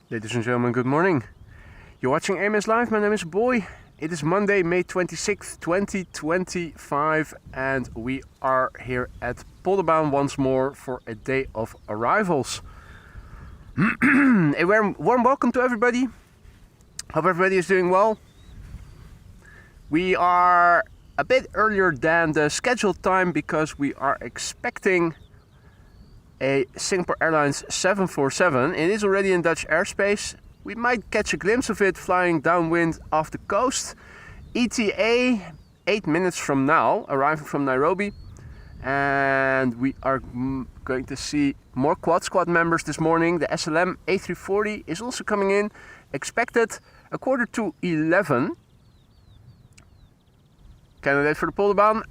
Ladies and gentlemen, good morning. You're watching AMS Live. My name is Boy. It is Monday, May 26th, 2025, and we are here at Polderbaan once more for a day of arrivals. A warm welcome to everybody. Hope everybody is doing well. We are a bit earlier than the scheduled time because we are expecting a Singapore Airlines 747. It is already in Dutch airspace. We might catch a glimpse of it flying downwind off the coast. ETA 8 minutes from now, arriving from Nairobi. And we are going to see more quad squad members this morning. The Amsterdam A340 is also coming in, expected a 11:15. Candidate for the Polderbaan.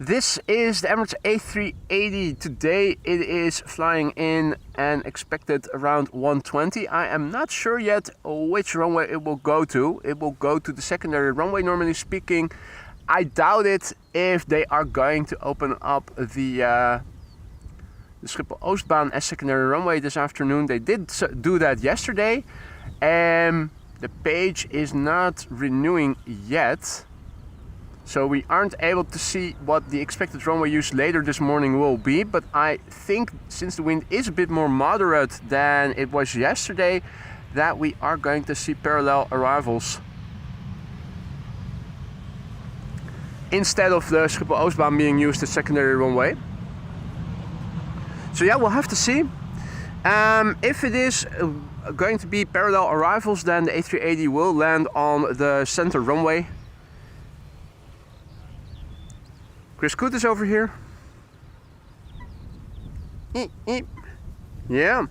This is the Emirates A380. Today it is flying in and expected around 1:20. I am not sure yet which runway it will go to. It will go to the secondary runway, normally speaking. I doubt it if they are going to open up the Schiphol Oostbaan as secondary runway this afternoon. They did do that yesterday. The page is not renewing yet. So we aren't able to see what the expected runway use later this morning will be, but I think since the wind is a bit more moderate than it was yesterday, that we are going to see parallel arrivals instead of the Schiphol Oostbaan being used as secondary runway. So yeah, we'll have to see. If it is going to be parallel arrivals, then the A380 will land on the center runway. Chris Coot is over here. Yeah.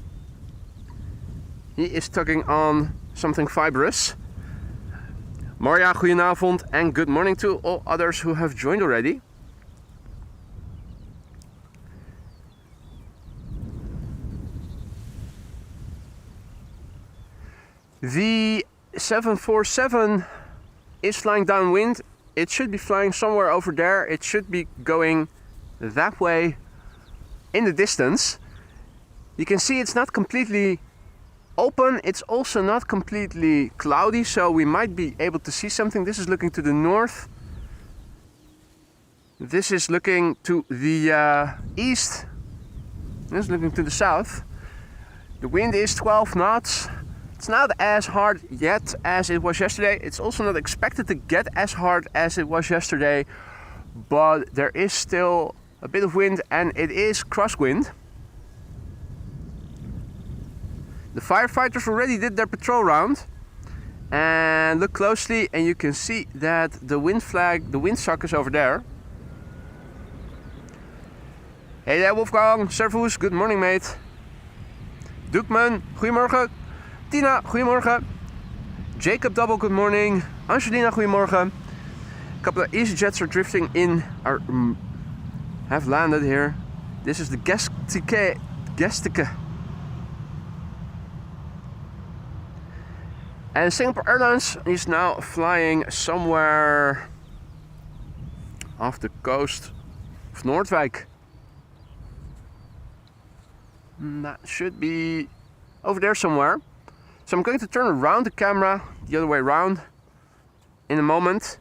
He is tugging on something fibrous. Marja, goedenavond, and good morning to all others who have joined already. The 747 is flying downwind. It should be flying somewhere over there. It should be going that way in the distance. You can see it's not completely open. It's also not completely cloudy, so we might be able to see something. This is looking to the north. This is looking to the east. This is looking to the south. The wind is 12 knots. It's not as hard yet as it was yesterday. It's also not expected to get as hard as it was yesterday, but there is still a bit of wind and it is crosswind. The firefighters already did their patrol round, and look closely and you can see that the wind flag, the windsock is over there. Hey there Wolfgang, Servus, good morning mate. Doekman, goedemorgen. Tina, goedemorgen. Jacob Double, good morning. Angelina, goedemorgen. A couple of EasyJets are drifting in, have landed here. This is the Gestike. And Singapore Airlines is now flying somewhere off the coast of Noordwijk. That should be over there somewhere. So I'm going to turn around the camera the other way around in a moment.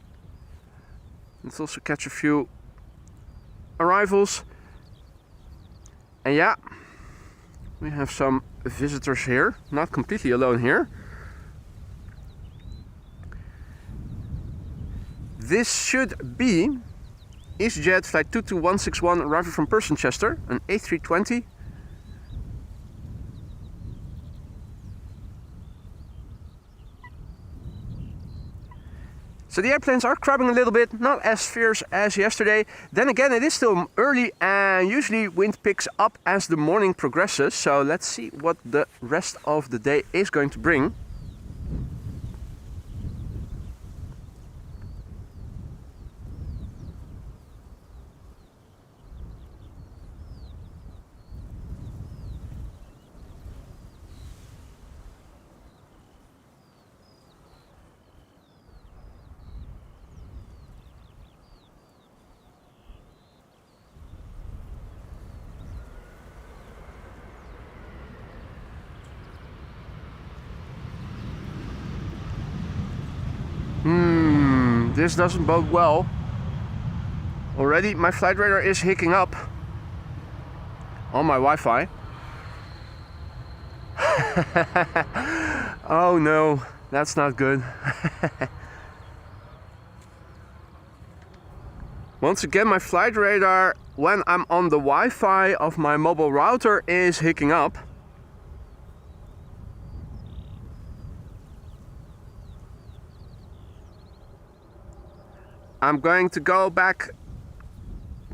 Let's also catch a few arrivals. And yeah, we have some visitors here, not completely alone here. This should be EasyJet flight 22161 arriving from Chester, an A320. So the airplanes are crabbing a little bit, not as fierce as yesterday. Then again, it is still early and usually wind picks up as the morning progresses. So let's see what the rest of the day is going to bring. This doesn't bode well. Already my flight radar is hicking up on my Wi-Fi. Oh no, that's not good. Once again, my flight radar when I'm on the Wi-Fi of my mobile router is hicking up. I'm going to go back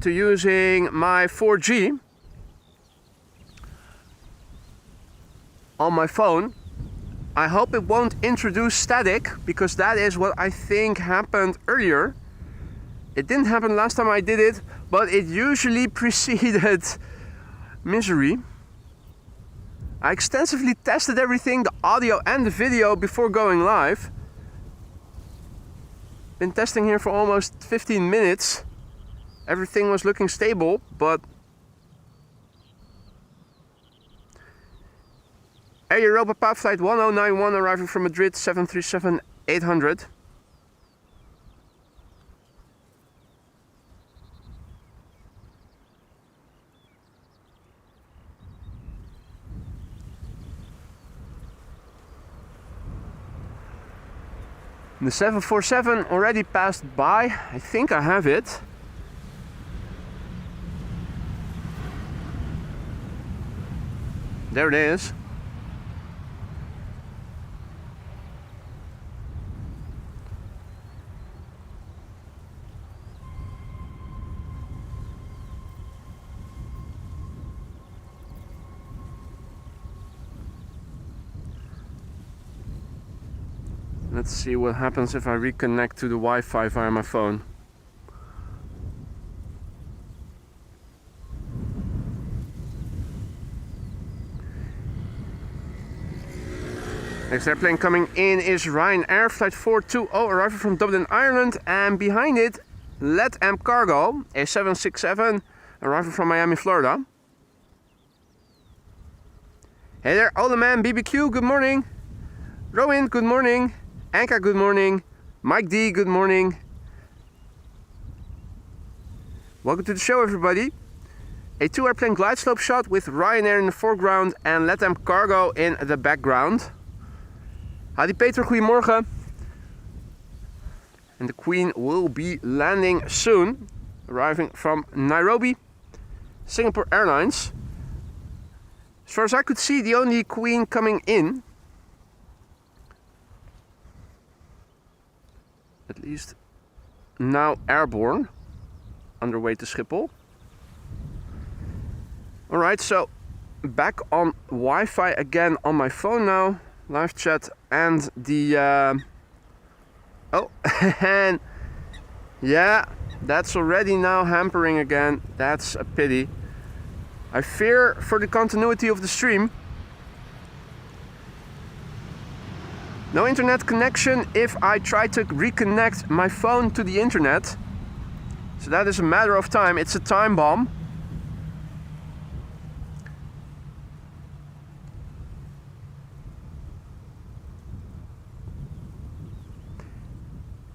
to using my 4G on my phone. I hope it won't introduce static, because that is what I think happened earlier. It didn't happen last time I did it, but it usually preceded misery. I extensively tested everything, the audio and the video, before going live. Been testing here for almost 15 minutes. Everything was looking stable, but Air Europa Pau flight 1091 arriving from Madrid 737-800. The 747 already passed by. I think I have it. There it is. Let's see what happens if I reconnect to the Wi-Fi via my phone. Next airplane coming in is Ryanair flight 420 arriving from Dublin, Ireland, and behind it LATAM Cargo A767 arriving from Miami, Florida. Hey there, Older Man BBQ, good morning. Rowan, good morning. Anka, good morning. Mike D, good morning. Welcome to the show, everybody. A 2-airplane glide slope shot with Ryanair in the foreground and LATAM Cargo in the background. Hadi Peter, goedemorgen. And the Queen will be landing soon, arriving from Nairobi, Singapore Airlines. As far as I could see, the only Queen coming in, at least now airborne, underway to Schiphol. Alright, so back on Wi-Fi again on my phone now, live chat and the oh, and yeah, that's already now hampering again. That's a pity. I fear for the continuity of the stream. No internet connection if I try to reconnect my phone to the internet. So that is a matter of time. It's a time bomb.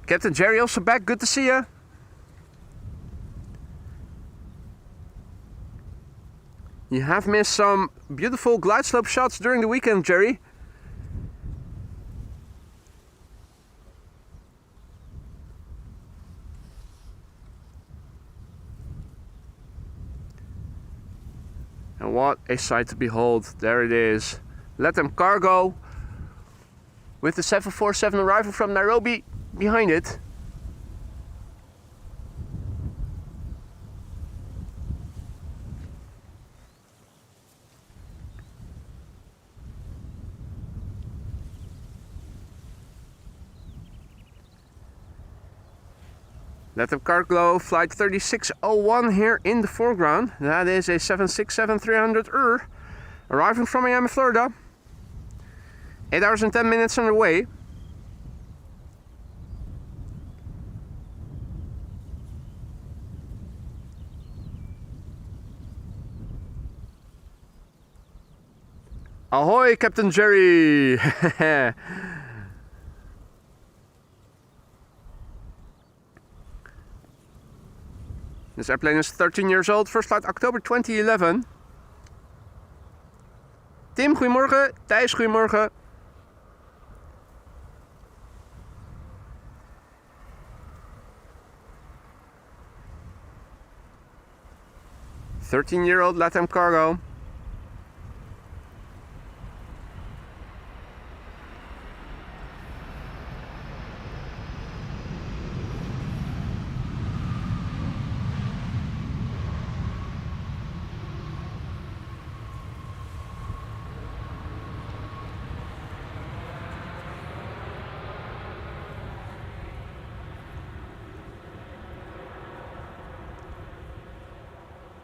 Captain Jerry also back. Good to see you. You have missed some beautiful glide slope shots during the weekend, Jerry. And what a sight to behold. There it is. LATAM Cargo with the 747 arrival from Nairobi behind it. LATAM Cargo flight 3601 here in the foreground. That is a 767-300 arriving from Miami, Florida. 8 hours and 10 minutes on the way. Ahoy, Captain Jerry! This airplane is 13 years old, first flight October 2011. Tim, goedemorgen. Thijs, goedemorgen. "13-year-old LATAM cargo."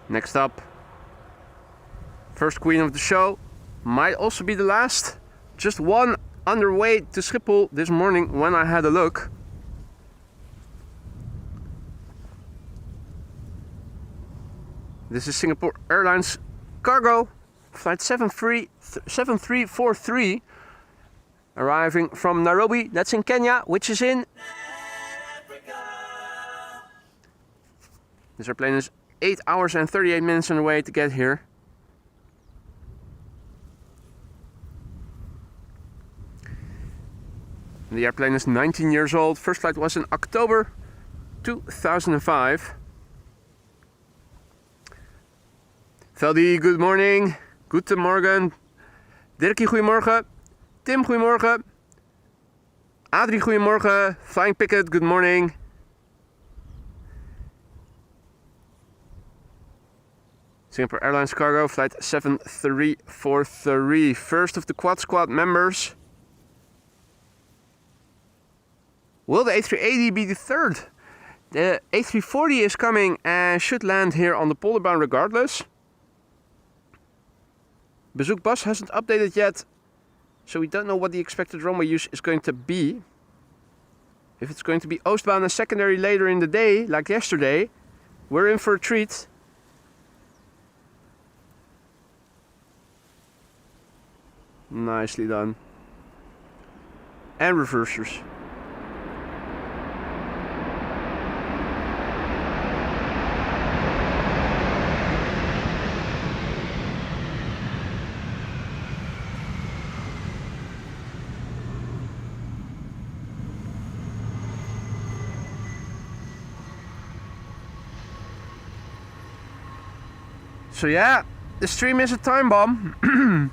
Next up, first queen of the show, might also be the last. Just one underway to Schiphol this morning when I had a look. This is Singapore Airlines cargo, flight 7343, arriving from Nairobi, that's in Kenya, which is in This airplane is 8 hours and 38 minutes on the way to get here. The airplane is 19 years old. First flight was in October 2005. Veldi, good morning. Guten Morgen. Dirkie, goedemorgen. Tim, goedemorgen. Adrie, goedemorgen. Flying Picket, good morning. Singapore Airlines cargo, flight 7343. First of the Quad Squad members. Will the A380 be the third? The A340 is coming and should land here on the Polderbaan regardless. Bezoek Bas hasn't updated yet, so we don't know what the expected runway use is going to be. If it's going to be Oostbaan and secondary later in the day, like yesterday, we're in for a treat. Nicely done. And reversers. So yeah, the stream is a time bomb.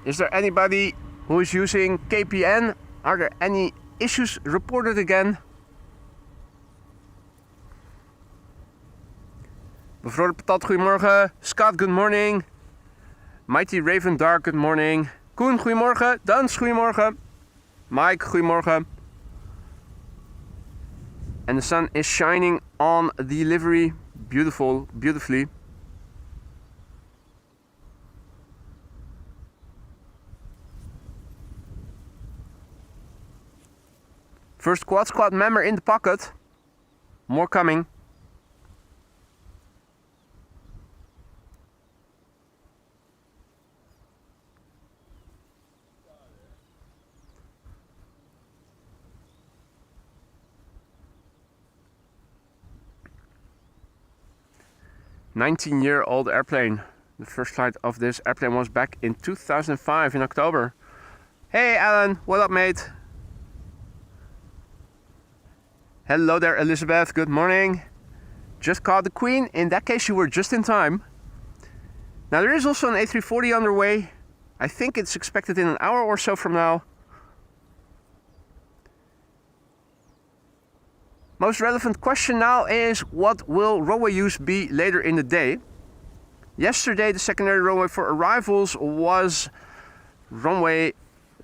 Is there anybody who is using KPN? Are there any issues reported again? Bevroren Patat, goedemorgen. Scott, good morning. Mighty Raven Dark, good morning. Koen, goedemorgen. Dans, goedemorgen. Mike, goedemorgen. And the sun is shining on the livery. Beautifully. First Quad Squad member in the pocket. More coming. "19-year-old airplane. The first flight of this airplane was back in 2005 in October. Hey Alan, what up mate? Hello there Elizabeth, good morning. Just caught the Queen, in that case you were just in time. Now there is also an A340 underway. I think it's expected in an hour or so from now. Most relevant question now is, what will runway use be later in the day? Yesterday the secondary runway for arrivals was runway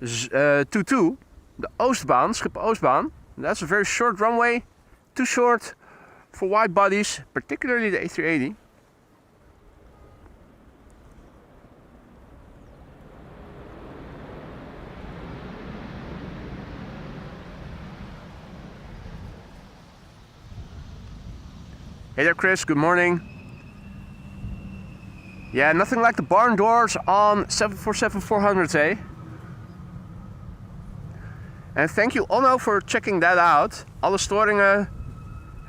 22, the Oostbaan, Schiphol Oostbaan. That's a very short runway, too short for wide bodies, particularly the A380. Hey there Chris, good morning. Yeah, nothing like the barn doors on 747-400s, eh? And thank you Onno for checking that out. Alle Storingen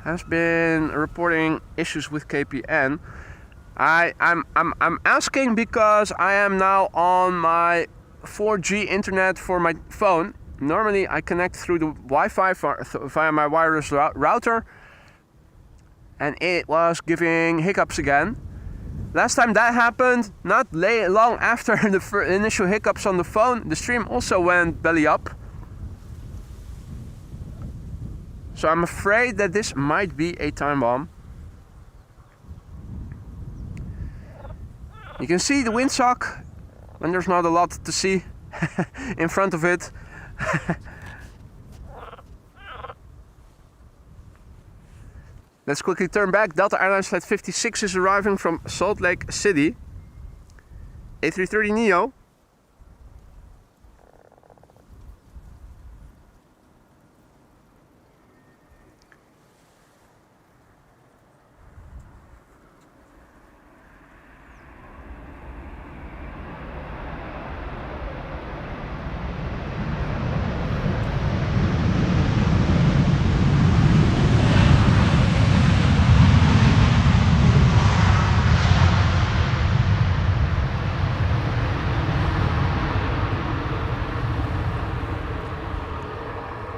has been reporting issues with KPN. I'm asking because I am now on my 4G internet for my phone. Normally I connect through the Wi-Fi via my wireless router, and it was giving hiccups again. Last time that happened, not long after the initial hiccups on the phone, the stream also went belly up. So I'm afraid that this might be a time bomb. You can see the windsock when there's not a lot to see in front of it. Let's quickly turn back. Delta Airlines Flight 56 is arriving from Salt Lake City. A330neo.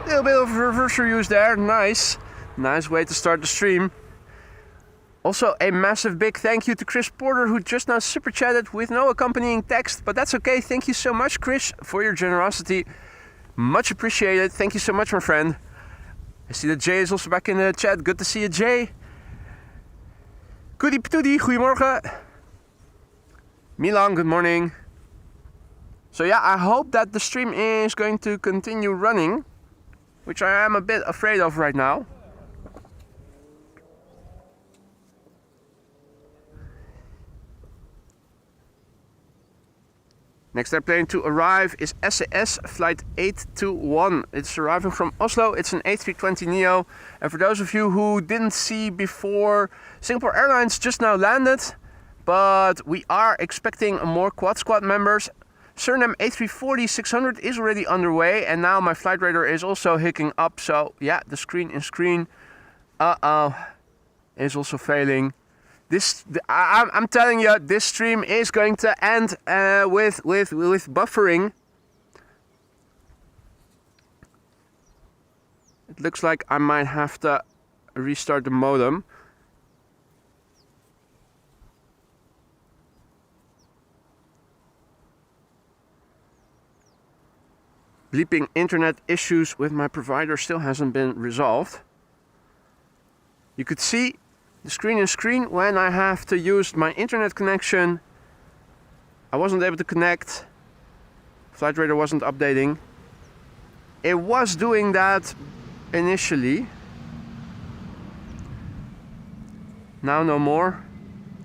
Little bit of reverser use there, nice way to start the stream. Also a massive big thank you to Chris Porter, who just now super chatted with no accompanying text, but that's okay. Thank you so much, Chris, for your generosity, much appreciated. Thank you so much, my friend. I see that Jay is also back in the chat. Good to see you, Jay. Goodie patootie, goedemorgen. Milan, good morning. So yeah, I hope that the stream is going to continue running, which I am a bit afraid of right now. Next airplane to arrive is SAS Flight 821. It's arriving from Oslo. It's an A320neo. And for those of you who didn't see before, Singapore Airlines just now landed, but we are expecting more Quad Squad members. Surinam A340 600 is already underway, and now my flight radar is also hicking up. So yeah, the screen is also failing. I'm telling you, this stream is going to end with buffering. It looks like I might have to restart the modem. Bleeping internet issues with my provider still hasn't been resolved. You could see the screen when I have to use my internet connection. I wasn't able to connect. Flight radar wasn't updating. It was doing that initially. Now no more.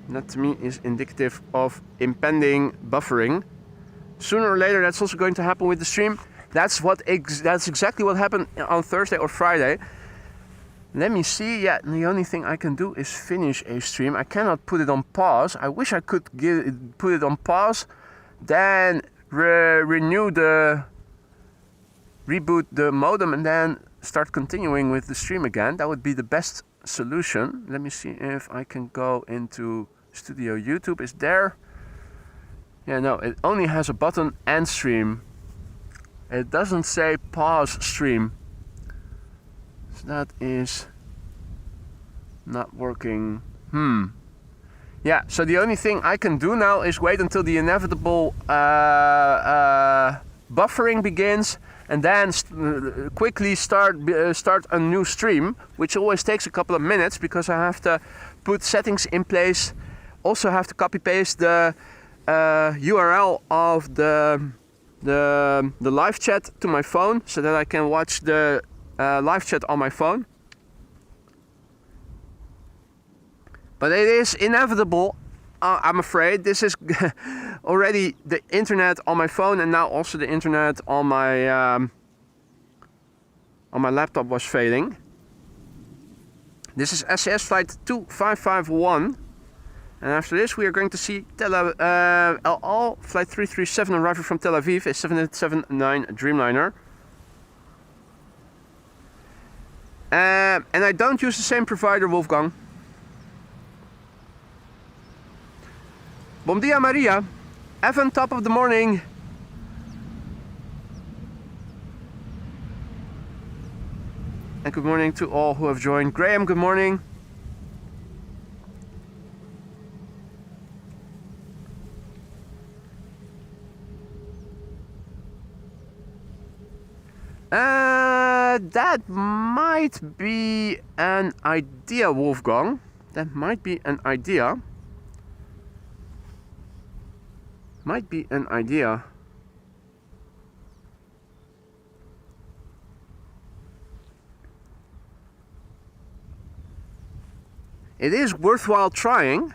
That to me is indicative of impending buffering. Sooner or later that's also going to happen with the stream. That's exactly what happened on Thursday or Friday. Let me see. Yeah, the only thing I can do is finish a stream. I cannot put it on pause. I wish I could put it on pause, then reboot the modem, and then start continuing with the stream again. That would be the best solution. Let me see if I can go into Studio YouTube. Is there? Yeah, no, it only has a button end stream. It doesn't say pause stream. So that is not working. Yeah, so the only thing I can do now is wait until the inevitable buffering begins, and then quickly start a new stream, which always takes a couple of minutes because I have to put settings in place. Also have to copy paste the URL of the live chat to my phone so that I can watch the live chat on my phone. But it is inevitable, I'm afraid. This is already the internet on my phone, and now also the internet on my laptop was failing. This is SAS Flight 2551. And after this, we are going to see El Al Flight 337 arriving from Tel Aviv, a 779 Dreamliner. And I don't use the same provider, Wolfgang. Bom dia, Maria. Evan, top of the morning. And good morning to all who have joined. Graham, good morning. That might be an idea, Wolfgang. That might be an idea. Might be an idea. It is worthwhile trying.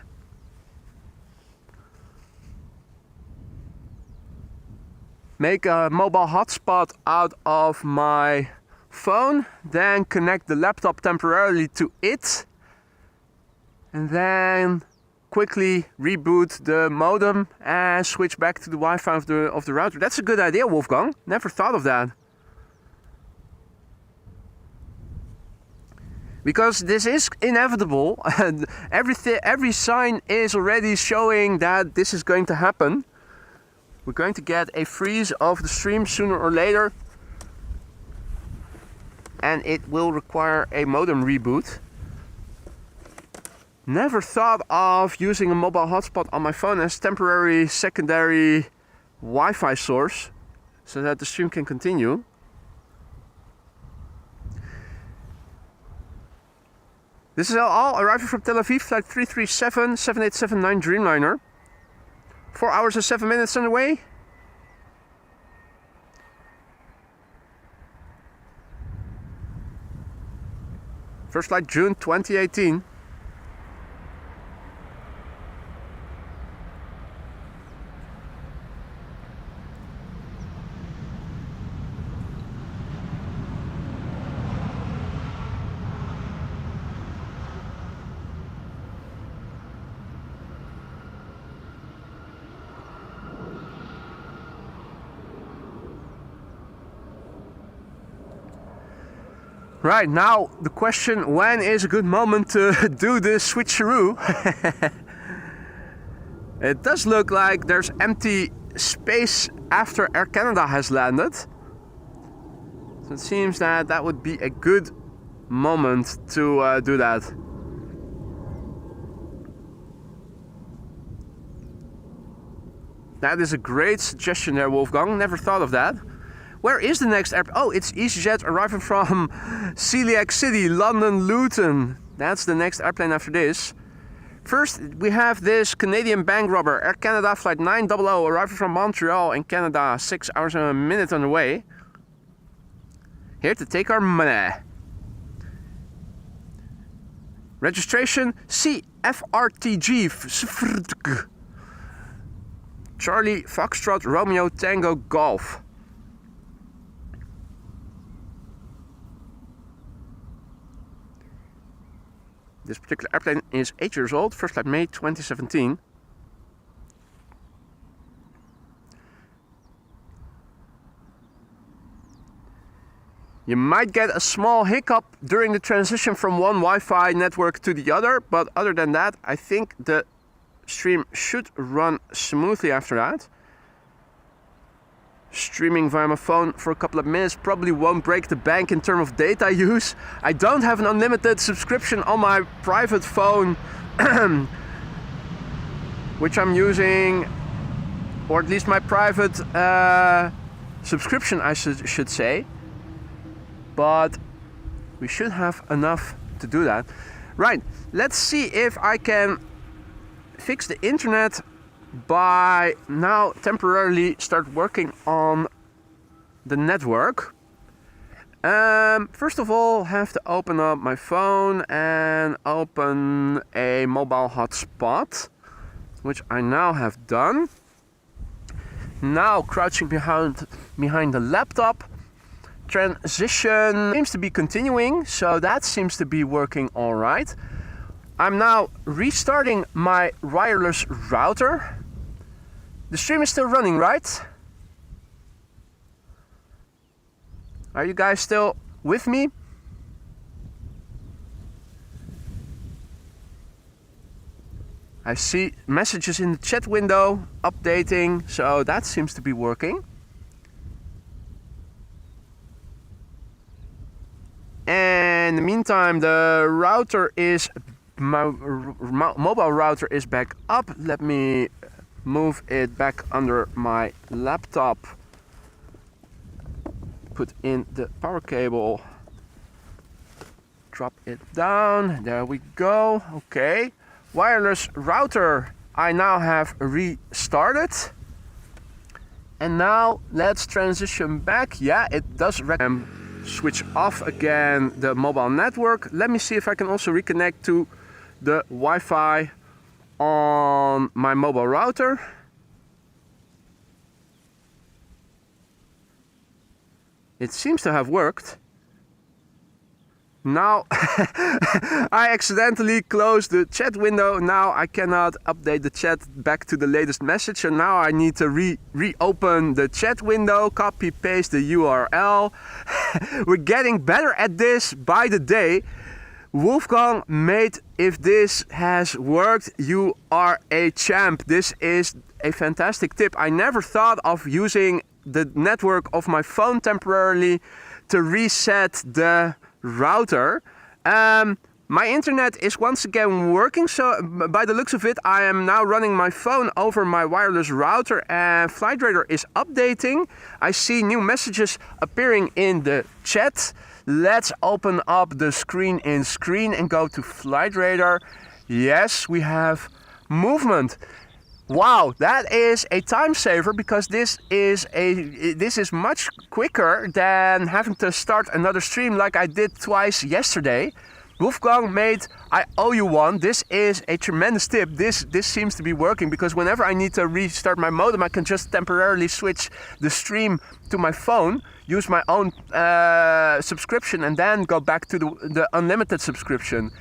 Make a mobile hotspot out of my phone, then connect the laptop temporarily to it, and then quickly reboot the modem and switch back to the Wi-Fi of the router. That's a good idea, Wolfgang. Never thought of that. Because this is inevitable, and every sign is already showing that this is going to happen. We're going to get a freeze of the stream sooner or later, and it will require a modem reboot. Never thought of using a mobile hotspot on my phone as temporary secondary Wi-Fi source so that the stream can continue. This is all arriving from Tel Aviv, flight 337 7879 Dreamliner. 4 hours and 7 minutes on the way. First flight June 2018. Right, now the question, when is a good moment to do the switcheroo? It does look like there's empty space after Air Canada has landed. So it seems that that would be a good moment to do that. That is a great suggestion there, Wolfgang. Never thought of that. Where is the next airport? Oh, it's EasyJet arriving from Celiac City, London Luton. That's the next airplane after this. First, we have this Canadian bank robber, Air Canada flight 900, arriving from Montreal in Canada, 6 hours and a minute on the way. Here to take our money. Registration CFRTG. Charlie Foxtrot Romeo Tango Golf. This particular airplane is 8 years old, first flight May 2017. You might get a small hiccup during the transition from one Wi-Fi network to the other, but other than that, I think the stream should run smoothly after that. Streaming via my phone for a couple of minutes probably won't break the bank in terms of data use. I don't have an unlimited subscription on my private phone, which I'm using, or at least my private subscription, I should say. But we should have enough to do that. Right, let's see if I can fix the internet by now temporarily start working on the network. First of all, have to open up my phone and open a mobile hotspot, which I now have done. Now crouching behind the laptop. Transition seems to be continuing, so that seems to be working all right. I'm now restarting my wireless router. The stream is still running, right? Are you guys still with me? I see messages in the chat window updating, so that seems to be working. And in the meantime, the router is, my mobile router is back up. Let me move it back under my laptop. Put in the power cable. Drop it down. There we go. Okay. Wireless router I now have restarted. And now let's transition back. Yeah, it does switch off again the mobile network. Let me see if I can also reconnect to the Wi-Fi on my mobile router. It seems to have worked. Now I accidentally closed the chat window. Now I cannot update the chat back to the latest message. And now I need to reopen the chat window, copy paste the URL. We're getting better at this by the day. Wolfgang, mate, if this has worked, you are a champ. This is a fantastic tip. I never thought of using the network of my phone temporarily to reset the router. My internet is once again working, so by the looks of it I am now running my phone over my wireless router, and Flight Radar is updating. I see new messages appearing in the chat. Let's open up the screen in screen and go to Flight Radar. Yes, we have movement. Wow, that is a time saver, because this is much quicker than having to start another stream like I did twice yesterday. Wolfgang, mate, I owe you one. This is a tremendous tip. This seems to be working, because whenever I need to restart my modem, I can just temporarily switch the stream to my phone, use my own subscription, and then go back to the unlimited subscription.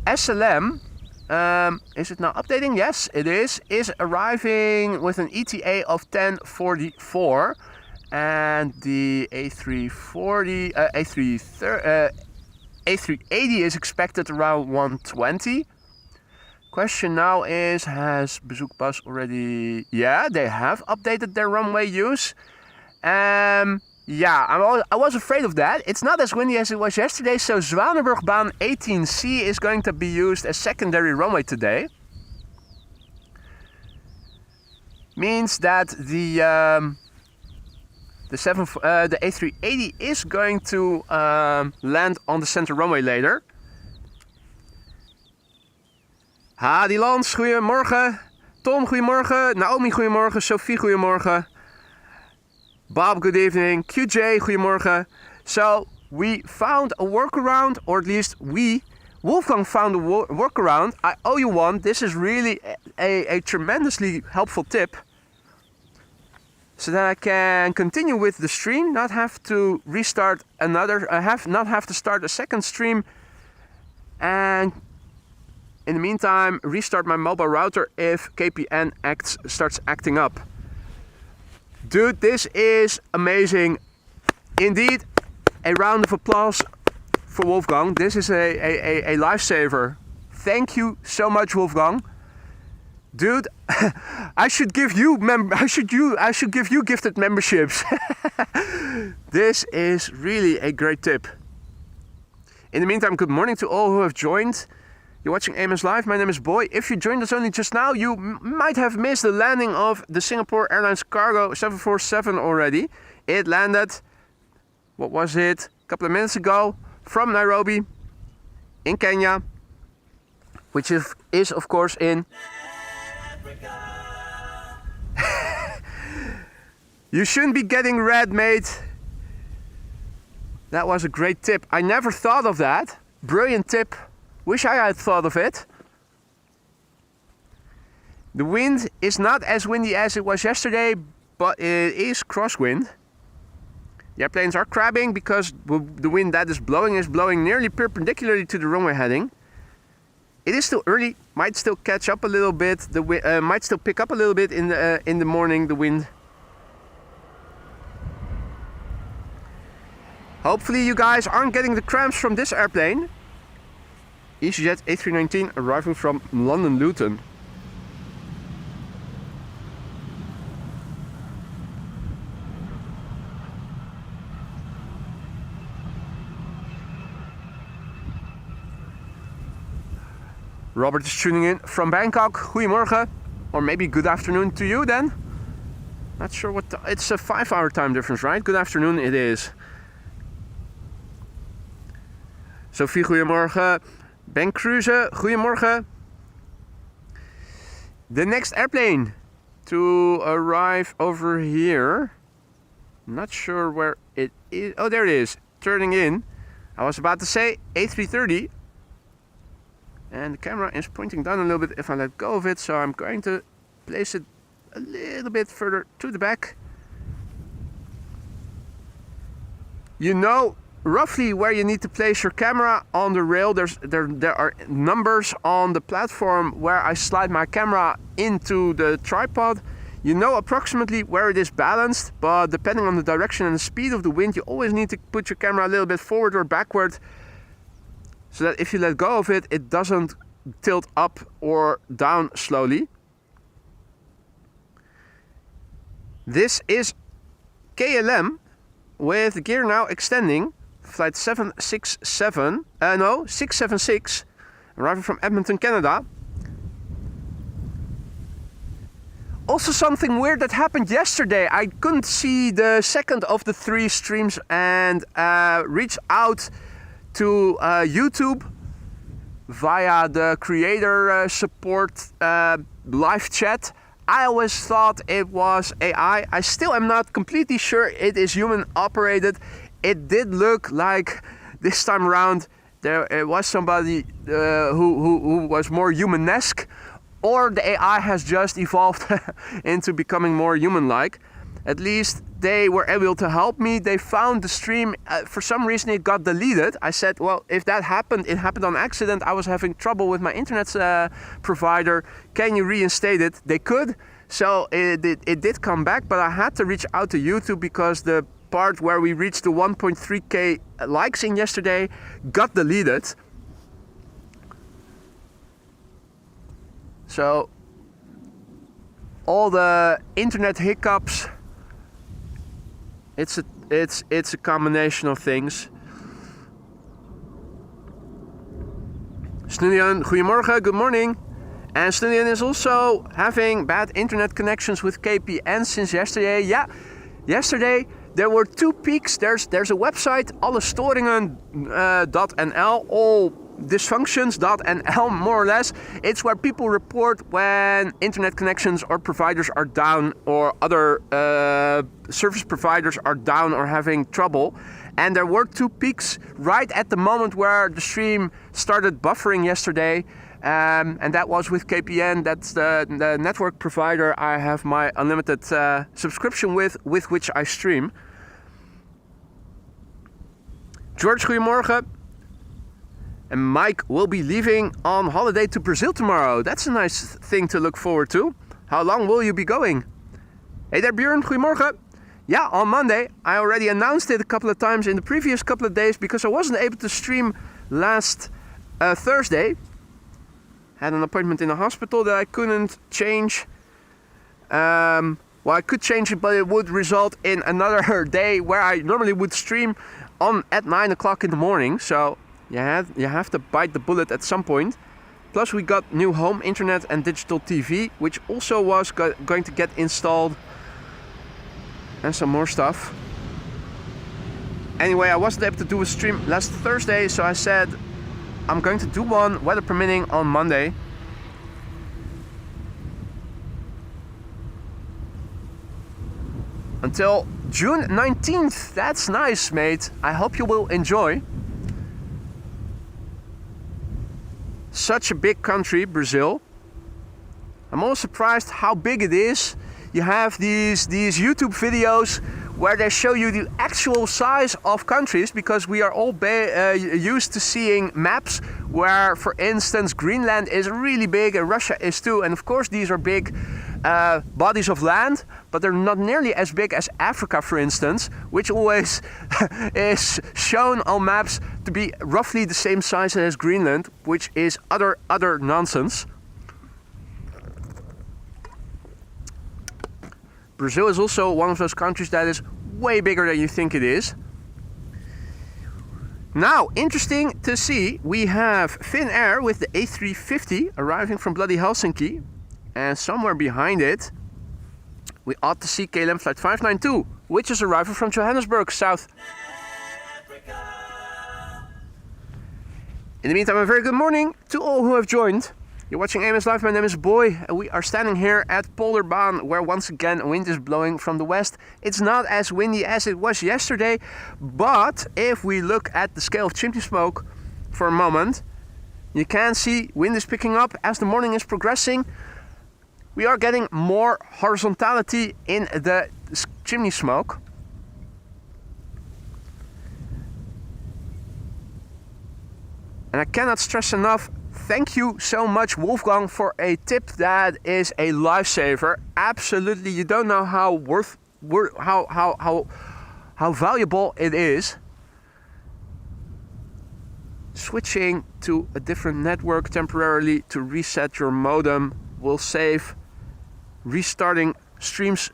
SLM. Is it now updating? Yes, it is. Is arriving with an ETA of 1044, and the A340, A380 is expected around 120. Question now is, has Bezoekpas already? Yeah, they have updated their runway use. Yeah, I was afraid of that. It's not as windy as it was yesterday, so Zwanenburgbaan 18C is going to be used as secondary runway today. Means that the A380 is going to land on the center runway later. Hadi Lans, goedemorgen. Tom, goedemorgen. Naomi, goedemorgen. Sophie, goedemorgen. Bob, good evening. QJ, goedemorgen. So we found a workaround, or at least Wolfgang found a workaround. I owe you one. This is really a tremendously helpful tip, so that I can continue with the stream, not have to restart another, not have to start a second stream, and in the meantime restart my mobile router if KPN starts acting up. Dude, this is amazing. Indeed, a round of applause for Wolfgang. This is a lifesaver. Thank you so much, Wolfgang. Dude, I should give you gifted memberships. This is really a great tip. In the meantime, good morning to all who have joined. You're watching AMS Live. My name is Boy. If you joined us only just now, you might have missed the landing of the Singapore Airlines Cargo 747 already. It landed, what was it, a couple of minutes ago from Nairobi in Kenya, which is of course in You shouldn't be getting red, mate. That was a great tip. I never thought of that. Brilliant tip. Wish I had thought of it. The wind is not as windy as it was yesterday, but it is crosswind. The airplanes are crabbing because the wind that is blowing nearly perpendicularly to the runway heading. It is still early, might still catch up a little bit. Might still pick up a little bit in the morning, the wind. Hopefully you guys aren't getting the cramps from this airplane. EasyJet A319 arriving from London Luton. Robert is tuning in from Bangkok. Goedemorgen. Or maybe good afternoon to you then. Not sure what it's a 5-hour time difference, right? Good afternoon it is. Sophie, goedemorgen. Ben Cruze, goedemorgen. The next airplane to arrive over here. Not sure where it is. Oh, there it is. Turning in. I was about to say A330. And the camera is pointing down a little bit if I let go of it. So I'm going to place it a little bit further to the back. You know roughly where you need to place your camera on the rail. There are numbers on the platform where I slide my camera into the tripod. You know approximately where it is balanced, but depending on the direction and the speed of the wind, you always need to put your camera a little bit forward or backward so that if you let go of it, it doesn't tilt up or down slowly. This is KLM with the gear now extending. Flight 676, arriving from Edmonton, Canada. Also something weird that happened yesterday. I couldn't see the second of the 3 streams and reached out to YouTube via the creator support live chat. I always thought it was AI. I still am not completely sure it is human operated. It did look like this time around there was somebody who was more humanesque, or the AI has just evolved into becoming more human-like. At least they were able to help me. They found the stream. For some reason it got deleted. I said, well, if that happened, it happened on accident. I was having trouble with my internet provider. Can you reinstate it? They could. So it did come back, but I had to reach out to YouTube because the part where we reached the 1.3k likes in yesterday got deleted. So all the internet hiccups, it's a combination of things. Snudian, goedemorgen, good morning. And Snudian is also having bad internet connections with KPN since yesterday. Yeah, yesterday there were 2 peaks. There's a website, allestoringen.nl, all dysfunctions.nl more or less. It's where people report when internet connections or providers are down, or other service providers are down or having trouble. And there were 2 peaks right at the moment where the stream started buffering yesterday. And that was with KPN. That's the network provider I have my unlimited subscription with which I stream. George, goedemorgen. And Mike will be leaving on holiday to Brazil tomorrow. That's a nice thing to look forward to. How long will you be going? Hey there, Björn, goedemorgen. Yeah, on Monday. I already announced it a couple of times in the previous couple of days because I wasn't able to stream last Thursday. Had an appointment in a hospital that I couldn't change. Well, I could change it, but it would result in another day where I normally would stream on at 9 o'clock in the morning. So you have to bite the bullet at some point. Plus we got new home internet and digital TV, which also was going to get installed, and some more stuff. Anyway, I wasn't able to do a stream last Thursday, so I said I'm going to do one, weather permitting, on Monday. Until June 19th. That's nice, mate. I hope you will enjoy. Such a big country, Brazil. I'm always surprised how big it is. You have these YouTube videos where they show you the actual size of countries, because we are all used to seeing maps where, for instance, Greenland is really big and Russia is too. And of course these are big bodies of land, but they're not nearly as big as Africa, for instance, which always is shown on maps to be roughly the same size as Greenland, which is utter nonsense. Brazil is also one of those countries that is way bigger than you think it is. Now, interesting to see, we have Finnair with the A350 arriving from bloody Helsinki. And somewhere behind it, we ought to see KLM flight 592, which is arriving from Johannesburg, South Africa. In the meantime, a very good morning to all who have joined. You're watching AMS Live, my name is Boy, and we are standing here at Polderbaan, where once again wind is blowing from the west. It's not as windy as it was yesterday, but if we look at the scale of chimney smoke for a moment, you can see wind is picking up as the morning is progressing. We are getting more horizontality in the chimney smoke. And I cannot stress enough, thank you so much, Wolfgang, for a tip that is a lifesaver. Absolutely, you don't know how how valuable it is. Switching to a different network temporarily to reset your modem will save restarting streams,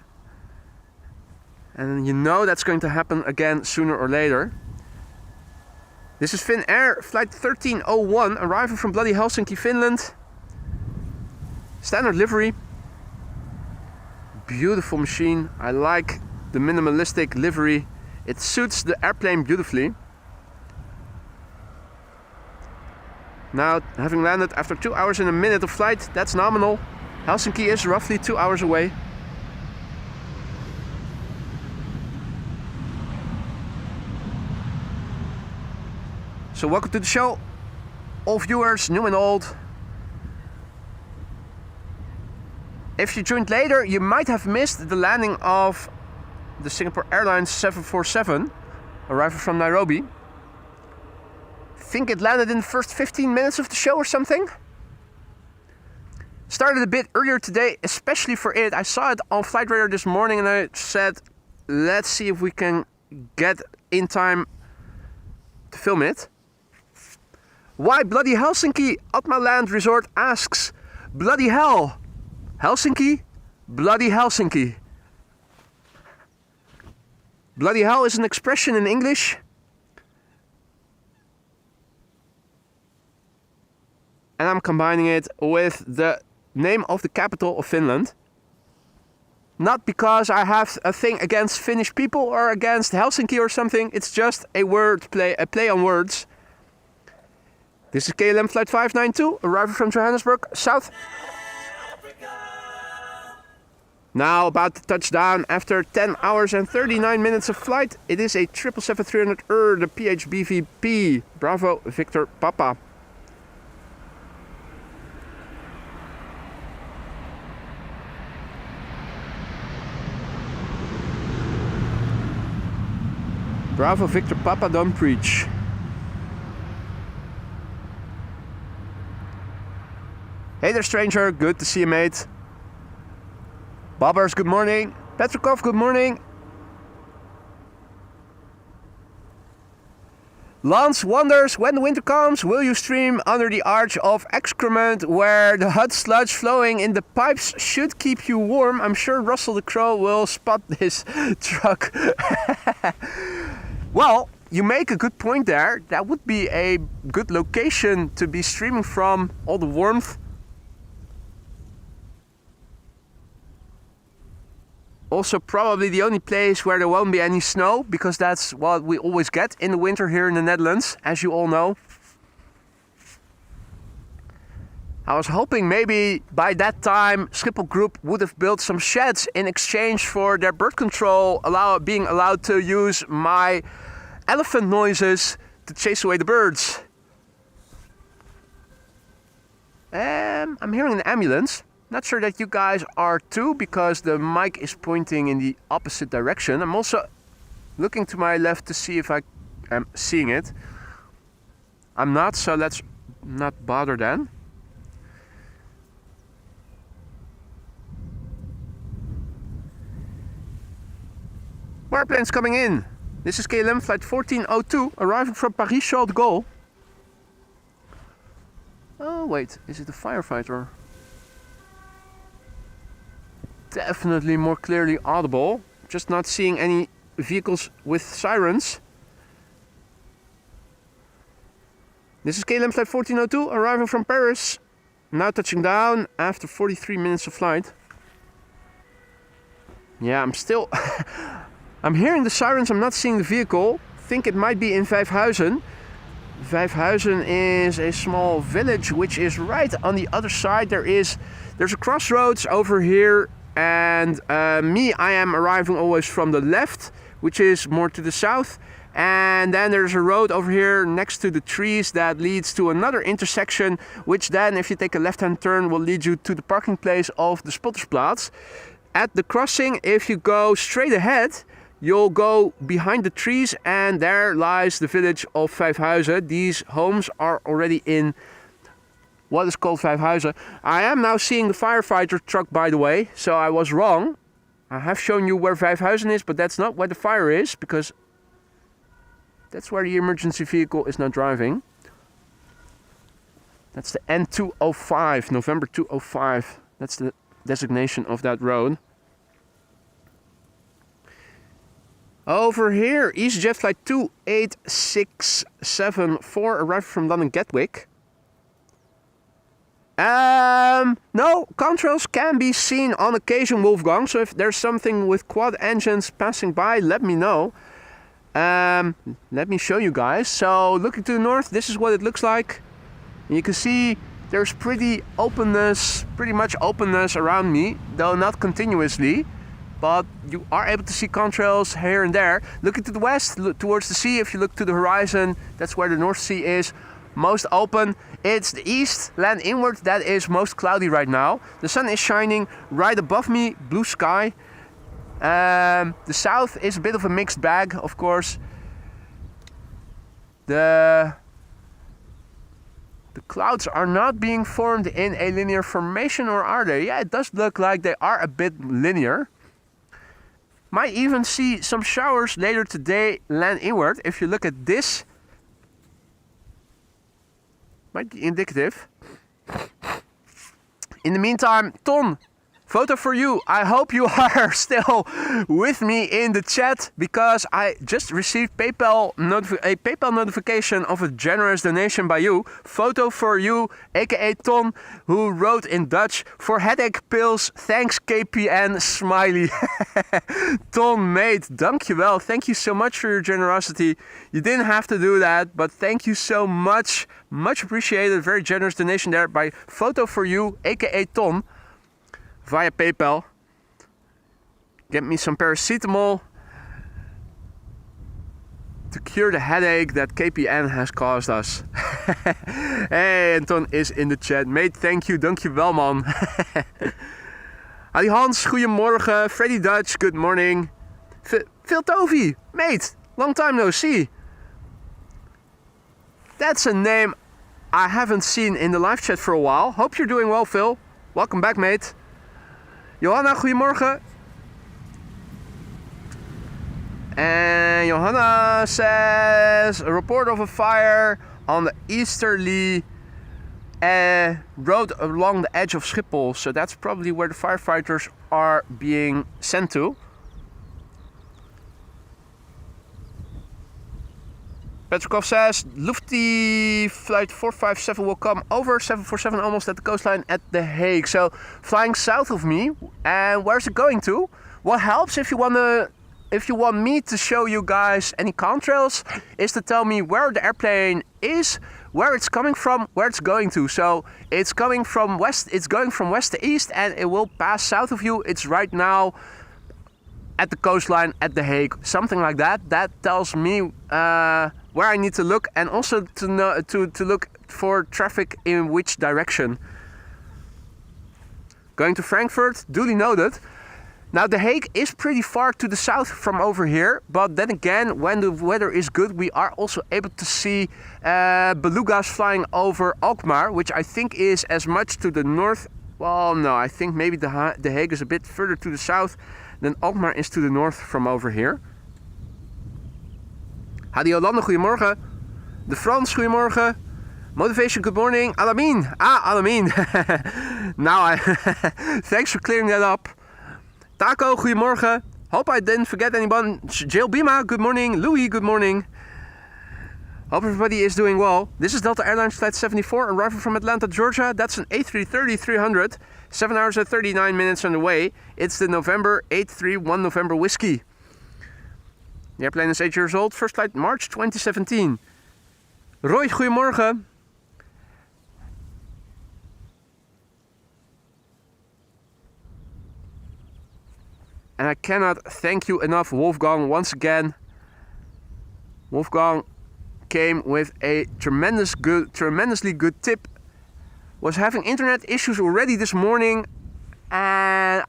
and you know that's going to happen again sooner or later. This is Finnair flight 1301 arriving from bloody Helsinki, Finland. Standard livery. Beautiful machine. I like the minimalistic livery. It suits the airplane beautifully. Now, having landed after 2 hours and a minute of flight, that's nominal. Helsinki is roughly 2 hours away. So welcome to the show, all viewers, new and old. If you joined later, you might have missed the landing of the Singapore Airlines 747, arriving from Nairobi. I think it landed in the first 15 minutes of the show or something. Started a bit earlier today, especially for it. I saw it on Flight Radar this morning and I said, let's see if we can get in time to film it. Why bloody Helsinki? Atmaland Resort asks, bloody hell, Helsinki, bloody Helsinki. Bloody hell is an expression in English. And I'm combining it with the name of the capital of Finland. Not because I have a thing against Finnish people or against Helsinki or something. It's just a word play, a play on words. This is KLM flight 592, arriving from Johannesburg, South Africa. Now about to touch down after 10 hours and 39 minutes of flight. It is a 777-300 the PHBVP, Bravo Victor Papa. Bravo Victor Papa, don't preach. Hey there, stranger. Good to see you, mate. Bobbers, good morning. Petrikov, good morning. Lance wonders, when the winter comes, will you stream under the arch of excrement where the hot sludge flowing in the pipes should keep you warm? I'm sure Russell the Crow will spot this truck. Well, you make a good point there. That would be a good location to be streaming from, all the warmth. Also probably the only place where there won't be any snow, because that's what we always get in the winter here in the Netherlands, as you all know. I was hoping maybe by that time Schiphol Group would have built some sheds in exchange for their bird control, being allowed to use my elephant noises to chase away the birds. I'm hearing an ambulance. Not sure that you guys are too, because the mic is pointing in the opposite direction. I'm also looking to my left to see if I am seeing it. I'm not, so let's not bother then. More airplanes coming in. This is KLM flight 1402, arriving from Paris-Charles de Gaulle. Oh wait, is it a firefighter? Definitely more clearly audible. Just not seeing any vehicles with sirens. This is KLM flight 1402, arriving from Paris. Now touching down after 43 minutes of flight. Yeah, I'm still... I'm hearing the sirens, I'm not seeing the vehicle. Think it might be in Vijfhuizen. Vijfhuizen is a small village which is right on the other side. There's a crossroads over here, and I am arriving always from the left, which is more to the south. And then there's a road over here next to the trees that leads to another intersection, which then, if you take a left-hand turn, will lead you to the parking place of the Spottersplatz. At the crossing, if you go straight ahead, you'll go behind the trees, and there lies the village of Vijfhuizen. These homes are already in what is called Vijfhuizen. I am now seeing the firefighter truck, by the way, so I was wrong. I have shown you where Vijfhuizen is, but that's not where the fire is, because that's where the emergency vehicle is now driving. That's the N205, November 205. That's the designation of that road. Over here, EasyJet flight 28674, arrived from London Gatwick. No, contrails can be seen on occasion, Wolfgang. So if there's something with quad engines passing by, let me know. Let me show you guys. So looking to the north, this is what it looks like. And you can see there's pretty much openness around me, though not continuously. But you are able to see contrails here and there. Looking to the west, towards the sea, if you look to the horizon, that's where the North Sea is. Most open. It's the east, land inward, that is most cloudy right now. The sun is shining right above me, blue sky. The south is a bit of a mixed bag, of course. The clouds are not being formed in a linear formation, or are they? Yeah, it does look like they are a bit linear. Might even see some showers later today land inward. If you look at this, might be indicative. In the meantime, Ton, photo for you. I hope you are still with me in the chat, because I just received a PayPal notification of a generous donation by you. Photo for you, aka Ton, who wrote in Dutch, "For headache pills, thanks KPN, smiley." Ton, mate, dankjewel. Thank you so much for your generosity. You didn't have to do that, but thank you so much. Much appreciated. Very generous donation there by photo for you, aka Ton, via PayPal. Get me some paracetamol to cure the headache that KPN has caused us. Hey, Anton is in the chat. Mate, thank you. Dankjewel, man. Ali Hans, goedemorgen. Freddy Dutch, good morning. Phil Tovey, mate, long time no see. That's a name I haven't seen in the live chat for a while. Hope you're doing well, Phil. Welcome back, mate. Johanna, goedemorgen. And Johanna says, a report of a fire on the easterly road along the edge of Schiphol. So that's probably where the firefighters are being sent to. Petrikov says, Lufty flight 457 will come over 747 almost at the coastline at The Hague. So flying south of me. And where's it going to? What helps if you want me to show you guys any contrails is to tell me where the airplane is, where it's coming from, where it's going to. So it's coming from west, it's going from west to east, and it will pass south of you. It's right now at the coastline at The Hague, something like that. That tells me where I need to look, and also to know to look for traffic in which direction. Going to Frankfurt, duly noted. Now The Hague is pretty far to the south from over here, but then again, when the weather is good, we are also able to see belugas flying over Alkmaar, which I think is as much to the north. Well, no, I think maybe The Hague is a bit further to the south than Alkmaar is to the north from over here. Hadi Hollande, goedemorgen. De Frans, goedemorgen. Motivation, good morning. Alamin. Alamin. Now, thanks for clearing that up. Taco, goedemorgen. Hope I didn't forget anyone. Jill Bima, good morning. Louis, good morning. Hope everybody is doing well. This is Delta Airlines Flight 74, arriving from Atlanta, Georgia. That's an A330-300, 7 hours and 39 minutes on the way. It's the November 831 November Whiskey. The airplane is 8 years old, first flight March 2017. Roy, goedemorgen. And I cannot thank you enough, Wolfgang, once again. Wolfgang came with a tremendously good tip. Was having internet issues already this morning, and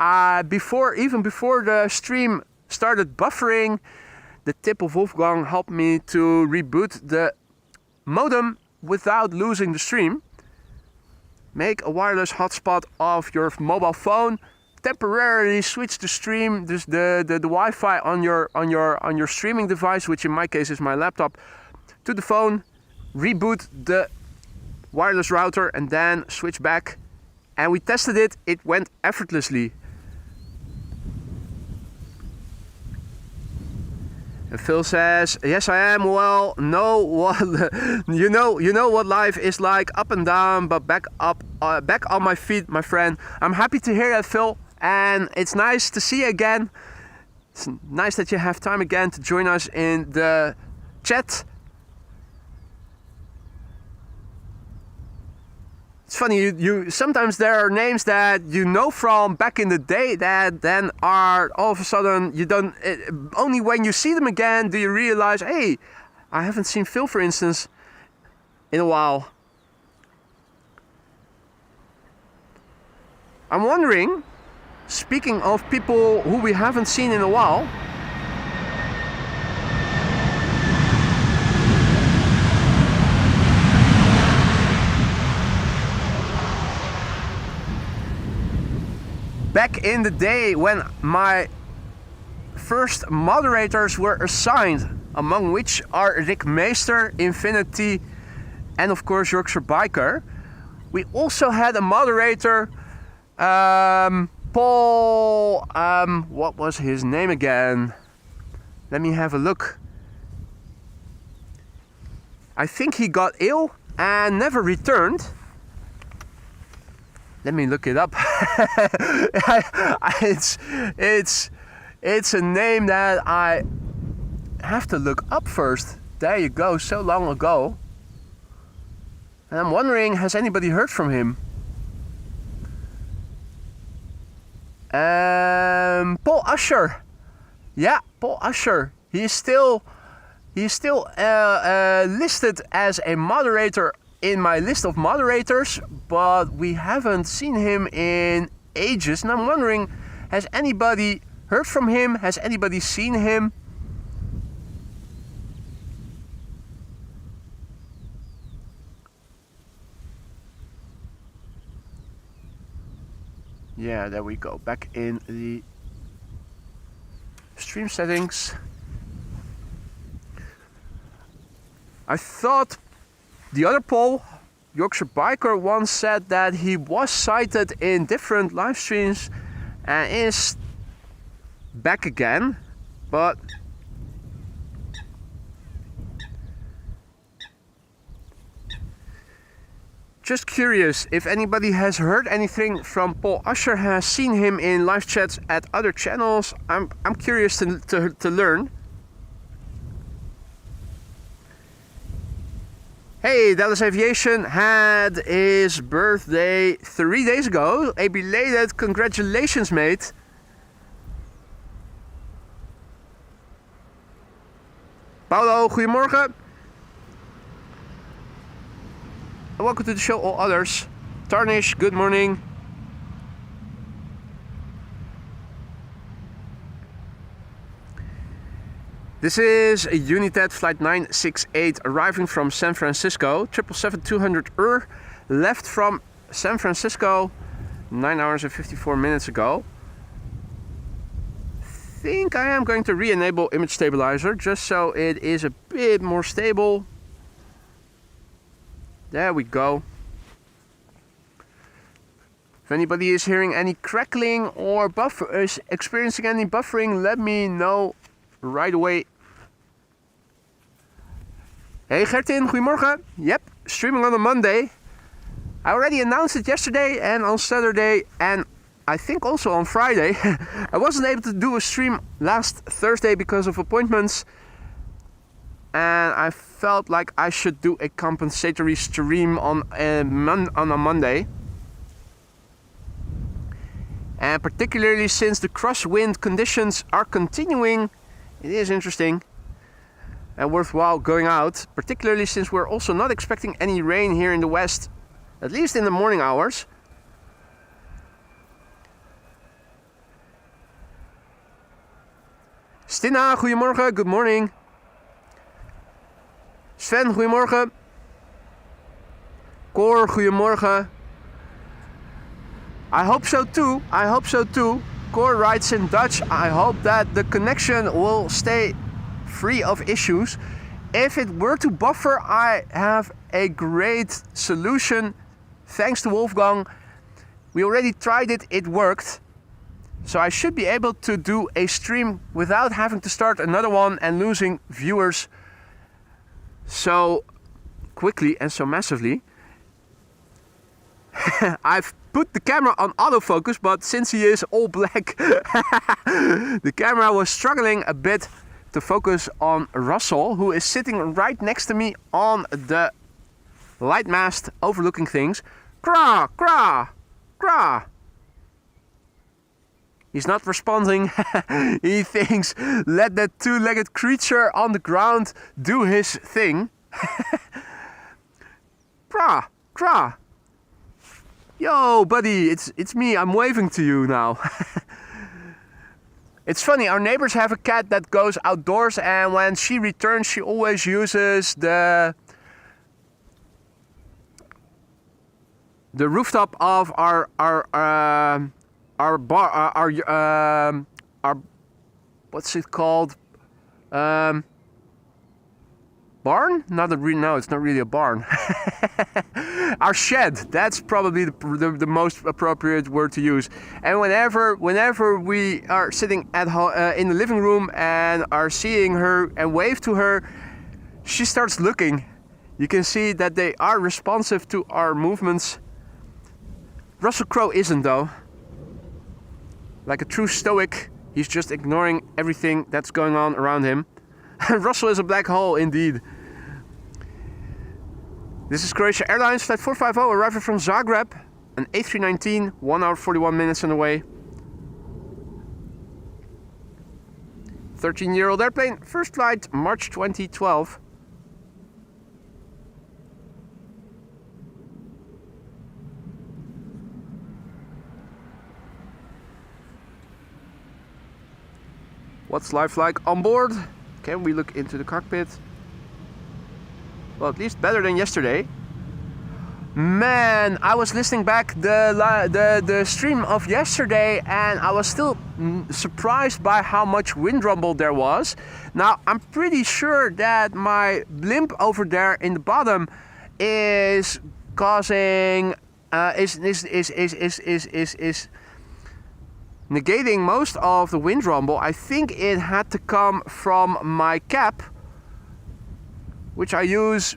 even before the stream started buffering, the tip of Wolfgang helped me to reboot the modem without losing the stream. Make a wireless hotspot of your mobile phone. Temporarily switch the stream, the Wi-Fi on your streaming device, which in my case is my laptop, to the phone, reboot the wireless router and then switch back. And we tested it, it went effortlessly. And Phil says, yes I am, well, no, what, you know what life is like, up and down, but back on my feet, my friend. I'm happy to hear that, Phil, and it's nice to see you again. It's nice that you have time again to join us in the chat. It's funny, you sometimes there are names that you know from back in the day that then are all of a sudden you don't. Only when you see them again do you realize, hey, I haven't seen Phil, for instance, in a while. I'm wondering, speaking of people who we haven't seen in a while. Back in the day when my first moderators were assigned, among which are Rick Meester, Infinity, and of course Yorkshire Biker, we also had a moderator, Paul, what was his name again? Let me have a look. I think he got ill and never returned. Let me look it up. It's a name that I have to look up first. There you go, so long ago. And I'm wondering, has anybody heard from him? Paul Usher. Yeah, Paul Usher. He's still listed as a moderator in my list of moderators, but we haven't seen him in ages, and I'm wondering, has anybody heard from him? Has anybody seen him? Yeah, there we go, back in the stream settings. I thought the other Paul, Yorkshire Biker, once said that he was sighted in different live streams and is back again, but just curious if anybody has heard anything from Paul Usher, has seen him in live chats at other channels. I'm curious to learn. Hey, Dallas Aviation had his birthday 3 days ago. A belated congratulations, mate. Paulo, goedemorgen. And welcome to the show, all others. Tarnish, good morning. This is a United Flight 968 arriving from San Francisco, 777-200 left from San Francisco 9 hours and 54 minutes ago. Think I am going to re-enable image stabilizer just so it is a bit more stable. There we go. If anybody is hearing any crackling or is experiencing any buffering, let me know right away. Hey Gertin, goedemorgen. Yep, streaming on a Monday. I already announced it yesterday and on Saturday and I think also on Friday. I wasn't able to do a stream last Thursday because of appointments. And I felt like I should do a compensatory stream on a Monday. And particularly since the crosswind conditions are continuing, it is interesting and worthwhile going out. Particularly since we're also not expecting any rain here in the west, at least in the morning hours. Stina, goedemorgen, good morning. Sven, goedemorgen. Cor, goedemorgen. I hope so too. I hope so too. Cor writes in Dutch, I hope that the connection will stay free of issues. If it were to buffer, I have a great solution. Thanks to Wolfgang. We already tried it, it worked. So I should be able to do a stream without having to start another one and losing viewers so quickly and so massively. I've put the camera on autofocus, but since he is all black, the camera was struggling a bit to focus on Russell, who is sitting right next to me on the light mast overlooking things. Craw, craw, craw. He's not responding. He thinks, let that two-legged creature on the ground do his thing. Craw, craw. Yo, buddy, it's me. I'm waving to you now. It's funny, our neighbors have a cat that goes outdoors, and when she returns, she always uses the rooftop of our what's it called? Barn? No, it's not really a barn. Our shed. That's probably the most appropriate word to use. And whenever we are sitting at in the living room and are seeing her and wave to her, she starts looking. You can see that they are responsive to our movements. Russell Crowe isn't though. Like a true stoic, he's just ignoring everything that's going on around him. Russell is a black hole indeed. This is Croatia Airlines flight 450 arriving from Zagreb. An A319, 1 hour 41 minutes on the way. 13-year-old airplane, first flight March 2012. What's life like on board? Can we look into the cockpit? Well, at least better than yesterday. Man, I was listening back the stream of yesterday and I was still surprised by how much wind rumble there was. Now, I'm pretty sure that my blimp over there in the bottom is causing is negating most of the wind rumble. I think it had to come from my cap, which I use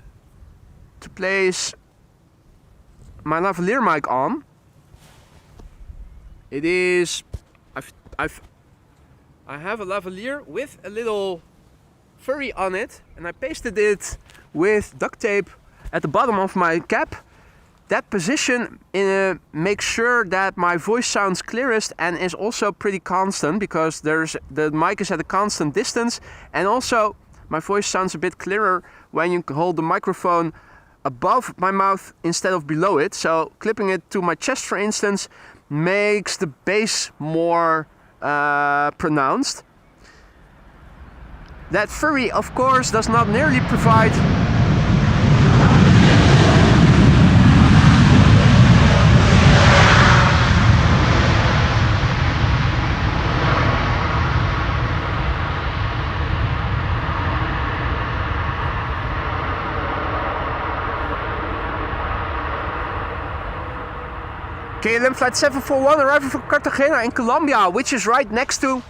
to place my lavalier mic on. It is, I have a lavalier with a little furry on it, and I pasted it with duct tape at the bottom of my cap. That position makes sure that my voice sounds clearest and is also pretty constant, because the mic is at a constant distance, and also my voice sounds a bit clearer when you hold the microphone above my mouth instead of below it. So clipping it to my chest, for instance, makes the bass more pronounced. That furry, of course, does not nearly provide KLM flight 741 arriving from Cartagena in Colombia, which is right next to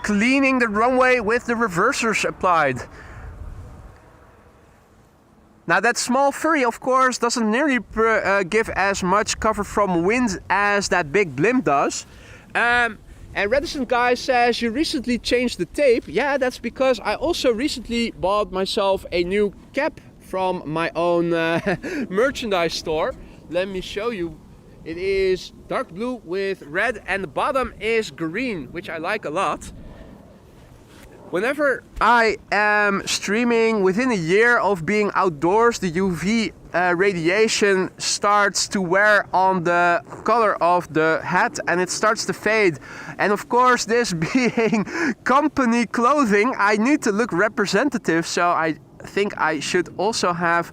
cleaning the runway with the reversers applied. Now that small furry, of course, doesn't nearly give as much cover from wind as that big blimp does. And Reticent Guy says, you recently changed the tape. Yeah, that's because I also recently bought myself a new cap from my own merchandise store. Let me show you. It is dark blue with red and the bottom is green, which I like a lot. Whenever I am streaming within a year of being outdoors, the UV radiation starts to wear on the color of the hat and it starts to fade. And of course, this being company clothing, I need to look representative, so I think I should also have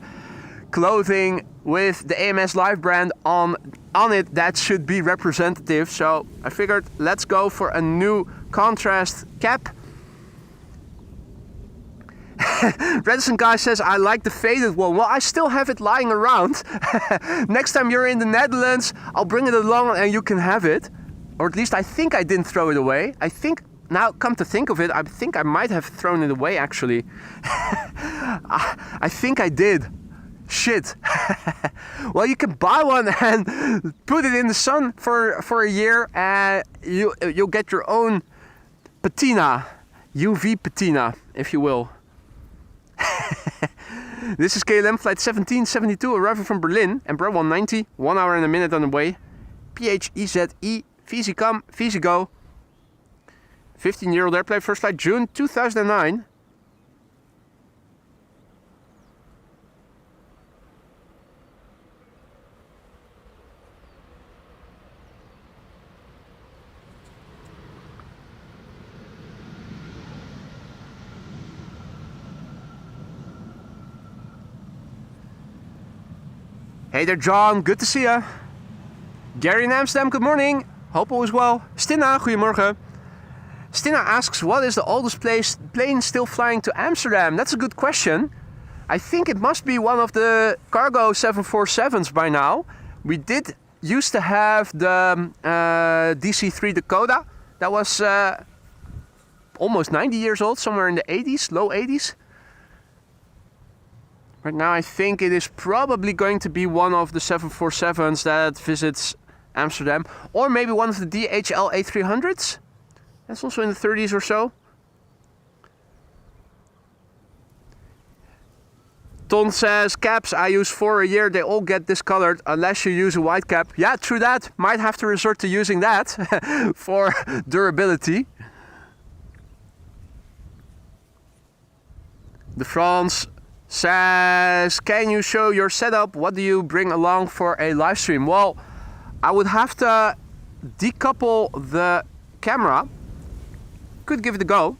clothing with the AMS Live brand on it that should be representative. So I figured, let's go for a new contrast cap. Reticent Guy says, I like the faded one. Well, I still have it lying around. Next time you're in the Netherlands, I'll bring it along and you can have it. Or at least I think I didn't throw it away. I think, now come to think of it, I think I might have thrown it away actually. I think I did. Shit. Well, you can buy one and put it in the sun for a year and you'll get your own patina. UV patina, if you will. This is KLM flight 1772 arriving from Berlin, Embraer 190, 1 hour and a minute on the way. PHEZE, Easy come, easy go. 15-year-old airplane, first flight June 2009. Hey there, John. Good to see ya. Gary in Amsterdam, good morning. Hope all is well. Stina, goedemorgen. Stina asks, what is the oldest plane still flying to Amsterdam? That's a good question. I think it must be one of the cargo 747s by now. We did used to have the DC-3 Dakota. That was almost 90 years old, somewhere in the 80s, low 80s. Right now I think it is probably going to be one of the 747s that visits Amsterdam. Or maybe one of the DHL A300s. That's also in the 30s or so. Ton says, caps I use 4 a year, they all get discolored unless you use a white cap. Yeah, true that. Might have to resort to using that for durability. De France says, can you show your setup? What do you bring along for a live stream? Well, I would have to decouple the camera. Could give it a go.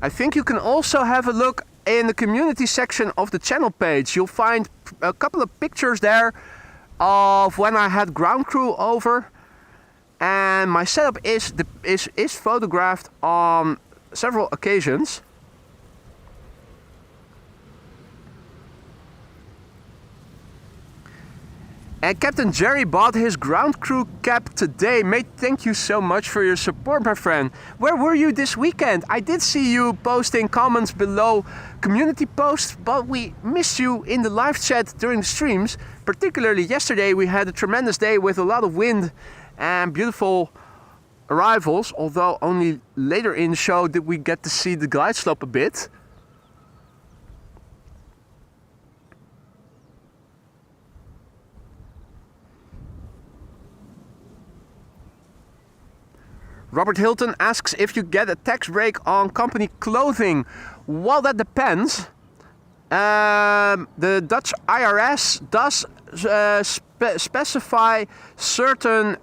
I think you can also have a look in the community section of the channel page. You'll find a couple of pictures there of when I had ground crew over, and my setup is photographed on several occasions. And Captain Jerry bought his ground crew cap today. Mate, thank you so much for your support, my friend. Where were you this weekend? I did see you posting comments below community posts, but we missed you in the live chat during the streams. Particularly yesterday, we had a tremendous day with a lot of wind and beautiful arrivals, although only later in the show did we get to see the glide slope a bit. Robert Hilton asks if you get a tax break on company clothing. Well, that depends. The Dutch IRS does specify certain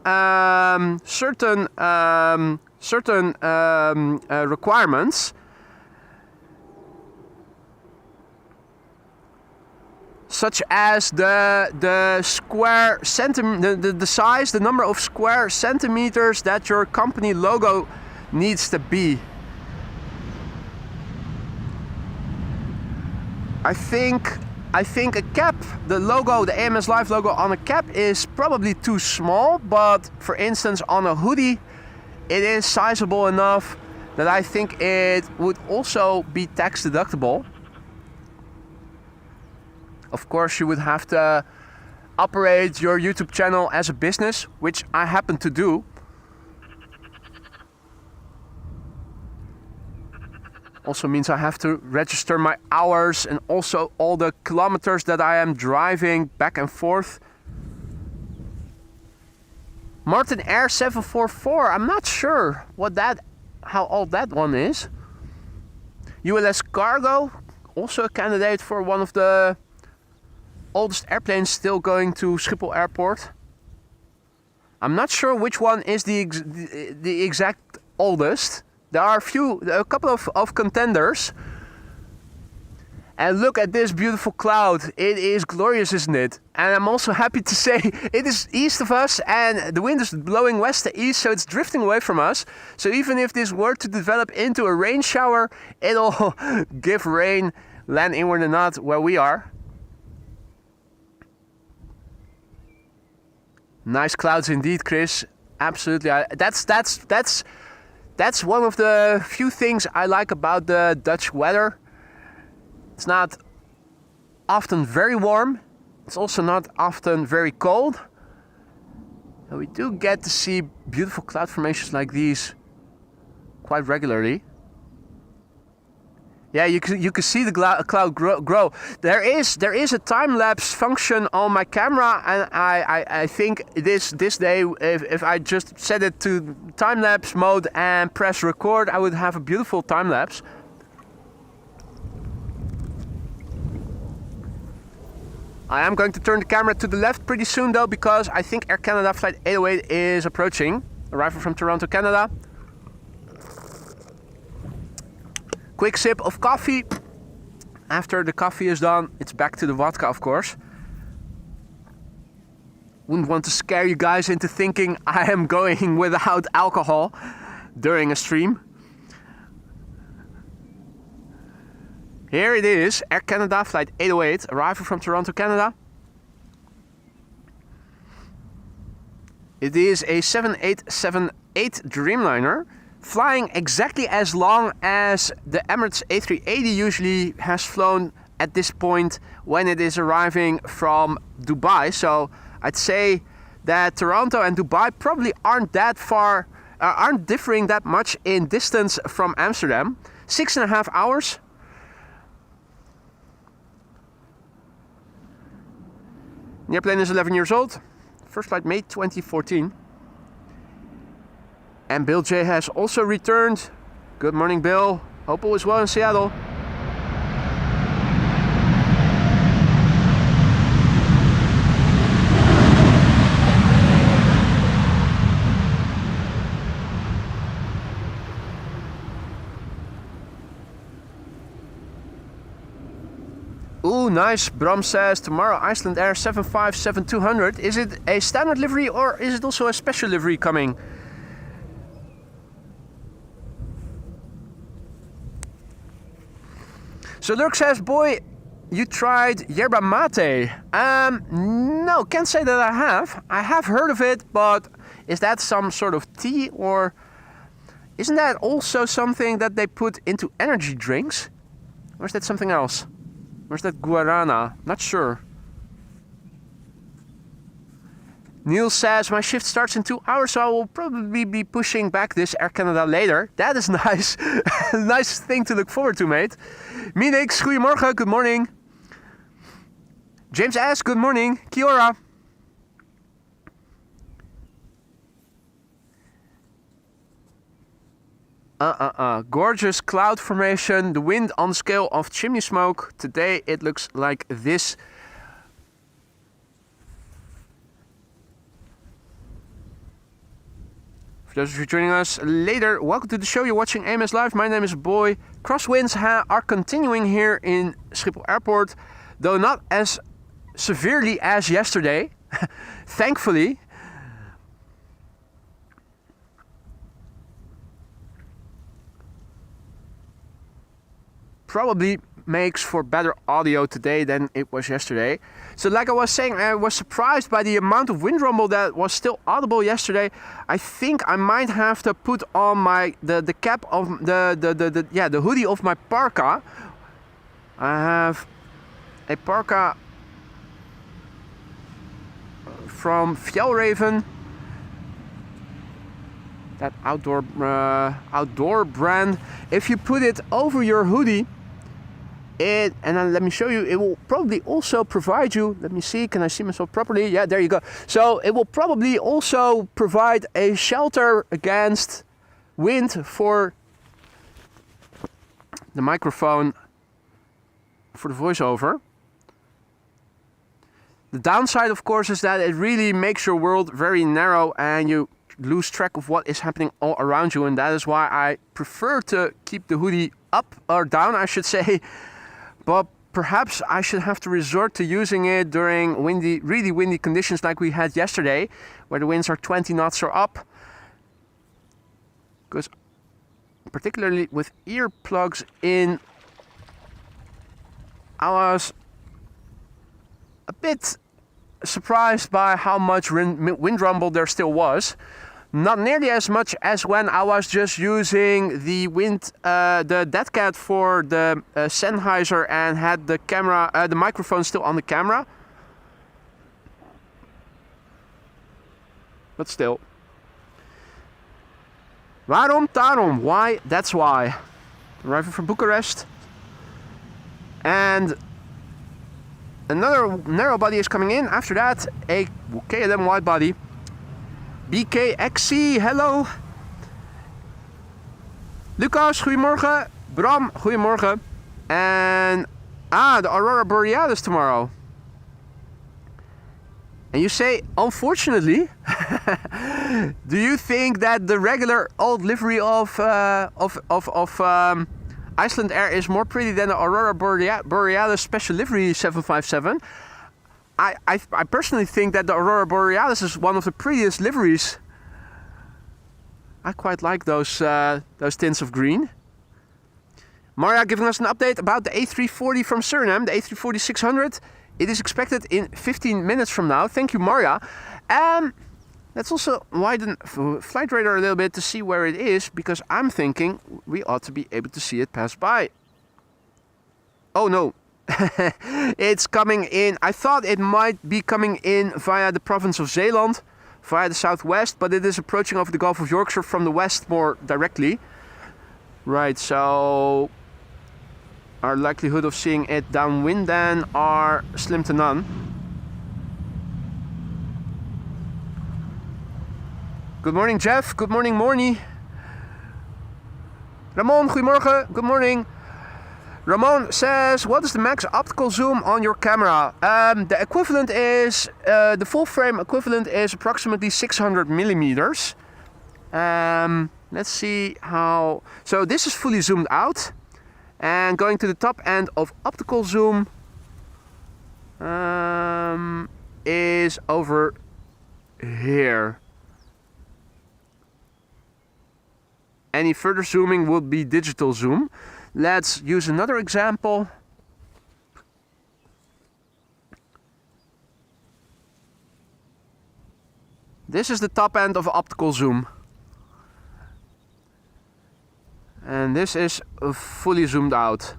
requirements. Such as the square centimeter, the size, the number of square centimeters that your company logo needs to be. I think a cap, the logo, the AMS Live logo on a cap is probably too small, but for instance on a hoodie, it is sizable enough that I think it would also be tax deductible. Of course, you would have to operate your YouTube channel as a business, which I happen to do. Also means I have to register my hours and also all the kilometers that I am driving back and forth. Martin Air 744, I'm not sure how old that one is. ULS Cargo, also a candidate for one of the oldest airplanes still going to Schiphol Airport. I'm not sure which one is the exact oldest. There are a couple of contenders. And look at this beautiful cloud. It is glorious, isn't it? And I'm also happy to say it is east of us and the wind is blowing west to east, so it's drifting away from us. So even if this were to develop into a rain shower, it'll give rain, land inward and not where we are. Nice clouds indeed, Chris. Absolutely. That's one of the few things I like about the Dutch weather. It's not often very warm. It's also not often very cold. And we do get to see beautiful cloud formations like these quite regularly. Yeah, you can see the cloud grow. There is a time-lapse function on my camera, and I think this day, if I just set it to time-lapse mode and press record, I would have a beautiful time-lapse. I am going to turn the camera to the left pretty soon though, because I think Air Canada flight 808 is approaching. Arrival from Toronto, Canada. Quick sip of coffee. After the coffee is done, it's back to the vodka, of course. Wouldn't want to scare you guys into thinking I am going without alcohol during a stream. Here it is, Air Canada flight 808, arrival from Toronto, Canada. It is a 7878 Dreamliner, flying exactly as long as the Emirates A380 usually has flown at this point when it is arriving from Dubai. So I'd say that Toronto and Dubai probably aren't differing that much in distance from Amsterdam. 6.5 hours. The airplane is 11 years old. First flight May 2014. And Bill J has also returned. Good morning, Bill. Hope all is well in Seattle. Ooh, nice. Bram says, tomorrow Iceland Air 757-200. Is it a standard livery or is it also a special livery coming? So Lurk says, boy, you tried yerba mate. No, can't say that I have. I have heard of it, but is that some sort of tea, or isn't that also something that they put into energy drinks? Or is that something else? Or is that guarana? Not sure. Neil says, my shift starts in 2 hours, so I will probably be pushing back this Air Canada later. That is nice. Nice thing to look forward to, mate. Minix, goedemorgen, good morning. James S, good morning. Kia ora. Gorgeous cloud formation, the wind on the scale of chimney smoke. Today it looks like this. For those of you joining us later, welcome to the show. You're watching AMS Live. My name is Boy. Crosswinds are continuing here in Schiphol Airport, though not as severely as yesterday, thankfully. Probably makes for better audio today than it was yesterday. So like I was saying, I was surprised by the amount of wind rumble that was still audible yesterday. I think I might have to put on the cap of the hoodie of my parka. I have a parka from Fjellraven. That outdoor brand. If you put it over your hoodie, and then let me show you, it will probably also provide you, let me see, can I see myself properly? Yeah, there you go. So it will probably also provide a shelter against wind for the microphone for the voiceover. The downside, of course, is that it really makes your world very narrow and you lose track of what is happening all around you, and that is why I prefer to keep the hoodie up, or down I should say, but perhaps I should have to resort to using it during windy, really windy conditions like we had yesterday, where the winds are 20 knots or up, because particularly with earplugs in, I was a bit surprised by how much wind rumble there still was. Not nearly as much as when I was just using the the dead cat for the Sennheiser and had the camera, the microphone still on the camera. But still. Waarom, daarom, why, that's why. Arriving from Bucharest. And another narrow body is coming in. After that, a KLM wide body. BKXC, hello. Lucas, goedemorgen. Bram, goedemorgen. And, the Aurora Borealis tomorrow. And you say, unfortunately, do you think that the regular old livery of Iceland Air is more pretty than the Aurora Borealis Special Livery 757? I personally think that the Aurora Borealis is one of the prettiest liveries. I quite like those tints of green. Maria giving us an update about the A340 from Surinam, the A340-600. It is expected in 15 minutes from now. Thank you, Maria. Let's also widen flight radar a little bit to see where it is, because I'm thinking we ought to be able to see it pass by. Oh no. It's coming in. I thought it might be coming in via the province of Zeeland, via the southwest, but it is approaching over the Gulf of Yorkshire from the west more directly. Right, so our likelihood of seeing it downwind then are slim to none. Good morning, Jeff. Good morning, Morny. Ramon, goedemorgen. Good morning. Ramon says, what is the max optical zoom on your camera? The equivalent is, the full frame equivalent is approximately 600 millimeters. Let's see how, so this is fully zoomed out. And going to the top end of optical zoom is over here. Any further zooming would be digital zoom. Let's use another example. This is the top end of optical zoom. And this is fully zoomed out.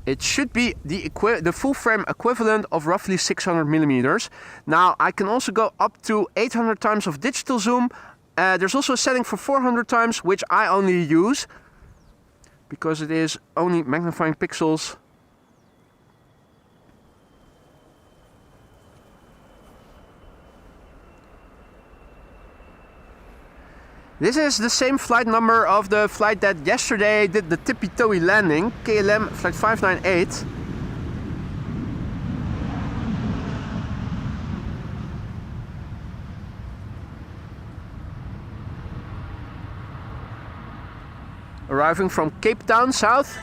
It should be the full frame equivalent of roughly 600 millimeters. Now I can also go up to 800 times of digital zoom. There's also a setting for 400 times, which I only use because it is only magnifying pixels. This is the same flight number of the flight that yesterday did the tippy-toey landing, KLM flight 598. Arriving from Cape Town, south.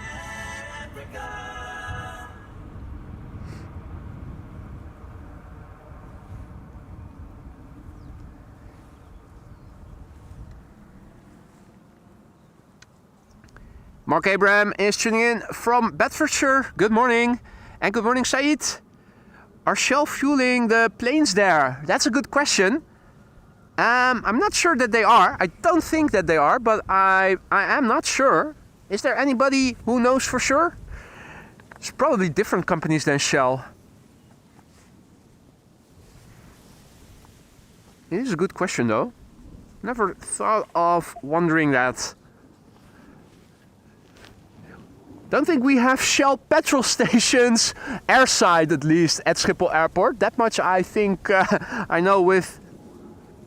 Mark Abraham is tuning in from Bedfordshire. Good morning. And good morning, Saeed. Are Shell fueling the planes there? That's a good question. I'm not sure that they are. I don't think that they are, but I am not sure. Is there anybody who knows for sure? It's probably different companies than Shell. It is a good question though. Never thought of wondering that. Don't think we have Shell petrol stations, airside at least, at Schiphol Airport. That much I think I know with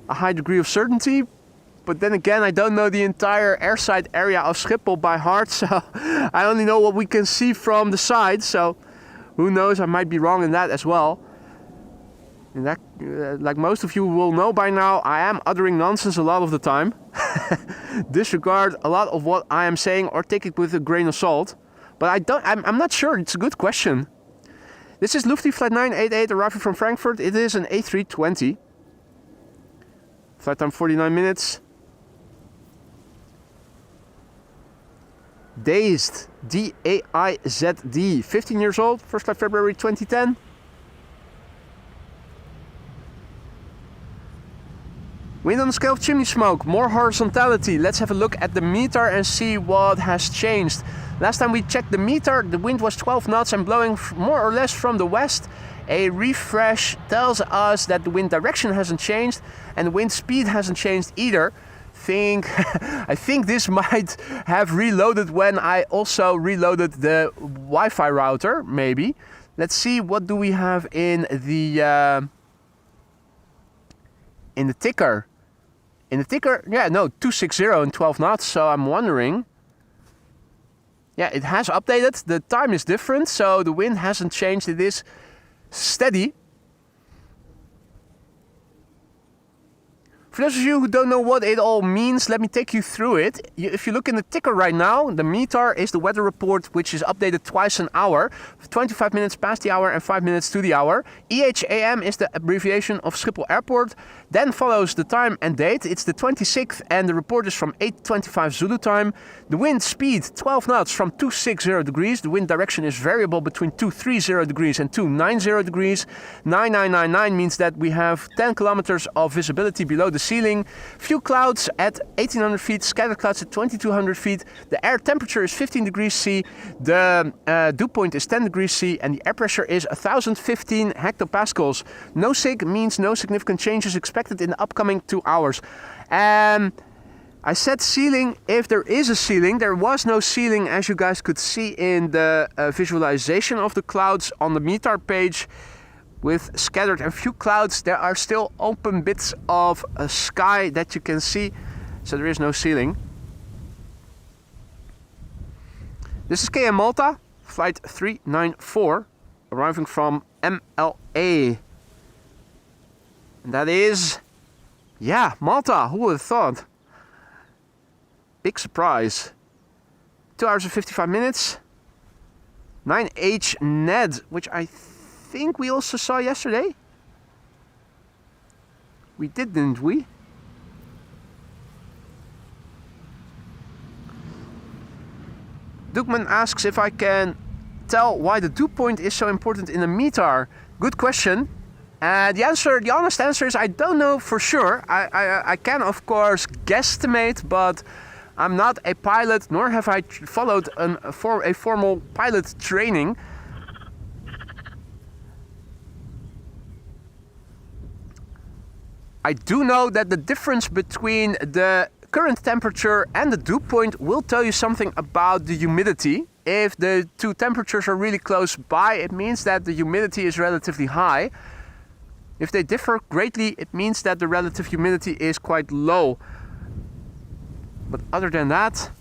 a high degree of certainty. But then again, I don't know the entire airside area of Schiphol by heart, so I only know what we can see from the side. So who knows, I might be wrong in that as well. In that, like most of you will know by now, I am uttering nonsense a lot of the time. Disregard a lot of what I am saying or take it with a grain of salt. But I'm not sure, it's a good question. This is Lufthansa Flight 988 arriving from Frankfurt. It is an A320. Flight time 49 minutes. Dazed, D-A-I-Z-D, 15 years old, first flight February 2010. Wind on the scale of chimney smoke, more horizontality. Let's have a look at the meter and see what has changed. Last time we checked the meter, the wind was 12 knots and blowing more or less from the west. A refresh tells us that the wind direction hasn't changed and the wind speed hasn't changed either. I think this might have reloaded when I also reloaded the Wi-Fi router, maybe. Let's see, what do we have in the ticker? In the ticker, yeah, no, 260 and 12 knots, so I'm wondering. Yeah, it has updated, the time is different, so the wind hasn't changed, it is steady. For those of you who don't know what it all means, let me take you through it. If you look in the ticker right now, the meter is the weather report, which is updated twice an hour, 25 minutes past the hour and 5 minutes to the hour. EHAM is the abbreviation of Schiphol Airport. Then follows the time and date. It's the 26th and the report is from 8:25 Zulu time. The wind speed 12 knots from 260 degrees. The wind direction is variable between 230 degrees and 290 degrees. 9999 means that we have 10 kilometers of visibility below the ceiling. Few clouds at 1800 feet, scattered clouds at 2200 feet. The air temperature is 15 degrees C. The dew point is 10 degrees C and the air pressure is 1015 hectopascals. No sig means no significant changes expected in the upcoming 2 hours. I said ceiling if there is a ceiling. There was no ceiling, as you guys could see in the visualization of the clouds on the meter page. With scattered and few clouds, there are still open bits of sky that you can see, so there is no ceiling. This is KM Malta, flight 394, arriving from MLA. And that is, yeah, Malta, who would have thought? Big surprise. 2 hours and 55 minutes. 9H Ned, which I think we also saw yesterday. We did, didn't we? Dukman asks if I can tell why the dew point is so important in a meter. Good question. The honest answer is I don't know for sure. I can of course guesstimate, but I'm not a pilot, nor have I followed a formal pilot training. I do know that the difference between the current temperature and the dew point will tell you something about the humidity. If the two temperatures are really close by, it means that the humidity is relatively high. If they differ greatly, it means that the relative humidity is quite low. But other than that,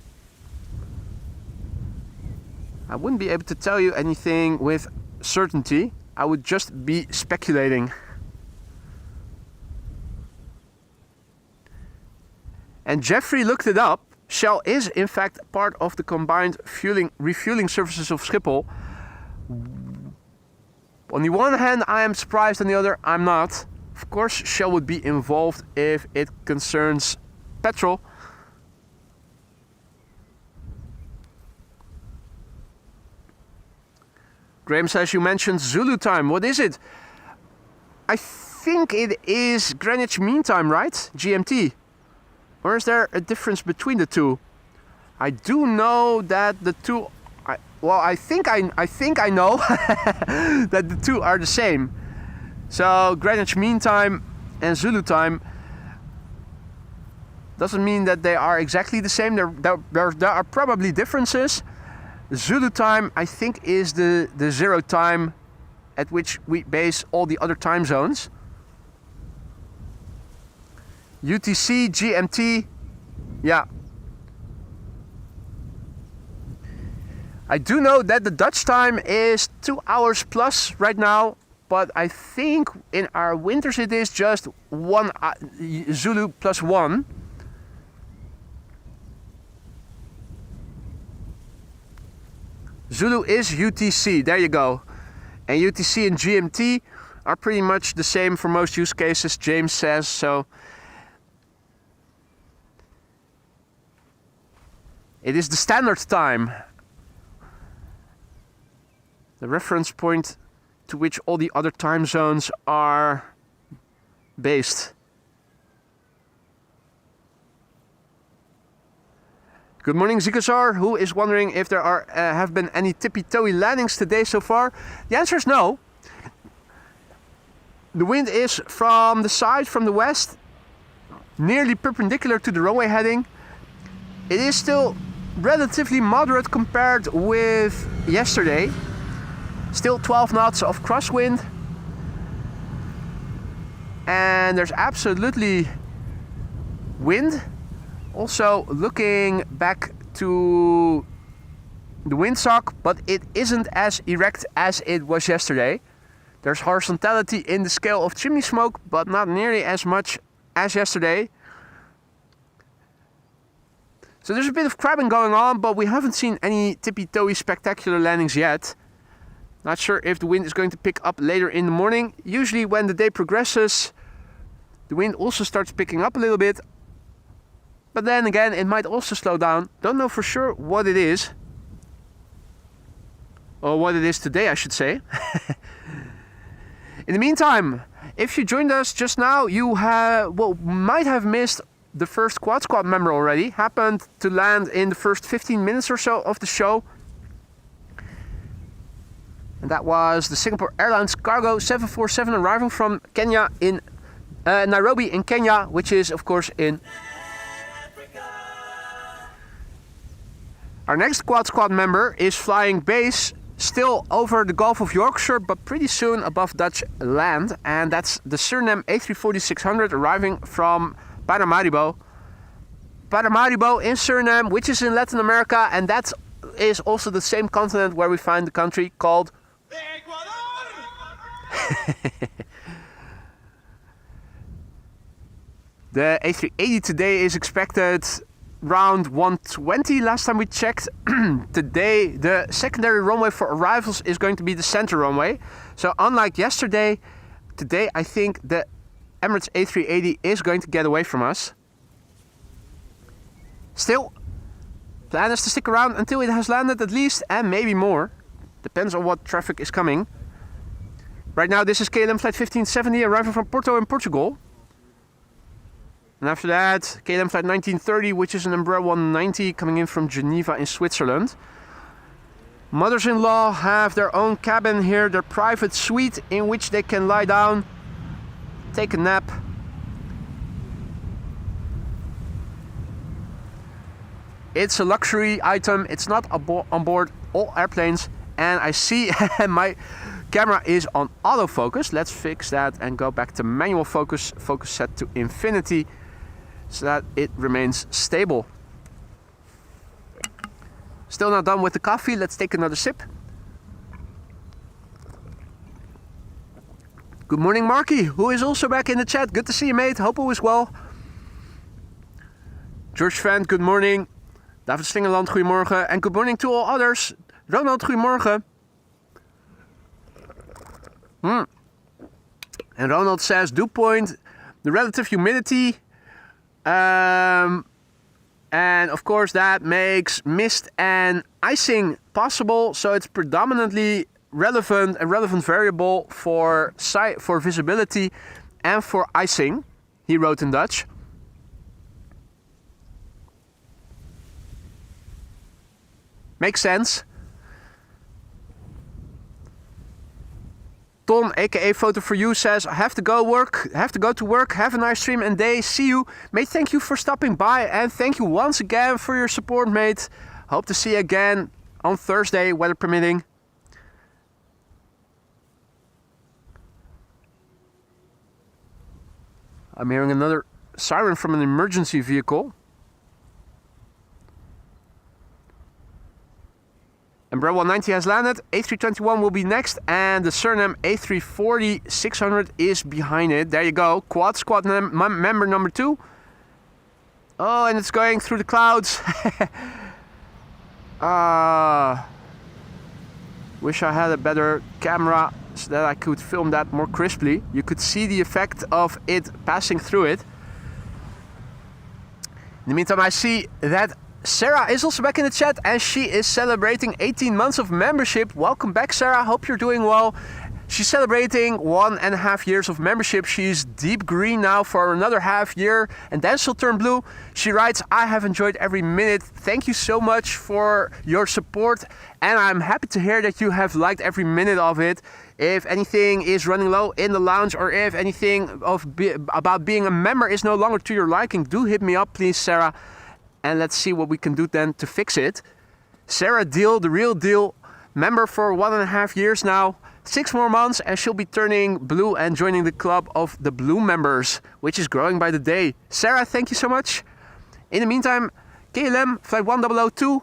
I wouldn't be able to tell you anything with certainty. I would just be speculating. And Jeffrey looked it up. Shell is in fact part of the combined refueling services of Schiphol. On the one hand, I am surprised, on the other, I'm not. Of course, Shell would be involved if it concerns petrol. Graham says you mentioned Zulu time. What is it? I think it is Greenwich Mean Time, right? GMT. Or is there a difference between the two? I do know that the two... well, I think I know that the two are the same. So Greenwich Mean Time and Zulu time doesn't mean that they are exactly the same. There are probably differences. Zulu time, I think, is the zero time at which we base all the other time zones. UTC, GMT, yeah. I do know that the Dutch time is 2 hours plus right now, but I think in our winters it is just one Zulu plus one. Zulu is UTC, there you go. And UTC and GMT are pretty much the same for most use cases, James says, so it is the standard time, the reference point to which all the other time zones are based. Good morning, Zikazar, who is wondering if there have been any tippy-toey landings today so far. The answer is no. The wind is from the side, from the west, nearly perpendicular to the runway heading. It is still relatively moderate compared with yesterday. Still 12 knots of crosswind. And there's absolutely wind. Also looking back to the windsock, but it isn't as erect as it was yesterday. There's horizontality in the scale of chimney smoke, but not nearly as much as yesterday. So there's a bit of crabbing going on, but we haven't seen any tippy-toey spectacular landings yet. Not sure if the wind is going to pick up later in the morning. Usually when the day progresses, the wind also starts picking up a little bit. But then again, it might also slow down. Don't know for sure what it is. Or what it is today, I should say. In the meantime, if you joined us just now, you might have missed the first Quad Squad member already. Happened to land in the first 15 minutes or so of the show. And that was the Singapore Airlines Cargo 747 arriving from Kenya in Nairobi in Kenya, which is of course in Our next Quad Squad member is flying base still over the Gulf of Yorkshire, but pretty soon above Dutch land, and that's the Surinam A340-600 arriving from Paramaribo. Paramaribo in Suriname, which is in Latin America, and that is also the same continent where we find the country called The A380 today is expected around 120 last time we checked. Today the secondary runway for arrivals is going to be the center runway. So unlike yesterday, today I think the Emirates A380 is going to get away from us. Still, plan is to stick around until it has landed at least, and maybe more. Depends on what traffic is coming. Right now this is KLM flight 1570 arriving from Porto in Portugal. And after that, KLM flight 1930, which is an Embraer 190 coming in from Geneva in Switzerland. Mothers-in-law have their own cabin here, their private suite in which they can lie down, take a nap. It's a luxury item, it's not on board all airplanes. And I see my camera is on autofocus. Let's fix that and go back to manual focus, focus set to infinity, so that it remains stable. Still not done with the coffee, let's take another sip. Good morning Marky, who is also back in the chat. Good to see you mate, hope all is well. George Van, good morning. David Slingerland, goedemorgen. And good morning to all others. Ronald, goedemorgen. And Ronald says, dew point, the relative humidity. And of course that makes mist and icing possible. So it's predominantly a relevant variable for visibility and for icing, he wrote in Dutch. Makes sense. Ton, aka Photo for You, says, I have to go to work, have a nice stream and day, see you. Mate, thank you for stopping by and thank you once again for your support, mate. Hope to see you again on Thursday, weather permitting. I'm hearing another siren from an emergency vehicle. Embraer 190 has landed, A321 will be next, and the Surinam A340 600 is behind it. There you go, quad squad member number 2. Oh, and it's going through the clouds. Wish I had a better camera so that I could film that more crisply. You could see the effect of it passing through it. In the meantime, I see that Sarah is also back in the chat and she is celebrating 18 months of membership. Welcome back, Sarah. Hope you're doing well. She's celebrating 1.5 years of membership. She's deep green now for another half year and then she'll turn blue. She writes, I have enjoyed every minute. Thank you so much for your support and I'm happy to hear that you have liked every minute of it. If anything is running low in the lounge or if anything about being a member is no longer to your liking, do hit me up please, Sarah. And let's see what we can do then to fix it. Sarah Deal, the real deal, member for 1.5 years now. 6 more months and she'll be turning blue and joining the club of the blue members, which is growing by the day. Sarah, thank you so much. In the meantime, KLM flight 1002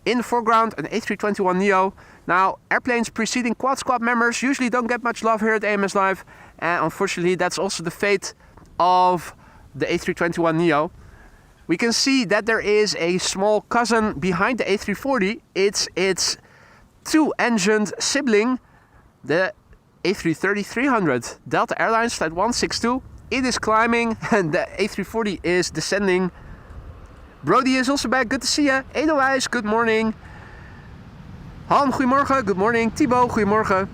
in the foreground, an A321neo. Now, airplanes preceding quad squad members usually don't get much love here at AMS Live. And unfortunately, that's also the fate of the A321neo. We can see that there is a small cousin behind the A340. It's its 2-engined sibling, the A330-300. Delta Airlines flight 162. It is climbing and the A340 is descending. Brody is also back. Good to see you. Edelwijs, good morning. Han, goedemorgen. Good morning. Thibaut, goedemorgen.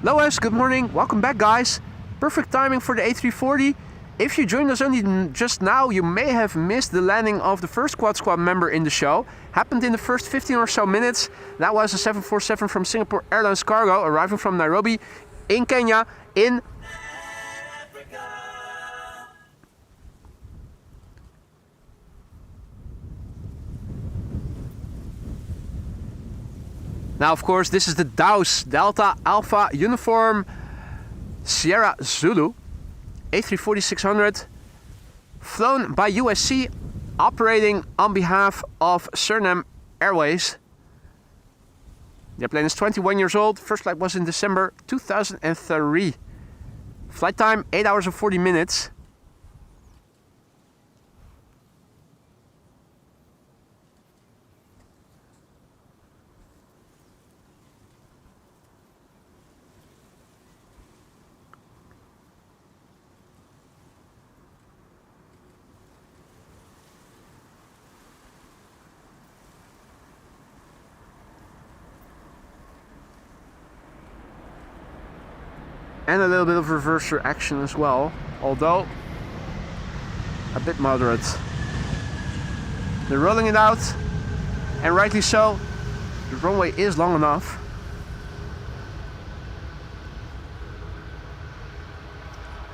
Lois, good morning. Welcome back, guys. Perfect timing for the A340. If you joined us only just now, you may have missed the landing of the first quad squad member in the show. Happened in the first 15 or so minutes. That was a 747 from Singapore Airlines Cargo arriving from Nairobi in Kenya in Africa. Now, of course, this is the DAUS, Delta Alpha Uniform Sierra Zulu. A340-600, flown by USC, operating on behalf of Surinam Airways. The airplane is 21 years old. First flight was in December 2003. Flight time 8 hours and 40 minutes. And a little bit of reverser action as well, although a bit moderate. They're rolling it out, and rightly so. The runway is long enough.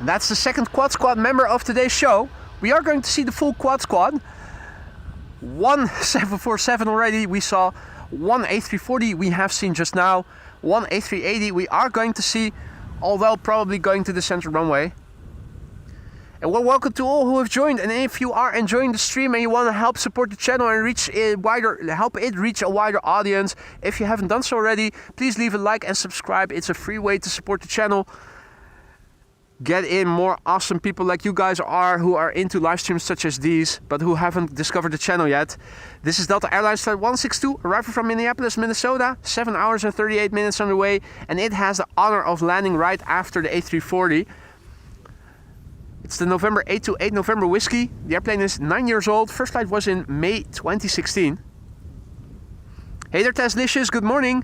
And that's the second quad squad member of today's show. We are going to see the full quad squad. 1 747 already we saw, 1 A340 we have seen just now, 1 A380 we are going to see, although probably going to the center runway. And well, welcome to all who have joined. And if you are enjoying the stream and you want to help support the channel and help it reach a wider audience, if you haven't done so already, please leave a like and subscribe. It's a free way to support the channel. Get in more awesome people like you guys are, who are into live streams such as these, but who haven't discovered the channel yet. This is Delta Airlines flight 162, arriving from Minneapolis, Minnesota. 7 hours and 38 minutes on the way, and it has the honor of landing right after the A340. It's the November 828 November Whiskey. The airplane is 9 years old. First flight was in May 2016. Hey there, Teslicious, good morning.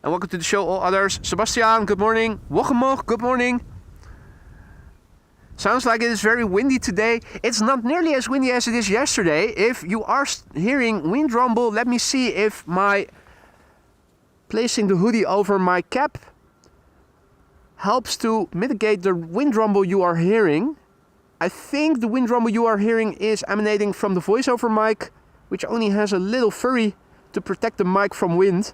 And welcome to the show, all others. Sebastian, good morning. Wochemoch, good morning. Sounds like it is very windy today. It's not nearly as windy as it is yesterday. If you are hearing wind rumble, let me see if my placing the hoodie over my cap helps to mitigate the wind rumble you are hearing. I think the wind rumble you are hearing is emanating from the voiceover mic, which only has a little furry to protect the mic from wind.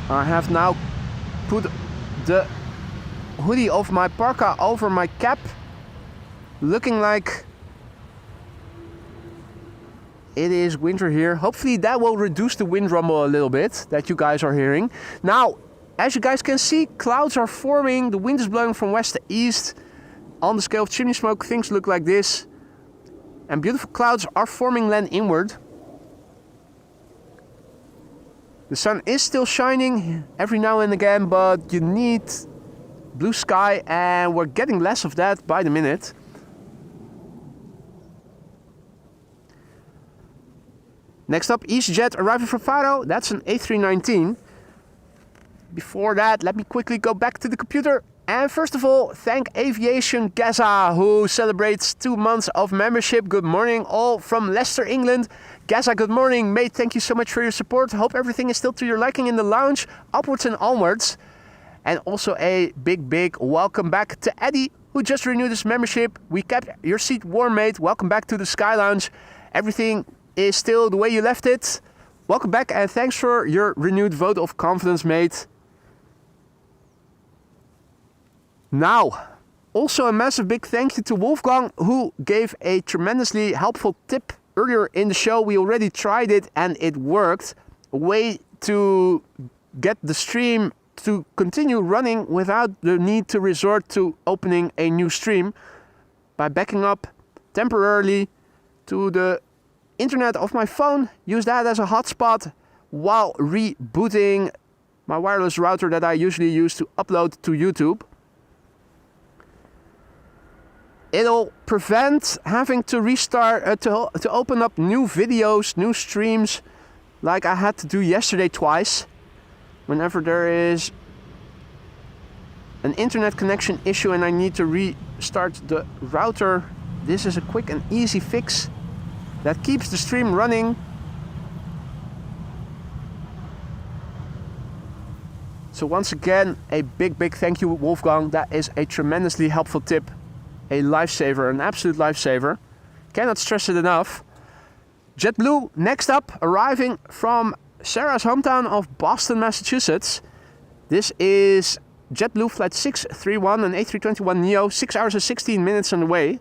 I have now put the hoodie of my parka over my cap, looking like it is winter here. Hopefully that will reduce the wind rumble a little bit that you guys are hearing. Now, as you guys can see, clouds are forming. The wind is blowing from west to east. On the scale of chimney smoke, things look like this. And beautiful clouds are forming land inward. The sun is still shining every now and again, but you need blue sky, and we're getting less of that by the minute. Next up, EasyJet arriving from Faro. That's an A319. Before that, let me quickly go back to the computer. And first of all, thank Aviation Gaza, who celebrates 2 months of membership. Good morning, all from Leicester, England. Gaza, good morning. Mate, thank you so much for your support. Hope everything is still to your liking in the lounge, upwards and onwards. And also a big welcome back to Eddie, who just renewed his membership. We kept your seat warm, mate. Welcome back to the Sky Lounge. Everything is still the way you left it. Welcome back, and thanks for your renewed vote of confidence, mate. Now, also a massive big thank you to Wolfgang, who gave a tremendously helpful tip earlier in the show. We already tried it and it worked. A way to get the stream to continue running without the need to resort to opening a new stream by backing up temporarily to the internet of my phone. Use that as a hotspot while rebooting my wireless router that I usually use to upload to YouTube. It'll prevent having to restart, to open up new videos, new streams, like I had to do yesterday twice. Whenever there is an internet connection issue and I need to restart the router, this is a quick and easy fix that keeps the stream running. So once again, a big thank you, Wolfgang. That is a tremendously helpful tip. A lifesaver, an absolute lifesaver. Cannot stress it enough. JetBlue, next up, arriving from Sarah's hometown of Boston, Massachusetts. This is JetBlue Flight 631, an A321neo, 6 hours and 16 minutes on the way.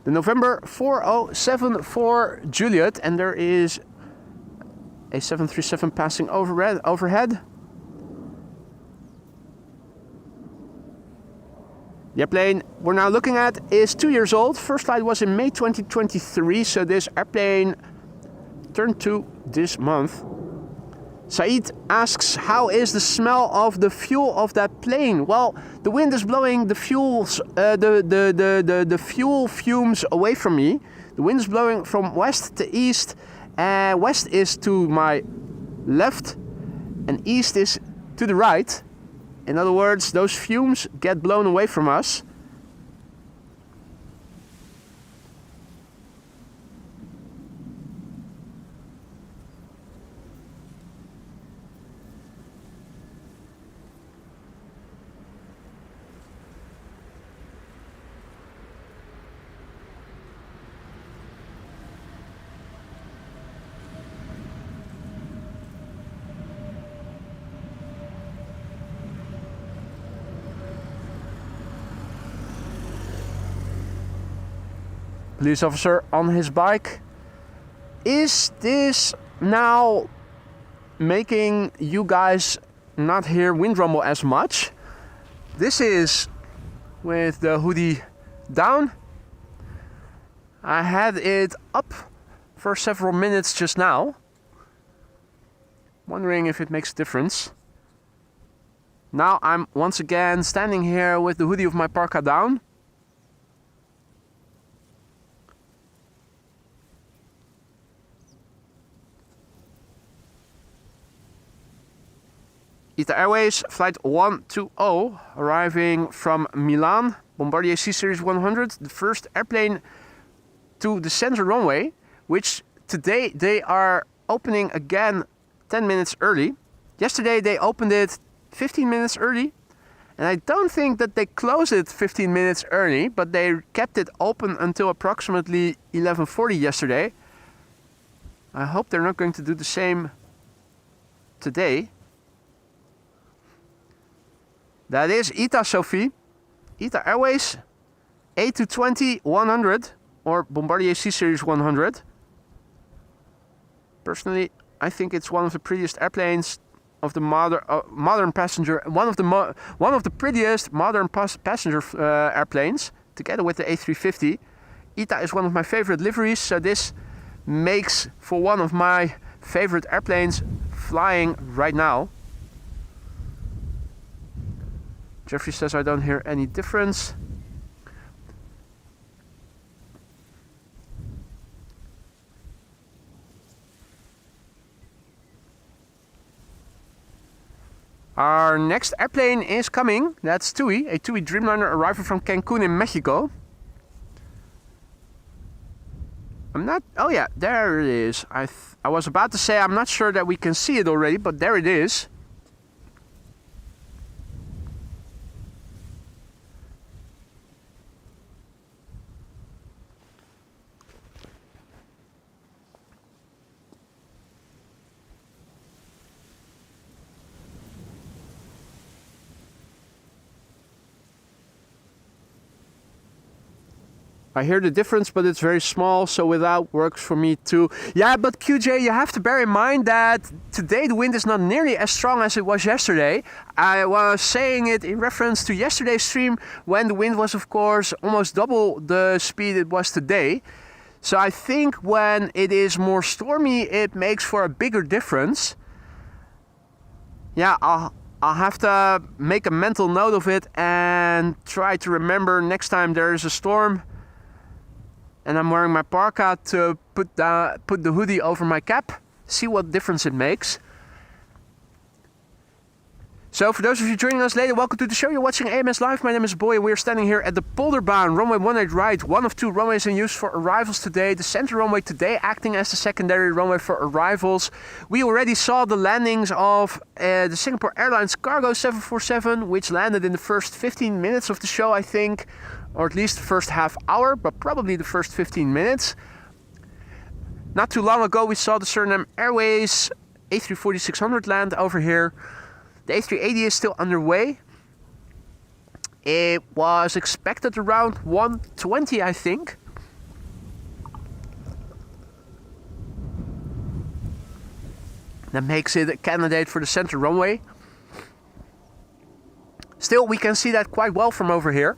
The November 4074 Juliet, and there is a 737 passing overhead. The airplane we're now looking at is 2 years old. First flight was in May 2023, so this airplane turned 2 this month. Saeed asks, how is the smell of the fuel of that plane? Well, the wind is blowing the fuels, the fuel fumes away from me. The wind is blowing from west to east. West is to my left and east is to the right. In other words, those fumes get blown away from us. Police officer on his bike. Is this now making you guys not hear wind rumble as much? This is with the hoodie down. I had it up for several minutes just now. Wondering if it makes a difference. Now I'm once again standing here with the hoodie of my parka down. ETA Airways, flight 120, arriving from Milan, Bombardier C Series 100, the first airplane to the center runway, which today they are opening again 10 minutes early. Yesterday they opened it 15 minutes early, and I don't think that they closed it 15 minutes early, but they kept it open until approximately 11:40 yesterday. I hope they're not going to do the same today. That is ETA Sophie, ETA Airways, A320-100 or Bombardier C Series 100. Personally, I think it's one of the prettiest airplanes of the modern passenger, one of the prettiest modern passenger airplanes, together with the A350. ETA is one of my favorite liveries, so this makes for one of my favorite airplanes flying right now. Jeffrey says I don't hear any difference. Our next airplane is coming. That's TUI, a TUI Dreamliner arriving from Cancun in Mexico. I'm not... Oh yeah, there it is. I was about to say I'm not sure that we can see it already, but there it is. I hear the difference, but it's very small, so without works for me too. Yeah, but QJ, you have to bear in mind that today the wind is not nearly as strong as it was yesterday. I was saying it in reference to yesterday's stream, when the wind was, of course, almost double the speed it was today. So I think when it is more stormy, it makes for a bigger difference. Yeah, I'll have to make a mental note of it and try to remember next time there is a storm and I'm wearing my parka to put the hoodie over my cap, see what difference it makes. So for those of you joining us later, welcome to the show. You're watching AMS Live. My name is Boy and we're standing here at the Polderbaan, runway 18 right, one of two runways in use for arrivals today. The center runway today acting as the secondary runway for arrivals. We already saw the landings of the Singapore Airlines Cargo 747, which landed in the first 15 minutes of the show, I think. Or at least the first half hour, but probably the first 15 minutes. Not too long ago we saw the Surinam Airways A340-600 land over here. The A380 is still underway. It was expected around 1:20, I think. That makes it a candidate for the center runway. Still, we can see that quite well from over here.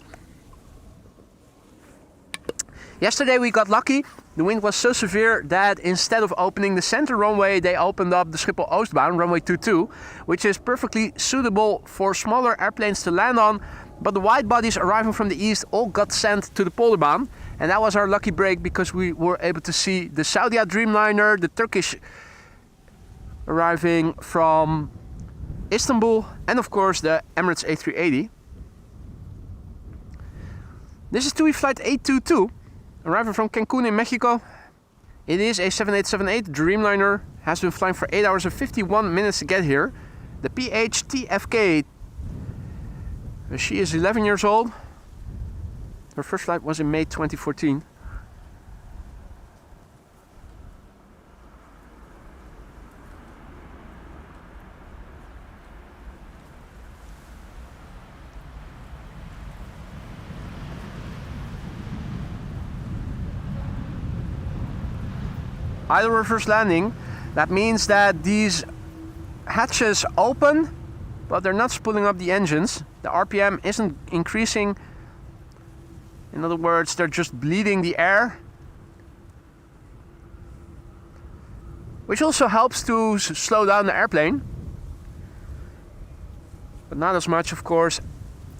Yesterday we got lucky. The wind was so severe that instead of opening the center runway, they opened up the Schiphol Oostbaan, runway 22, which is perfectly suitable for smaller airplanes to land on. But the wide bodies arriving from the east all got sent to the Polderbaan. And that was our lucky break because we were able to see the Saudi Dreamliner, the Turkish arriving from Istanbul, and of course the Emirates A380. This is TUI flight 822. Arriving from Cancun in Mexico. It is a 7878 Dreamliner. Has been flying for 8 hours and 51 minutes to get here. The PHTFK. She is 11 years old. Her first flight was in May 2014. Idle reverse landing. That means that these hatches open, but they're not spooling up the engines. The RPM isn't increasing. In other words, they're just bleeding the air. Which also helps to slow down the airplane. But not as much, of course,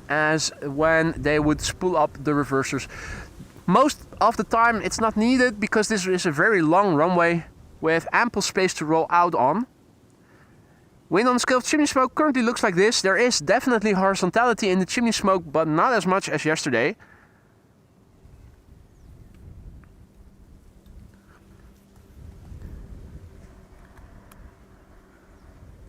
as when they would spool up the reversers. Most of the time it's not needed because this is a very long runway with ample space to roll out on. Wind on the scale of chimney smoke currently looks like this. There is definitely horizontality in the chimney smoke, but not as much as yesterday.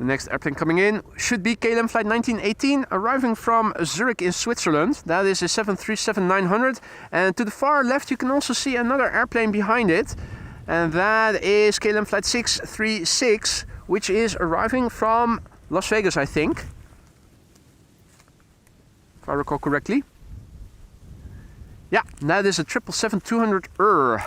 The next airplane coming in should be KLM flight 1918, arriving from Zurich in Switzerland. That is a 737-900. And to the far left you can also see another airplane behind it. And that is KLM flight 636, which is arriving from Las Vegas, I think, if I recall correctly. Yeah, that is a 777-200.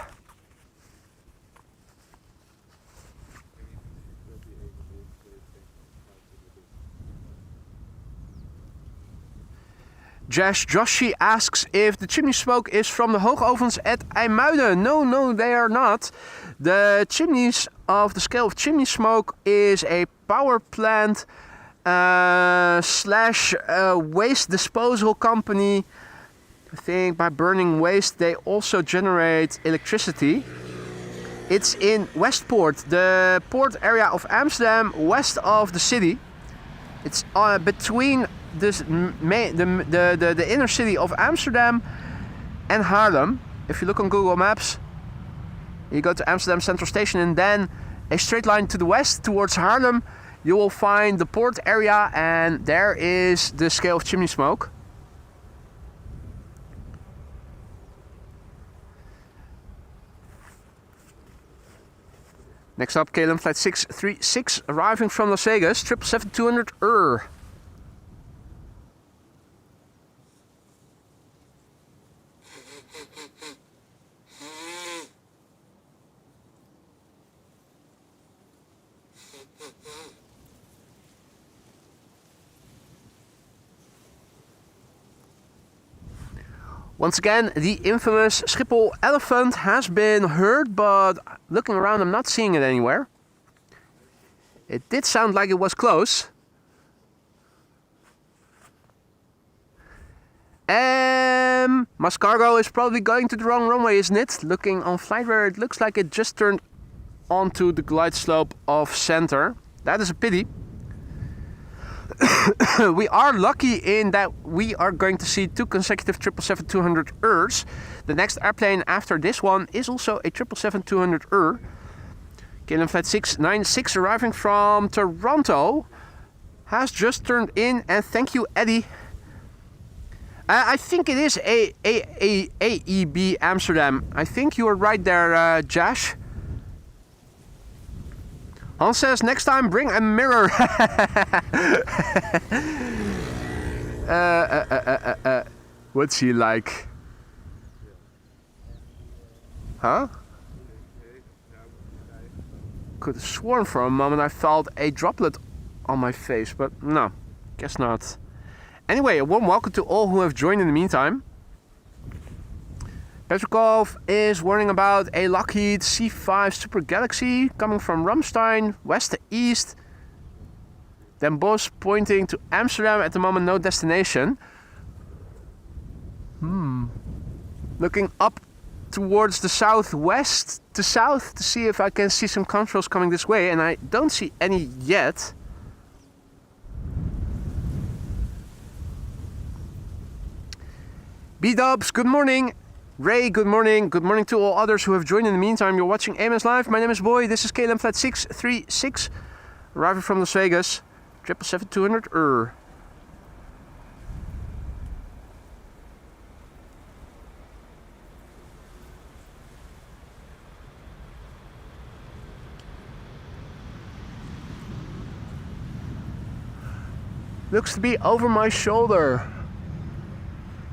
Joshi asks if the chimney smoke is from the hoogovens at IJmuiden. No, they are not. The chimneys of the scale of chimney smoke is a power plant slash waste disposal company. I think by burning waste they also generate electricity. It's in Westport, the port area of Amsterdam, west of the city. It's between the inner city of Amsterdam and Haarlem. If you look on Google Maps, you go to Amsterdam Central Station and then a straight line to the west towards Haarlem, you will find the port area, and there is the scale of chimney smoke. Next up, KLM flight 636, arriving from Las Vegas, 777-200. Once again, the infamous Schiphol elephant has been heard, but looking around I'm not seeing it anywhere. It did sound like it was close. Mascargo is probably going to the wrong runway, isn't it? Looking on FlightWare, it looks like it just turned onto the glide slope of center. That is a pity. We are lucky in that we are going to see two consecutive 777-200 The next airplane after this one is also a 777-200 KLM flight 696, arriving from Toronto, has just turned in, and thank you, Eddie. I think it is AEB Amsterdam. I think you are right there, Josh. Hans says, next time bring a mirror. What's he like? Huh? Could have sworn for a moment I felt a droplet on my face, but no, guess not. Anyway, a warm welcome to all who have joined in the meantime. Petrikov is warning about a Lockheed C5 Super Galaxy coming from Ramstein, west to east. Then Bos pointing to Amsterdam, at the moment no destination. Looking up towards the southwest to south to see if I can see some controls coming this way, and I don't see any yet. B-Dubs, good morning. Ray, good morning. Good morning to all others who have joined in the meantime. You're watching AMS Live. My name is Boy. This is KLM flight 636, arriving from Las Vegas, 777-200 Looks to be over my shoulder.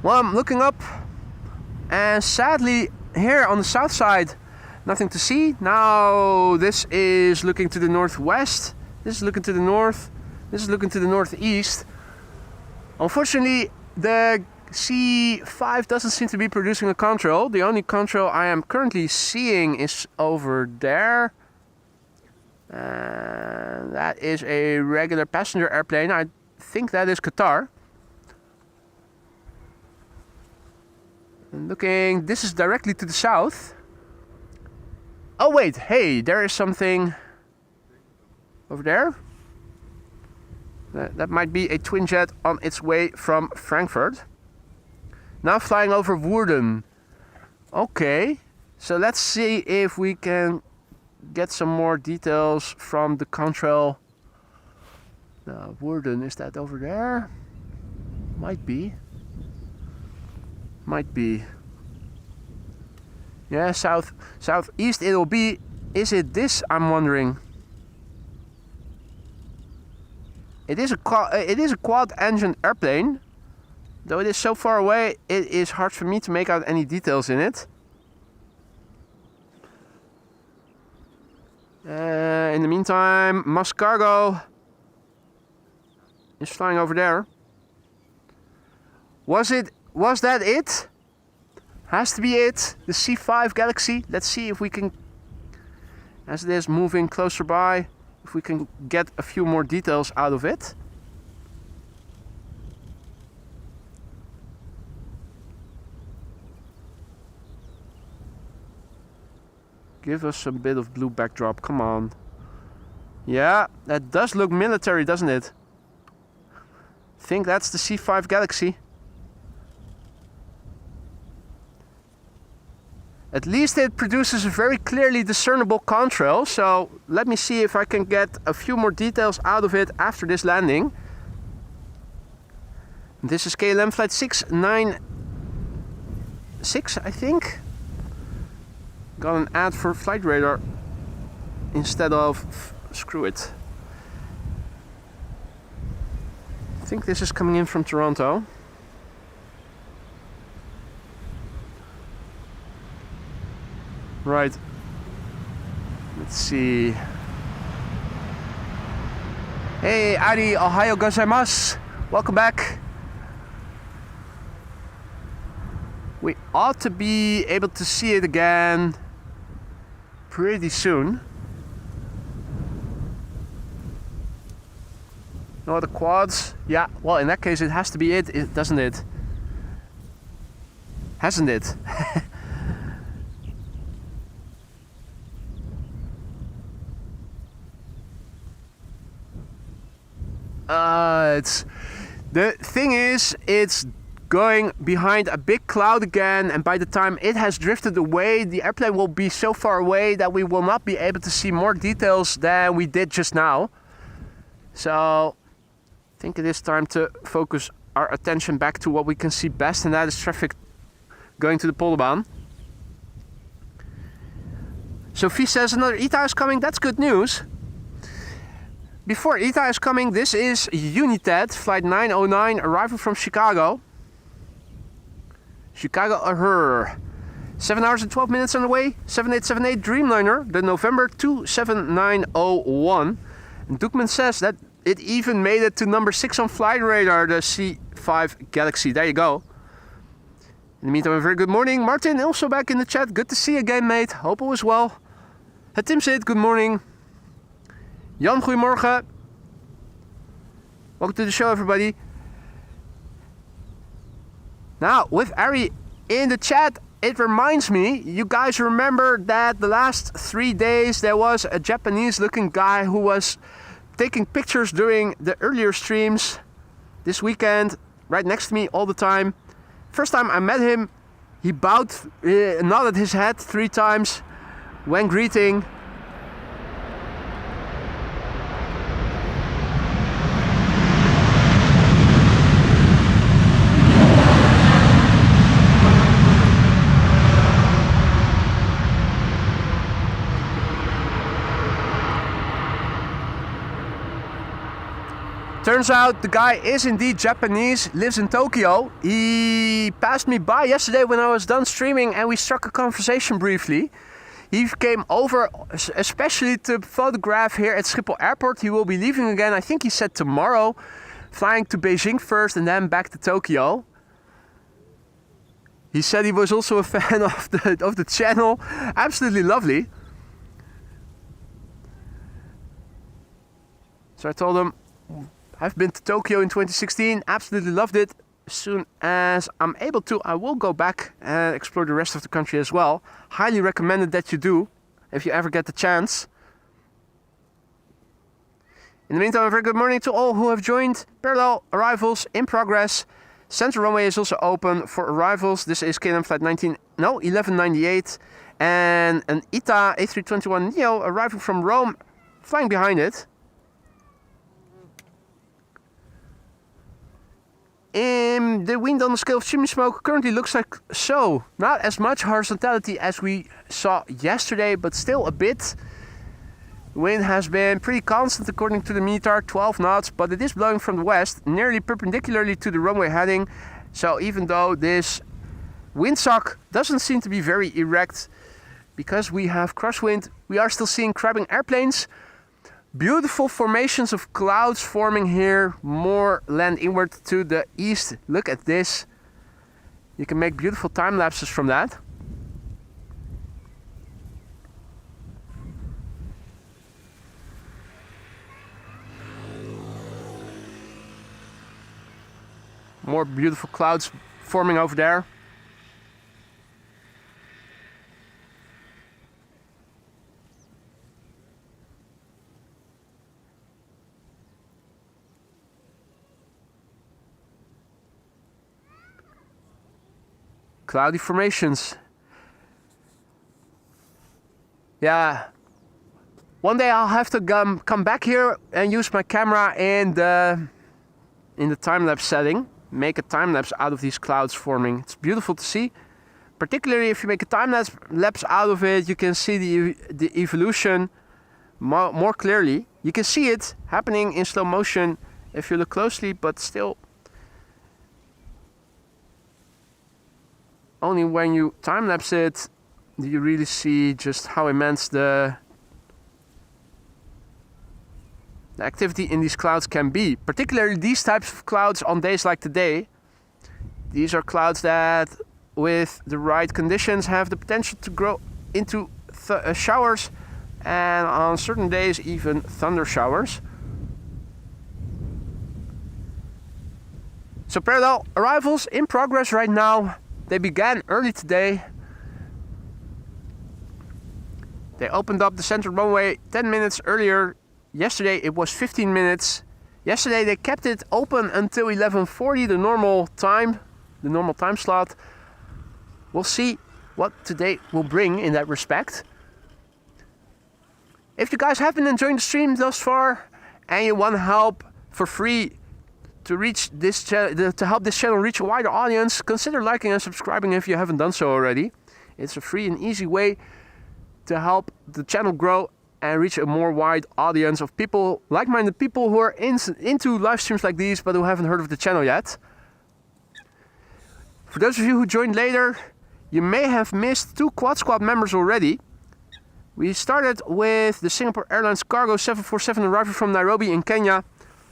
Well, I'm looking up, and sadly here on the south side nothing to see. Now this is looking to the northwest, this is looking to the north, this is looking to the northeast. Unfortunately the C5 doesn't seem to be producing a control. The only control I am currently seeing is over there. That is a regular passenger airplane. I think that is Qatar. And looking, this is directly to the south. Oh wait, hey, there is something over there. That might be a twin jet on its way from Frankfurt. Now flying over Woerden. Okay, so let's see if we can get some more details from the contrail. Now, Woerden, is that over there? Might be. Might be. Yeah, southeast it'll be. Is it this? I'm wondering. It is a quad engine airplane. Though it is so far away, it is hard for me to make out any details in it. In the meantime, Mascargo is flying over there. Was that it? Has to be it. The C5 Galaxy. Let's see if we can, as it is moving closer by, if we can get a few more details out of it. Give us a bit of blue backdrop, come on. Yeah, that does look military, doesn't it? I think that's the C5 Galaxy. At least it produces a very clearly discernible contrail, so let me see if I can get a few more details out of it after this landing. This is KLM flight 696, I think. Got an ad for flight radar instead of screw it. I think this is coming in from Toronto. Right. Let's see. Hey, Ari, ohayo gozaimasu. Welcome back. We ought to be able to see it again pretty soon. No other quads? Yeah, well, in that case it has to be it, doesn't it? Hasn't it? The thing is, it's going behind a big cloud again, and by the time it has drifted away, the airplane will be so far away that we will not be able to see more details than we did just now. So I think it is time to focus our attention back to what we can see best, and that is traffic going to the Polderbaan. Sophie says another ETA is coming. That's good news. Before ETA is coming, this is United flight 909 arriving from Chicago. Chicago, 7 hours and 12 minutes on the way. 7878 Dreamliner, the November 27901. And Dukman says that it even made it to number 6 on flight radar, the C5 Galaxy. There you go. In the meantime, a very good morning. Martin, also back in the chat. Good to see you again, mate. Hope all is well. Tim zit, good morning. Jan, goedemorgen. Welcome to the show, everybody. Now, with Ari in the chat, it reminds me, you guys remember that the last 3 days there was a Japanese-looking guy who was taking pictures during the earlier streams this weekend, right next to me all the time. First time I met him, he bowed, nodded his head 3 times when greeting. Turns out the guy is indeed Japanese, lives in Tokyo. He passed me by yesterday when I was done streaming and we struck a conversation briefly. He came over especially to photograph here at Schiphol Airport. He will be leaving again, I think he said tomorrow, flying to Beijing first and then back to Tokyo. He said he was also a fan of the channel. Absolutely lovely. So I told him, I've been to Tokyo in 2016, absolutely loved it. As soon as I'm able to, I will go back and explore the rest of the country as well. Highly recommended that you do, if you ever get the chance. In the meantime, a very good morning to all who have joined. Parallel arrivals in progress. Central runway is also open for arrivals. This is KLM flight 1198 and an ITA A321neo arriving from Rome, flying behind it. The wind on the scale of chimney smoke currently looks like so. Not as much horizontality as we saw yesterday, but still a bit. The wind has been pretty constant according to the METAR, 12 knots, but it is blowing from the west, nearly perpendicularly to the runway heading. So even though this windsock doesn't seem to be very erect, because we have crosswind, we are still seeing crabbing airplanes. Beautiful formations of clouds forming here, more land inward to the east. Look at this. You can make beautiful time lapses from that. More beautiful clouds forming over there. Cloudy formations. Yeah. One day I'll have to come back here and use my camera in the time-lapse setting. Make a time-lapse out of these clouds forming. It's beautiful to see. Particularly if you make a time-lapse out of it, you can see the evolution more clearly. You can see it happening in slow motion if you look closely, but still only when you time-lapse it do you really see just how immense the activity in these clouds can be. Particularly these types of clouds on days like today. These are clouds that, with the right conditions, have the potential to grow into showers, and on certain days even thunder showers. So parallel arrivals in progress right now. They began early today. They opened up the central runway 10 minutes earlier. Yesterday it was 15 minutes. Yesterday they kept it open until 11:40, the normal time slot. We'll see what today will bring in that respect. If you guys have been enjoying the stream thus far and you want help for free to reach this to help this channel reach a wider audience, consider liking and subscribing if you haven't done so already. It's a free and easy way to help the channel grow and reach a more wide audience of people, like-minded people who are into live streams like these but who haven't heard of the channel yet. For those of you who joined later, you may have missed 2 Quad Squad members already. We started with the Singapore Airlines Cargo 747 arriving from Nairobi in Kenya,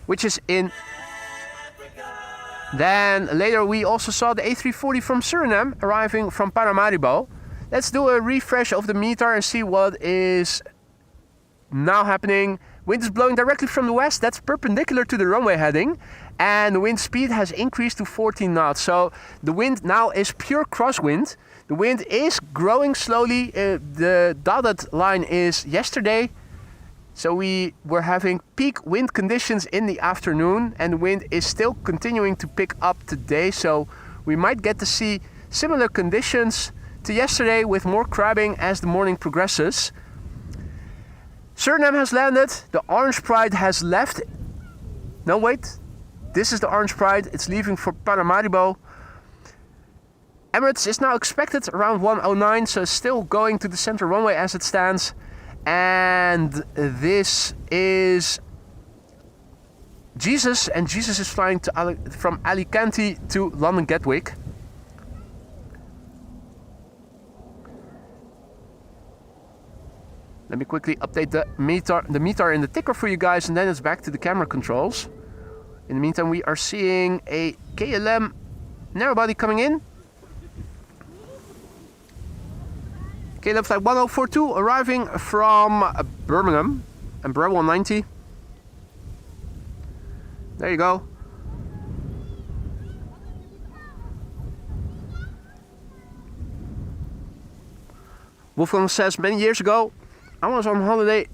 which is in. Then later we also saw the A340 from Surinam arriving from Paramaribo. Let's do a refresh of the METAR and see what is now happening. Wind is blowing directly from the west, that's perpendicular to the runway heading, and the wind speed has increased to 14 knots. So the wind now is pure crosswind. The wind is growing slowly. The dotted line is yesterday. So we were having peak wind conditions in the afternoon, and the wind is still continuing to pick up today. So we might get to see similar conditions to yesterday with more crabbing as the morning progresses. Suriname has landed. The Orange Pride has left. No, wait. This is the Orange Pride. It's leaving for Paramaribo. Emirates is now expected around 109, so still going to the central runway as it stands. And this is Jesus, and Jesus is flying to from Alicante to London Gatwick. Let me quickly update the METAR in the ticker for you guys, and then it's back to the camera controls. In the meantime, we are seeing a KLM narrowbody coming in. KLM flight 1042 arriving from Birmingham, and Bravo 190. There you go. Wolfgang says, many years ago, I was on holiday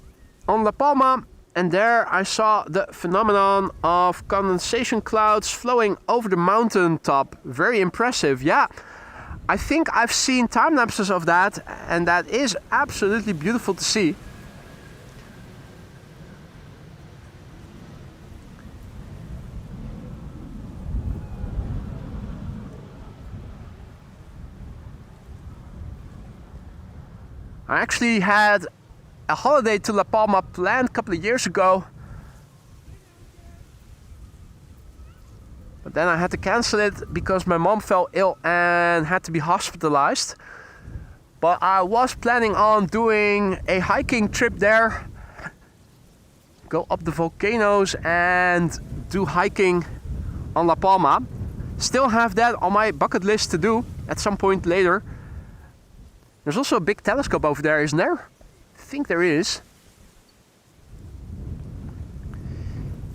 on La Palma and there I saw the phenomenon of condensation clouds flowing over the mountain top. Very impressive. Yeah, I think I've seen time lapses of that, and that is absolutely beautiful to see. I actually had a holiday to La Palma planned a couple of years ago, but then I had to cancel it because my mom fell ill and had to be hospitalized. But I was planning on doing a hiking trip there, go up the volcanoes and do hiking on La Palma. Still have that on my bucket list to do at some point later. There's also a big telescope over there, isn't there? I think there is.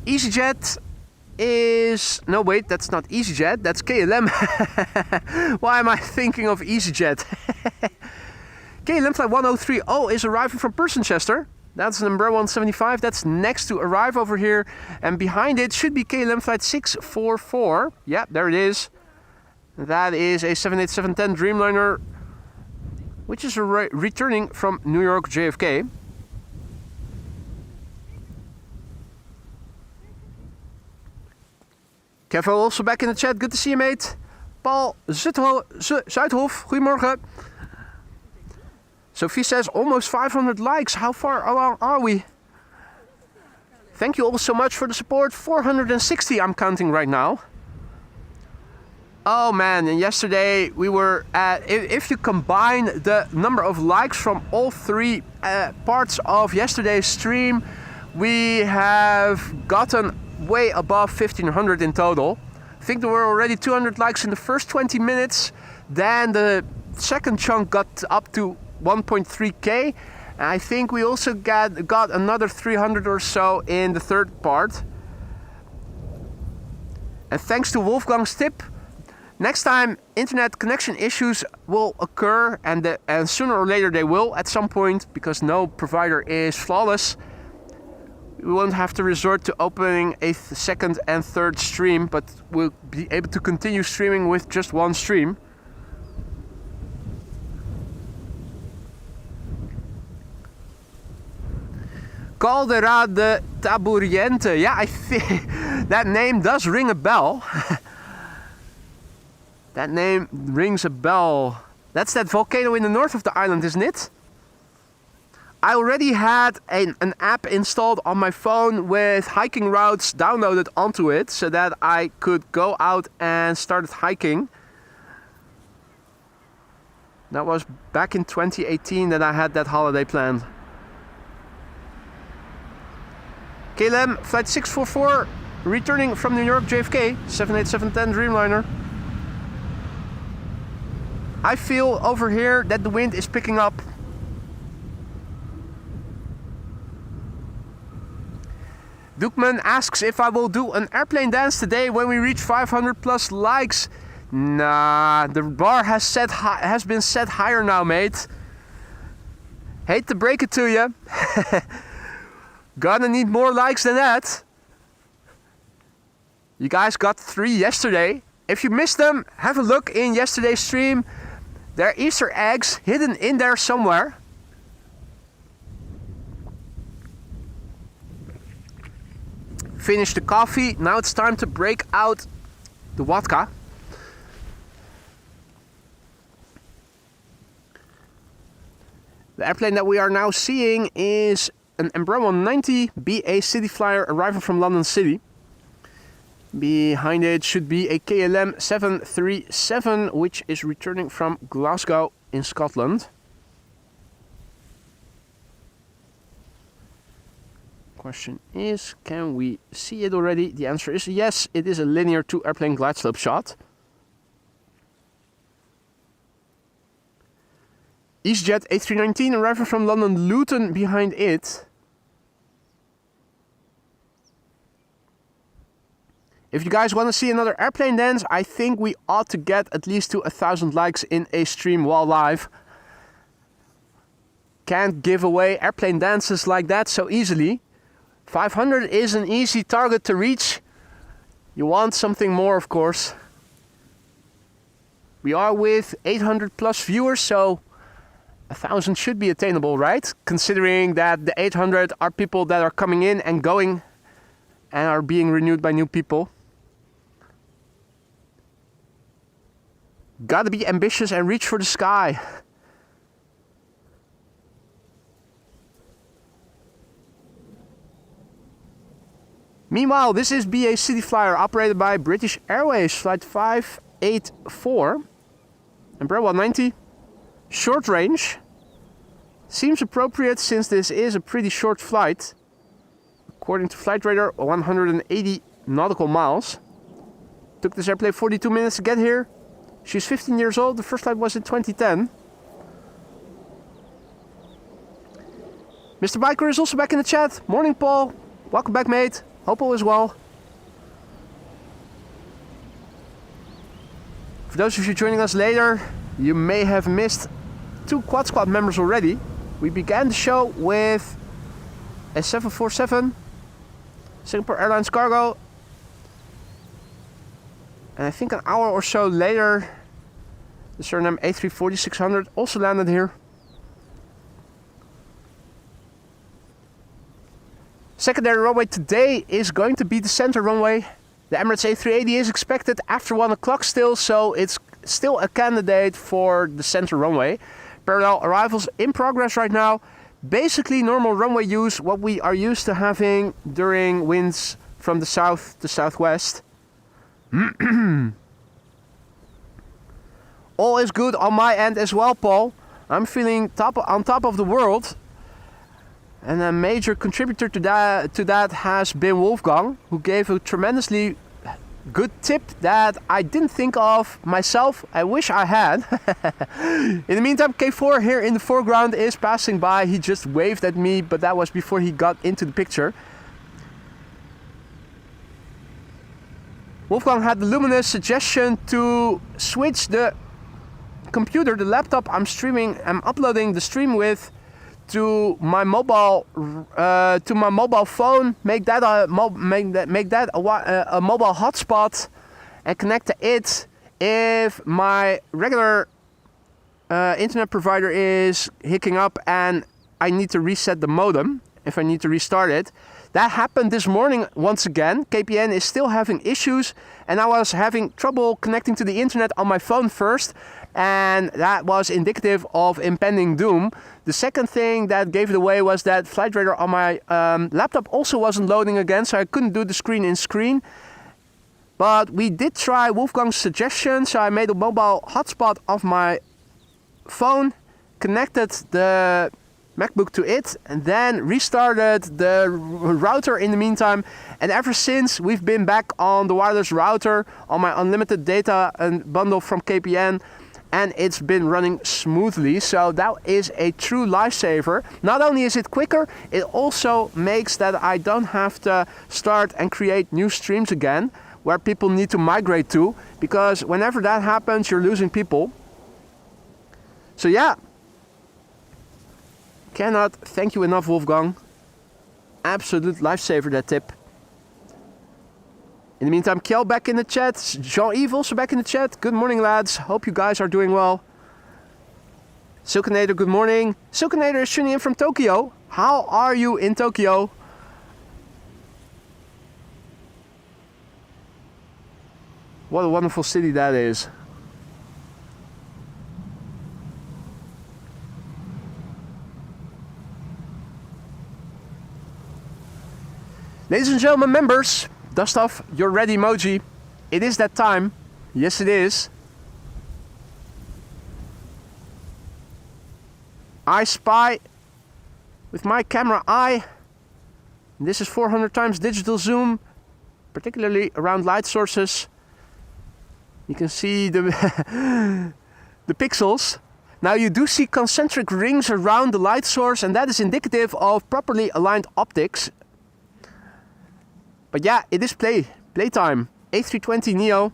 EasyJet is... No, wait, that's not EasyJet, that's KLM. Why am I thinking of EasyJet? KLM flight 1030 is arriving from Persenchester. That's an Embraer 175. That's next to arrive over here. And behind it should be KLM flight 644. Yeah, there it is. That is a 787-10 Dreamliner, which is returning from New York JFK. Kevo also back in the chat. Good to see you, mate. Paul Zuidhof, goedemorgen. Sophie says almost 500 likes. How far along are we? Thank you all so much for the support. 460 I'm counting right now. Oh man, and yesterday we were at, if you combine the number of likes from all three parts of yesterday's stream, we have gotten way above 1500 in total. I think there were already 200 likes in the first 20 minutes. Then the second chunk got up to 1.3k. I think we also got another 300 or so in the third part. And thanks to Wolfgang's tip, next time internet connection issues will occur, and sooner or later they will at some point, because no provider is flawless. We won't have to resort to opening a second and third stream, but we'll be able to continue streaming with just one stream. Caldera de Taburiente. Yeah, I think that name does ring a bell. That name rings a bell. That's that volcano in the north of the island, isn't it? I already had an app installed on my phone with hiking routes downloaded onto it, so that I could go out and start hiking. That was back in 2018 that I had that holiday planned. KLM flight 644 returning from New York JFK, 787-10 Dreamliner. I feel over here that the wind is picking up. Dukman asks if I will do an airplane dance today when we reach 500 plus likes. Nah, the bar has been set higher now, mate. Hate to break it to you. Gonna need more likes than that. You guys got 3 yesterday. If you missed them, have a look in yesterday's stream. There are Easter eggs hidden in there somewhere. Finish the coffee. Now it's time to break out the vodka. The airplane that we are now seeing is an Embraer 190 BA City Flyer arriving from London City. Behind it should be a KLM 737, which is returning from Glasgow in Scotland. Question is, can we see it already? The answer is yes, it is a linear 2 airplane glide slope shot. EasyJet A319 arriving from London Luton behind it. If you guys want to see another airplane dance, I think we ought to get at least to 1,000 likes in a stream while live. Can't give away airplane dances like that so easily. 500 is an easy target to reach. You want something more, of course. We are with 800 plus viewers, so 1,000 should be attainable, right? Considering that the 800 are people that are coming in and going and are being renewed by new people. Gotta be ambitious and reach for the sky. Meanwhile, this is BA City Flyer operated by British Airways, flight 584, Embraer 190, short range. Seems appropriate since this is a pretty short flight. According to Flight Radar, 180 nautical miles. Took this airplane 42 minutes to get here. She's 15 years old, the first flight was in 2010. Mr. Biker is also back in the chat. Morning, Paul. Welcome back, mate. Hope all is well. For those of you joining us later, you may have missed 2 Quad Squad members already. We began the show with a 747, Singapore Airlines cargo. And I think an hour or so later, the Surinam A340 600 also landed here. Secondary runway today is going to be the center runway. The Emirates A380 is expected after 1 o'clock still, so it's still a candidate for the center runway. Parallel arrivals in progress right now. Basically normal runway use, what we are used to having during winds from the south to southwest. All is good on my end as well, Paul. I'm feeling on top of the world. And a major contributor to that has been Wolfgang, who gave a tremendously good tip that I didn't think of myself. I wish I had. In the meantime, K4 here in the foreground is passing by. He just waved at me, but that was before he got into the picture. Wolfgang had the luminous suggestion to switch the computer, the laptop I'm uploading the stream with, to my mobile phone, make that a mobile hotspot, and connect to it if my regular internet provider is hicking up and I need to reset the modem, if I need to restart it. That happened this morning once again. KPN is still having issues, and I was having trouble connecting to the internet on my phone first, and that was indicative of impending doom. The second thing that gave it away was that Flight Radar on my laptop also wasn't loading again, so I couldn't do the screen in screen. But we did try Wolfgang's suggestion, so I made a mobile hotspot of my phone, connected the MacBook to it, and then restarted the router in the meantime. And ever since, we've been back on the wireless router on my unlimited data and bundle from KPN, and it's been running smoothly. So that is a true lifesaver. Not only is it quicker, it also makes that I don't have to start and create new streams again where people need to migrate to, because whenever that happens, you're losing people. So yeah, cannot thank you enough, Wolfgang. Absolute lifesaver, that tip. In the meantime, Kjell back in the chat. Jean-Yves also back in the chat. Good morning, lads. Hope you guys are doing well. Silkenator, good morning. Silkenator is tuning in from Tokyo. How are you in Tokyo? What a wonderful city that is. Ladies and gentlemen, members, dust off your ready emoji. It is that time. Yes, it is. I spy with my camera eye. This is 400 times digital zoom, particularly around light sources. You can see the the pixels. Now you do see concentric rings around the light source, and that is indicative of properly aligned optics. But yeah, it is playtime. A320 Neo,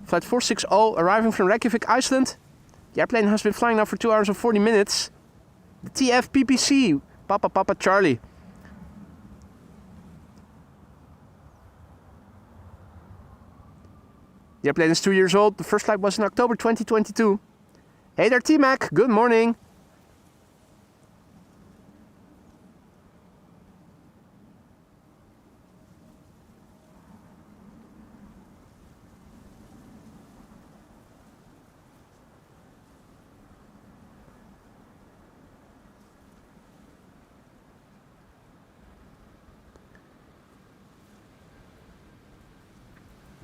flight 460, arriving from Reykjavik, Iceland. The airplane has been flying now for 2 hours and 40 minutes. The TF PPC, Papa Charlie. The airplane is 2 years old. The first flight was in October 2022. Hey there, T-Mac. Good morning.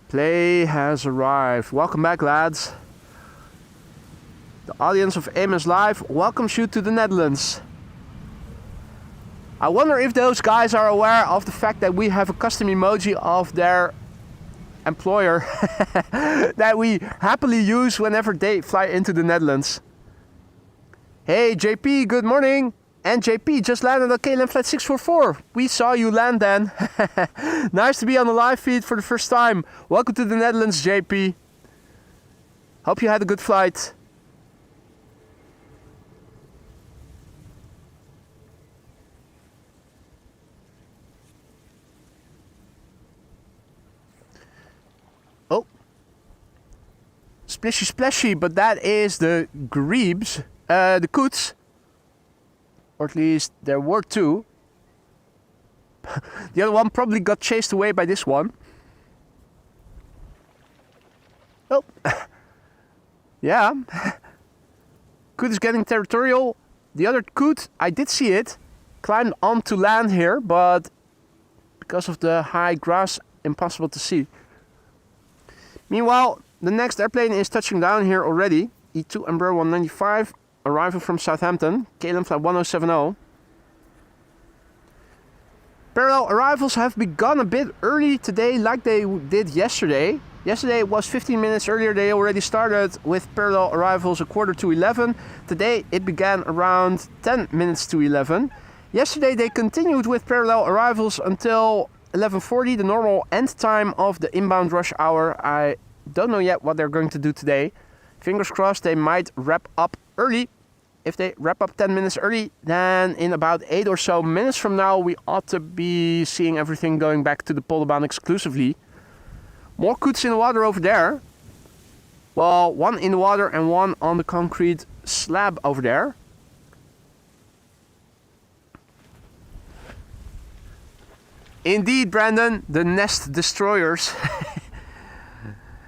Play has arrived. Welcome back, lads. The audience of Amos Live welcomes you to the Netherlands. I wonder if those guys are aware of the fact that we have a custom emoji of their employer that we happily use whenever they fly into the Netherlands. Hey JP, good morning. And JP just landed on KLM flight 644. We saw you land then. Nice to be on the live feed for the first time. Welcome to the Netherlands, JP. Hope you had a good flight. Oh. Splishy splashy, but that is the grebes, the coots. Or at least there were two. The other one probably got chased away by this one. Oh. Yeah. Coot is getting territorial. The other coot, I did see it, climbed onto land here, but because of the high grass, impossible to see. Meanwhile, the next airplane is touching down here already. E2 Embraer 195. Arrival from Southampton, KLM flight 1070. Parallel arrivals have begun a bit early today, like they did yesterday. Yesterday was 15 minutes earlier. They already started with parallel arrivals 11:45. Today it began around 10 minutes to 11. Yesterday they continued with parallel arrivals until 11:40, the normal end time of the inbound rush hour. I don't know yet what they're going to do today. Fingers crossed they might wrap up early. If they wrap up 10 minutes early, then in about 8 or so minutes from now, we ought to be seeing everything going back to the Polderbaan exclusively. More coots in the water over there. Well, one in the water and one on the concrete slab over there. Indeed, Brandon, the nest destroyers.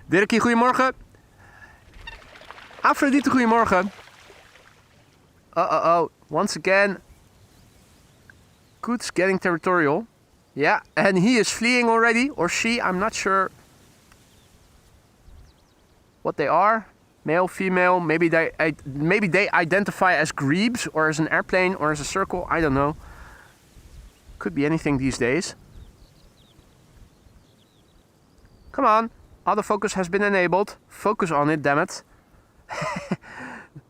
Dirkie, goedemorgen. Afrodite, goedemorgen. Once again, Koot's getting territorial. Yeah, and he is fleeing already, or she, I'm not sure what they are. Male, female, maybe they identify as grebes, or as an airplane, or as a circle, I don't know. Could be anything these days. Come on, autofocus has been enabled. Focus on it, damn it.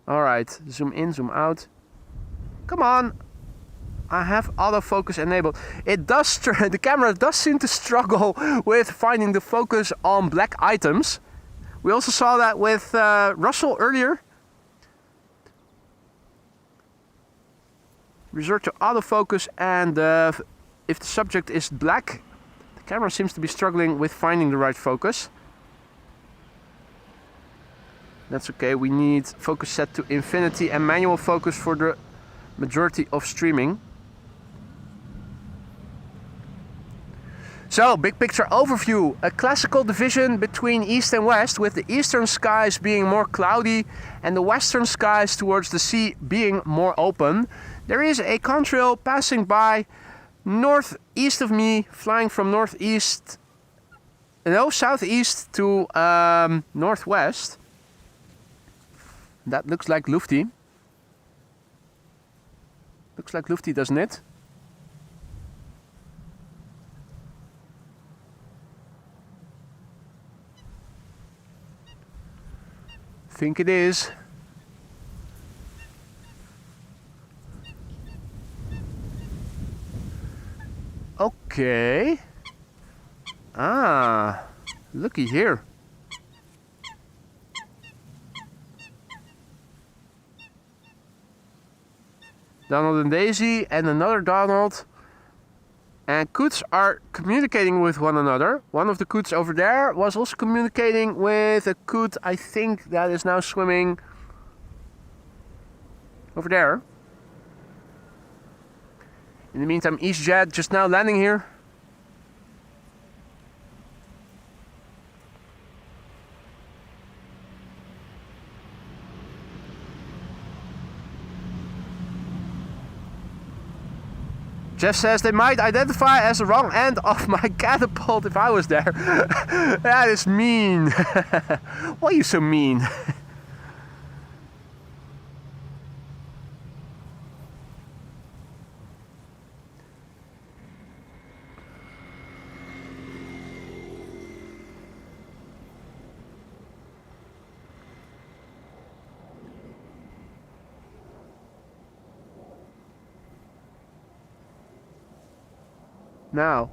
Alright, zoom in, zoom out. Come on. I have autofocus enabled. It does, the camera does seem to struggle with finding the focus on black items. We also saw that with Russell earlier. Resort to autofocus, and if the subject is black, the camera seems to be struggling with finding the right focus. That's okay, we need focus set to infinity and manual focus for the majority of streaming. So, big picture overview. A classical division between east and west, with the eastern skies being more cloudy and the western skies towards the sea being more open. There is a contrail passing by northeast of me, flying from southeast to northwest. That looks like Lufty. Looks like Lufty, doesn't it? Think it is. Okay. Ah, looky here. Donald and Daisy and another Donald And coots are communicating with one another. One of the coots over there was also communicating with a coot, I think, that is now swimming over there. In the meantime, EasyJet just now landing here. Jeff says they might identify as the wrong end of my catapult if I was there. That is mean. Why are you so mean? Now,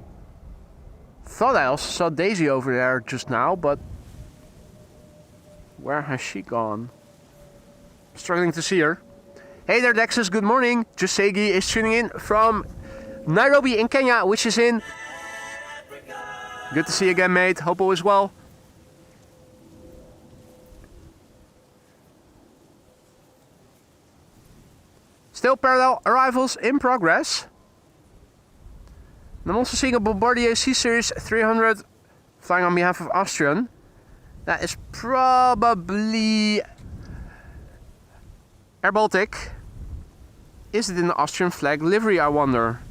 thought I also saw Daisy over there just now, but where has she gone? Struggling to see her. Hey there, Dexus, good morning. Jusegi is tuning in from Nairobi in Kenya, which is in... Good to see you again, mate. Hope all is well. Still parallel arrivals in progress. I'm also seeing a Bombardier C-Series 300 flying on behalf of Austrian. That is probably Air Baltic. Is it in the Austrian flag livery, I wonder?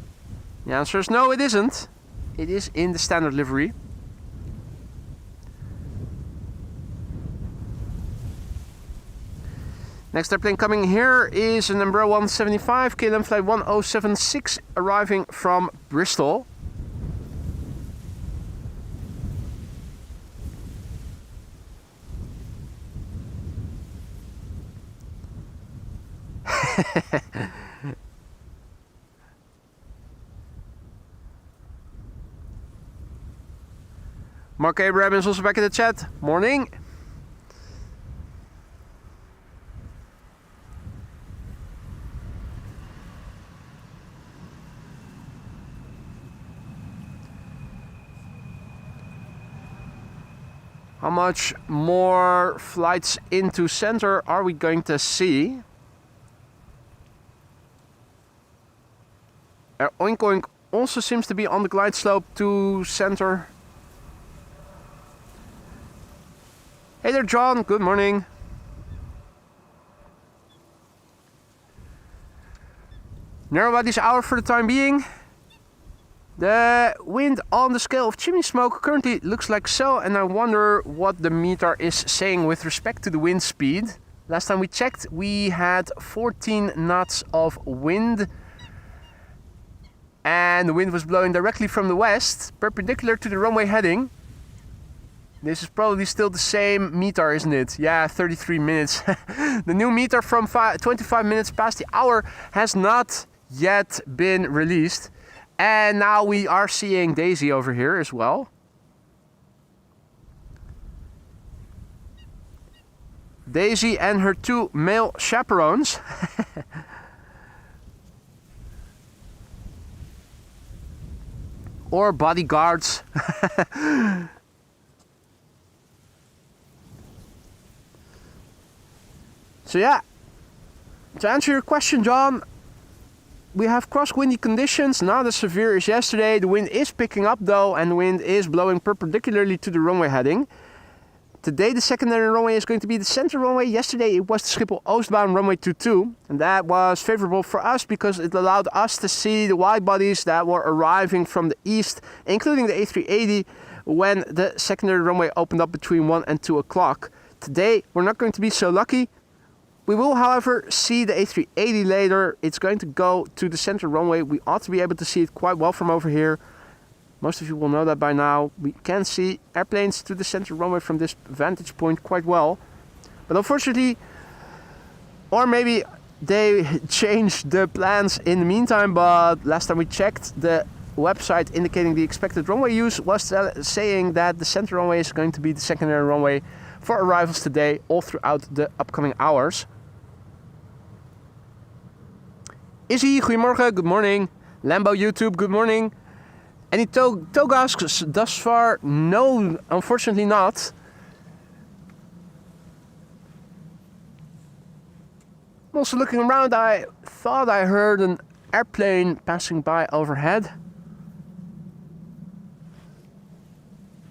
The answer is no, it isn't. It is in the standard livery. Next airplane coming here is an Embraer 175, KLM flight 1076, arriving from Bristol. Mark Abraham is also back in the chat. Morning. How much more flights into center are we going to see? Air Oink Oink also seems to be on the glide slope to center. Hey there, John. Good morning. Narrowbody's hour for the time being. The wind on the scale of chimney smoke currently looks like so, and I wonder what the meter is saying with respect to the wind speed. Last time we checked, we had 14 knots of wind, and the wind was blowing directly from the west, perpendicular to the runway heading. This is probably still the same meter, isn't it? Yeah, 33 minutes. The new meter from 25 minutes past the hour has not yet been released. And now we are seeing Daisy over here as well. Daisy and her two male chaperones. Or bodyguards. So yeah, to answer your question, John, we have cross-windy conditions, not as severe as yesterday. The wind is picking up though, and the wind is blowing perpendicularly to the runway heading. Today the secondary runway is going to be the center runway. Yesterday it was the Schiphol Oostbaan runway 22, and that was favorable for us because it allowed us to see the wide bodies that were arriving from the east, including the A380, when the secondary runway opened up between 1 and 2 o'clock. Today we're not going to be so lucky. We will, however, see the A380 later. It's going to go to the center runway. We ought to be able to see it quite well from over here. Most of you will know that by now. We can see airplanes to the center runway from this vantage point quite well. But unfortunately, or maybe they changed the plans in the meantime, but last time we checked, the website indicating the expected runway use was saying that the center runway is going to be the secondary runway for arrivals today all throughout the upcoming hours. Izzy, goedemorgen, good morning. Lambo YouTube, good morning. Any tow gasks thus far? No, unfortunately not. I'm also looking around. I thought I heard an airplane passing by overhead.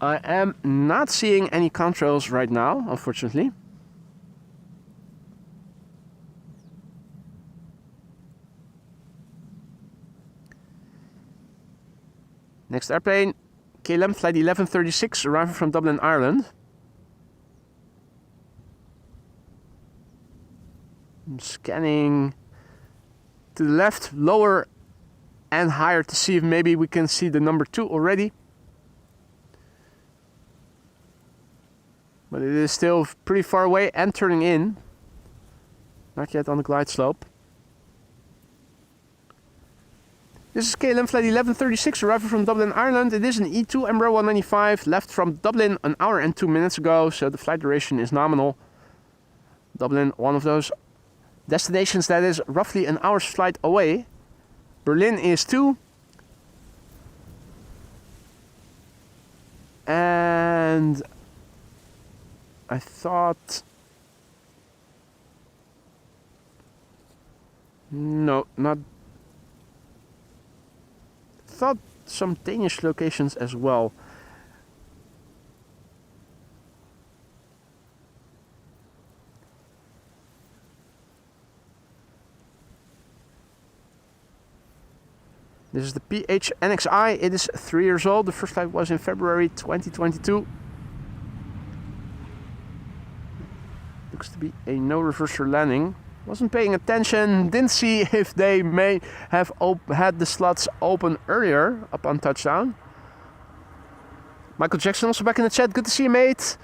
I am not seeing any contrails right now, unfortunately. Next airplane, KLM flight 1136, arriving from Dublin, Ireland. I'm scanning to the left, lower and higher to see if maybe we can see the number 2 already. But it is still pretty far away and turning in. Not yet on the glide slope. This is KLM flight 1136, arriving from Dublin, Ireland. It is an E2 Embraer 195, left from Dublin an hour and 2 minutes ago, so the flight duration is nominal. Dublin, one of those destinations that is roughly an hour's flight away. Berlin is 2. And I thought... No, not... thought some Danish locations as well. This is the PHNXI. It is 3 years old. The first flight was in February 2022. Looks to be a no reverser landing. Wasn't paying attention. Didn't see if they may have had the slots open earlier upon touchdown. Michael Jackson also back in the chat. Good to see you, mate.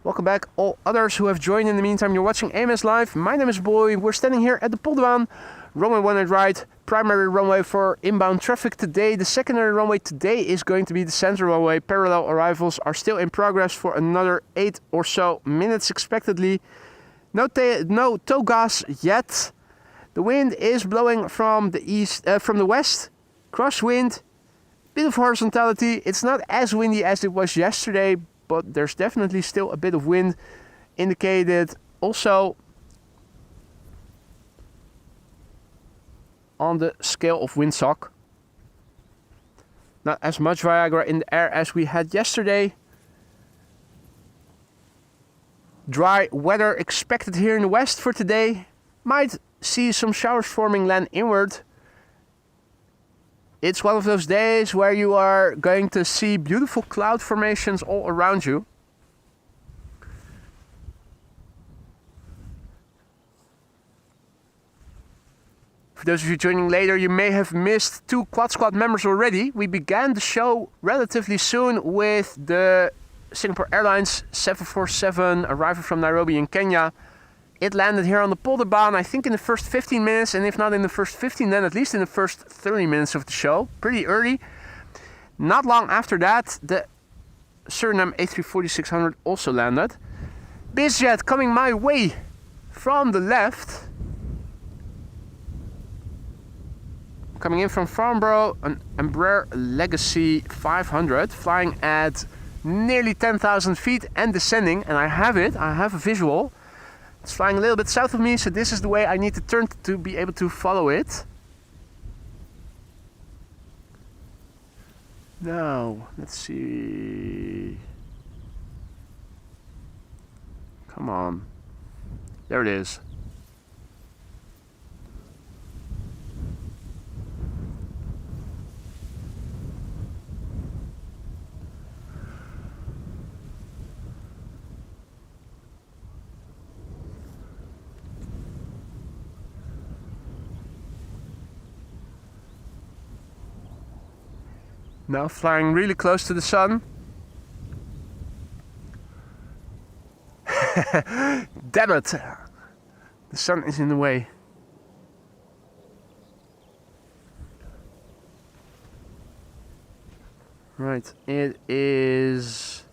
Welcome back all others who have joined in the meantime. You're watching AMS Live. My name is Boy. We're standing here at the Polderbaan. Runway 18 right. Primary runway for inbound traffic today. The secondary runway today is going to be the center runway. Parallel arrivals are still in progress for another 8 or so minutes expectedly. No tow gas yet. The wind is blowing from the east, from the west. Crosswind. Bit of horizontality. It's not as windy as it was yesterday, but there's definitely still a bit of wind indicated. Also on the scale of windsock. Not as much Viagra in the air as we had yesterday. Dry weather expected here in the west for today. Might see some showers forming land inward. It's one of those days where you are going to see beautiful cloud formations all around you. For those of you joining later, you may have missed 2 Quad Squad members already. We began the show relatively soon with the Singapore Airlines 747 arriving from Nairobi in Kenya. It landed here on the Polderbaan, I think in the first 15 minutes, and if not in the first 15, then at least in the first 30 minutes of the show. Pretty early. Not long after that, the Surinam A340-600 also landed. BizJet coming my way from the left. Coming in from Farnborough, an Embraer Legacy 500, flying at nearly 10,000 feet and descending, and I have a visual. It's flying a little bit south of me, so this is the way I need to turn to be able to follow it. Now, let's see. Come on. There it is. Now flying really close to the sun. Damn it! The sun is in the way. Right, it is...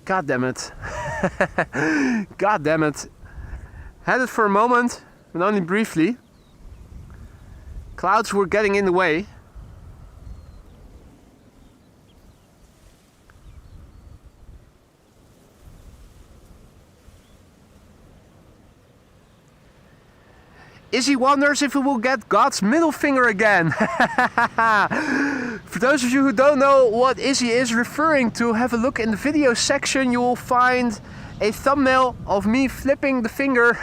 God damn it. God damn it. Had it for a moment, but only briefly. Clouds were getting in the way. Izzy wonders if we will get God's middle finger again. For those of you who don't know what Izzy is referring to, have a look in the video section. You will find a thumbnail of me flipping the finger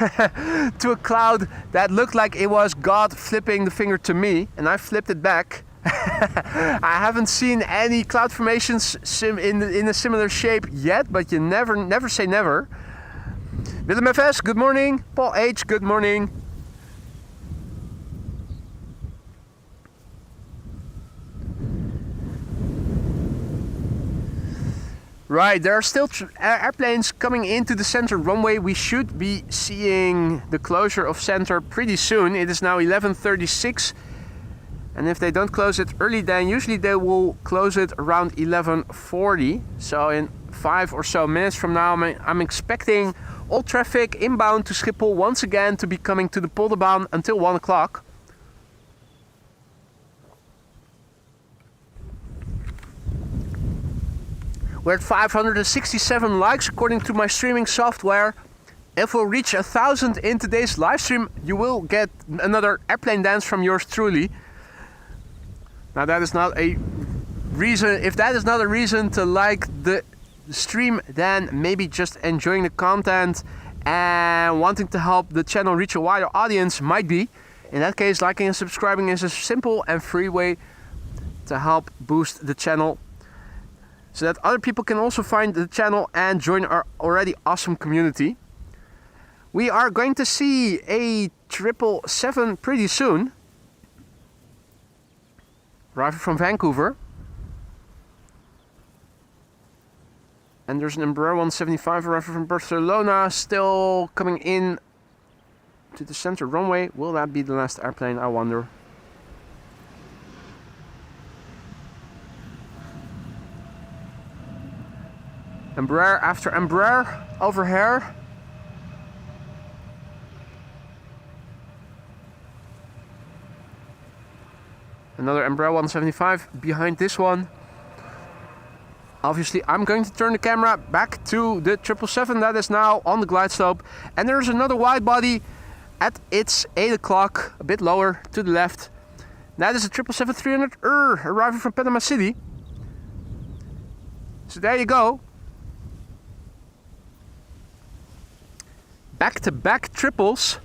to a cloud that looked like it was God flipping the finger to me, and I flipped it back. I haven't seen any cloud formations in a similar shape yet, but you never say never. Willem FS, good morning. Paul H, good morning. Right, there are still airplanes coming into the center runway. We should be seeing the closure of center pretty soon. It is now 11:36, and if they don't close it early, then usually they will close it around 11:40. So in 5 or so minutes from now, I'm expecting all traffic inbound to Schiphol once again to be coming to the Polderbaan until 1 o'clock. We're at 567 likes according to my streaming software. If we'll reach 1,000 in today's live stream, you will get another airplane dance from yours truly. Now that is not a reason, if that is not a reason to like the stream, then maybe just enjoying the content and wanting to help the channel reach a wider audience might be. In that case, liking and subscribing is a simple and free way to help boost the channel, so that other people can also find the channel and join our already awesome community. We are going to see a 777 pretty soon, arriving from Vancouver. And there's an Embraer 175 arriving from Barcelona, still coming in to the center runway. Will that be the last airplane, I wonder? Embraer after Embraer over here. Another Embraer 175 behind this one. Obviously, I'm going to turn the camera back to the 777 that is now on the glide slope. And there's another wide body at its 8 o'clock, a bit lower to the left. That is a 777-300 arriving from Panama City. So there you go. Back-to-back triples.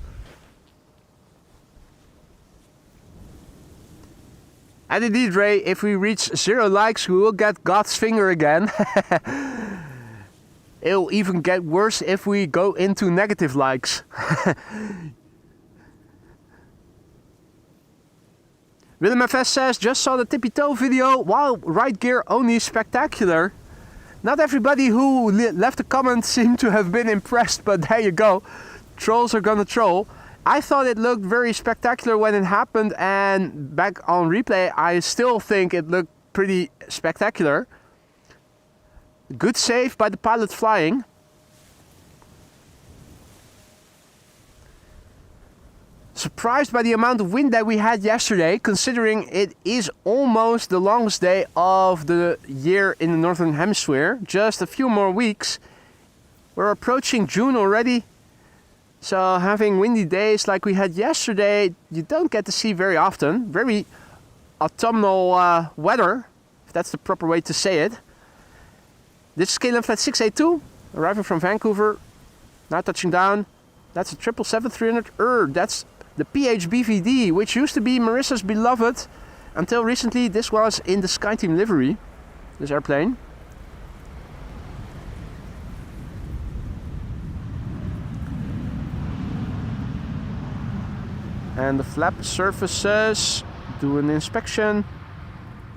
And indeed, Ray, if we reach 0 likes, we will get God's finger again. It'll even get worse if we go into negative likes. Willem FS says, just saw the tippy toe video. Wow, right gear only spectacular. Not everybody who left a comment seemed to have been impressed, but there you go. Trolls are gonna troll. I thought it looked very spectacular when it happened, and back on replay, I still think it looked pretty spectacular. Good save by the pilot flying. Surprised by the amount of wind that we had yesterday, considering it is almost the longest day of the year in the Northern Hemisphere. Just a few more weeks. We're approaching June already. So having windy days like we had yesterday, you don't get to see very often. Very autumnal weather, if that's the proper way to say it. This is KLM Flight 682, arriving from Vancouver. Now touching down. That's a 777-300. That's the PHBVD, which used to be Marissa's beloved. Until recently, this was in the SkyTeam livery, this airplane. And the flap surfaces, do an inspection.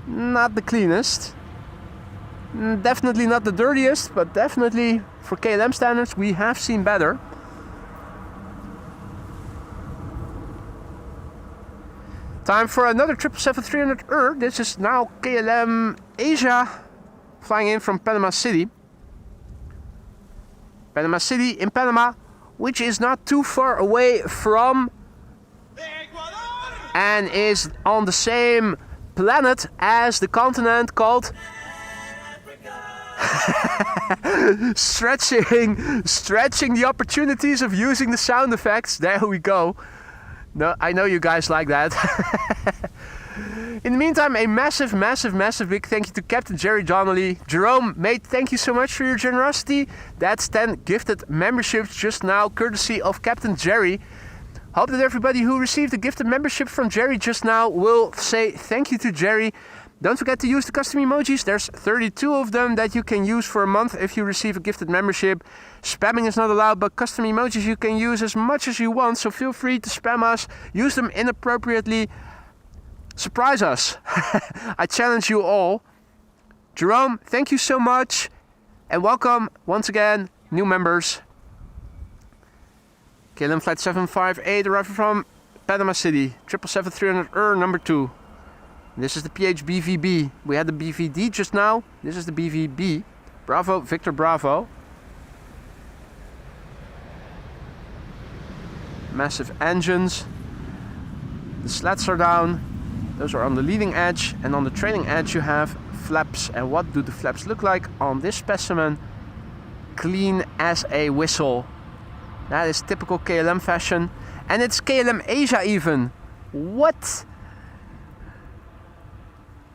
Not the cleanest. Definitely not the dirtiest, but definitely for KLM standards, we have seen better. Time for another 777-300. This is now KLM Asia, flying in from Panama City. Panama City in Panama, which is not too far away from and is on the same planet as the continent called stretching the opportunities of using the sound effects. There we go. No, I know you guys like that. In the meantime, a massive big thank you to Captain Jerry Donnelly. Jerome, mate, thank you so much for your generosity. That's 10 gifted memberships just now, courtesy of Captain Jerry. Hope that everybody who received a gifted membership from Jerry just now will say thank you to Jerry. Don't forget to use the custom emojis. There's 32 of them that you can use for a month if you receive a gifted membership. Spamming is not allowed, but custom emojis you can use as much as you want. So feel free to spam us. Use them inappropriately. Surprise us. I challenge you all. Jerome, thank you so much. And welcome once again, new members. KLM flight 758 arriving from Panama City. 777-300 number 2. This is the PHBVB. We had the BVD just now. This is the BVB. Bravo, Victor Bravo. Massive engines. The slats are down. Those are on the leading edge. And on the trailing edge you have flaps. And what do the flaps look like on this specimen? Clean as a whistle. That is typical KLM fashion. And it's KLM Asia even. What?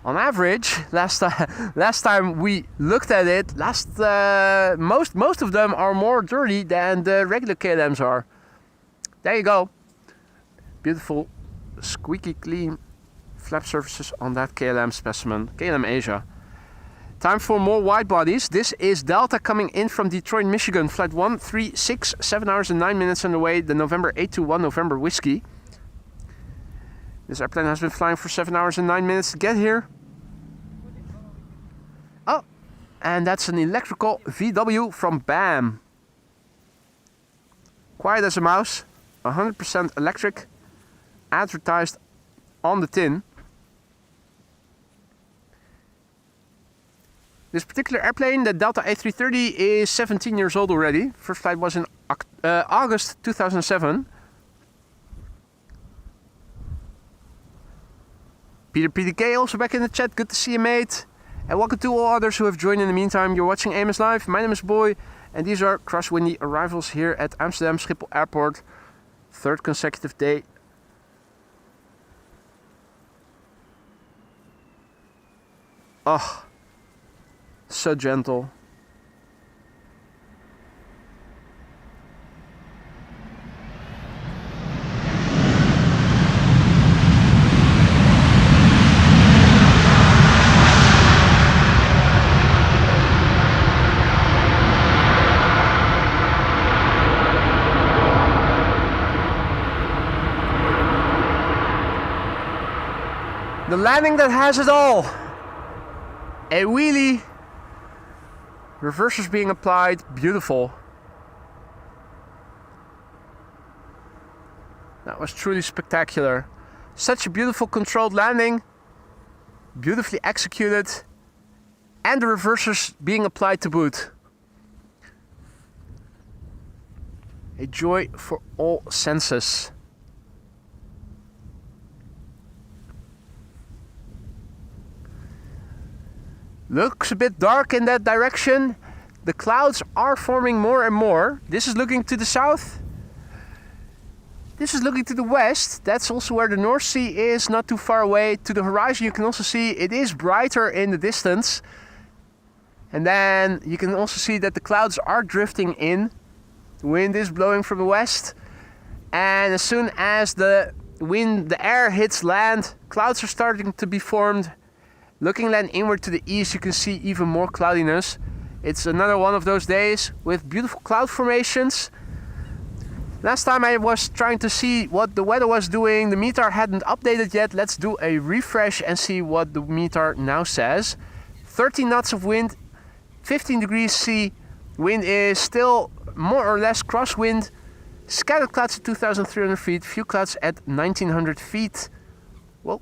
On average, last time we looked at it, most of them are more dirty than the regular KLMs are. There you go. Beautiful, squeaky clean flap surfaces on that KLM specimen, KLM Asia. Time for more wide bodies. This is Delta coming in from Detroit, Michigan. Flight 136, 7 hours and 9 minutes on the way. The November 821 November Whiskey. This airplane has been flying for 7 hours and 9 minutes to get here. Oh, and that's an electrical VW from BAM. Quiet as a mouse, 100% electric, advertised on the tin. This particular airplane, the Delta A330, is 17 years old already. First flight was in August 2007. Peter PDK also back in the chat. Good to see you, mate. And welcome to all others who have joined in the meantime. You're watching AMS Live. My name is Boy, and these are Crosswindy arrivals here at Amsterdam Schiphol Airport. Third consecutive day. Oh, so gentle. The landing that has it all. A wheelie. Reversers being applied. Beautiful. That was truly spectacular. Such a beautiful controlled landing. Beautifully executed. And the reversers being applied to boot. A joy for all senses. Looks a bit dark in that direction. The clouds are forming more and more. This is looking to the south. This is looking to the west. That's also where the North Sea is, not too far away. To the horizon you can also see it is brighter in the distance. And then you can also see that the clouds are drifting in. The wind is blowing from the west. And as soon as the air hits land, clouds are starting to be formed. Looking land inward to the east, you can see even more cloudiness. It's another one of those days with beautiful cloud formations. Last time I was trying to see what the weather was doing. The METAR hadn't updated yet. Let's do a refresh and see what the METAR now says. 13 knots of wind, 15 degrees C. Wind is still more or less crosswind. Scattered clouds at 2,300 feet, few clouds at 1,900 feet. Whoa.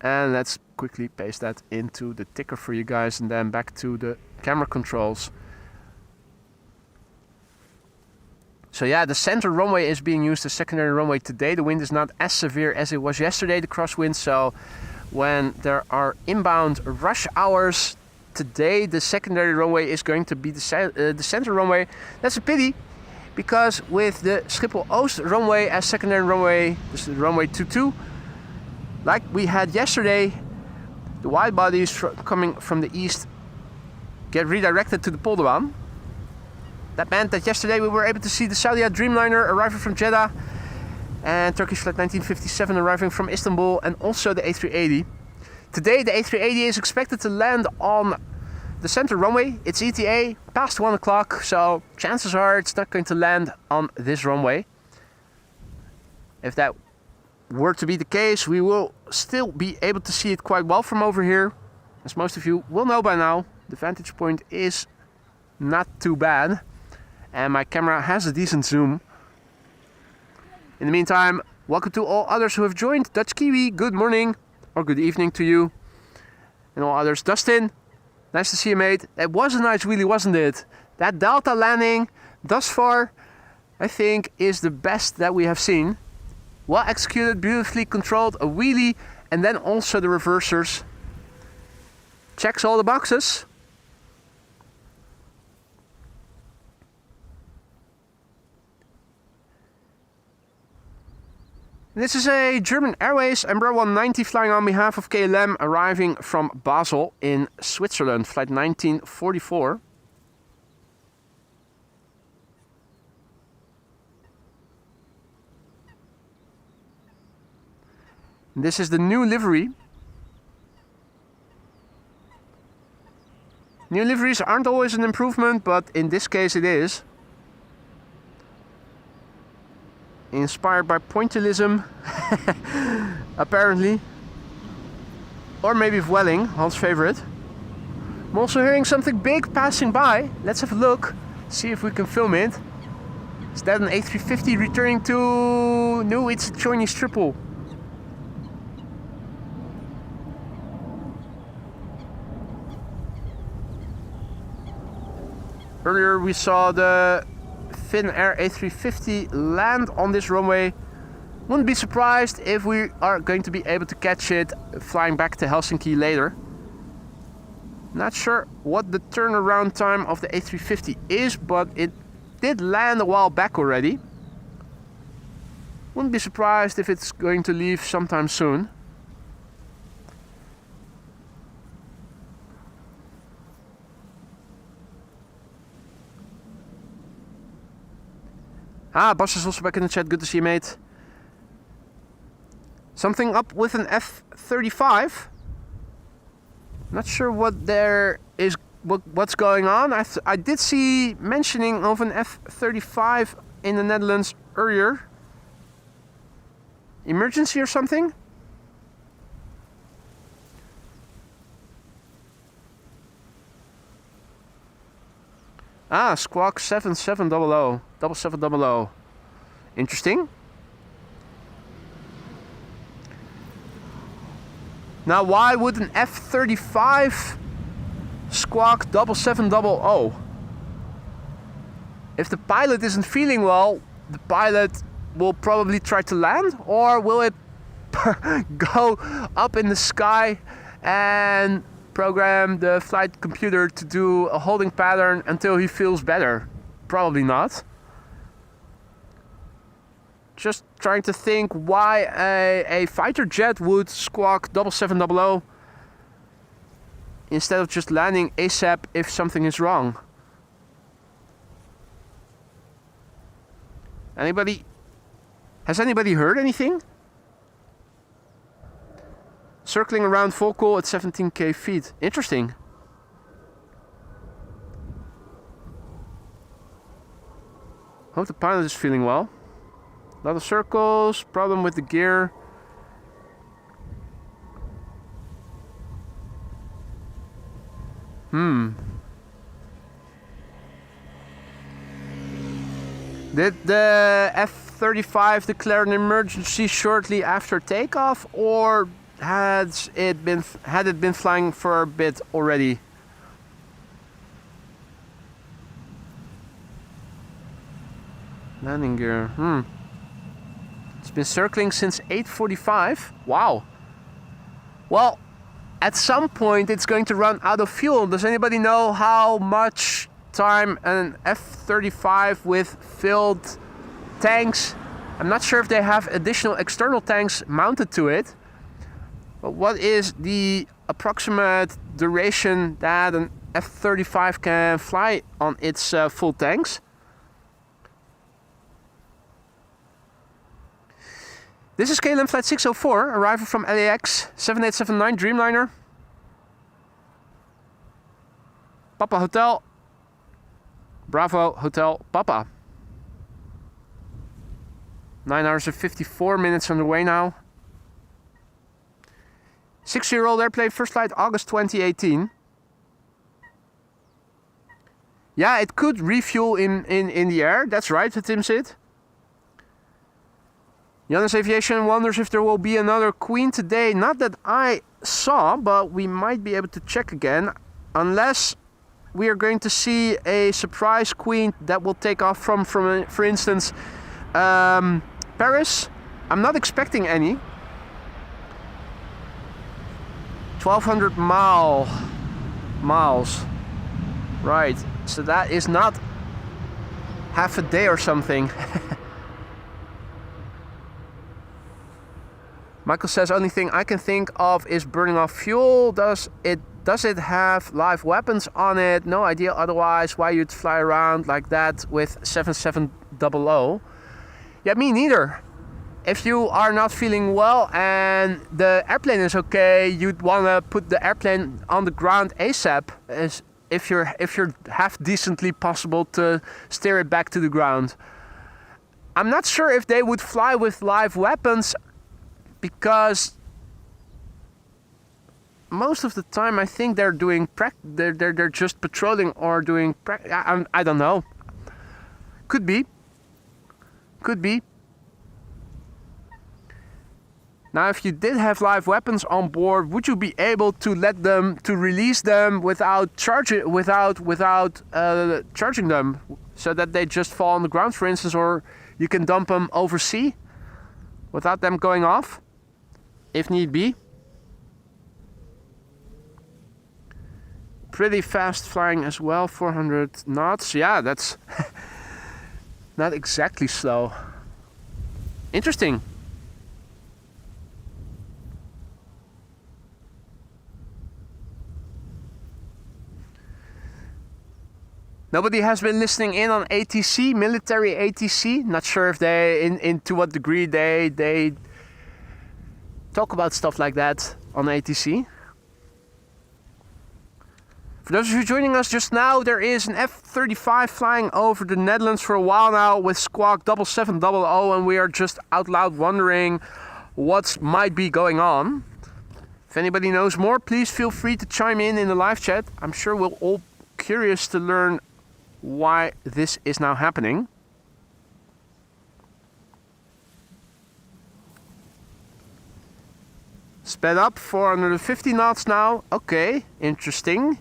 And let's quickly paste that into the ticker for you guys and then back to the camera controls. So yeah, the center runway is being used as secondary runway today. The wind is not as severe as it was yesterday, the crosswind. So when there are inbound rush hours, today the secondary runway is going to be the center runway. That's a pity, because with the Schiphol Oost runway as secondary runway, this is runway 22, like we had yesterday, the wide bodies coming from the east get redirected to the Polderbaan. That meant that yesterday we were able to see the Saudia Dreamliner arriving from Jeddah and Turkish Flight 1957 arriving from Istanbul, and also the A380. Today the A380 is expected to land on the center runway. It's ETA past 1 o'clock, so chances are it's not going to land on this runway. If that were to be the case, we will still be able to see it quite well from over here. As most of you will know by now, the vantage point is not too bad, and my camera has a decent zoom. In the meantime, welcome to all others who have joined. Dutch Kiwi, good morning or good evening to you. And all others, Dustin, nice to see you, mate. It was a nice wheelie, wasn't it? That Delta landing, thus far, I think is the best that we have seen. Well executed, beautifully controlled, a wheelie, and then also the reversers. Checks all the boxes. This is a German Airways Embraer 190 flying on behalf of KLM, arriving from Basel in Switzerland, flight 1944. This is the new livery. New liveries aren't always an improvement, but in this case it is. Inspired by pointillism, apparently. Or maybe Welling, Hans' favorite. I'm also hearing something big passing by. Let's have a look, see if we can film it. Is that an A350 returning to... No, it's a Chinese triple. Earlier we saw the Finnair A350 land on this runway. Wouldn't be surprised if we are going to be able to catch it flying back to Helsinki later. Not sure what the turnaround time of the A350 is, but it did land a while back already. Wouldn't be surprised if it's going to leave sometime soon. Ah, Bas is also back in the chat. Good to see you, mate. Something up with an F-35. Not sure what there is, what's going on. I did see mentioning of an F-35 in the Netherlands earlier. Emergency or something? Ah, Squawk 7700, 7700. Interesting. Now, why would an F-35 Squawk 7700? If the pilot isn't feeling well, the pilot will probably try to land, or will it go up in the sky and program the flight computer to do a holding pattern until he feels better? Probably not. Just trying to think why a fighter jet would squawk 7700 instead of just landing ASAP if something is wrong. Anybody? Has anybody heard anything? Circling around Volkel at 17k feet. Interesting. Hope the pilot is feeling well. A lot of circles, problem with the gear. Did the F-35 declare an emergency shortly after takeoff, or had it been flying for a bit already? Landing gear. It's been circling since 8:45. Wow. Well, at some point it's going to run out of fuel. Does anybody know how much time an F-35 with filled tanks? I'm not sure if they have additional external tanks mounted to it. But what is the approximate duration that an F-35 can fly on its full tanks? This is KLM Flight 604, arrival from LAX 7879 Dreamliner. Papa Hotel, Bravo Hotel Papa. 9 hours and 54 minutes on the way now. 6-year-old airplane, first flight August 2018. Yeah, it could refuel in the air. That's right, Tim said. Jonas Aviation wonders if there will be another Queen today. Not that I saw, but we might be able to check again. Unless we are going to see a surprise Queen that will take off from for instance, Paris. I'm not expecting any. 1200 miles. Right, so that is not half a day or something. Michael says, only thing I can think of is burning off fuel. Does it have live weapons on it? No idea otherwise why you'd fly around like that with 7700. Yeah, me neither. If you are not feeling well and the airplane is okay, you'd want to put the airplane on the ground ASAP, as if you're half decently possible to steer it back to the ground. I'm not sure if they would fly with live weapons, because most of the time I think they're doing they're just patrolling or doing I don't know. Could be. Now, if you did have live weapons on board, would you be able to release them without charging them, so that they just fall on the ground, for instance, or you can dump them overseas without them going off, if need be? Pretty fast flying as well, 400 knots. Yeah, that's not exactly slow. Interesting. Nobody has been listening in on ATC, military ATC. Not sure if to what degree they talk about stuff like that on ATC. For those of you joining us just now, there is an F-35 flying over the Netherlands for a while now with squawk 7700, and we are just out loud wondering what might be going on. If anybody knows more, please feel free to chime in the live chat. I'm sure we're all curious to learn why this is now happening. Sped up 450 knots now. Okay, interesting.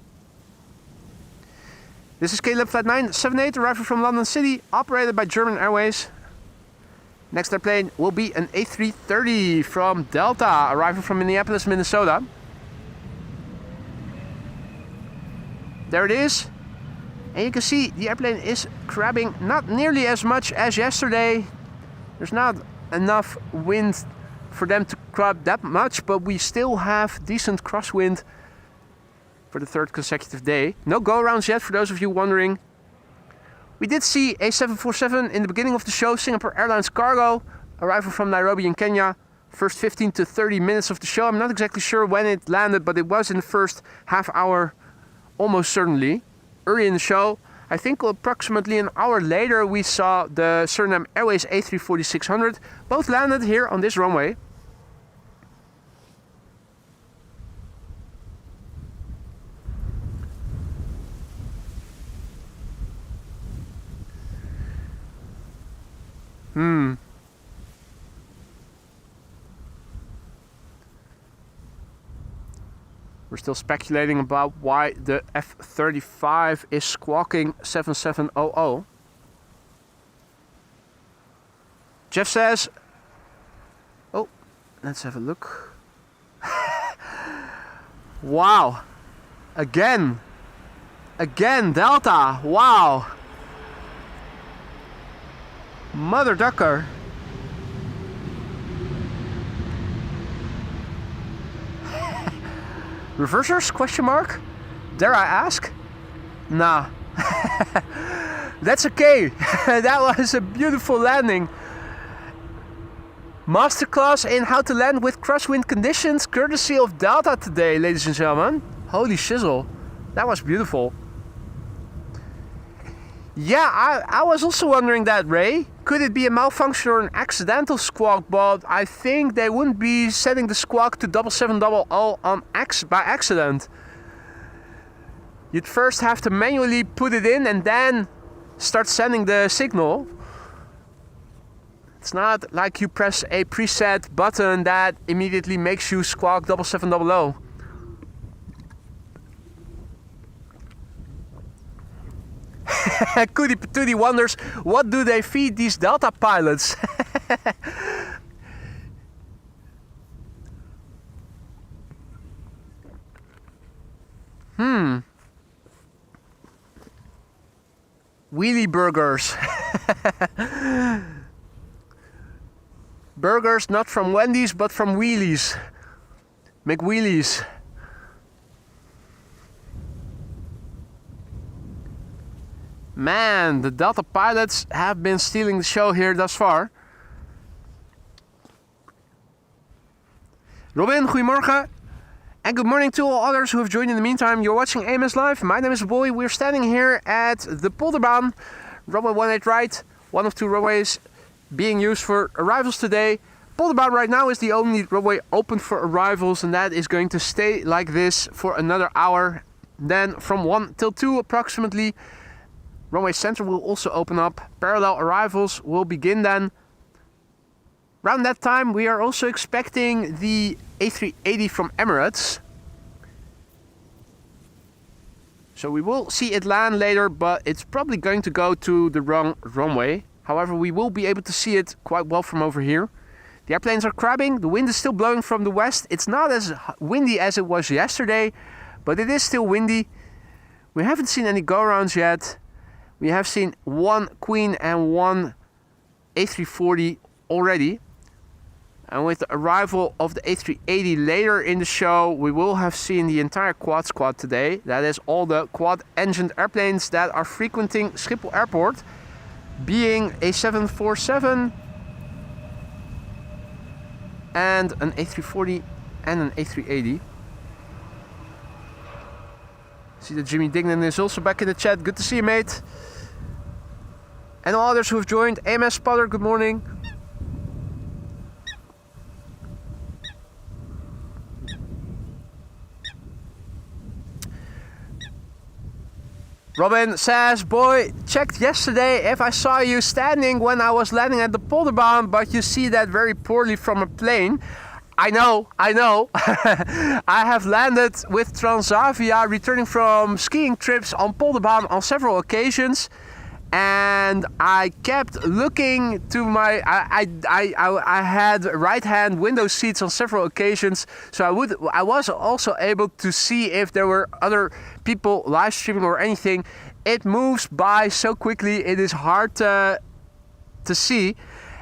This is KLM Flight 978, arriving from London City, operated by German Airways. Next airplane will be an A330 from Delta, arriving from Minneapolis, Minnesota. There it is. And you can see the airplane is crabbing not nearly as much as yesterday. There's not enough wind for them to crab that much, but we still have decent crosswind for the third consecutive day. No go-arounds yet, for those of you wondering. We did see a 747 in the beginning of the show, Singapore Airlines cargo, arrival from Nairobi in Kenya. First 15 to 30 minutes of the show. I'm not exactly sure when it landed, but it was in the first half hour, almost certainly. Early in the show, I think approximately an hour later, we saw the Surinam Airways A340-600. Both landed here on this runway. We're still speculating about why the F-35 is squawking 7700. Jeff says, oh, let's have a look. Wow. Again, Delta. Wow. Mother ducker. Reversers? Question mark? Dare I ask? Nah. That's okay. That was a beautiful landing. Masterclass in how to land with crosswind conditions, courtesy of Delta today, ladies and gentlemen. Holy shizzle. That was beautiful. Yeah, I was also wondering that, Ray. Could it be a malfunction or an accidental squawk? But I think they wouldn't be setting the squawk to 7700 on by accident. You'd first have to manually put it in and then start sending the signal. It's not like you press a preset button that immediately makes you squawk 7700. Cootie Patootie wonders, what do they feed these Delta pilots? Wheelie burgers. Burgers not from Wendy's but from Wheelies. McWheelies. Man, the Delta pilots have been stealing the show here thus far. Robin, goedemorgen. And good morning to all others who have joined in the meantime. You're watching AMS Live. My name is Boy. We're standing here at the Polderbaan. Runway 18 right. One of two runways being used for arrivals today. Polderbaan right now is the only runway open for arrivals, and that is going to stay like this for another hour. Then from 1 till 2 approximately, runway center will also open up. Parallel arrivals will begin then. Around that time we are also expecting the A380 from Emirates. So we will see it land later, but it's probably going to go to the wrong runway. However, we will be able to see it quite well from over here. The airplanes are crabbing, the wind is still blowing from the west. It's not as windy as it was yesterday, but it is still windy. We haven't seen any go-arounds yet. We have seen one Queen and one A340 already. And with the arrival of the A380 later in the show, we will have seen the entire quad squad today. That is all the quad-engined airplanes that are frequenting Schiphol Airport, being a 747 and an A340 and an A380. See that Jimmy Dignan is also back in the chat. Good to see you, mate. And all others who have joined. AMS Spotter, good morning. Robin says, boy, checked yesterday if I saw you standing when I was landing at the Polderbaan, but you see that very poorly from a plane. I know. I have landed with Transavia returning from skiing trips on Polderbaan on several occasions, and I kept looking to my. I had right-hand window seats on several occasions, so I was also able to see if there were other people live streaming or anything. It moves by so quickly; it is hard to see.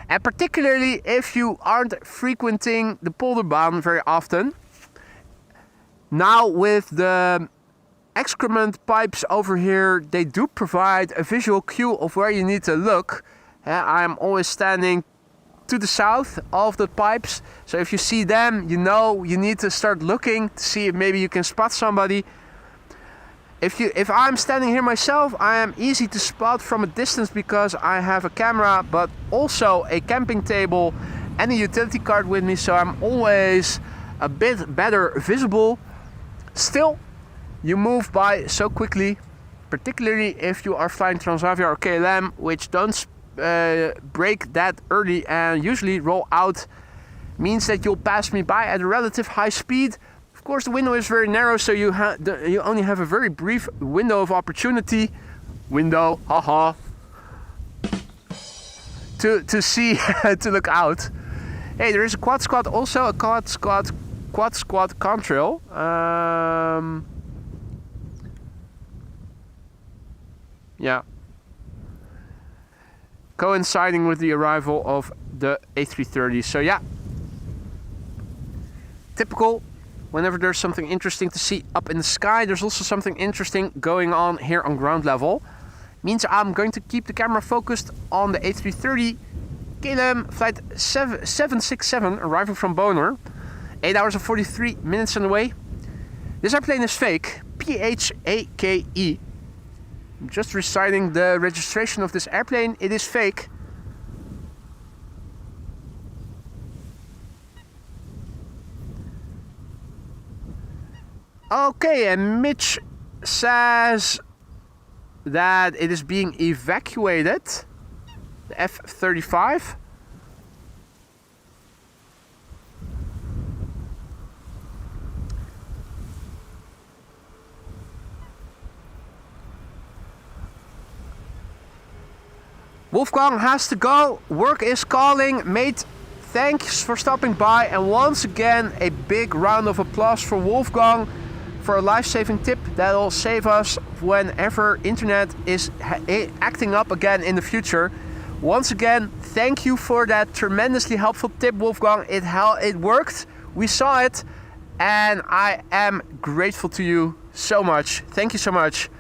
And particularly if you aren't frequenting the Polderbaan very often. Now with the excrement pipes over here, they do provide a visual cue of where you need to look. I'm always standing to the south of the pipes, so if you see them, you know you need to start looking to see if maybe you can spot somebody. If I'm standing here myself, I am easy to spot from a distance because I have a camera, but also a camping table and a utility cart with me, so I'm always a bit better visible. Still, you move by so quickly, particularly if you are flying Transavia or KLM, which don't break that early and usually roll out, means that you'll pass me by at a relative high speed. Of course, the window is very narrow, so you only have a very brief window of opportunity. Window, haha. to see to look out. Hey, there is a quad squad, also a quad squad contrail. Yeah. Coinciding with the arrival of the A330. So yeah. Typical. Whenever there's something interesting to see up in the sky, there's also something interesting going on here on ground level. Means I'm going to keep the camera focused on the A330 KLM flight 767 arriving from Bonaire. 8 hours and 43 minutes on the way. This airplane is fake. PHAKE. I'm just reciting the registration of this airplane. It is fake. Okay, and Mitch says that it is being evacuated. The F-35. Wolfgang has to go. Work is calling. Mate, thanks for stopping by. And once again, a big round of applause for Wolfgang for a life-saving tip that'll save us whenever internet is acting up again in the future. Once again, thank you for that tremendously helpful tip, Wolfgang. It worked. We saw it. And I am grateful to you so much. Thank you so much.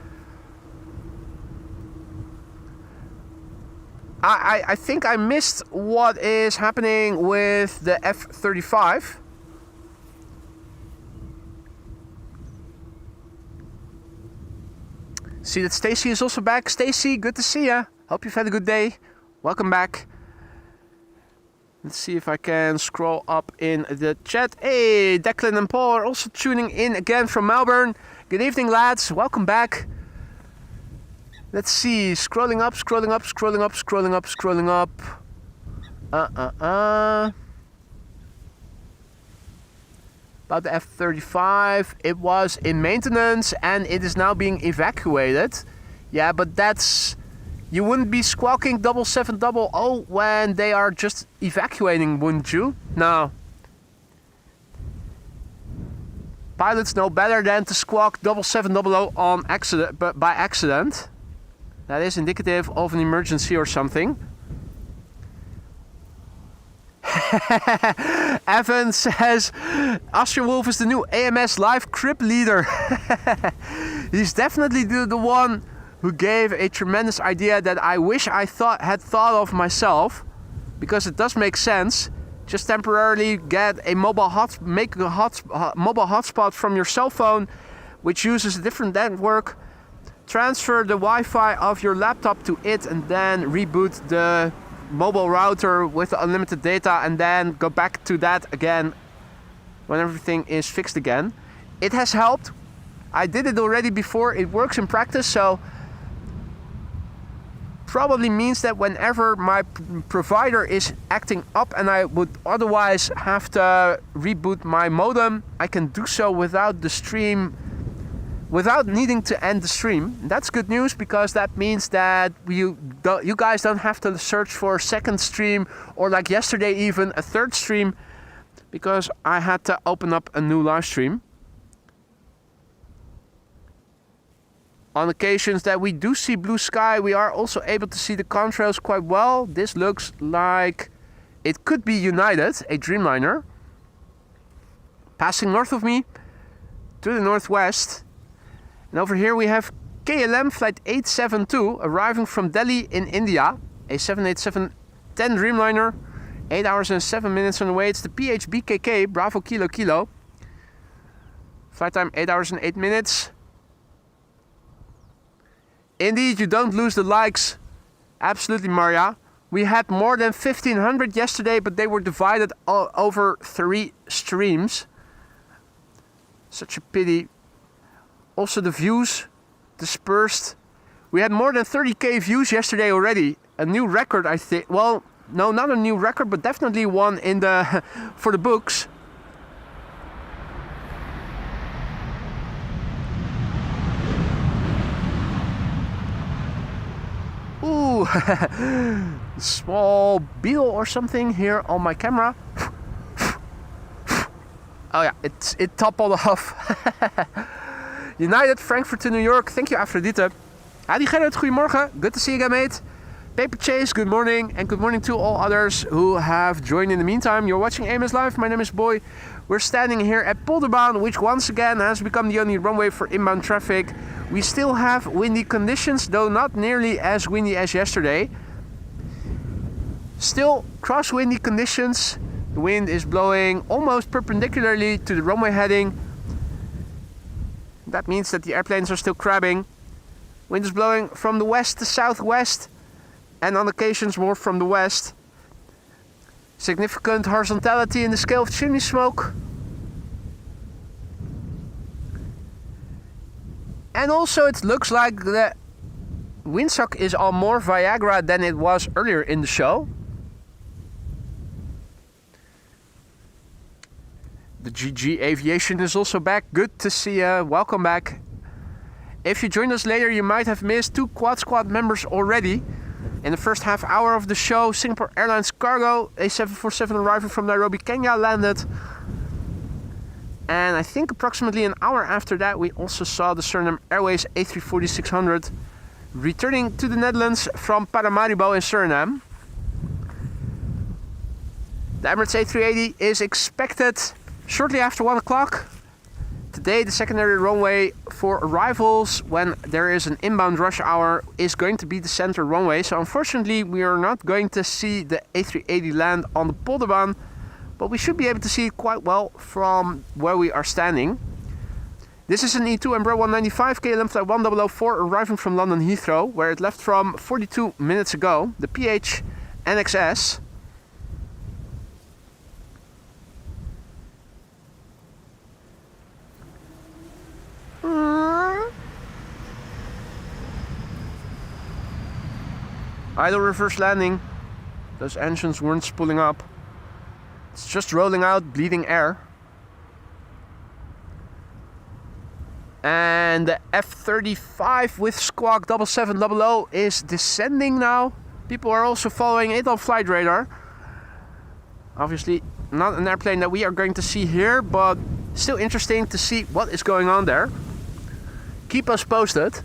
I think I missed what is happening with the F-35. See that Stacy is also back. Stacy, good to see ya. Hope you've had a good day. Welcome back. Let's see if I can scroll up in the chat. Hey, Declan and Paul are also tuning in again from Melbourne. Good evening, lads. Welcome back. Let's see, scrolling up. About the F-35, it was in maintenance and it is now being evacuated. Yeah, but that's... You wouldn't be squawking 7700 when they are just evacuating, wouldn't you? No. Pilots know better than to squawk 7700 on accident, but by accident. That is indicative of an emergency or something. Evan says Austrian Wolf is the new AMS live crib leader. He's definitely the one who gave a tremendous idea that I wish I had thought of myself, because it does make sense. Just temporarily get a mobile mobile hotspot from your cell phone, which uses a different network. Transfer the Wi-Fi of your laptop to it and then reboot the mobile router with unlimited data and then go back to that again when everything is fixed again. It has helped. I did it already before. It works in practice, so probably means that whenever my provider is acting up and I would otherwise have to reboot my modem, I can do so without needing to end the stream. That's good news, because that means that you guys don't have to search for a second stream, or like yesterday even a third stream, because I had to open up a new live stream. On occasions that we do see blue sky, we are also able to see the contrails quite well. This looks like it could be United, a Dreamliner, passing north of me to the northwest. And over here we have KLM flight 872 arriving from Delhi in India, a 787-10 Dreamliner, 8 hours and 7 minutes on the way. It's the PHBKK Bravo Kilo Kilo. Flight time 8 hours and 8 minutes. Indeed, you don't lose the likes. Absolutely, Maria. We had more than 1,500 yesterday, but they were divided over 3 streams. Such a pity. Also the views dispersed. We had more than 30k views yesterday already. A new record, I think. Well, no, not a new record, but definitely one in the for the books. Ooh, small beetle or something here on my camera. Oh yeah, it toppled off. United, Frankfurt to New York. Thank you, Aphrodite. Adi Gerrit, goedemorgen. Good to see you again, mate. Paper Chase, good morning. And good morning to all others who have joined in the meantime. You're watching AMS Live. My name is Boy. We're standing here at Polderbaan, which once again has become the only runway for inbound traffic. We still have windy conditions, though not nearly as windy as yesterday. Still crosswindy conditions. The wind is blowing almost perpendicularly to the runway heading. That means that the airplanes are still crabbing. Wind is blowing from the west to southwest, and on occasions more from the west. Significant horizontality in the scale of chimney smoke. And also it looks like the windsock is on more Viagra than it was earlier in the show. The GG Aviation is also back. Good to see you. Welcome back. If you joined us later, you might have missed 2 Quad Squad members already. In the first half hour of the show, Singapore Airlines cargo A747 arriving from Nairobi, Kenya landed. And I think approximately an hour after that, we also saw the Surinam Airways A340-600 returning to the Netherlands from Paramaribo in Suriname. The Emirates A380 is expected shortly after 1 o'clock. Today, the secondary runway for arrivals when there is an inbound rush hour is going to be the center runway. So unfortunately, we are not going to see the A380 land on the Polderbaan, but we should be able to see it quite well from where we are standing. This is an E2 Embraer 195 KLM flight 1004 arriving from London Heathrow, where it left from 42 minutes ago. The PH NXS. Idle reverse landing. Those engines weren't spooling up. It's just rolling out bleeding air. And the F-35 with squawk 7700 is descending now. People are also following it on flight radar. Obviously not an airplane that we are going to see here, but still interesting to see what is going on there. Keep us posted.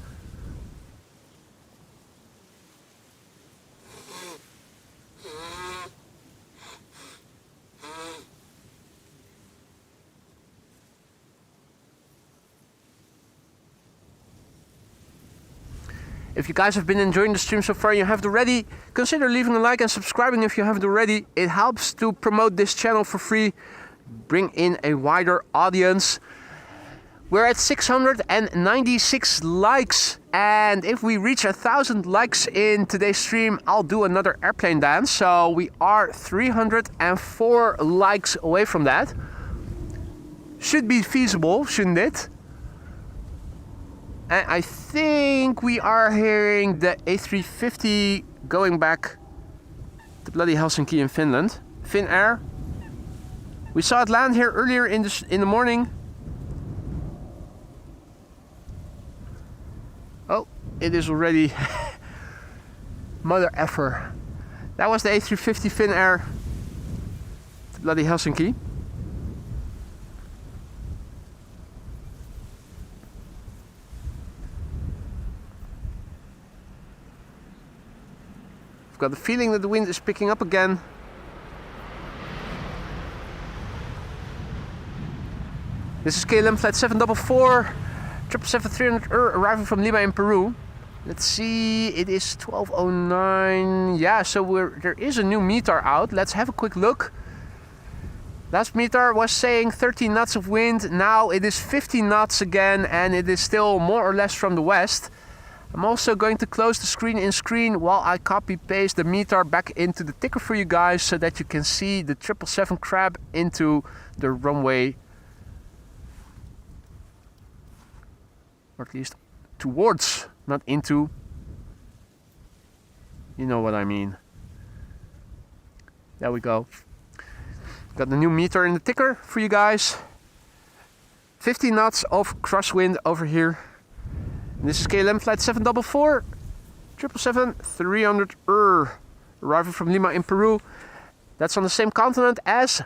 If you guys have been enjoying the stream so far and you haven't already, consider leaving a like and subscribing if you haven't already. It helps to promote this channel for free, bring in a wider audience. We're at 696 likes, and if we reach 1,000 likes in today's stream, I'll do another airplane dance. So we are 304 likes away from that. Should be feasible, shouldn't it? And I think we are hearing the A350 going back to bloody Helsinki in Finland. Finnair. We saw it land here earlier in the morning. Oh, it is already mother effer. That was the A350 Finnair to bloody Helsinki. I've got the feeling that the wind is picking up again. This is KLM flight 744, 777-300 arriving from Lima in Peru. Let's see, it is 12:09. Yeah, so there is a new METAR out. Let's have a quick look. Last METAR was saying 13 knots of wind. Now it is 15 knots again, and it is still more or less from the west. I'm also going to close the screen in screen while I copy paste the METAR back into the ticker for you guys so that you can see the 777 crab into the runway, or at least towards, not into. You know what I mean. There we go. Got the new METAR in the ticker for you guys. 15 knots of crosswind over here. This is KLM flight 744. 777-300 arriving from Lima in Peru. That's on the same continent as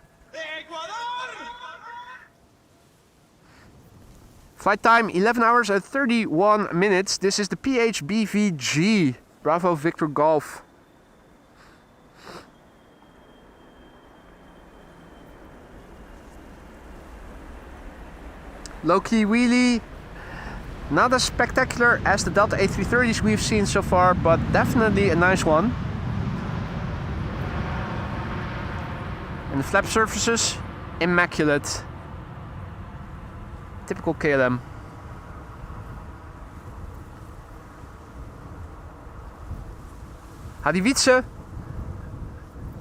flight time 11 hours and 31 minutes. This is the PHBVG, Bravo Victor Golf. Low-key wheelie. Not as spectacular as the Delta A330s we've seen so far, but definitely a nice one. And the flap surfaces, immaculate. Typical KLM. Hadi Wietse.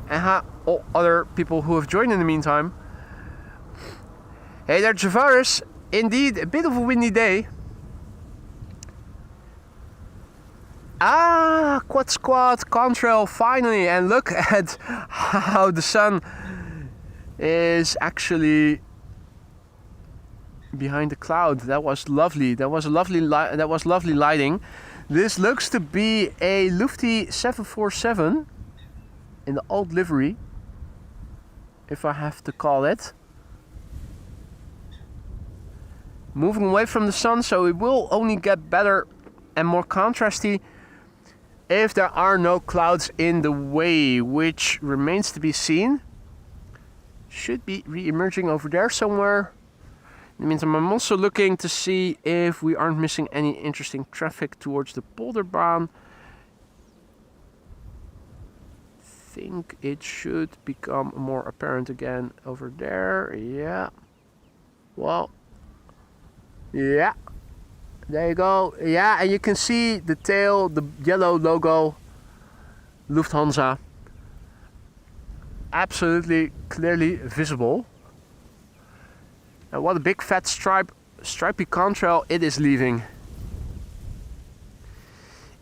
And all other people who have joined in the meantime. Hey there, Javaris. Indeed, a bit of a windy day. Quad squad contrail finally, and look at how the sun is actually behind the cloud. That was lovely. That was lovely lighting. This looks to be a Lufty 747 in the old livery, if I have to call it. Moving away from the sun, so it will only get better and more contrasty if there are no clouds in the way, which remains to be seen. Should be re-emerging over there somewhere. In the meantime, I'm also looking to see if we aren't missing any interesting traffic towards the Polderbaan. Think it should become more apparent again over there. Yeah. Well. Yeah. There you go. Yeah, and you can see the tail, the yellow logo, Lufthansa. Absolutely clearly visible. And what a big fat stripy contrail it is leaving.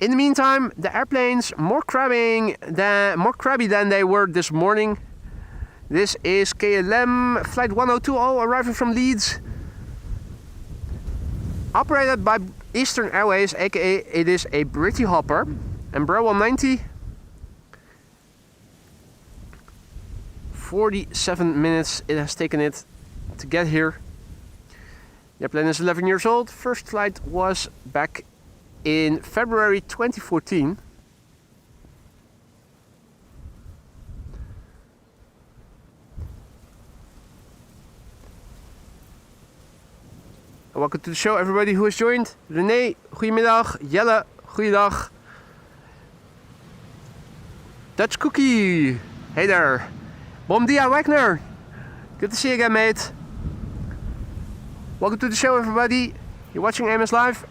In the meantime, the airplanes more crabby than they were this morning. This is KLM flight 1020 arriving from Leeds. Operated by Eastern Airways, aka it is a Britty hopper. Embraer 190. 47 minutes it has taken it to get here. The airplane is 11 years old. First flight was back in February 2014. Welcome to the show, everybody who has joined. René, goedemiddag. Jelle, goeiedag. Dutch Cookie, hey there. Bom dia, Wagner. Good to see you again, mate. Welcome to the show, everybody. You're watching AMS Live.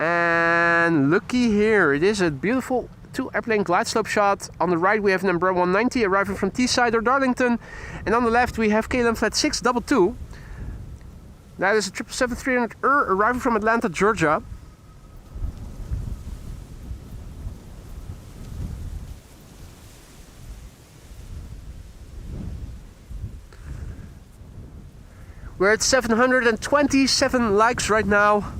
And looky here, it is a beautiful two-airplane glide slope shot. On the right, we have an Embraer 190 arriving from Teesside or Darlington. And on the left, we have KLM flight 622. That is a 777-300 arriving from Atlanta, Georgia. We're at 727 likes right now.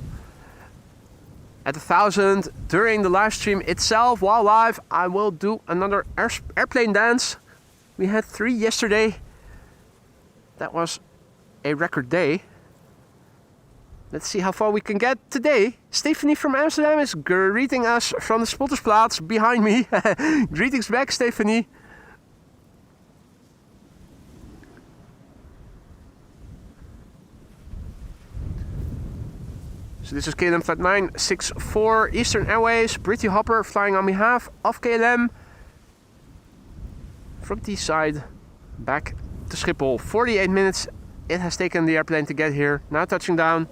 At 1,000 during the live stream itself. While live, I will do another airplane dance. We had 3 yesterday. That was a record day. Let's see how far we can get today. Stephanie from Amsterdam is greeting us from the Spottersplaats behind me. Greetings back, Stephanie. So this is KLM flight 964, Eastern Airways, Britty hopper flying on behalf of KLM. From Teesside back to Schiphol. 48 minutes it has taken the airplane to get here. Now touching down.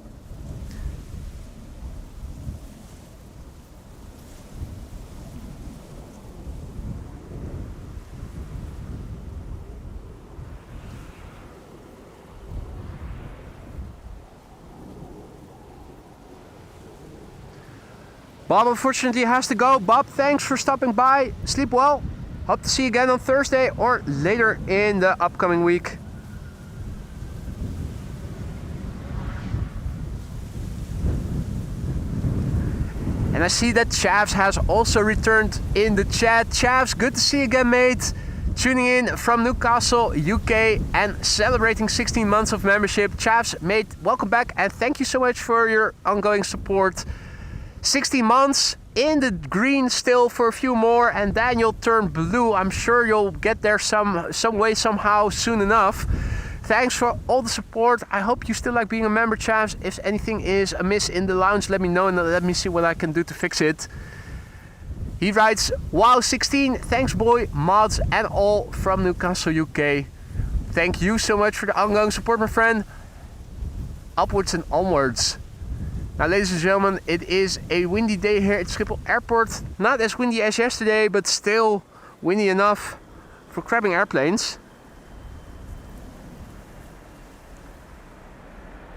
Bob unfortunately has to go. Bob, thanks for stopping by. Sleep well. Hope to see you again on Thursday or later in the upcoming week. And I see that Chavs has also returned in the chat. Chavs, good to see you again, mate. Tuning in from Newcastle, UK, and celebrating 16 months of membership. Chavs, mate, welcome back, and thank you so much for your ongoing support. 16 months in the green still for a few more, and then you'll turn blue. I'm sure you'll get there some way, somehow, soon enough. Thanks for all the support. I hope you still like being a member, Chavs. If anything is amiss in the lounge, let me know and let me see what I can do to fix it. He writes, wow, 16, thanks boy, mods and all from Newcastle, UK. Thank you so much for the ongoing support, my friend. Upwards and onwards. Now, ladies and gentlemen, it is a windy day here at Schiphol Airport. Not as windy as yesterday, but still windy enough for crabbing airplanes.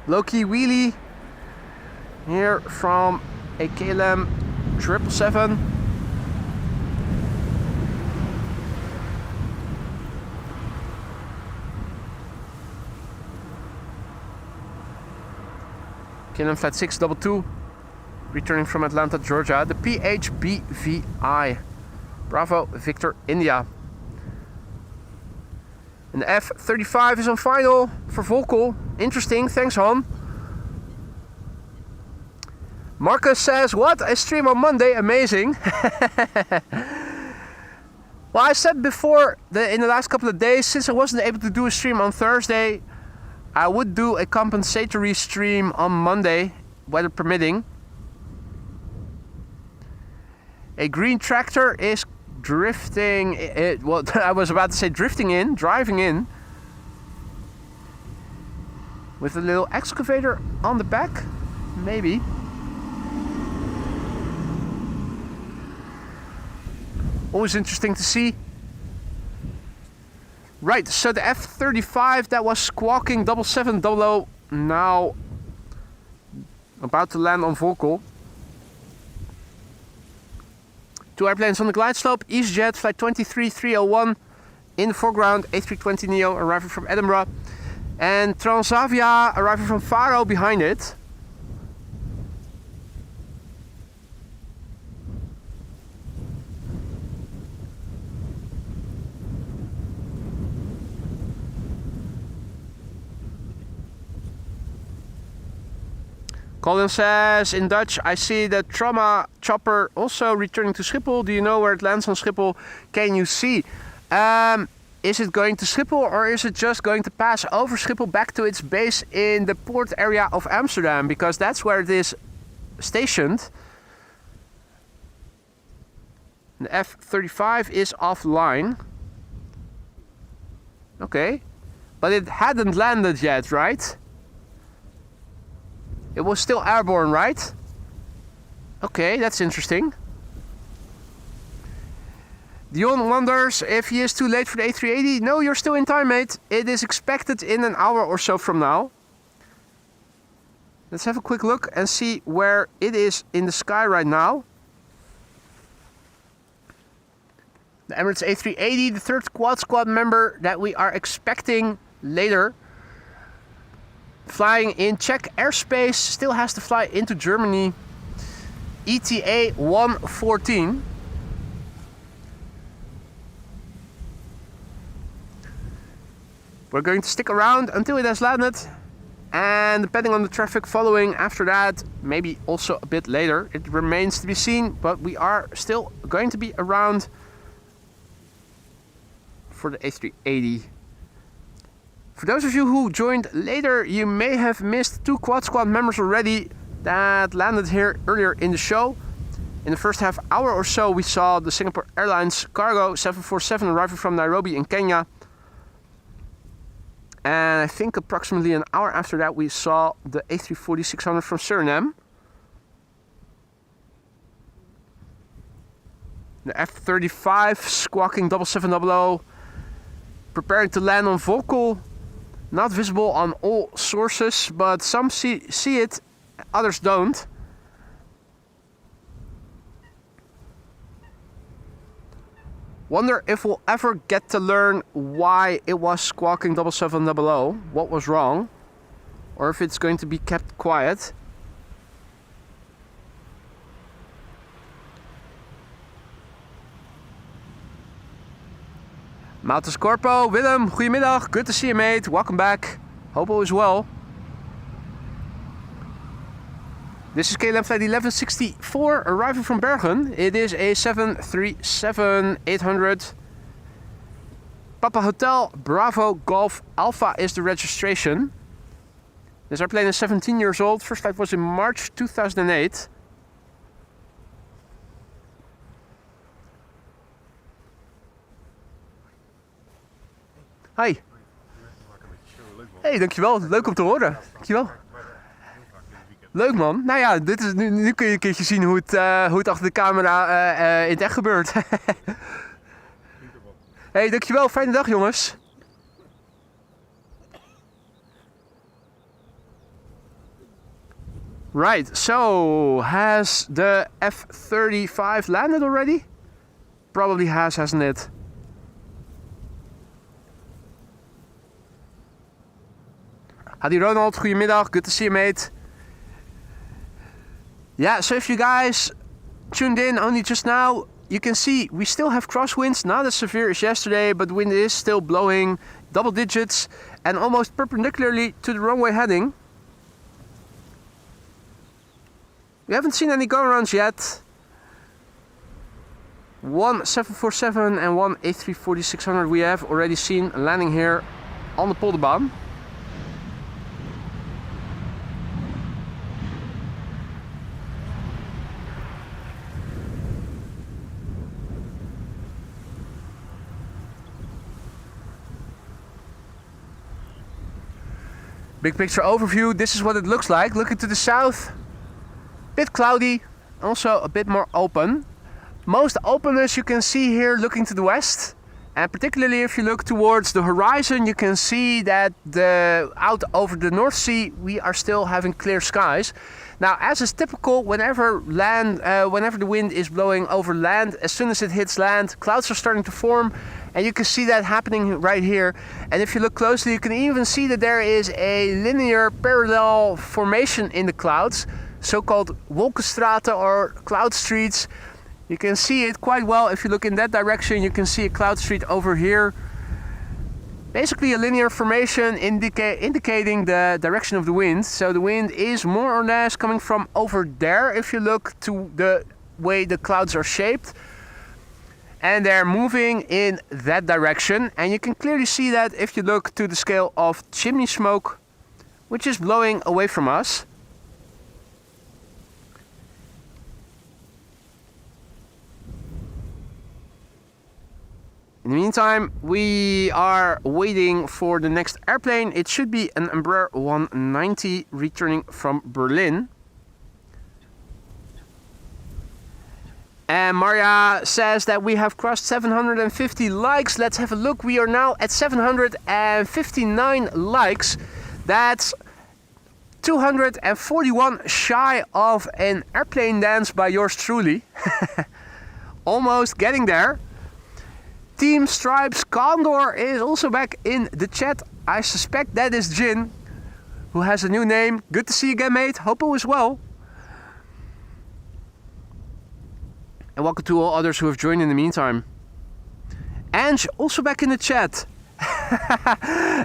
Low-key wheelie here from a KLM 777. KLM Flight 622, returning from Atlanta, Georgia. The PHBVI. Bravo, Victor, India. And the F-35 is on final for Volkel. Interesting, thanks Han. Marcus says, what? I stream on Monday, amazing. Well, I said before, in the last couple of days, since I wasn't able to do a stream on Thursday, I would do a compensatory stream on Monday, weather permitting. A green tractor is drifting, well, I was about to say driving in. With a little excavator on the back, maybe. Always interesting to see. Right, so the F-35 that was squawking 7700 now about to land on Volkel. Two airplanes on the glide slope, EasyJet flight 23301 in the foreground, A320neo arriving from Edinburgh, and Transavia arriving from Faro behind it. Colin says in Dutch, I see the trauma chopper also returning to Schiphol. Do you know where it lands on Schiphol? Can you see? Is it going to Schiphol or is it just going to pass over Schiphol back to its base in the port area of Amsterdam? Because that's where it is stationed. The F-35 is offline. Okay. But it hadn't landed yet, right? It was still airborne, right? Okay, that's interesting. Dion wonders if he is too late for the A380. No, you're still in time, mate. It is expected in an hour or so from now. Let's have a quick look and see where it is in the sky right now. The Emirates A380, the third quad squad member that we are expecting later. Flying in Czech airspace, still has to fly into Germany. ETA 114. We're going to stick around until it has landed, and depending on the traffic following after that, maybe also a bit later. It remains to be seen, but we are still going to be around for the A380. For those of you who joined later, you may have missed two quad squad members already that landed here earlier in the show. In the first half hour or so, we saw the Singapore Airlines cargo 747 arriving from Nairobi in Kenya. And I think approximately an hour after that, we saw the A340-600 from Surinam. The F-35 squawking 7700, preparing to land on Volkel. Not visible on all sources, but some see it, others don't. Wonder if we'll ever get to learn why it was squawking 7700, what was wrong, or if it's going to be kept quiet. Maltes Corpo, Willem, goedemiddag. Good to see you, mate. Welcome back. Hope all is well. This is KLM flight 1164 arriving from Bergen. It is a 737-800. Papa Hotel Bravo Golf Alpha is the registration. This airplane is 17 years old. First flight was in March 2008. Hi. Hey, dankjewel. Leuk om te horen. Dankjewel. Leuk man. Nou ja, dit is, nu kun je een keertje zien hoe het achter de camera in het echt gebeurt. Hey, dankjewel. Fijne dag jongens. Right, so has the F-35 landed already? Probably has, hasn't it? Howdy Ronald, goedemiddag, good to see you mate. Yeah, so if you guys tuned in only just now, you can see we still have crosswinds, not as severe as yesterday, but the wind is still blowing double digits and almost perpendicularly to the runway heading. We haven't seen any go-arounds yet. One 747 and one A340-600 we have already seen landing here on the Polderbaan. Big picture overview, this is what it looks like. Looking to the south, bit cloudy, also a bit more open. Most openness you can see here looking to the west. And particularly if you look towards the horizon, you can see that out over the North Sea, we are still having clear skies. Now, as is typical, whenever the wind is blowing over land, as soon as it hits land, clouds are starting to form. And you can see that happening right here. And if you look closely, you can even see that there is a linear parallel formation in the clouds, so-called wolkenstraten or cloud streets. You can see it quite well. If you look in that direction, you can see a cloud street over here. Basically a linear formation indicating the direction of the wind. So the wind is more or less coming from over there if you look to the way the clouds are shaped. And they're moving in that direction. And you can clearly see that if you look to the scale of chimney smoke, which is blowing away from us. In the meantime, we are waiting for the next airplane. It should be an Embraer 190 returning from Berlin. And Maria says that we have crossed 750 likes. Let's have a look. We are now at 759 likes. That's 241 shy of an airplane dance by yours truly. Almost getting there. Team Stripes Condor is also back in the chat. I suspect that is Jin, who has a new name. Good to see you again, mate. Hope all is well. And welcome to all others who have joined in the meantime. Ange, also back in the chat.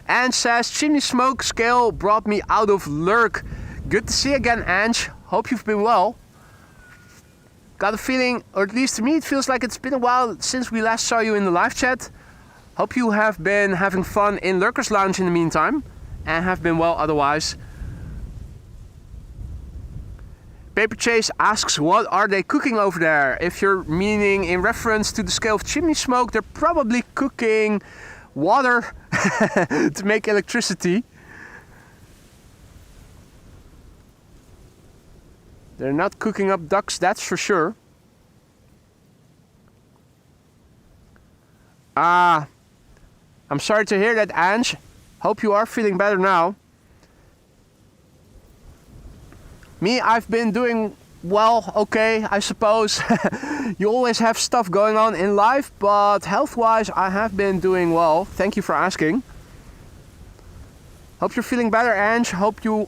Ange says, chimney smoke scale brought me out of lurk. Good to see you again, Ange. Hope you've been well. Got a feeling, or at least to me, it feels like it's been a while since we last saw you in the live chat. Hope you have been having fun in Lurkers Lounge in the meantime, and have been well otherwise. Paper Chase asks, what are they cooking over there? If you're meaning in reference to the scale of chimney smoke, they're probably cooking water to make electricity. They're not cooking up ducks, that's for sure. I'm sorry to hear that, Ange. Hope you are feeling better now. Me, I've been doing well, okay, I suppose. You always have stuff going on in life, but health-wise, I have been doing well. Thank you for asking. Hope you're feeling better, Ange. Hope you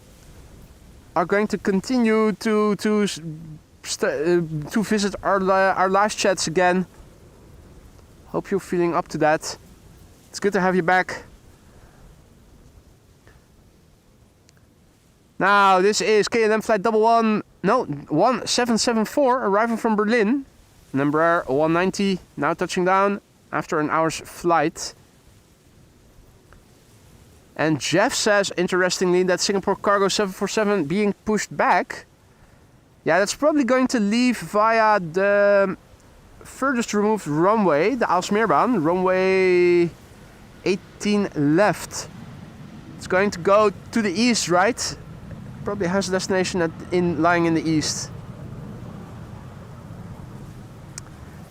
are going to continue to visit our live chats again. Hope you're feeling up to that. It's good to have you back. Now, this is KLM flight 1774, arriving from Berlin. Number 190, now touching down after an hour's flight. And Jeff says, interestingly, that Singapore Cargo 747 being pushed back. Yeah, that's probably going to leave via the furthest removed runway, the Aalsmeerbaan, runway 18 left. It's going to go to the east, right? Probably has a destination lying in the east.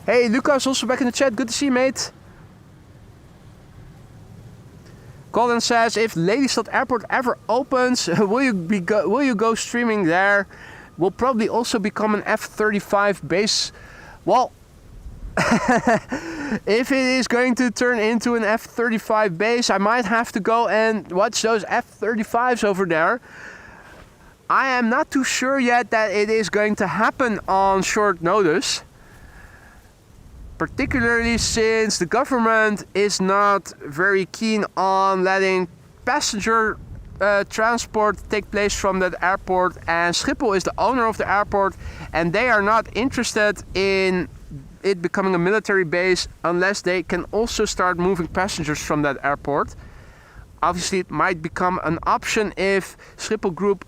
Hey, Lucas, also back in the chat. Good to see you, mate. Colin says, if Lelystad Airport ever opens, will you go streaming there? Will probably also become an F-35 base. Well, if it is going to turn into an F-35 base, I might have to go and watch those F-35s over there. I am not too sure yet that it is going to happen on short notice. Particularly since the government is not very keen on letting passenger transport take place from that airport, and Schiphol is the owner of the airport, and they are not interested in it becoming a military base unless they can also start moving passengers from that airport. Obviously, it might become an option if Schiphol Group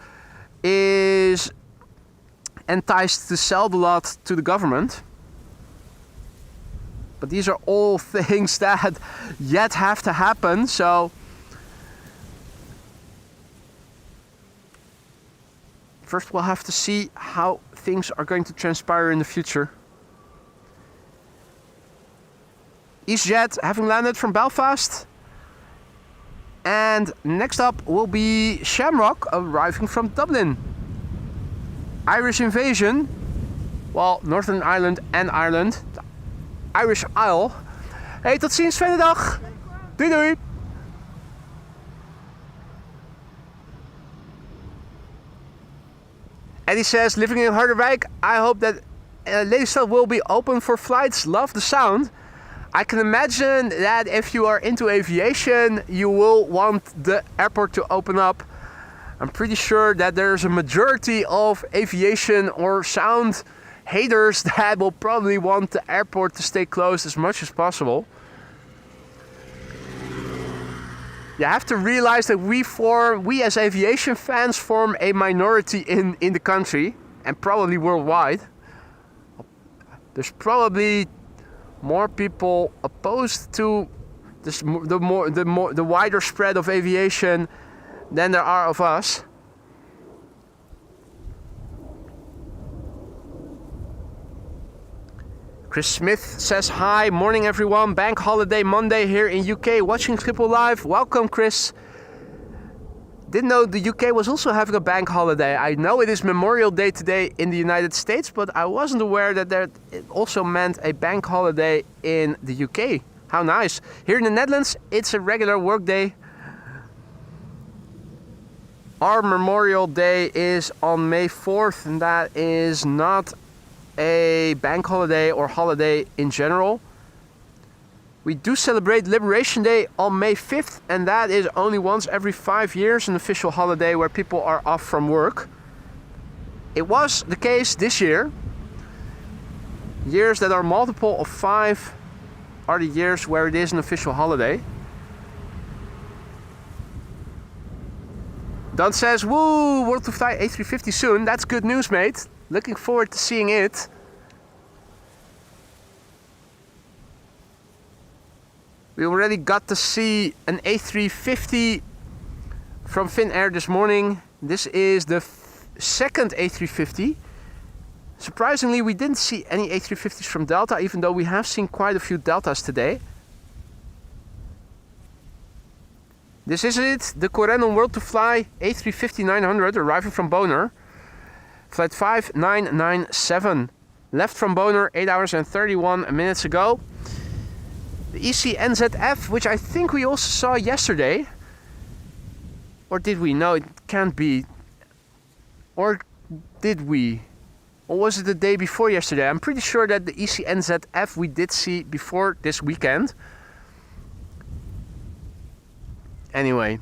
is enticed to sell the lot to the government. But these are all things that yet have to happen, so first we'll have to see how things are going to transpire in the future. EasyJet having landed from Belfast. And next up will be Shamrock arriving from Dublin. Irish Invasion, well, Northern Ireland and Ireland. Irish Isle. Hey, tot ziens, fijne dag. Doei doei. Eddie says, living in Harderwijk, I hope that Lelystad will be open for flights. Love the sound. I can imagine that if you are into aviation, you will want the airport to open up. I'm pretty sure that there's a majority of aviation or sound haters that will probably want the airport to stay closed as much as possible. You have to realize that we as aviation fans form a minority in the country and probably worldwide. There's probably more people opposed to this, the wider spread of aviation than there are of us. Chris Smith says, hi, morning everyone, bank holiday Monday here in UK, watching Schiphol live. Welcome, Chris. Didn't know the UK was also having a bank holiday. I know it is Memorial Day today in the United States, but I wasn't aware that it also meant a bank holiday in the UK. How nice. Here in the Netherlands, it's a regular work day. Our Memorial Day is on May 4th, and that is not a bank holiday or holiday in general. We do celebrate Liberation Day on May 5th, and that is only once every 5 years, an official holiday where people are off from work. It was the case this year. Years that are multiple of 5 are the years where it is an official holiday. Don says, woo, World to Fly A350 soon. That's good news, mate. Looking forward to seeing it. We already got to see an A350 from Finnair this morning. This is the second A350. Surprisingly, we didn't see any A350s from Delta, even though we have seen quite a few Deltas today. This is it, the Corendon World to Fly A350-900 arriving from Bonaire. Flight 5997. Left from Bonaire 8 hours and 31 minutes ago. The ECNZF, which I think we also saw yesterday. Or did we? No, it can't be. Or did we? Or was it the day before yesterday? I'm pretty sure that the ECNZF we did see before this weekend. Anyway.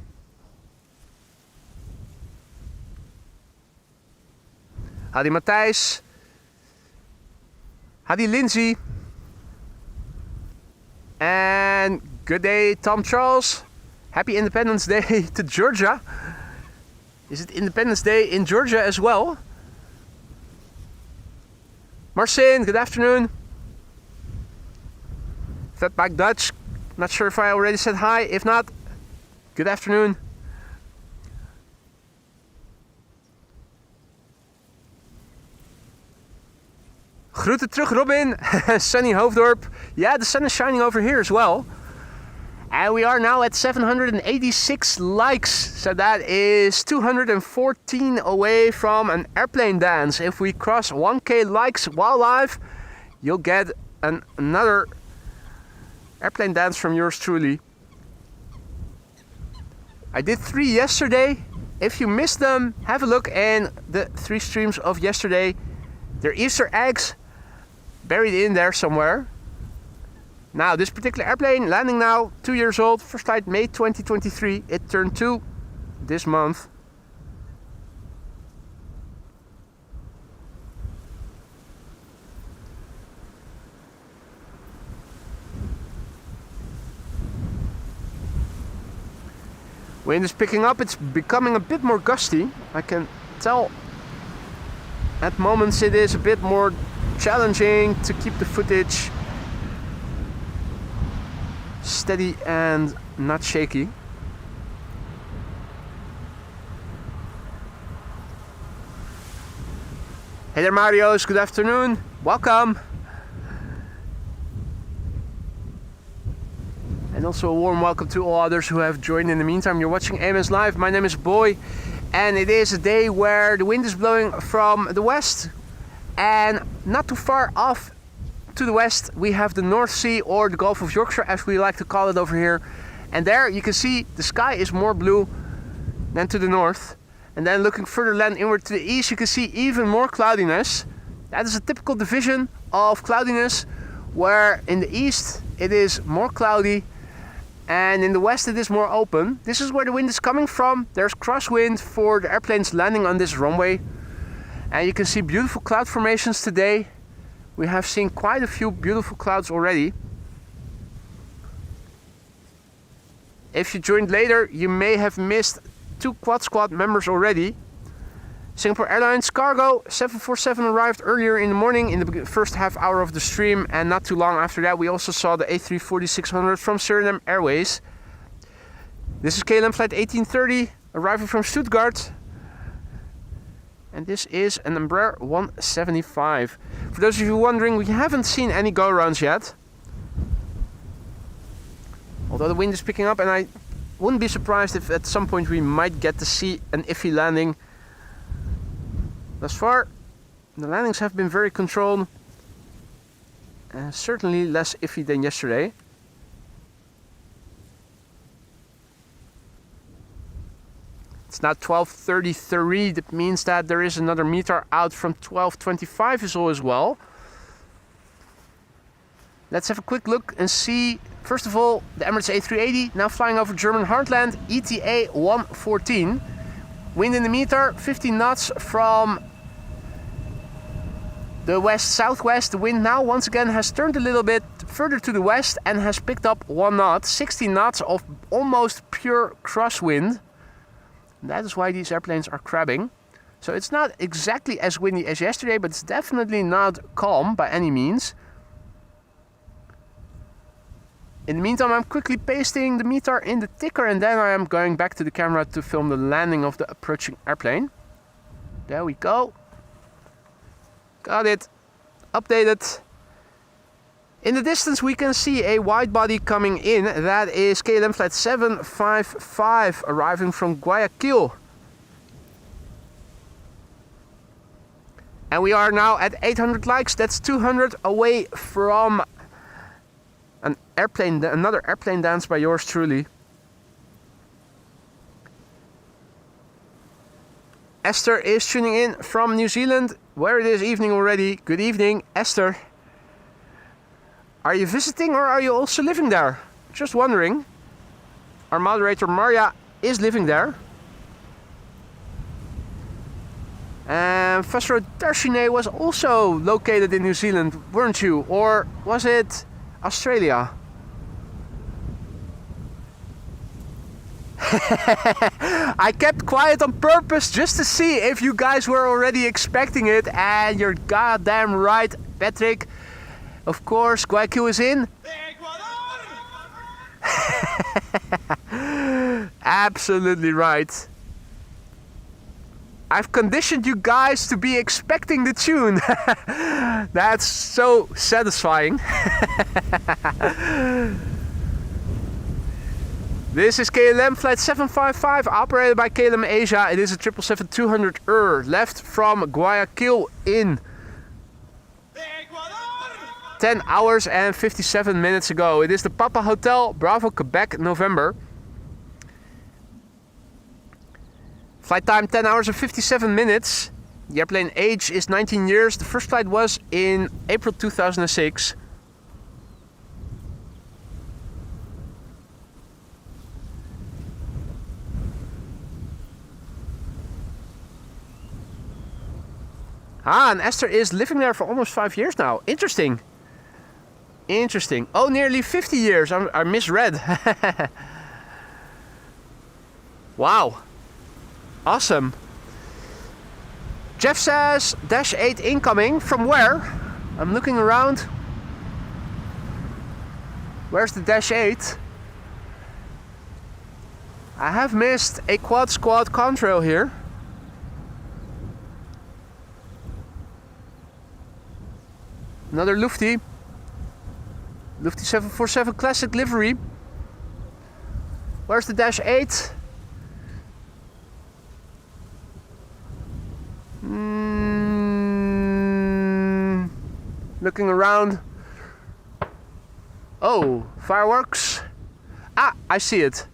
Howdy Matthijs. Howdy Lindsay. And good day Tom Charles. Happy Independence Day to Georgia. Is it Independence Day in Georgia as well? Marcin, good afternoon. Fatback Dutch. Not sure if I already said hi. If not, good afternoon. Groeten terug Robin. Sunny Hoofddorp. Yeah, the sun is shining over here as well. And we are now at 786 likes. So that is 214 away from an airplane dance. If we cross 1k likes while live, you'll get another airplane dance from yours truly. I did 3 yesterday. If you missed them, have a look in the 3 streams of yesterday. They're Easter eggs buried in there somewhere. Now, this particular airplane landing now, 2 years old, first flight May 2023. It turned 2 this month. Wind is picking up, it's becoming a bit more gusty. I can tell at moments it is a bit more challenging to keep the footage steady and not shaky. Hey there Marios, good afternoon, welcome. And also a warm welcome to all others who have joined in the meantime. You're watching AMS Live, my name is Boy. And it is a day where the wind is blowing from the west. And not too far off to the west, we have the North Sea, or the Gulf of Yorkshire, as we like to call it over here. And there you can see the sky is more blue than to the north. And then looking further land inward to the east, you can see even more cloudiness. That is a typical division of cloudiness, where in the east it is more cloudy, and in the west it is more open. This is where the wind is coming from. There's crosswind for the airplanes landing on this runway. And you can see beautiful cloud formations today. We have seen quite a few beautiful clouds already. If you joined later, you may have missed 2 Quad Squad members already. Singapore Airlines Cargo 747 arrived earlier in the morning in the first half hour of the stream, and not too long after that we also saw the A340 600 from Surinam Airways. This is KLM flight 1830 arriving from Stuttgart, and this is an Embraer 175. For those of you wondering, we haven't seen any go-arounds yet, although the wind is picking up, and I wouldn't be surprised if at some point we might get to see an iffy landing. Thus far, the landings have been very controlled, certainly less iffy than yesterday. It's now 12:33, that means that there is another meter out from 12:25 is all as well. Let's have a quick look and see, first of all, the Emirates A380 now flying over German heartland, ETA 114. Wind in the meter, 15 knots from the west-southwest. The wind now once again has turned a little bit further to the west and has picked up 1 knot. 16 knots of almost pure crosswind. That is why these airplanes are crabbing. So it's not exactly as windy as yesterday, but it's definitely not calm by any means. In the meantime, I'm quickly pasting the meter in the ticker, and then I am going back to the camera to film the landing of the approaching airplane. There we go. Got it. Updated. In the distance we can see a wide body coming in. That is KLM flight 755 arriving from Guayaquil. And we are now at 800 likes. That's 200 away from another airplane dance by yours truly. Esther is tuning in from New Zealand, where it is evening already. Good evening, Esther. Are you visiting or are you also living there? Just wondering. Our moderator Maria is living there. And Vasro Darshine was also located in New Zealand, weren't you? Or was it Australia? I kept quiet on purpose just to see if you guys were already expecting it, and you're goddamn right, Patrick. Of course, Guayaquil is in. Absolutely right. I've conditioned you guys to be expecting the tune. That's so satisfying. This is KLM flight 755, operated by KLM Asia. It is a 777-200 left from Guayaquil in 10 hours and 57 minutes ago. It is the Papa Hotel, Bravo, Quebec, November. Flight time 10 hours and 57 minutes. The airplane age is 19 years. The first flight was in April 2006. Ah, and Esther is living there for almost 5 years now. Interesting. Interesting. Oh, nearly 50 years. I misread. Wow. Awesome. Jeff says Dash 8 incoming. From where? I'm looking around. Where's the Dash 8? I have missed a quad squad contrail here. Another Lufty 747 Classic livery. Where's the Dash 8? Looking around. Oh, fireworks. Ah, I see it.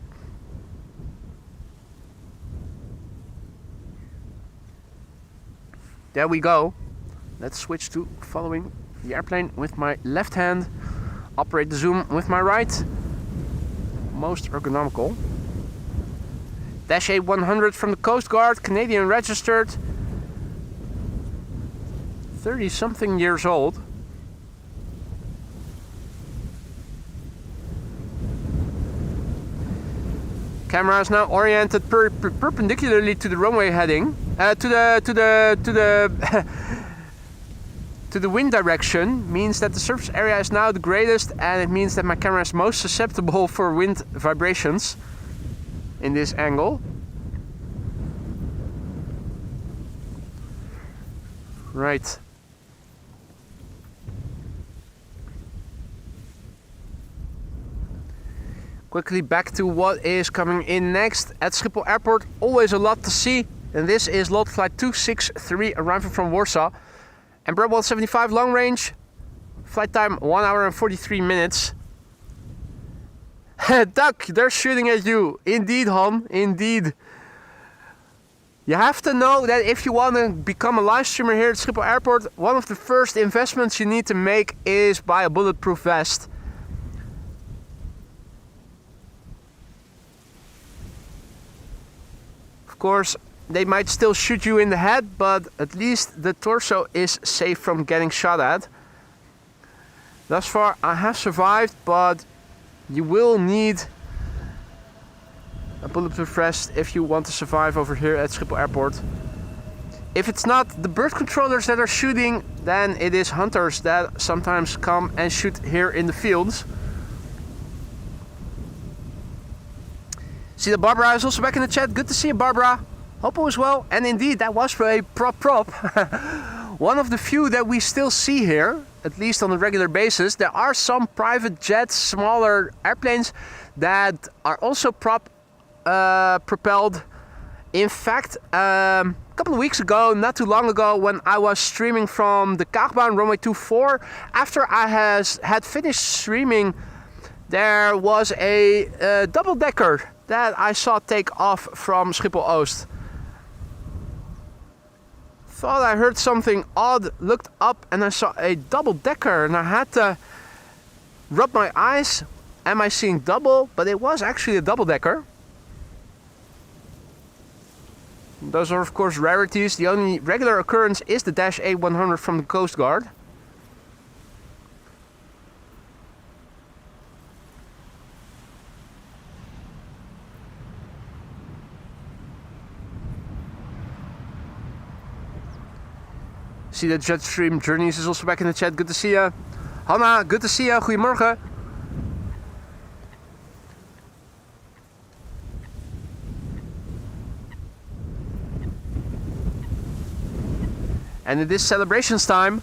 There we go. Let's switch to following the airplane with my left hand. Operate the zoom with my right. Most ergonomical. Dash 8 100 from the Coast Guard, Canadian registered. 30 something years old. Camera is now oriented perpendicularly to the runway heading, to the wind direction. Means that the surface area is now the greatest, and it means that my camera is most susceptible for wind vibrations in this angle. Right. Quickly back to what is coming in next at Schiphol Airport. Always a lot to see. And this is lot flight 263 arriving from Warsaw. Embraer 175 long range. Flight time 1 hour and 43 minutes. Duck, they're shooting at you. Indeed, hon, indeed. You have to know that if you want to become a live streamer here at Schiphol Airport, one of the first investments you need to make is buy a bulletproof vest. Of course, they might still shoot you in the head, but at least the torso is safe from getting shot at. Thus far, I have survived, but you will need a bulletproof vest if you want to survive over here at Schiphol Airport. If it's not the bird controllers that are shooting, then it is hunters that sometimes come and shoot here in the fields. See that Barbara is also back in the chat. Good to see you, Barbara. Hope all is well. And indeed, that was a prop. One of the few that we still see here, at least on a regular basis. There are some private jets, smaller airplanes that are also propelled. In fact, a couple of weeks ago, not too long ago, when I was streaming from the Polderbaan Runway 24, after I had finished streaming, there was a double-decker that I saw take off from Schiphol Oost. Thought I heard something odd, looked up and I saw a double-decker, and I had to rub my eyes am I seeing double? But it was actually a double-decker. Those are of course rarities. The only regular occurrence is the Dash A100 from the Coast Guard. See that Jetstream Journeys is also back in the chat. Good to see ya. Hanna, good to see ya. Goedemorgen. And it is celebrations time.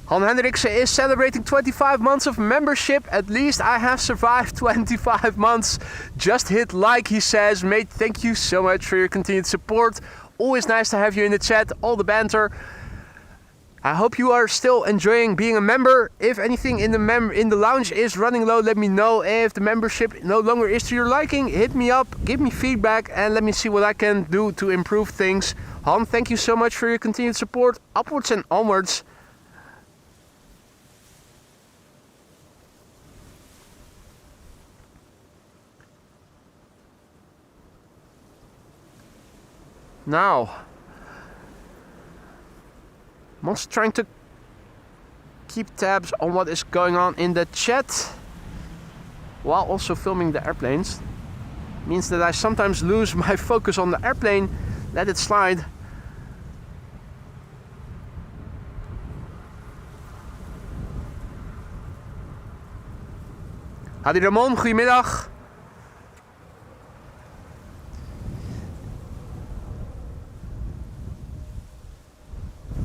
Han Hendriksen is celebrating 25 months of membership. At least I have survived 25 months. Just hit like, he says. Mate, thank you so much for your continued support. Always nice to have you in the chat. All the banter. I hope you are still enjoying being a member. If anything in the lounge is running low, let me know. If the membership no longer is to your liking, hit me up, give me feedback, and let me see what I can do to improve things. Han, thank you so much for your continued support. Upwards and onwards. Now, I'm also trying to keep tabs on what is going on in the chat while also filming the airplanes. Means that I sometimes lose my focus on the airplane, let it slide. Hadi Ramon, goedemiddag.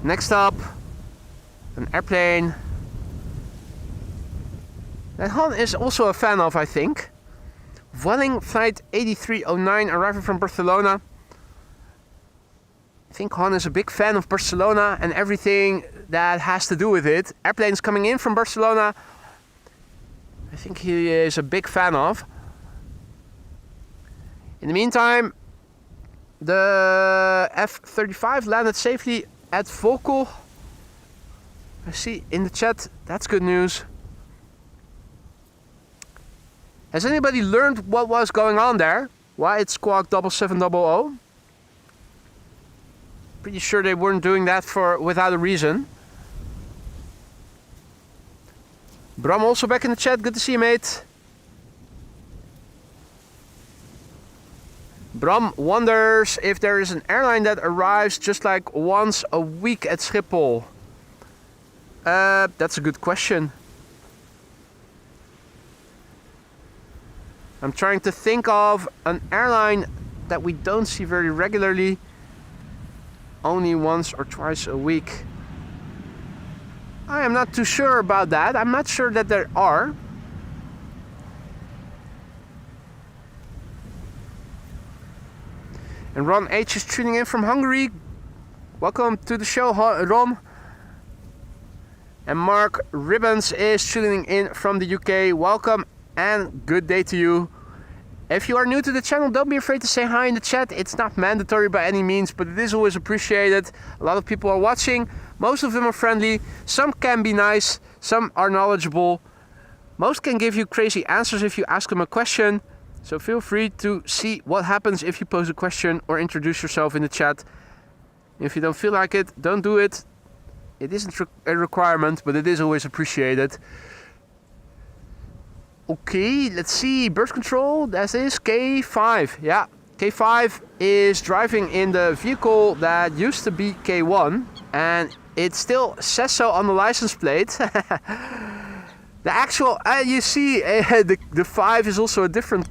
Next up, an airplane that Han is also a fan of, I think. Vueling flight 8309 arriving from Barcelona. I think Han is a big fan of Barcelona and everything that has to do with it. Airplanes coming in from Barcelona, I think he is a big fan of. In the meantime, the F-35 landed safely at Vokal. I see in the chat, that's good news. Has anybody learned what was going on there? Why it squawked 7700? Pretty sure they weren't doing that without a reason. Bram also back in the chat, good to see you, mate. Bram wonders if there is an airline that arrives just like once a week at Schiphol. That's a good question. I'm trying to think of an airline that we don't see very regularly. Only once or twice a week. I am not too sure about that. I'm not sure that there are. And Ron H is tuning in from Hungary. Welcome to the show, Ron. And Mark Ribbons is tuning in from the UK. Welcome and good day to you. If you are new to the channel, don't be afraid to say hi in the chat. It's not mandatory by any means, but it is always appreciated. A lot of people are watching. Most of them are friendly. Some can be nice. Some are knowledgeable. Most can give you crazy answers if you ask them a question. So feel free to see what happens if you pose a question or introduce yourself in the chat. If you don't feel like it, don't do it. It isn't a requirement, but it is always appreciated. Okay, let's see. Birth control, that is K5. Yeah, K5 is driving in the vehicle that used to be K1. And it still says so on the license plate. The actual, you see, the 5 is also a different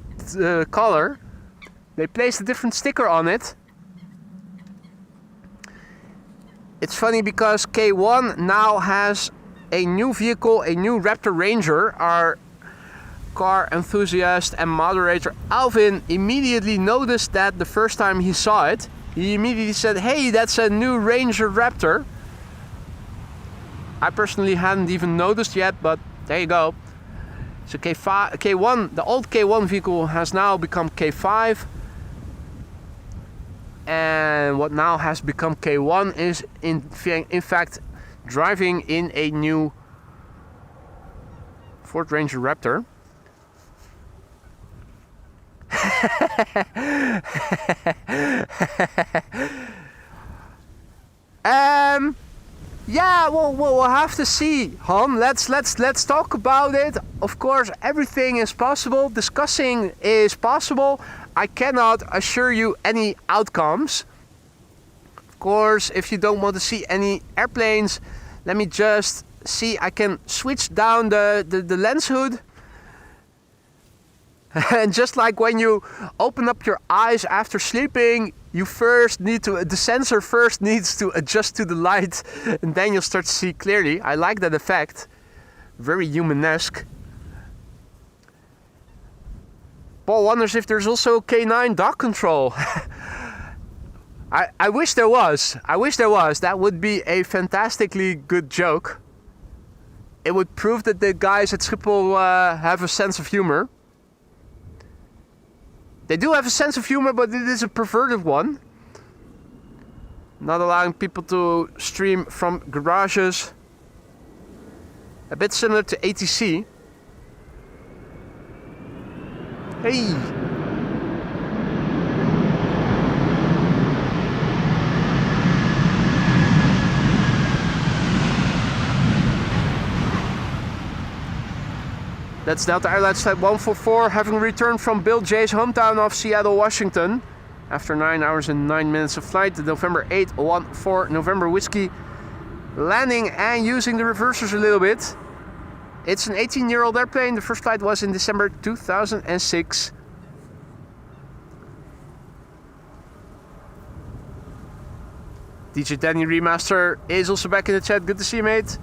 color. They placed a different sticker on it. It's funny because K1 now has a new vehicle, a new Raptor Ranger. Our car enthusiast and moderator Alvin immediately noticed that the first time he saw it. He immediately said, hey, that's a new Ranger Raptor. I personally hadn't even noticed yet, but there you go. So K1, the old K1 vehicle has now become K5. And what now has become K1 is in fact driving in a new Ford Ranger Raptor. Yeah, we'll have to see, Han. Let's talk about it. Of course, everything is possible. Discussing is possible. I cannot assure you any outcomes. Of course, if you don't want to see any airplanes, let me just see. I can switch down the lens hood. And just like when you open up your eyes after sleeping, the sensor first needs to adjust to the light, and then you'll start to see clearly. I like that effect. Very humanesque. Paul wonders if there's also K9 dog control. I wish there was. I wish there was. That would be a fantastically good joke. It would prove that the guys at Schiphol have a sense of humor. They do have a sense of humor, but it is a perverted one. Not allowing people to stream from garages. A bit similar to ATC. Hey! That's Delta Airlines Flight 144, having returned from Bill J's hometown of Seattle, Washington. After 9 hours and 9 minutes of flight, the November 814 November Whiskey, landing and using the reversers a little bit. It's an 18-year-old airplane. The first flight was in December 2006. DJ Danny Remaster is also back in the chat. Good to see you, mate.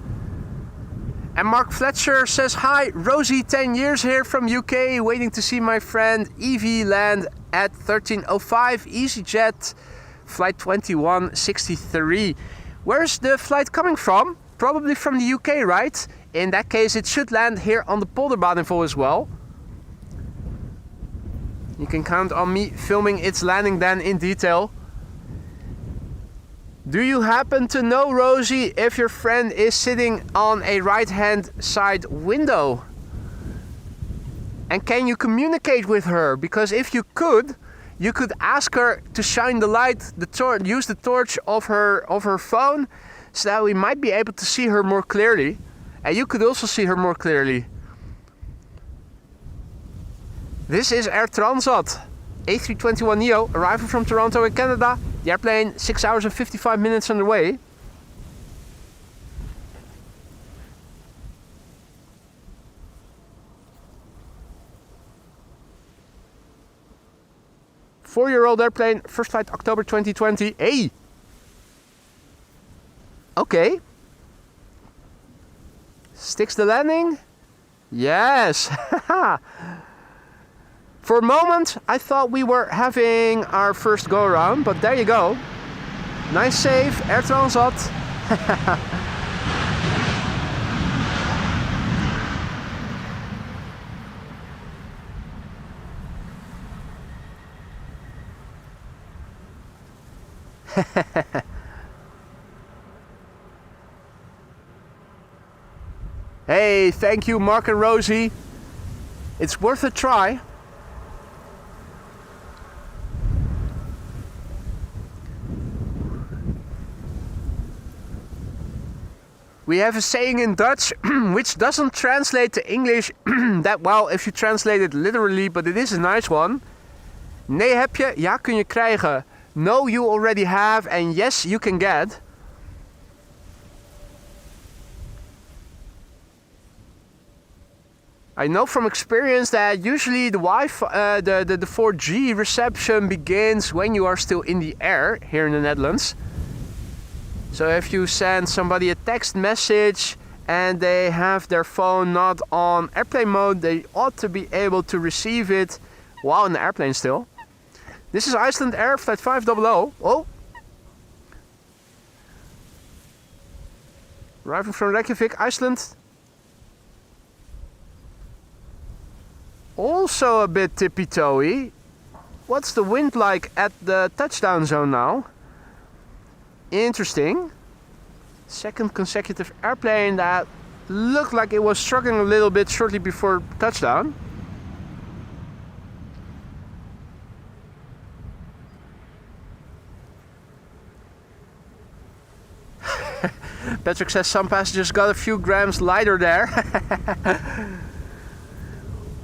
And Mark Fletcher says, hi, Rosie, 10 years here from UK, waiting to see my friend Evie land at 1305 EasyJet, flight 2163. Where's the flight coming from? Probably from the UK, right? In that case, it should land here on the Polderbaan info as well. You can count on me filming its landing then in detail. Do you happen to know, Rosie, if your friend is sitting on a right-hand side window? And can you communicate with her? Because if you could ask her to shine the light, use the torch of her phone, so that we might be able to see her more clearly. And you could also see her more clearly. This is Air Transat A321neo, arriving from Toronto in Canada. The airplane 6 hours and 55 minutes on the way. Four-year-old airplane, first flight October 2020. Hey! Okay. Sticks the landing? Yes! For a moment, I thought we were having our first go-around, but there you go. Nice save, Air Transat. Hey, thank you, Mark and Rosie. It's worth a try. We have a saying in Dutch, which doesn't translate to English that well if you translate it literally, but it is a nice one. Nee heb je, ja kun je krijgen. No, you already have, and yes, you can get. I know from experience that usually the Wi-Fi, the 4G reception begins when you are still in the air here in the Netherlands. So if you send somebody a text message and they have their phone not on airplane mode, they ought to be able to receive it while in the airplane still. This is Iceland Air Flight 500. Oh! Arriving from Reykjavik, Iceland. Also a bit tippy-toey. What's the wind like at the touchdown zone now? Interesting. Second consecutive airplane that looked like it was struggling a little bit shortly before touchdown. Patrick says some passengers got a few grams lighter there.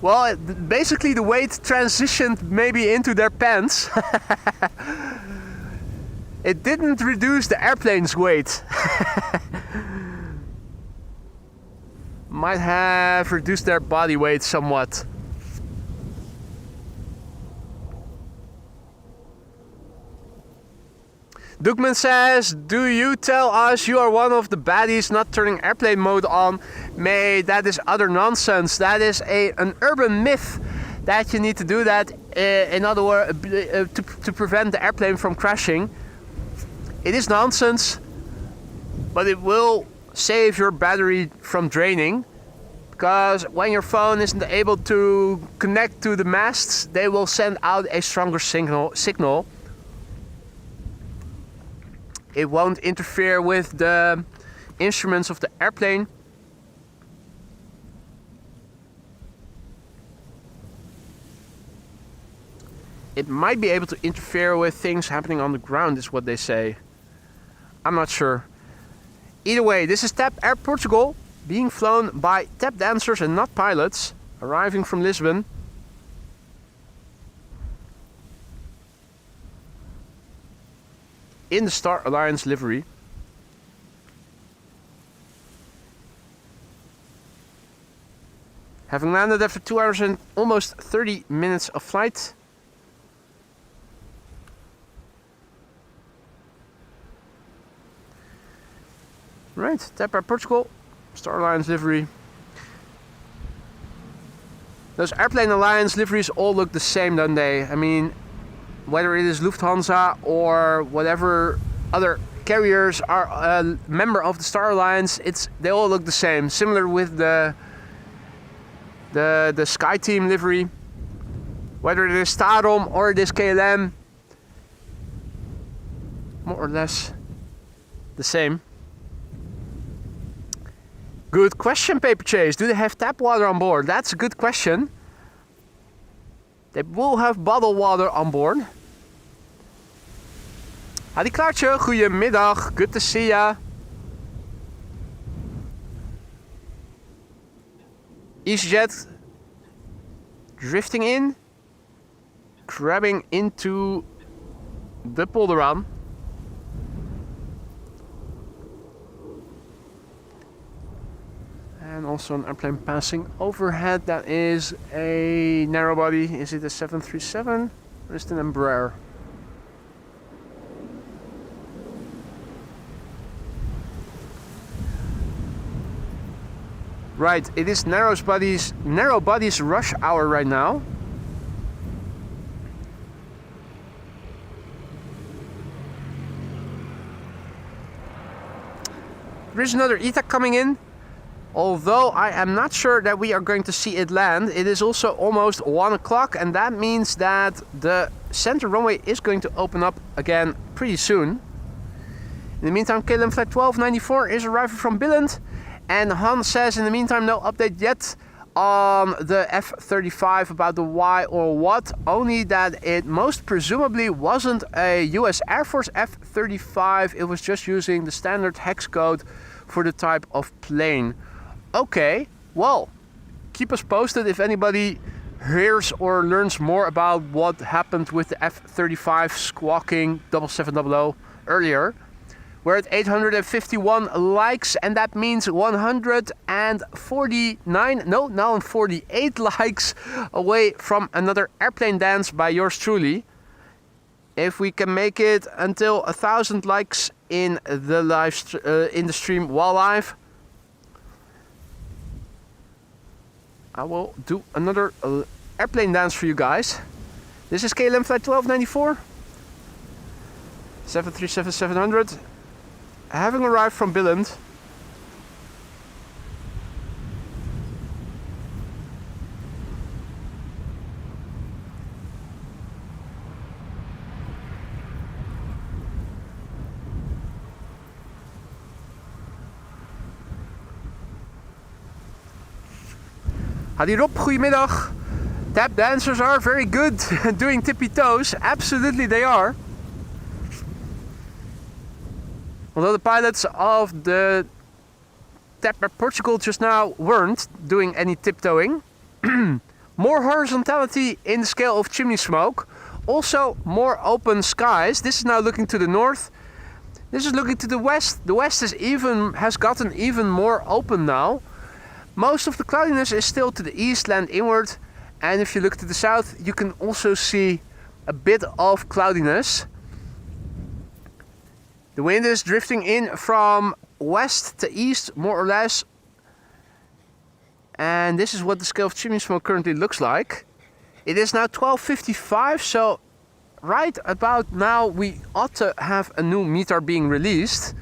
Well, basically the weight transitioned maybe into their pants. It didn't reduce the airplane's weight. Might have reduced their body weight somewhat. Dukman says, do you tell us you are one of the baddies not turning airplane mode on? Mate, that is utter nonsense. That is an urban myth that you need to do that in other words to prevent the airplane from crashing. It is nonsense, but it will save your battery from draining, because when your phone isn't able to connect to the masts, they will send out a stronger signal. It won't interfere with the instruments of the airplane. It might be able to interfere with things happening on the ground, is what they say. I'm not sure. Either way, this is TAP Air Portugal, being flown by tap dancers and not pilots, arriving from Lisbon. In the Star Alliance livery. Having landed after 2 hours and almost 30 minutes of flight. Right, TAP Air Portugal, Star Alliance livery. Those Airplane Alliance liveries all look the same, don't they? I mean, whether it is Lufthansa or whatever other carriers are a member of the Star Alliance, they all look the same. Similar with the Sky Team livery. Whether it is Starom or it is KLM, more or less the same. Good question, Paper Chase. Do they have tap water on board? That's a good question. They will have bottled water on board. Hadi Klaartje, goedemiddag. Good to see ya. EasyJet drifting in, crabbing into the Polderbaan. And also an airplane passing overhead. That is a narrow body. Is it a 737 or is it an Embraer? Right, it is narrow bodies rush hour right now. There is another ETA coming in. Although I am not sure that we are going to see it land. It is also almost 1 o'clock, and that means that the center runway is going to open up again pretty soon. In the meantime, KLM flight 1294 is arriving from Billund, and Han says in the meantime no update yet on the F-35 about the why or what, only that it most presumably wasn't a US Air Force F-35, it was just using the standard hex code for the type of plane. Okay, well, keep us posted if anybody hears or learns more about what happened with the F-35 squawking 7700 earlier. We're at 851 likes, and that means 148 likes away from another airplane dance by yours truly. If we can make it until 1,000 likes in the in the stream while live, I will do another airplane dance for you guys. This is KLM flight 1294, 737-700, having arrived from Billund. Hadi Rob, goedemiddag. Tap dancers are very good doing tippy toes. Absolutely they are. Although the pilots of the TAP Portugal just now weren't doing any tiptoeing. More horizontality in the scale of chimney smoke. Also more open skies. This is now looking to the north. This is looking to the west. The west has gotten even more open now. Most of the cloudiness is still to the east, land inward. And if you look to the south, you can also see a bit of cloudiness. The wind is drifting in from west to east, more or less. And this is what the scale of chimney smoke currently looks like. It is now 12:55, so right about now we ought to have a new meter being released.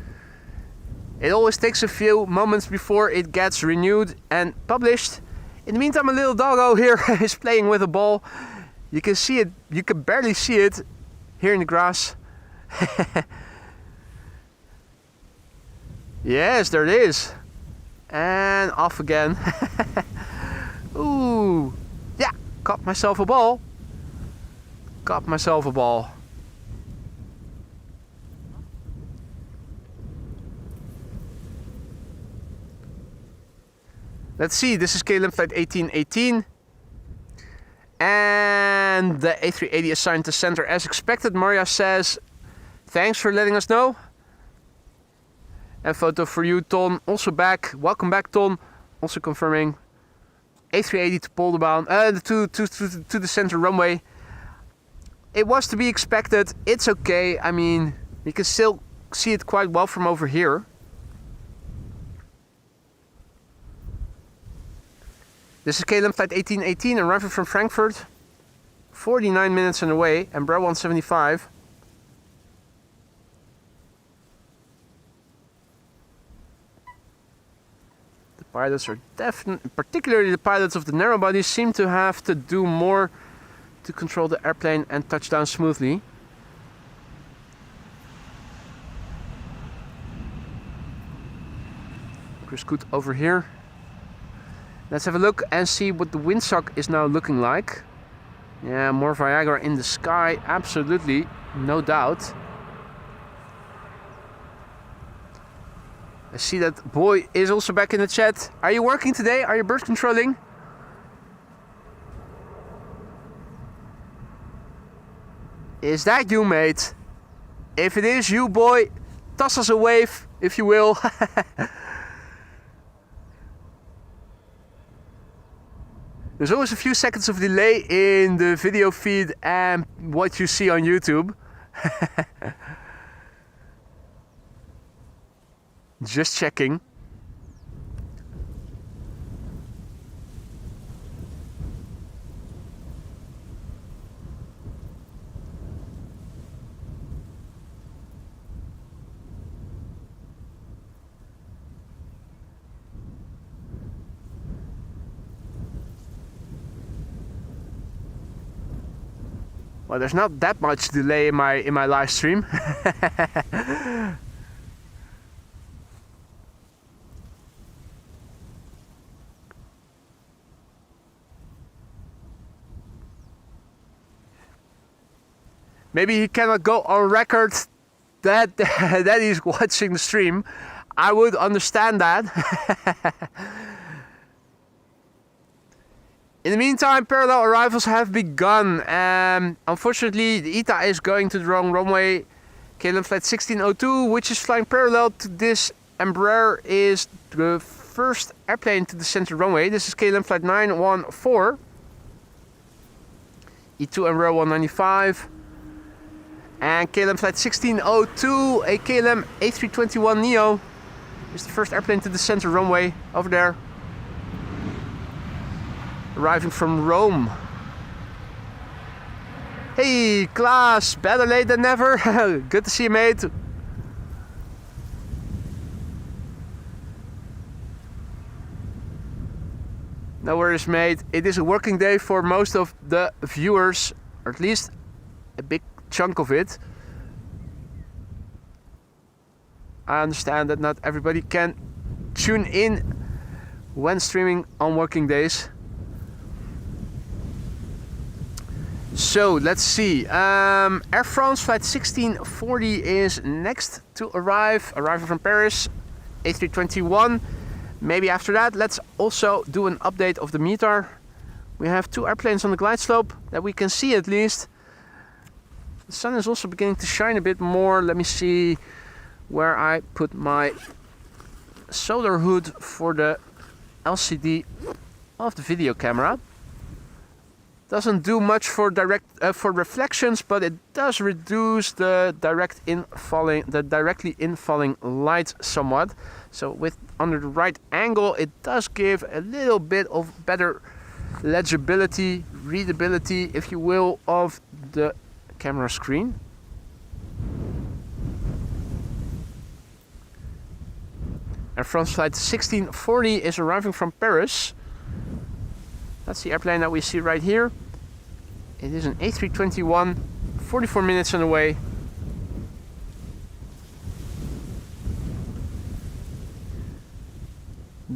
It always takes a few moments before it gets renewed and published. In the meantime, a little doggo here is playing with a ball. You can see it, you can barely see it here in the grass. Yes, there it is. And off again. Ooh, yeah, caught myself a ball. Caught myself a ball. Let's see, this is KLM flight 1818. And the A380 assigned to center as expected. Maria says, thanks for letting us know. And photo for you, Ton, also back. Welcome back, Ton. Also confirming. A380 to Polderbaan, to the center runway. It was to be expected. It's okay. I mean, you can still see it quite well from over here. This is KLM flight 1818, arriving from Frankfurt. 49 minutes on the way, and Embraer 175. The pilots are definitely, particularly the pilots of the narrow bodies, seem to have to do more to control the airplane and touch down smoothly. Chris Coot over here. Let's have a look and see what the windsock is now looking like. Yeah, more Viagra in the sky, absolutely, no doubt. I see that boy is also back in the chat. Are you working today? Are you bird controlling? Is that you, mate? If it is you, boy, toss us a wave, if you will. There's always a few seconds of delay in the video feed and what you see on YouTube. Just checking. Well, there's not that much delay in my live stream. Maybe he cannot go on record that that he's watching the stream. I would understand that. In the meantime, parallel arrivals have begun. Unfortunately, the ETA is going to the wrong runway. KLM flight 1602, which is flying parallel to this Embraer, is the first airplane to the center runway. This is KLM flight 914. E2 Embraer 195. And KLM flight 1602, a KLM A321neo, is the first airplane to the center runway over there. Arriving from Rome. Hey Klaas, better late than never. Good to see you, mate. No worries, mate. It is a working day for most of the viewers, or at least a big chunk of it. I understand that not everybody can tune in when streaming on working days. So let's see. Air France flight 1640 is next to arrive, arriving from Paris. A321. Maybe after that, let's also do an update of the METAR. We have 2 airplanes on the glide slope that we can see at least. The sun is also beginning to shine a bit more. Let me see where I put my solar hood for the LCD of the video camera. Doesn't do much for reflections, but it does reduce the directly infalling light somewhat. So with under the right angle, it does give a little bit of better legibility, readability, if you will, of the camera screen. Air France flight 1640 is arriving from Paris. That's the airplane that we see right here. It is an A321, 44 minutes on the way.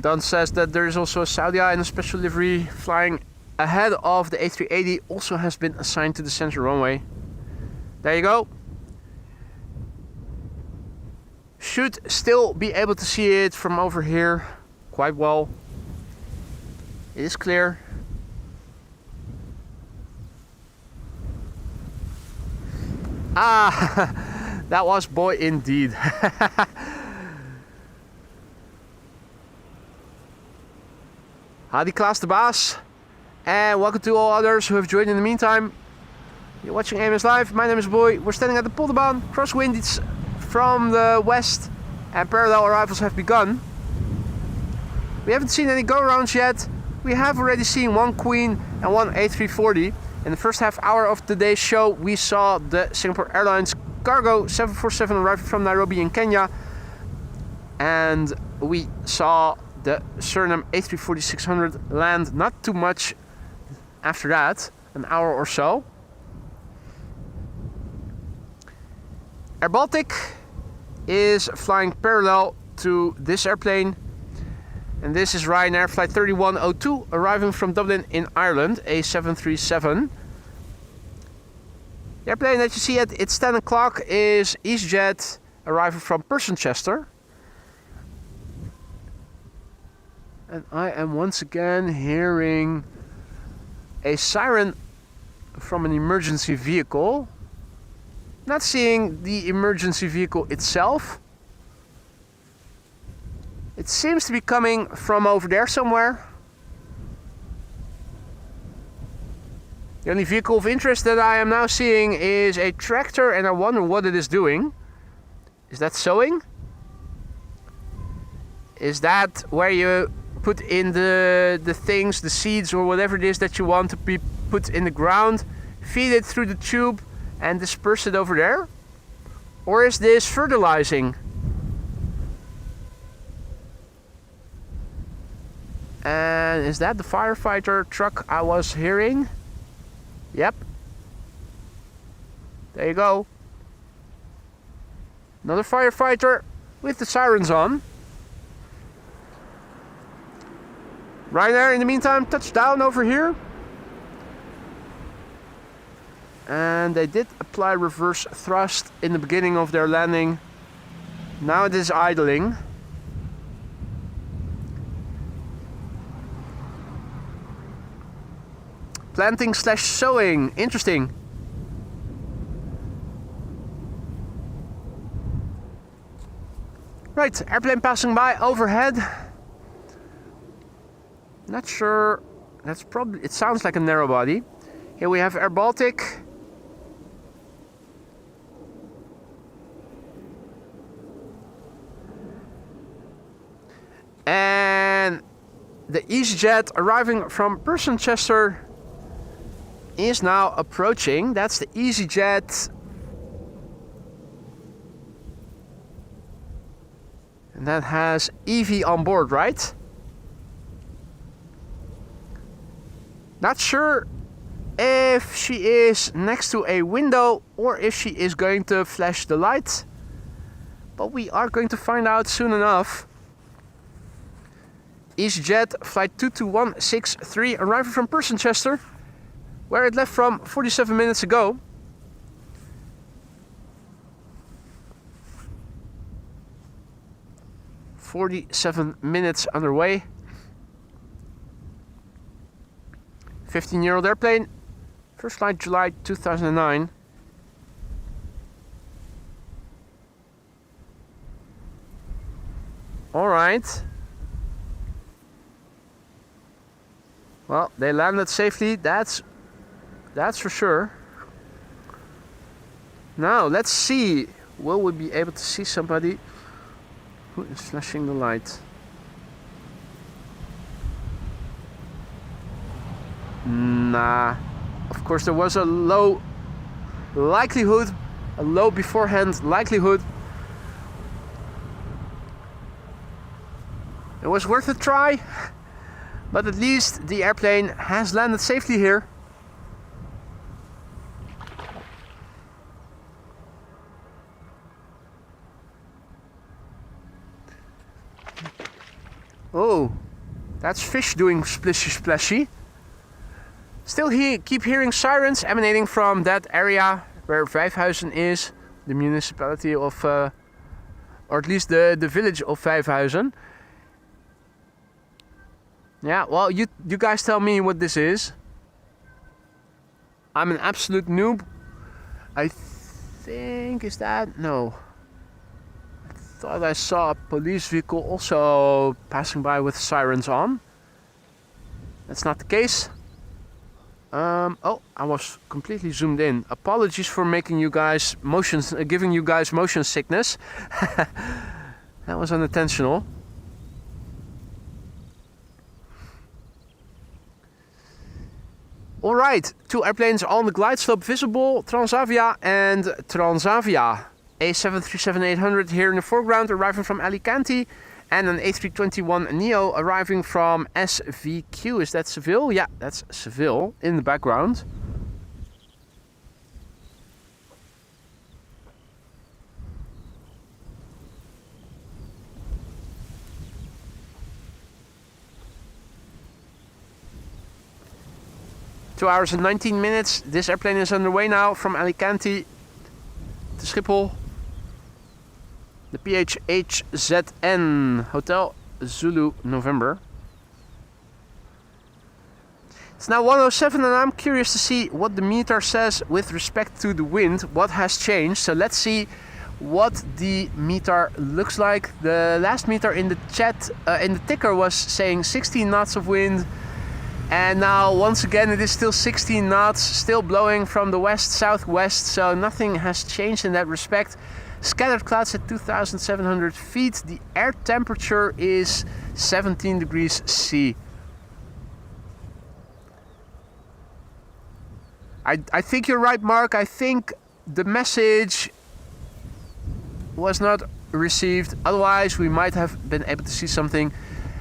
Don says that there is also a Saudi in a special livery flying ahead of the A380, also has been assigned to the center runway. There you go. Should still be able to see it from over here quite well. It is clear. Ah, that was boy indeed. Hadi Klaas de Baas, and welcome to all others who have joined in the meantime. You're watching AMS Live. My name is Boy. We're standing at the Polderbaan. Crosswind is from the west, and parallel arrivals have begun. We haven't seen any go-rounds yet. We have already seen 1 Queen and 1 A340. In the first half hour of today's show, we saw the Singapore Airlines Cargo 747 arriving from Nairobi in Kenya. And we saw the Surinam A340-600 land not too much after that, an hour or so. Air Baltic is flying parallel to this airplane. And this is Ryanair flight 3102 arriving from Dublin in Ireland, a 737. The airplane that you see at its 10 o'clock is EasyJet arriving from Persenchester. And I am once again hearing a siren from an emergency vehicle. Not seeing the emergency vehicle itself. It seems to be coming from over there somewhere. The only vehicle of interest that I am now seeing is a tractor, and I wonder what it is doing. Is that sowing? Is that where you put in the things, the seeds or whatever it is that you want to be put in the ground, feed it through the tube and disperse it over there? Or is this fertilizing? And is that the firefighter truck I was hearing? Yep. There you go. Another firefighter with the sirens on. Ryanair in the meantime touched down over here. And they did apply reverse thrust in the beginning of their landing. Now it is idling. Planting / sowing. Interesting. Right, airplane passing by overhead. Not sure. That's probably. It sounds like a narrow body. Here we have Air Baltic. And the EasyJet arriving from Persenchester is now approaching. That's the EasyJet. And that has Evie on board, right? Not sure if she is next to a window or if she is going to flash the light. But we are going to find out soon enough. EasyJet flight 22163 arriving from Persenchester. where it left from 47 minutes ago. .47 underway. 15-year-old airplane. First flight July 2009. All right. Well, they landed safely. That's for sure. Now let's see. Will we be able to see somebody? Who is flashing the light? Nah. Of course, there was a low likelihood, a low beforehand likelihood. It was worth a try, but at least the airplane has landed safely here. Oh, that's fish doing splishy splashy. Still keep hearing sirens emanating from that area where Vijfhuizen is, the municipality of, or at least the village of Vijfhuizen. Yeah, well, you guys tell me what this is. I'm an absolute noob. I think, is that? No. I thought I saw a police vehicle also passing by with sirens on. That's not the case. Oh, I was completely zoomed in. Apologies for making you guys giving you guys motion sickness. That was unintentional. All right, two airplanes on the glide slope visible, Transavia and Transavia. A737-800 here in the foreground, arriving from Alicante, and an A321neo arriving from SVQ. Is that Seville? Yeah, that's Seville in the background. Two hours and 19 minutes. This airplane is underway now from Alicante to Schiphol. The PHHZN Hotel Zulu November. It's now 1:07 and I'm curious to see what the meter says with respect to the wind. What has changed? So let's see what the meter looks like. The last meter in the chat, in the ticker, was saying 16 knots of wind. And now once again it is still 16 knots, still blowing from the west-southwest, so nothing has changed in that respect. Scattered clouds at 2,700 feet. The air temperature is 17 degrees C. I think you're right, Mark. I think the message was not received. Otherwise, we might have been able to see something.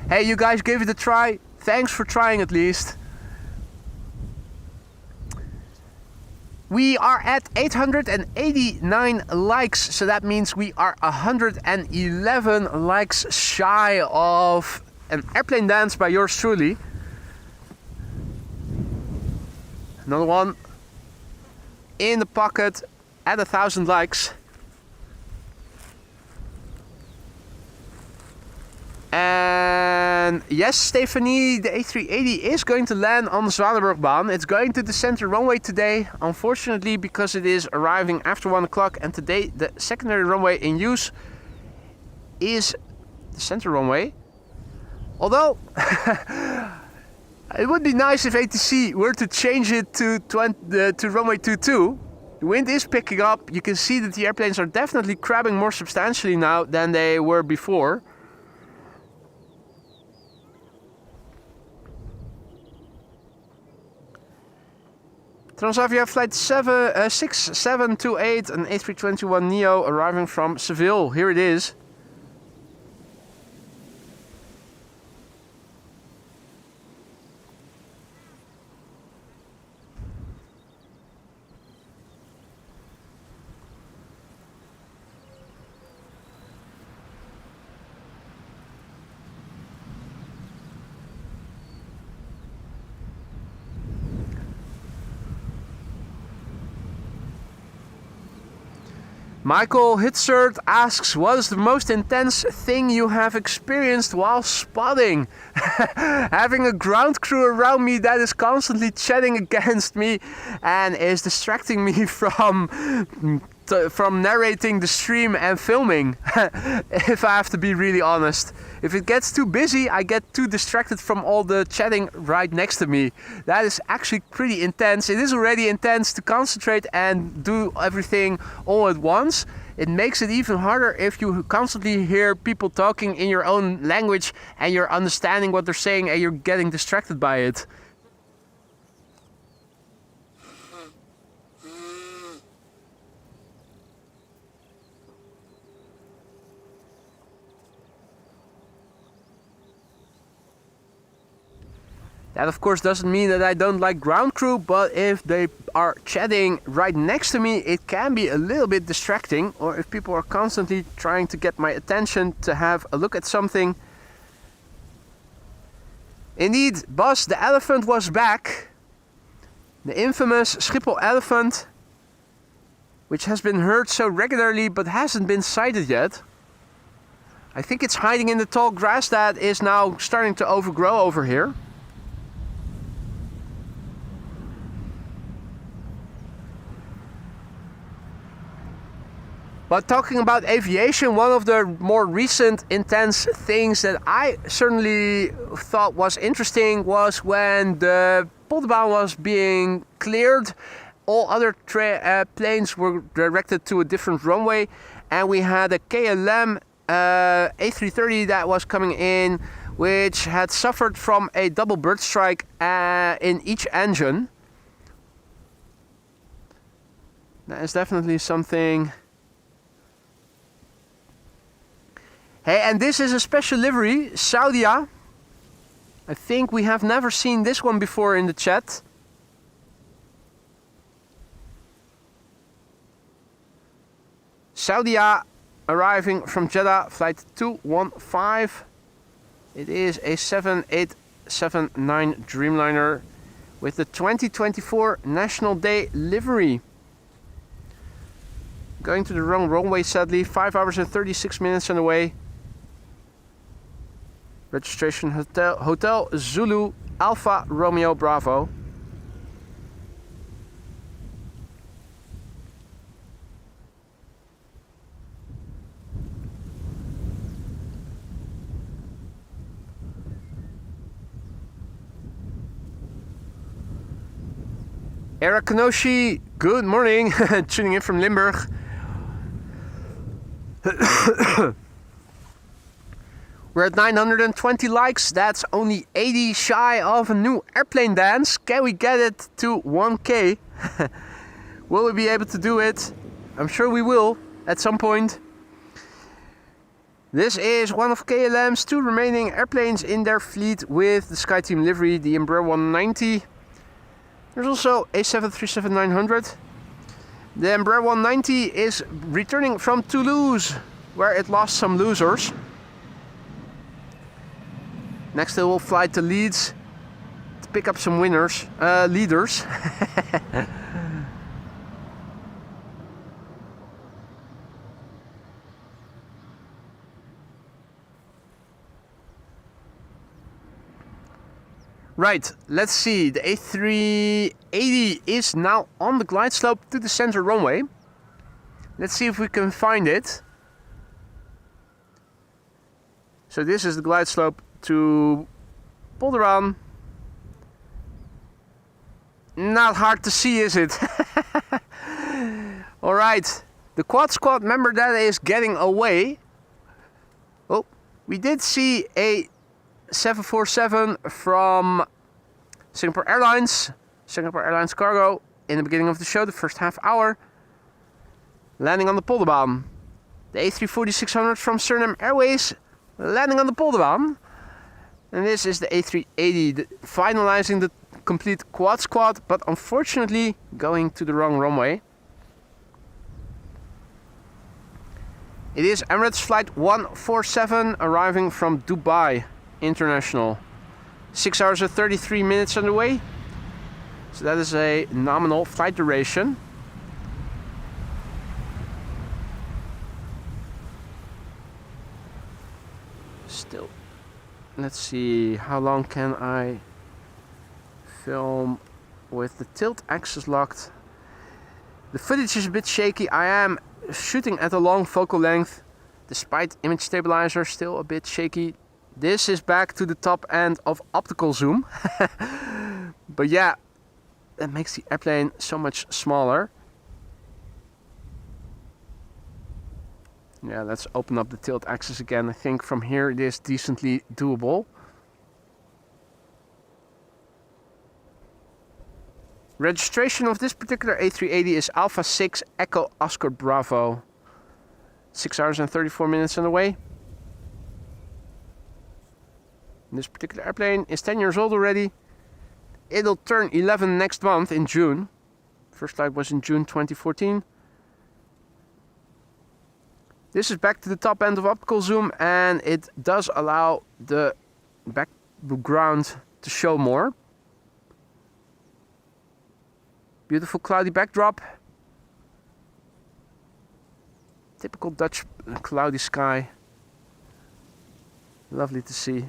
Hey, you guys gave it a try. Thanks for trying at least. We are at 889 likes, so that means we are 111 likes shy of an airplane dance by yours truly. Another one in the pocket at 1,000 likes. And yes, Stephanie, the A380 is going to land on the Polderbaan. It's going to the center runway today, unfortunately, because it is arriving after 1 o'clock. And today, the secondary runway in use is the center runway. Although, it would be nice if ATC were to change it to runway 22. The wind is picking up. You can see that the airplanes are definitely crabbing more substantially now than they were before. Transavia flight 6728, an A321neo arriving from Seville. Here it is. Michael Hitzert asks, what is the most intense thing you have experienced while spotting? Having a ground crew around me that is constantly chatting against me and is distracting me from narrating the stream and filming. If I have to be really honest. If it gets too busy, I get too distracted from all the chatting right next to me. That is actually pretty intense. It is already intense to concentrate and do everything all at once. It makes it even harder if you constantly hear people talking in your own language and you're understanding what they're saying and you're getting distracted by it. That of course doesn't mean that I don't like ground crew, but if they are chatting right next to me, it can be a little bit distracting, or if people are constantly trying to get my attention to have a look at something. Indeed, Bas, the elephant was back. The infamous Schiphol elephant, which has been heard so regularly but hasn't been sighted yet. I think it's hiding in the tall grass that is now starting to overgrow over here. But talking about aviation, one of the more recent intense things that I certainly thought was interesting was when the Polderbaan was being cleared. All other planes were directed to a different runway, and we had a KLM A330 that was coming in, which had suffered from a double bird strike in each engine. That is definitely something. Hey, and this is a special livery, Saudia. I think we have never seen this one before in the chat. Saudia arriving from Jeddah, flight 215. It is a 7879 Dreamliner with the 2024 National Day livery. Going to the wrong runway, sadly. 5 hours and 36 minutes on the way. Registration Hotel Zulu Alpha Romeo Bravo. Eric Kanoshi, good morning. Tuning in from Limburg. We're at 920 likes. That's only 80 shy of a new airplane dance. Can we get it to 1K? Will we be able to do it? I'm sure we will at some point. This is one of KLM's 2 remaining airplanes in their fleet with the SkyTeam livery, the Embraer 190. There's also a 737-900. The Embraer 190 is returning from Toulouse, where it lost some losers. Next it will fly to Leeds to pick up some leaders. Right, let's see. The A380 is now on the glide slope to the center runway. Let's see if we can find it. So this is the glide slope to Polderbaan. Not hard to see, is it? Alright, the quad squad member that is getting away. Oh, we did see a 747 from Singapore Airlines Cargo in the beginning of the show, the first half hour, landing on the Polderbaan. The A340-600 from Surinam Airways landing on the Polderbaan. And this is the A380 finalizing the complete quad squad, but unfortunately going to the wrong runway. It is Emirates flight 147 arriving from Dubai International. 6 hours and 33 minutes on the way. So that is a nominal flight duration. Let's see, how long can I film with the tilt axis locked? The footage is a bit shaky. I am shooting at a long focal length, despite image stabilizer still a bit shaky. This is back to the top end of optical zoom. But yeah, that makes the airplane so much smaller. Yeah, let's open up the tilt axis again. I think from here it is decently doable. Registration of this particular A380 is Alpha 6 Echo Oscar Bravo. 6 hours and 34 minutes on the way. This particular airplane is 10 years old already. It'll turn 11 next month in June. First flight was in June 2014. This is back to the top end of optical zoom, and it does allow the background to show more. Beautiful cloudy backdrop. Typical Dutch cloudy sky. Lovely to see.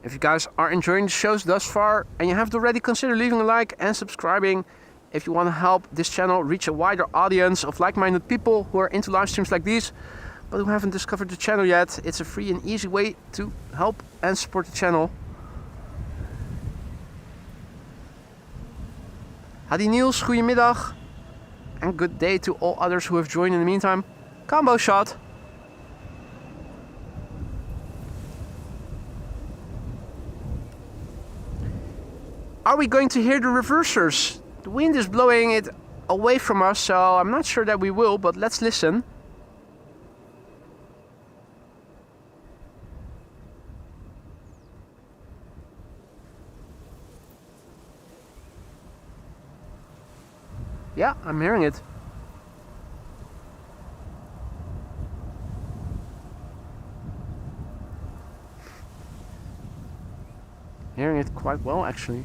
If you guys are enjoying the shows thus far and you haven't already, consider leaving a like and subscribing if you want to help this channel reach a wider audience of like-minded people who are into live streams like these but who haven't discovered the channel yet. It's a free and easy way to help and support the channel. Hadi Niels, goedemiddag. And good day to all others who have joined in the meantime. Combo shot. Are we going to hear the reversers? The wind is blowing it away from us, so I'm not sure that we will, but let's listen. Yeah, I'm hearing it. Hearing it quite well, actually.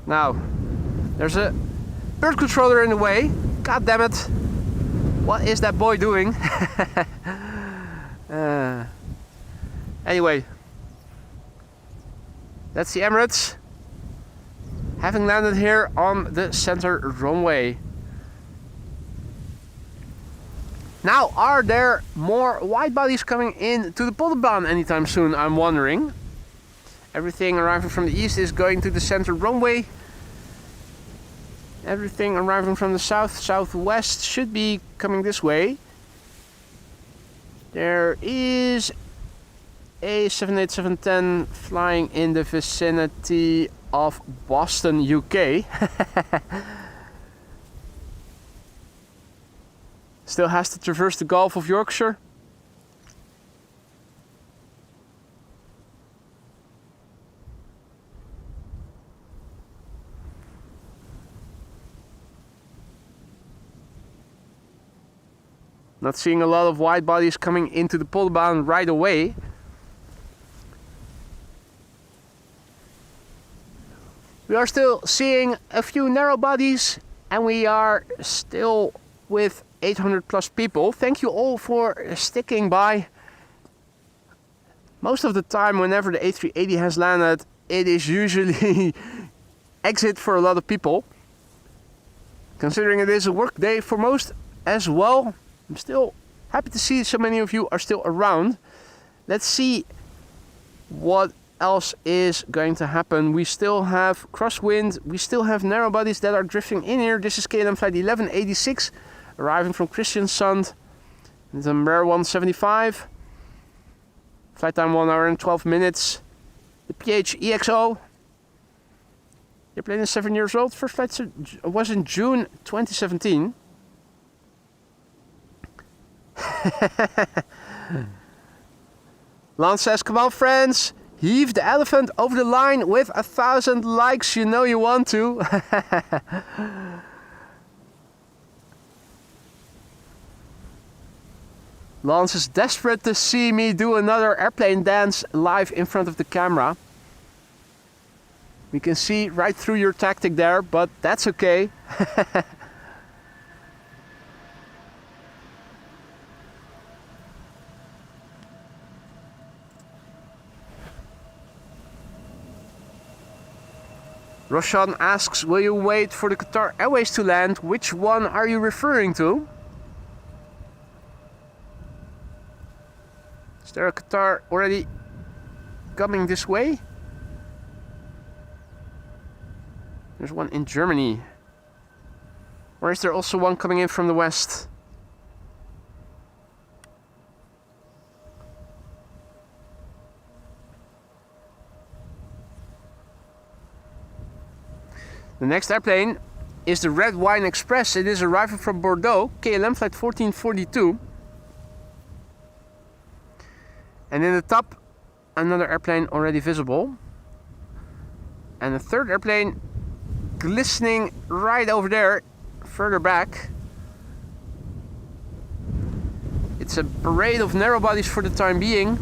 Now, there's a bird controller in the way. God damn it. What is that boy doing? Anyway, that's the Emirates. Having landed here on the center runway. Now, are there more wide bodies coming in to the Polderbaan anytime soon? I'm wondering. Everything arriving from the east is going to the center runway. Everything arriving from the southwest should be coming this way. There is a 787-10 flying in the vicinity of Boston, UK. Still has to traverse the Gulf of Yorkshire. Not seeing a lot of wide bodies coming into the Polderbaan right away. We are still seeing a few narrow bodies, and we are still with 800 plus people. Thank you all for sticking by. Most of the time, whenever the A380 has landed, it is usually exit for a lot of people. Considering it is a work day for most as well. I'm still happy to see so many of you are still around. Let's see what else is going to happen. We still have crosswind. We still have narrow bodies that are drifting in here. This is KLM flight 1186 arriving from Kristiansand. It's a Embraer 175. Flight time 1 hour and 12 minutes. The PHEXO. The plane is 7 years old. First flight was in June 2017. Lance says, come on friends, heave the elephant over the line with 1,000 likes, you know you want to. Lance is desperate to see me do another airplane dance live in front of the camera. We can see right through your tactic there, but that's okay. Roshan asks, will you wait for the Qatar Airways to land? Which one are you referring to? Is there a Qatar already coming this way? There's one in Germany. Or is there also one coming in from the west? The next airplane is the Red Wine Express. It is arriving from Bordeaux, KLM flight 1442. And in the top, another airplane already visible. And a third airplane glistening right over there, further back. It's a parade of narrow bodies for the time being.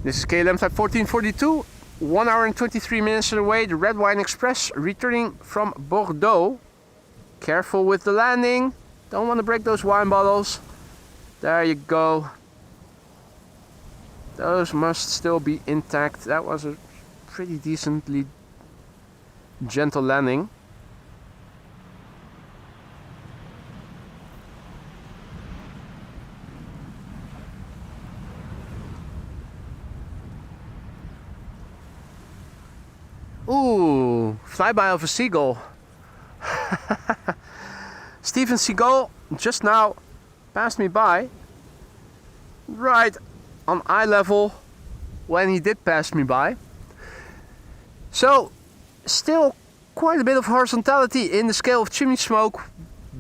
This is KLM flight 1442, 1 hour and 23 minutes away, the Red Wine Express returning from Bordeaux. Careful with the landing, don't want to break those wine bottles. There you go. Those must still be intact. That was a pretty decently gentle landing. Ooh, flyby of a seagull. Steven Seagull just now passed me by, right on eye level when he did pass me by. So, still quite a bit of horizontality in the scale of chimney smoke.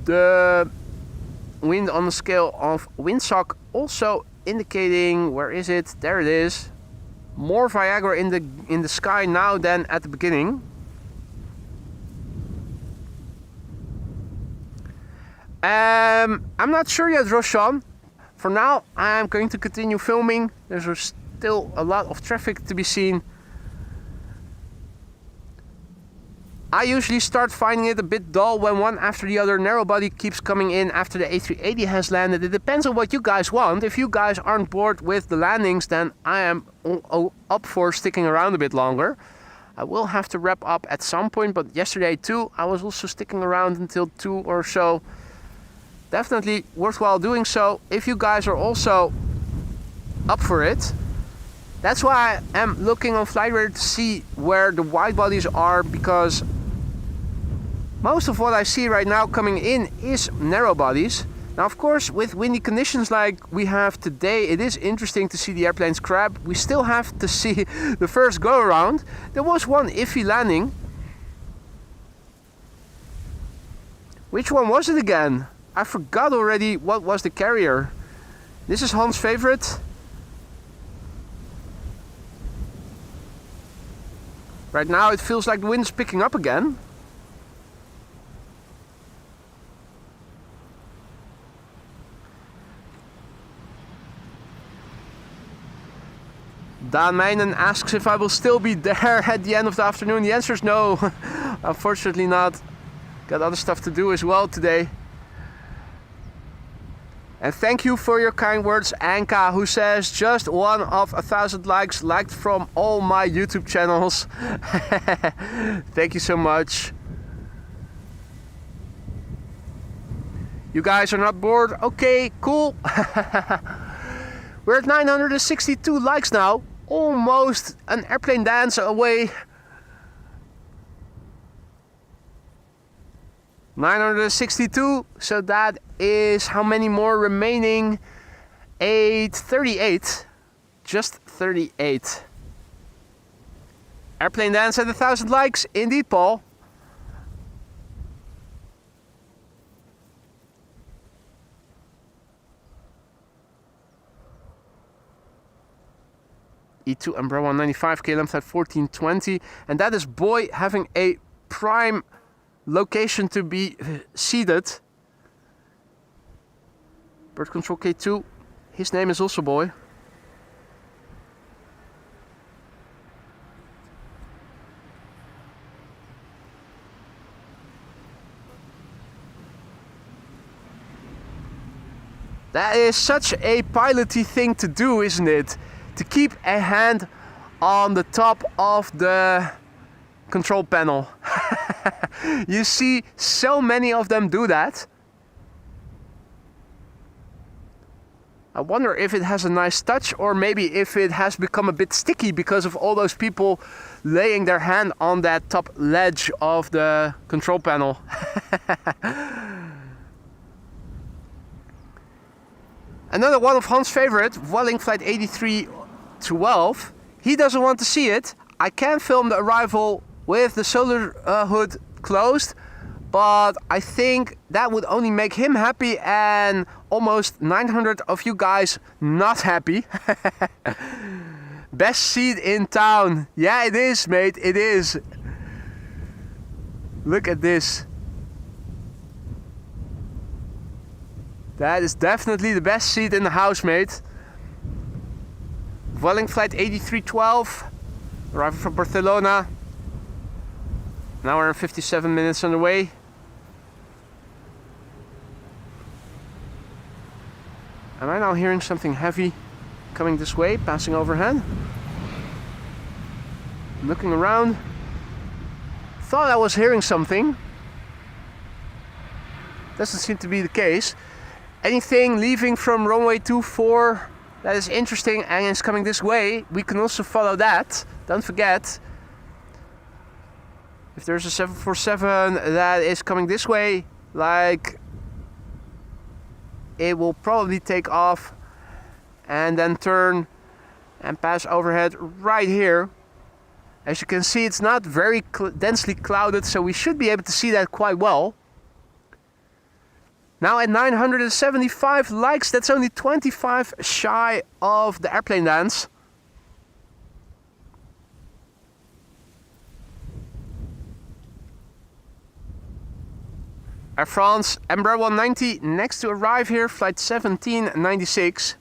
The wind on the scale of windsock also indicating, where is it? There it is. More Viagra in the sky now than at the beginning. I'm not sure yet, Roshan. For now, I'm going to continue filming. There's still a lot of traffic to be seen. I usually start finding it a bit dull when one after the other narrow body keeps coming in after the A380 has landed. It depends on what you guys want. If you guys aren't bored with the landings, then I am up for sticking around a bit longer. I will have to wrap up at some point, but yesterday too, I was also sticking around until 2 or so. Definitely worthwhile doing so if you guys are also up for it. That's why I am looking on FlightRadar to see where the wide bodies are, because most of what I see right now coming in is narrow bodies. Now, of course, with windy conditions like we have today, it is interesting to see the airplanes crab. We still have to see the first go around. There was one iffy landing. Which one was it again? I forgot already what was the carrier. This is Hans' favorite. Right now it feels like the wind's picking up again. Dan Meijnen asks if I will still be there at the end of the afternoon. The answer is no. Unfortunately not. Got other stuff to do as well today. And thank you for your kind words, Anka, who says just one of 1,000 likes liked from all my YouTube channels. Thank you so much. You guys are not bored? Okay, cool. We're at 962 likes now. Almost an airplane dance away. 962, so that is how many more remaining? 838, just 38. Airplane dance at 1,000 likes, indeed, Paul. E2 Umbrella 195, KLM flight 1420. And that is Boy having a prime location to be seated. Bird control K2, his name is also Boy. That is such a piloty thing to do, isn't it? To keep a hand on the top of the control panel. You see so many of them do that. I wonder if it has a nice touch, or maybe if it has become a bit sticky because of all those people laying their hand on that top ledge of the control panel. Another one of Hans' favorite, Vueling flight 8312. He doesn't want to see it. I can film the arrival with the solar hood closed, but I think that would only make him happy and almost 900 of you guys not happy. Best seat in town. Yeah, it is, mate, it is. Look at this. That is definitely the best seat in the house, mate. Vueling flight 8312, arriving from Barcelona. An hour and 57 minutes on the way. Am I now hearing something heavy coming this way, passing overhead? Looking around. Thought I was hearing something. Doesn't seem to be the case. Anything leaving from runway 24 that is interesting and is coming this way, we can also follow that. Don't forget, if there's a 747 that is coming this way, like, it will probably take off and then turn and pass overhead right here. As you can see, it's not very densely clouded, so we should be able to see that quite well. Now at 975 likes, that's only 25 shy of the airplane dance. Air France Embraer 190 next to arrive here, flight 1796.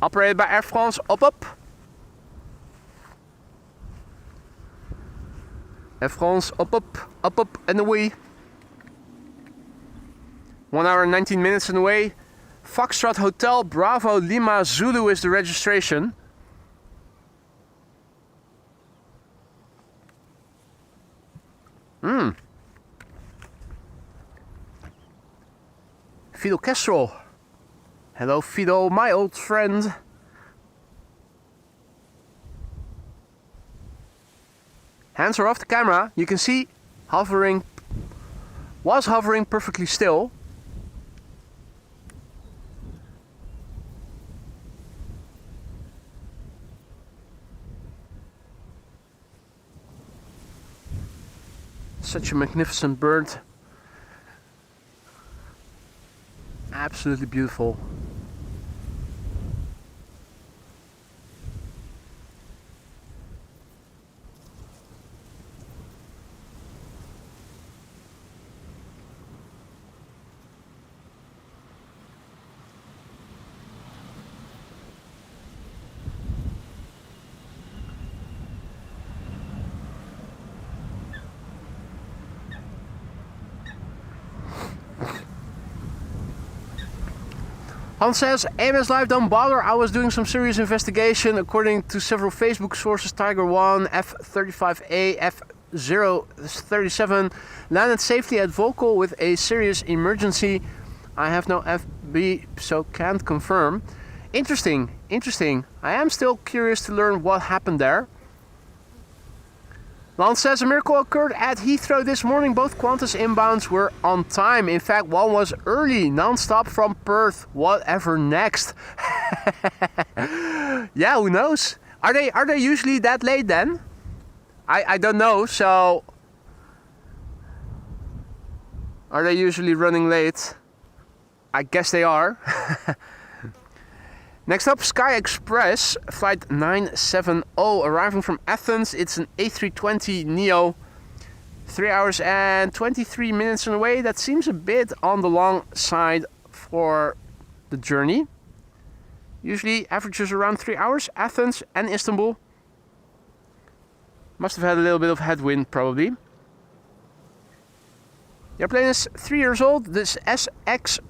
Operated by Air France, up. Air France, up and away. 1 hour and 19 minutes on the way. Foxtrot Hotel Bravo Lima Zulu is the registration. Fidel Castro. Hello Fidel, my old friend. Hands are off the camera. You can see was hovering perfectly still. Such a magnificent bird. Absolutely beautiful. Hans says, AMS Live, don't bother, I was doing some serious investigation. According to several Facebook sources, Tiger 1, F-35A, F-037 landed safely at Volkel with a serious emergency. I have no FB, so can't confirm. Interesting. I am still curious to learn what happened there. Lance says, a miracle occurred at Heathrow this morning. Both Qantas inbounds were on time. In fact, one was early, non-stop from Perth. Whatever next? Yeah, who knows? Are they usually that late then? I don't know, so... Are they usually running late? I guess they are. Next up, Sky Express, flight 970, arriving from Athens. It's an A320 Neo. 3 hours and 23 minutes on the way. That seems a bit on the long side for the journey. Usually averages around 3 hours. Athens and Istanbul. Must have had a little bit of headwind probably. The airplane is 3 years old. This SXCRE.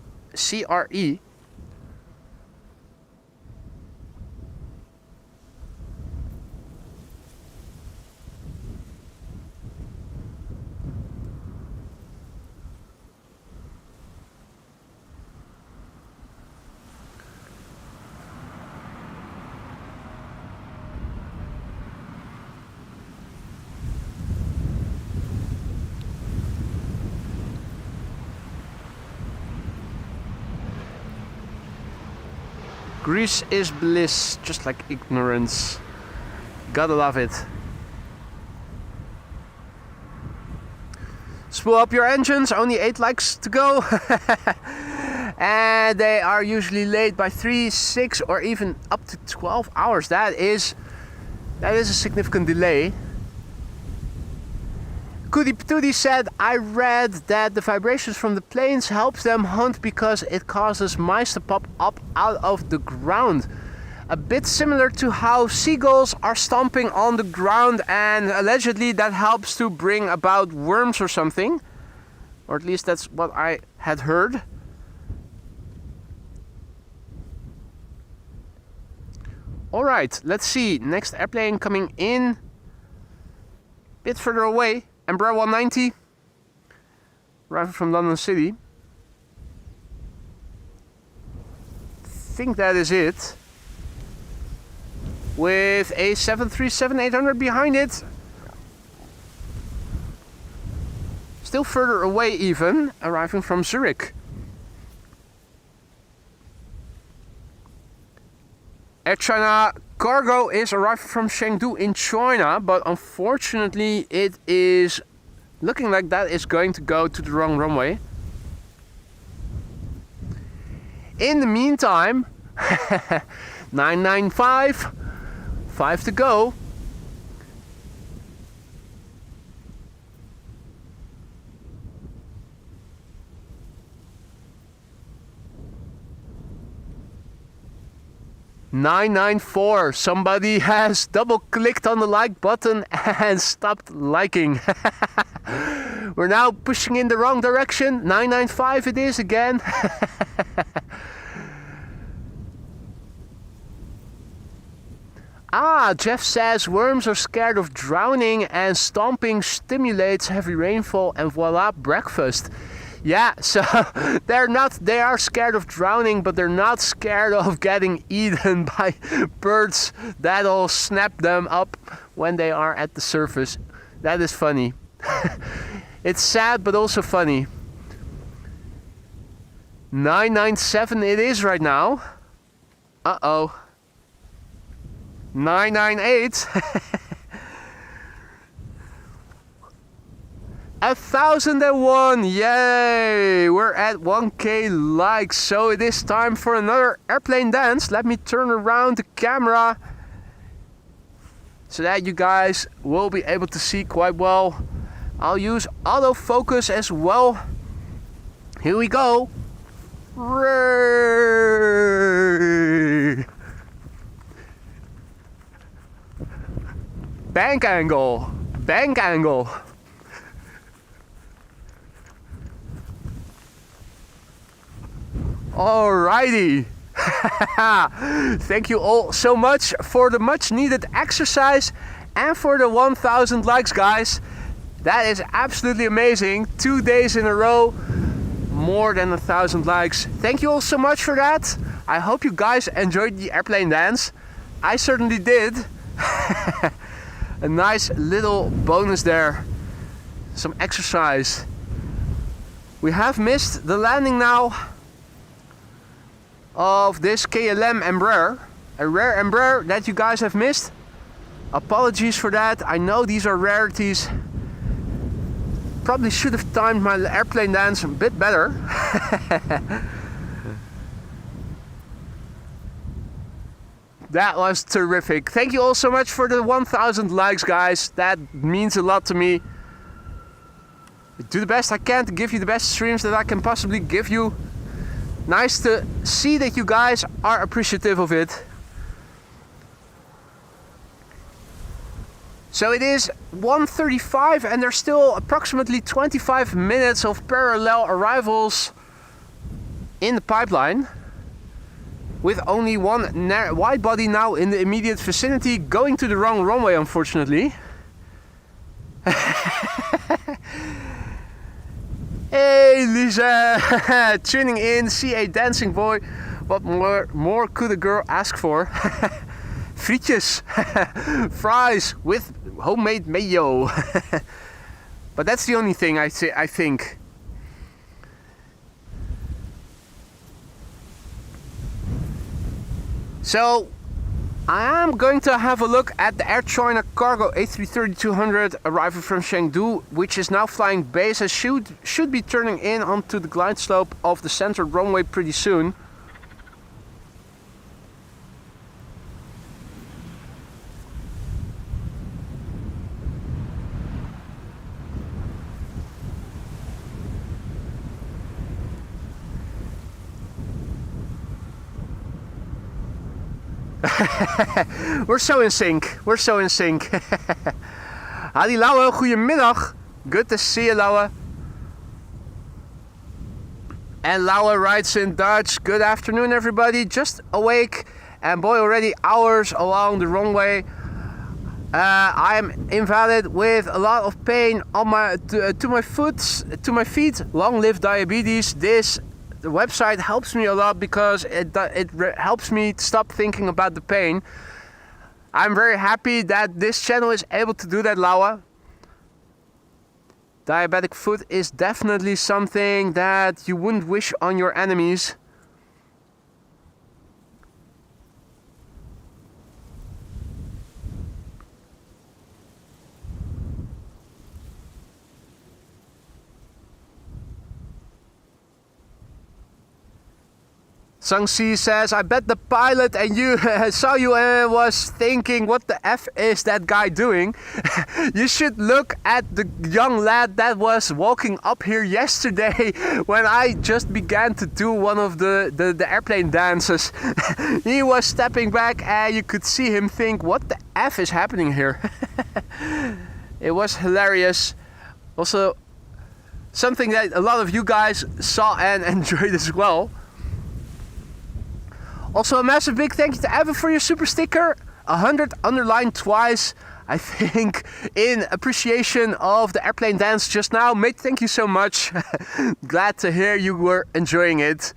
Greece is bliss, just like ignorance. Gotta love it. Spool up your engines, only 8 likes to go. And they are usually late by 3, 6 or even up to 12 hours. That is a significant delay. Cootie Patootie said, I read that the vibrations from the planes help them hunt because it causes mice to pop up out of the ground. A bit similar to how seagulls are stomping on the ground, and allegedly that helps to bring about worms or something. Or at least that's what I had heard. Alright, let's see. Next airplane coming in. Bit further away. Embraer 190, arriving from London City. Think that is it. With a 737-800 behind it. Still further away even, arriving from Zurich. Air China Cargo is arriving from Chengdu in China, but unfortunately it is looking like that is going to go to the wrong runway. In the meantime, 995, 5 to go. (994). Somebody has double clicked on the like button and stopped liking. We're now pushing in the wrong direction. 995 it is again. Jeff says worms are scared of drowning and stomping stimulates heavy rainfall, and voila, breakfast. Yeah, so they are scared of drowning, but they're not scared of getting eaten by birds that'll snap them up when they are at the surface. That is funny. It's sad, but also funny. 997 it is right now. Uh-oh. 998. 1001, yay! We're at 1k likes, so it is time for another airplane dance. Let me turn around the camera so that you guys will be able to see quite well. I'll use autofocus as well. Here we go. Bank angle, bank angle. Alrighty. Thank you all so much for the much needed exercise and for the 1000 likes, guys. That is absolutely amazing. 2 days in a row, more than 1000 likes. Thank you all so much for that. I hope you guys enjoyed the airplane dance. I certainly did. A nice little bonus there. Some exercise. We have missed the landing now of this KLM Embraer, a rare Embraer that you guys have missed. Apologies for that. I know these are rarities. Probably should have timed my airplane dance a bit better. That was terrific. Thank you all so much for the 1,000 likes, guys. That means a lot to me. I do the best I can to give you the best streams that I can possibly give you. Nice to see that you guys are appreciative of it. So it is 1:35 and there's still approximately 25 minutes of parallel arrivals in the pipeline, with only one wide body now in the immediate vicinity, going to the wrong runway, unfortunately. Hey Lisa, tuning in, see a dancing boy. What more could a girl ask for? Frietjes, fries with homemade mayo. But that's the only thing I think. So I am going to have a look at the Air China Cargo A330-200 arriving from Chengdu, which is now flying base and should be turning in onto the glide slope of the centered runway pretty soon. We're so in sync. We're so in sync. Hadi Lauwe, goedemiddag. Good to see you, Lauwe. And Lauwe writes in Dutch, good afternoon, everybody. Just awake, and boy, already hours along the runway. I'm invalid with a lot of pain on to my feet. Long live diabetes. The website helps me a lot because it helps me stop thinking about the pain. I'm very happy that this channel is able to do that, Laura. Diabetic foot is definitely something that you wouldn't wish on your enemies. Sangsi says, I bet the pilot and you saw you and was thinking, what the F is that guy doing? You should look at the young lad that was walking up here yesterday when I just began to do one of the airplane dances. He was stepping back and you could see him think, what the F is happening here? It was hilarious. Also, something that a lot of you guys saw and enjoyed as well. Also, a massive big thank you to Evan for your super sticker. 100 underlined twice, I think, in appreciation of the airplane dance just now. Mate, thank you so much. Glad to hear you were enjoying it.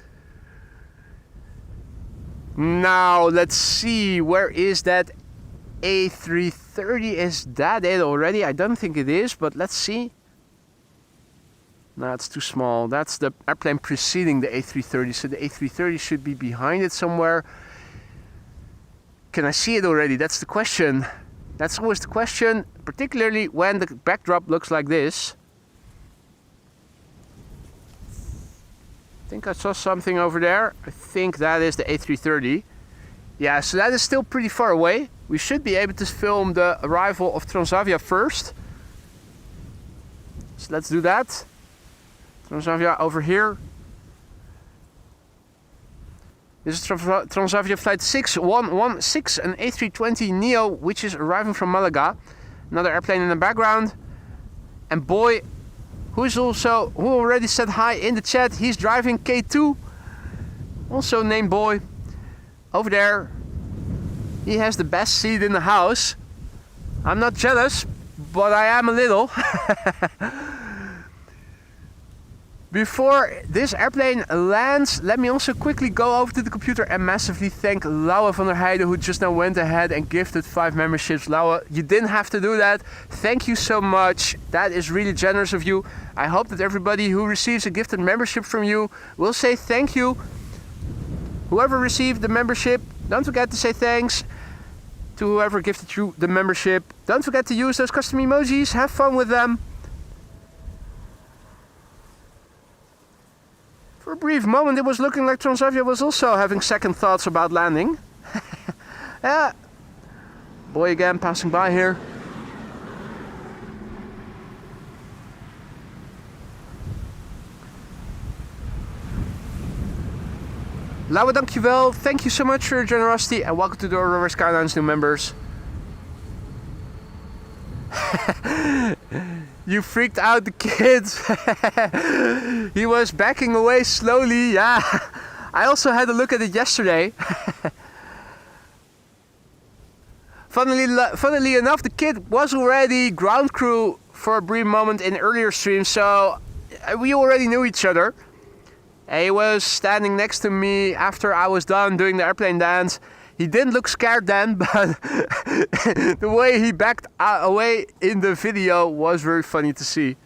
Now, let's see. Where is that A330? Is that it already? I don't think it is, but let's see. No, it's too small. That's the airplane preceding the A330, so the A330 should be behind it somewhere. Can I see it already? That's the question. That's always the question, particularly when the backdrop looks like this. I think I saw something over there. I think that is the A330. Yeah, so that is still pretty far away. We should be able to film the arrival of Transavia first. So let's do that. Transavia over here. This is Transavia flight 6116, an A320 Neo, which is arriving from Malaga. Another airplane in the background. And boy, who already said hi in the chat, he's driving K2. Also named Boy. Over there. He has the best seat in the house. I'm not jealous, but I am a little. Before this airplane lands, let me also quickly go over to the computer and massively thank Laura van der Heijden, who just now went ahead and gifted 5 memberships. Laura, you didn't have to do that. Thank you so much. That is really generous of you. I hope that everybody who receives a gifted membership from you will say thank you. Whoever received the membership, don't forget to say thanks to whoever gifted you the membership. Don't forget to use those custom emojis. Have fun with them. For a brief moment, it was looking like Transavia was also having second thoughts about landing. Ah, boy again passing by here. Lauwe, dankjewel. Thank you so much for your generosity and welcome to the RWY Skylines new members. You freaked out the kids. He was backing away slowly. Yeah, I also had a look at it yesterday. Funnily enough, the kid was already ground crew for a brief moment in earlier streams, so we already knew each other. He was standing next to me after I was done doing the airplane dance. He didn't look scared then, but the way he backed away in the video was very funny to see.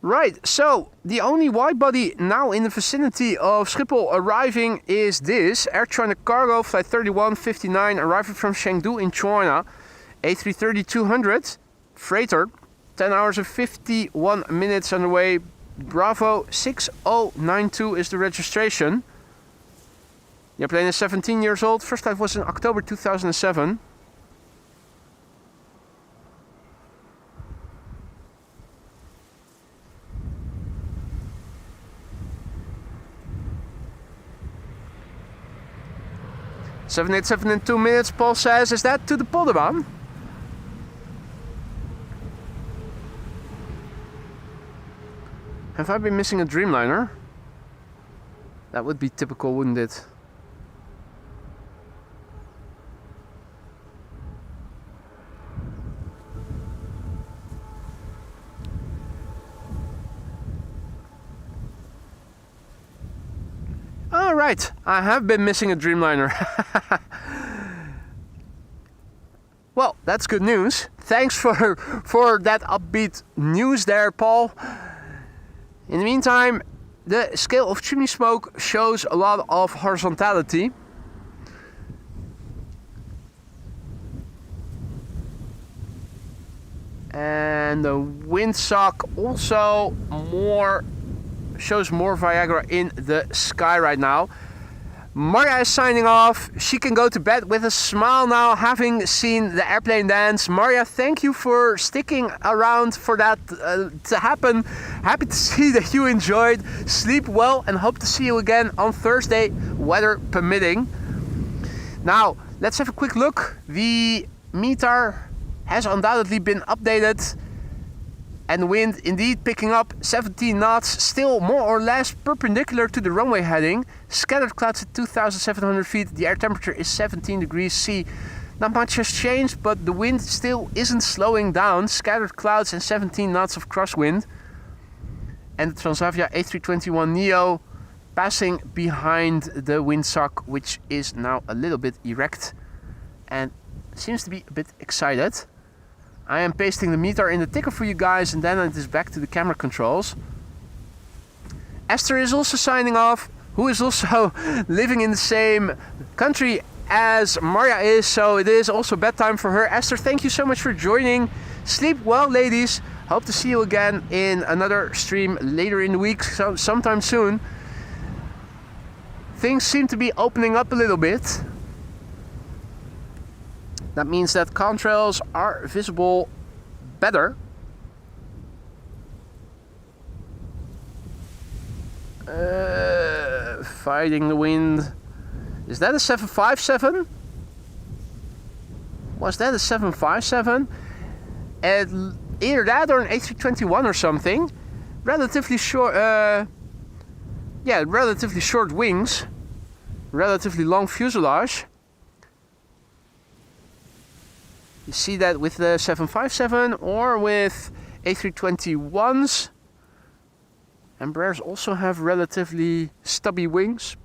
Right, so the only wide body now in the vicinity of Schiphol arriving is this Air China Cargo Flight 3159 arriving from Chengdu in China. A330-200 freighter, 10 hours and 51 minutes underway. Bravo 6092 is the registration. The airplane is 17 years old. First flight was in October 2007. (787 in 2 minutes). Paul says, is that to the Polderbaan? Have I been missing a Dreamliner? That would be typical, wouldn't it? Alright, I have been missing a Dreamliner. Well, that's good news. Thanks for that upbeat news there, Paul. In the meantime, the scale of chimney smoke shows a lot of horizontality. And the windsock also shows more Viagra in the sky right now. Marja is signing off. She can go to bed with a smile now, having seen the airplane dance. Marja, thank you for sticking around for that to happen. Happy to see that you enjoyed. Sleep well and hope to see you again on Thursday, weather permitting. Now, let's have a quick look. The meter has undoubtedly been updated. And the wind indeed picking up 17 knots, still more or less perpendicular to the runway heading. Scattered clouds at 2,700 feet. The air temperature is 17 degrees C. Not much has changed, but the wind still isn't slowing down. Scattered clouds and 17 knots of crosswind. And the Transavia A321neo passing behind the windsock, which is now a little bit erect and seems to be a bit excited. I am pasting the meter in the ticker for you guys, and then it is back to the camera controls. Esther is also signing off, who is also living in the same country as Marja is, so it is also bedtime for her. Esther, thank you so much for joining. Sleep well, ladies. Hope to see you again in another stream later in the week, sometime soon. Things seem to be opening up a little bit. That means that contrails are visible better. Fighting the wind. Is that a 757? Was that a 757? Either that or an A321 or something. Relatively short, relatively short wings. Relatively long fuselage. You see that with the 757 or with A321s. Embraers also have relatively stubby wings.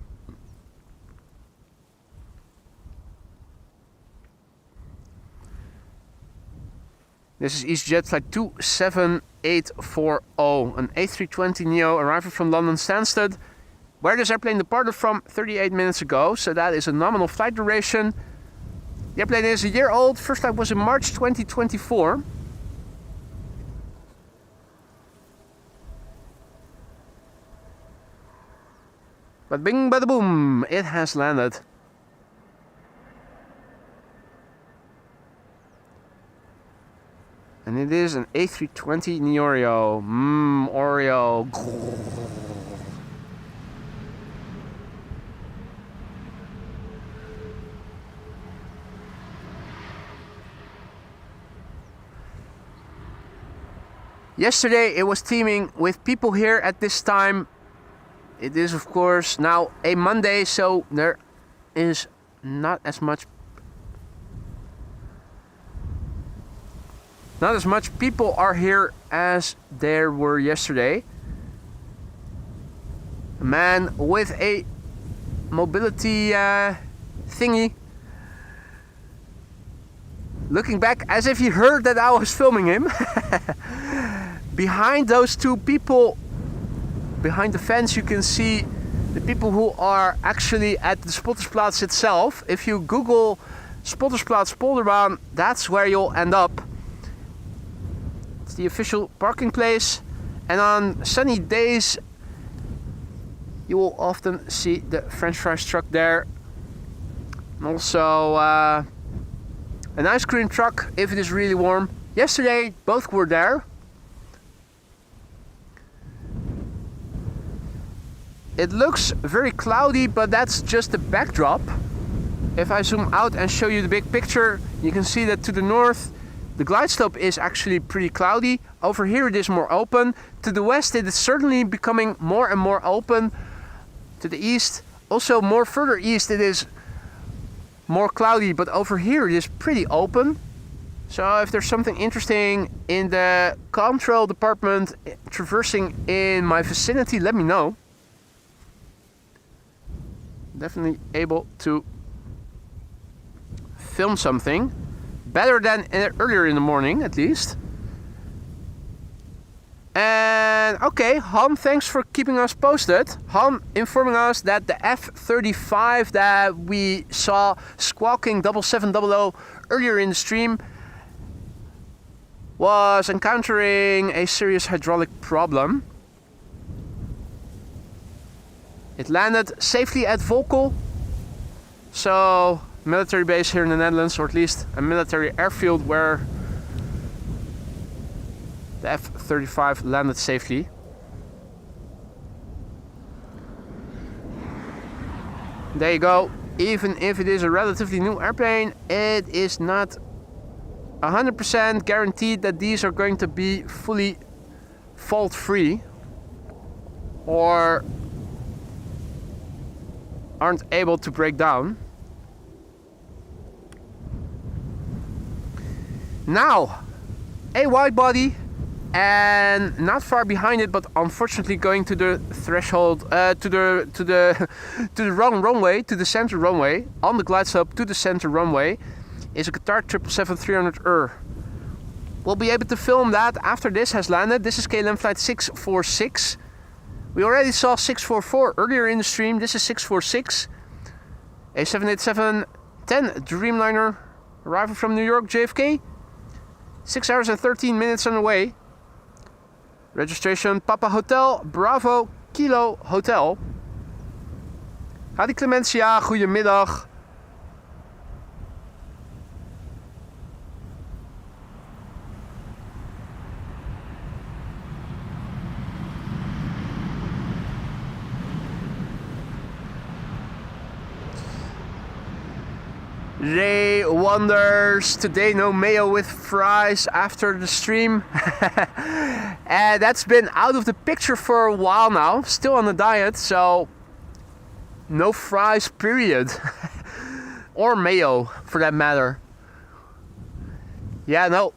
This is EasyJet flight 27840, an A320neo arriving from London Stansted, where this airplane departed from 38 minutes ago, so that is a nominal flight duration. The airplane is a year old. First flight was in March 2024. But bing bada boom, it has landed. And it is an A320 Oreo. Oreo. Yesterday it was teeming with people here at this time. It is of course now a Monday, so there is not as much people are here as there were yesterday. A man with a mobility thingy looking back as if he heard that I was filming him. Behind those two people, behind the fence, you can see the people who are actually at the Spottersplatz itself. If you Google Spottersplatz Polderbaan, that's where you'll end up. It's the official parking place, and on sunny days you will often see the French fries truck there. And also an ice cream truck if it is really warm. Yesterday both were there. It looks very cloudy, but that's just the backdrop. If I zoom out and show you the big picture, you can see that to the north the glide slope is actually pretty cloudy. Over here it is more open. To the west it is certainly becoming more and more open. To the east, also more further east, it is more cloudy, but over here it is pretty open. So if there's something interesting in the control department traversing in my vicinity, let me know. Definitely able to film something better than earlier in the morning, at least. And okay, Han, thanks for keeping us posted. Han informing us that the F-35 that we saw squawking 7700 earlier in the stream was encountering a serious hydraulic problem. It landed safely at Volkel, so military base here in the Netherlands, or at least a military airfield where the F-35 landed safely. There you go. Even if it is a relatively new airplane, it is not 100% guaranteed that these are going to be fully fault-free or aren't able to break down. Now, a wide body, and not far behind it, but unfortunately going to the threshold, to the wrong runway, to the center runway, on the glide slope to the center runway, is a Qatar 777-300ER. We'll be able to film that after this has landed. This is KLM flight 646. We already saw 644 earlier in the stream. This is 646. A 787-10 Dreamliner arriving from New York JFK. 6 hours and 13 minutes on the way. Registration Papa Hotel Bravo Kilo Hotel. Hadi Clemencia, goedemiddag. Ray wonders, today no mayo with fries after the stream. And that's been out of the picture for a while now. Still on the diet, so no fries, period. Or mayo, for that matter. Yeah, no.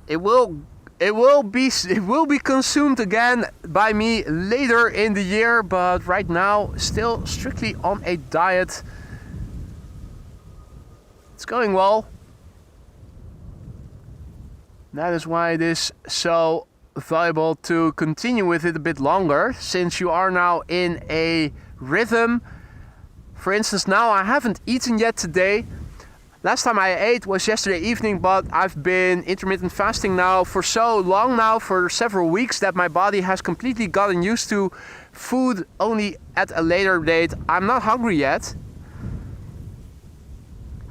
It will be consumed again by me later in the year, but right now still strictly on a diet. It's going well. That is why it is so valuable to continue with it a bit longer, since you are now in a rhythm. For instance, now I haven't eaten yet today. Last time I ate was yesterday evening, but I've been intermittent fasting now for so long now, for several weeks, that my body has completely gotten used to food only at a later date. I'm not hungry yet.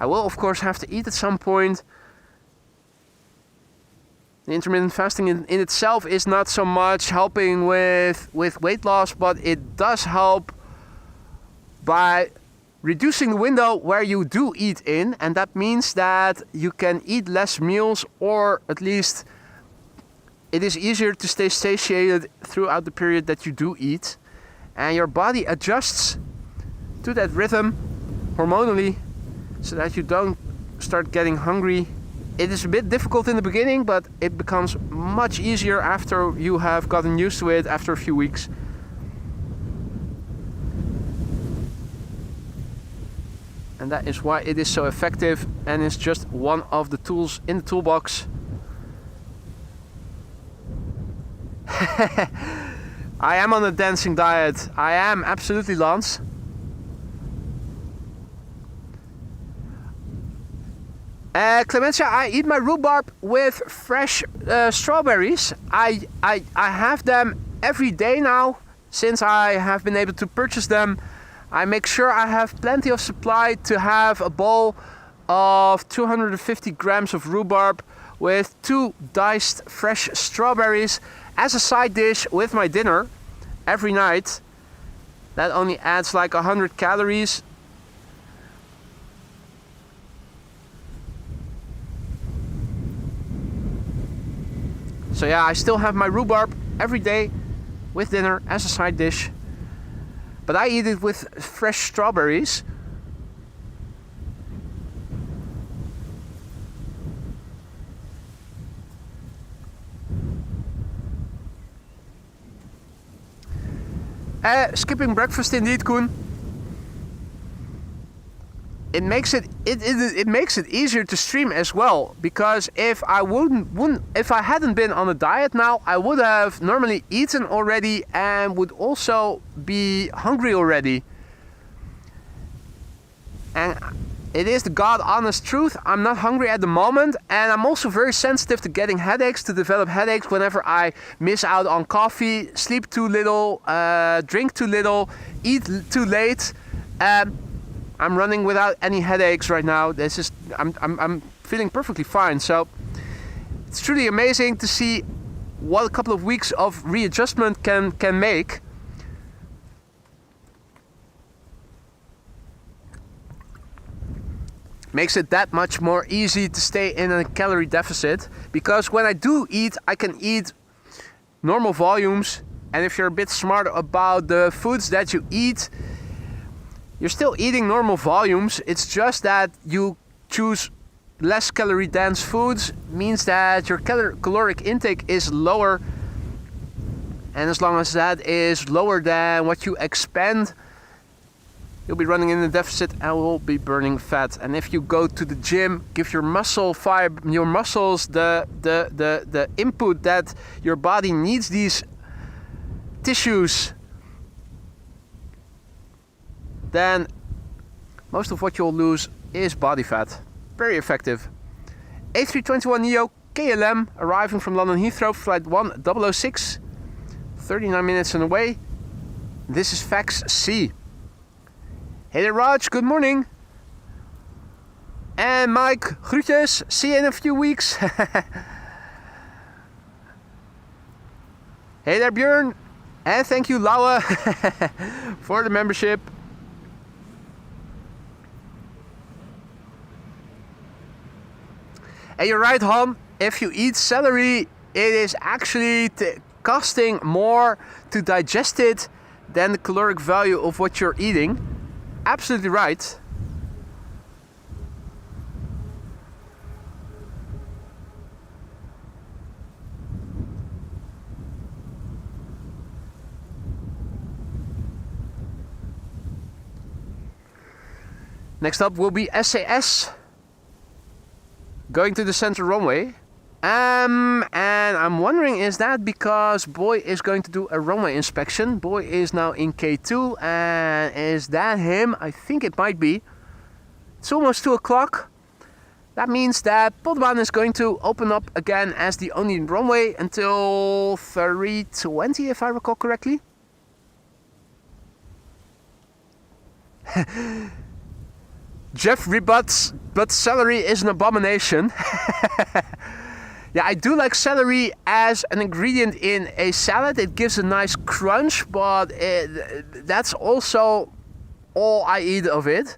I will of course have to eat at some point. The intermittent fasting in itself is not so much helping with weight loss, but it does help by reducing the window where you do eat in, and that means that you can eat less meals, or at least it is easier to stay satiated throughout the period that you do eat, and your body adjusts to that rhythm hormonally so that you don't start getting hungry. It is a bit difficult in the beginning, but it becomes much easier after you have gotten used to it after a few weeks. And that is why it is so effective, and it's just one of the tools in the toolbox. I am on a dancing diet. I am, absolutely, Lance. Clementia, I eat my rhubarb with fresh strawberries. I have them every day now since I have been able to purchase them. I make sure I have plenty of supply to have a bowl of 250 grams of rhubarb with 2 diced fresh strawberries as a side dish with my dinner every night. That only adds like 100 calories. So yeah, I still have my rhubarb every day with dinner as a side dish. But I eat it with fresh strawberries. Skipping breakfast indeed, Koen. It makes it easier to stream as well, because if I hadn't been on a diet now, I would have normally eaten already and would also be hungry already. And it is the God honest truth, I'm not hungry at the moment, and I'm also very sensitive to getting headaches, to develop headaches whenever I miss out on coffee, sleep too little, drink too little, eat too late. I'm running without any headaches right now. I'm feeling perfectly fine. So it's truly amazing to see what a couple of weeks of readjustment can make. Makes it that much more easy to stay in a calorie deficit, because when I do eat, I can eat normal volumes, and if you're a bit smart about the foods that you eat, you're still eating normal volumes. It's just that you choose less calorie dense foods, means that your caloric intake is lower, and as long as that is lower than what you expend, you'll be running in a deficit and will be burning fat. And if you go to the gym, give your muscles the input that your body needs, these tissues, then most of what you'll lose is body fat. Very effective. A321neo KLM arriving from London Heathrow, flight 1006, 39 minutes and away. This is fax C. Hey there, Raj, good morning. And Mike, groetjes, see you in a few weeks. Hey there, Björn, and thank you, Laura, for the membership. And you're right, Han, if you eat celery, it is actually costing more to digest it than the caloric value of what you're eating. Absolutely right. Next up will be SAS. Going to the center runway. And I'm wondering, is that because Boy is going to do a runway inspection? Boy is now in K2, and is that him? I think it might be. It's almost 2 o'clock. That means that Polderbaan is going to open up again as the only runway until 3:20, if I recall correctly. Jeff rebuts, but celery is an abomination. Yeah, I do like celery as an ingredient in a salad. It gives a nice crunch, but that's also all I eat of it.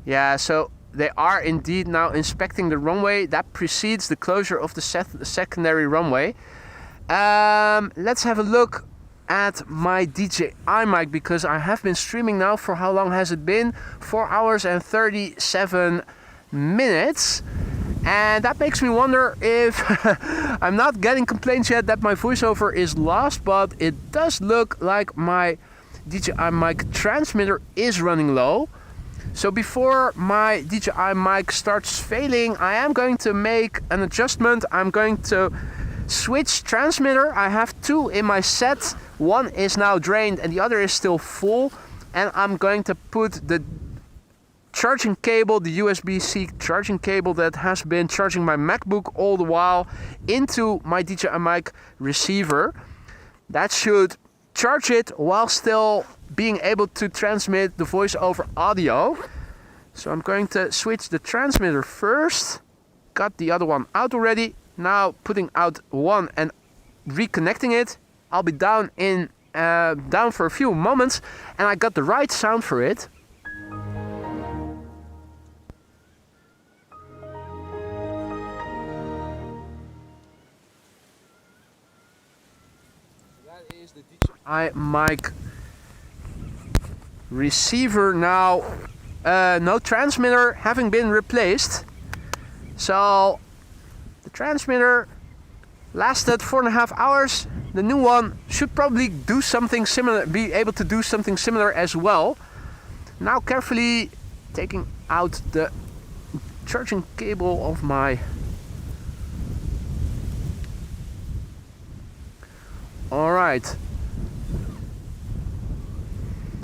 Yeah, so they are indeed now inspecting the runway. That precedes the closure of the secondary runway. Let's have a look at my DJI mic, because I have been streaming now for how long has it been? 4 hours and 37 minutes. And that makes me wonder if I'm not getting complaints yet that my voiceover is lost, but it does look like my DJI mic transmitter is running low. So before my DJI mic starts failing, I am going to make an adjustment. I'm going to switch transmitter. I have two in my set. One is now drained and the other is still full. And I'm going to put the charging cable, the USB-C charging cable that has been charging my MacBook all the while, into my DJI mic receiver. That should charge it while still being able to transmit the voice over audio. So I'm going to switch the transmitter first. Got the other one out already. Now putting out one and reconnecting it. I'll be down for a few moments, and I got the right sound for it. That is the DJI mic receiver now. No transmitter having been replaced. So the transmitter lasted 4.5 hours. The new one should probably do something similar, be able to do something similar as well. Now carefully taking out the charging cable of my Alright.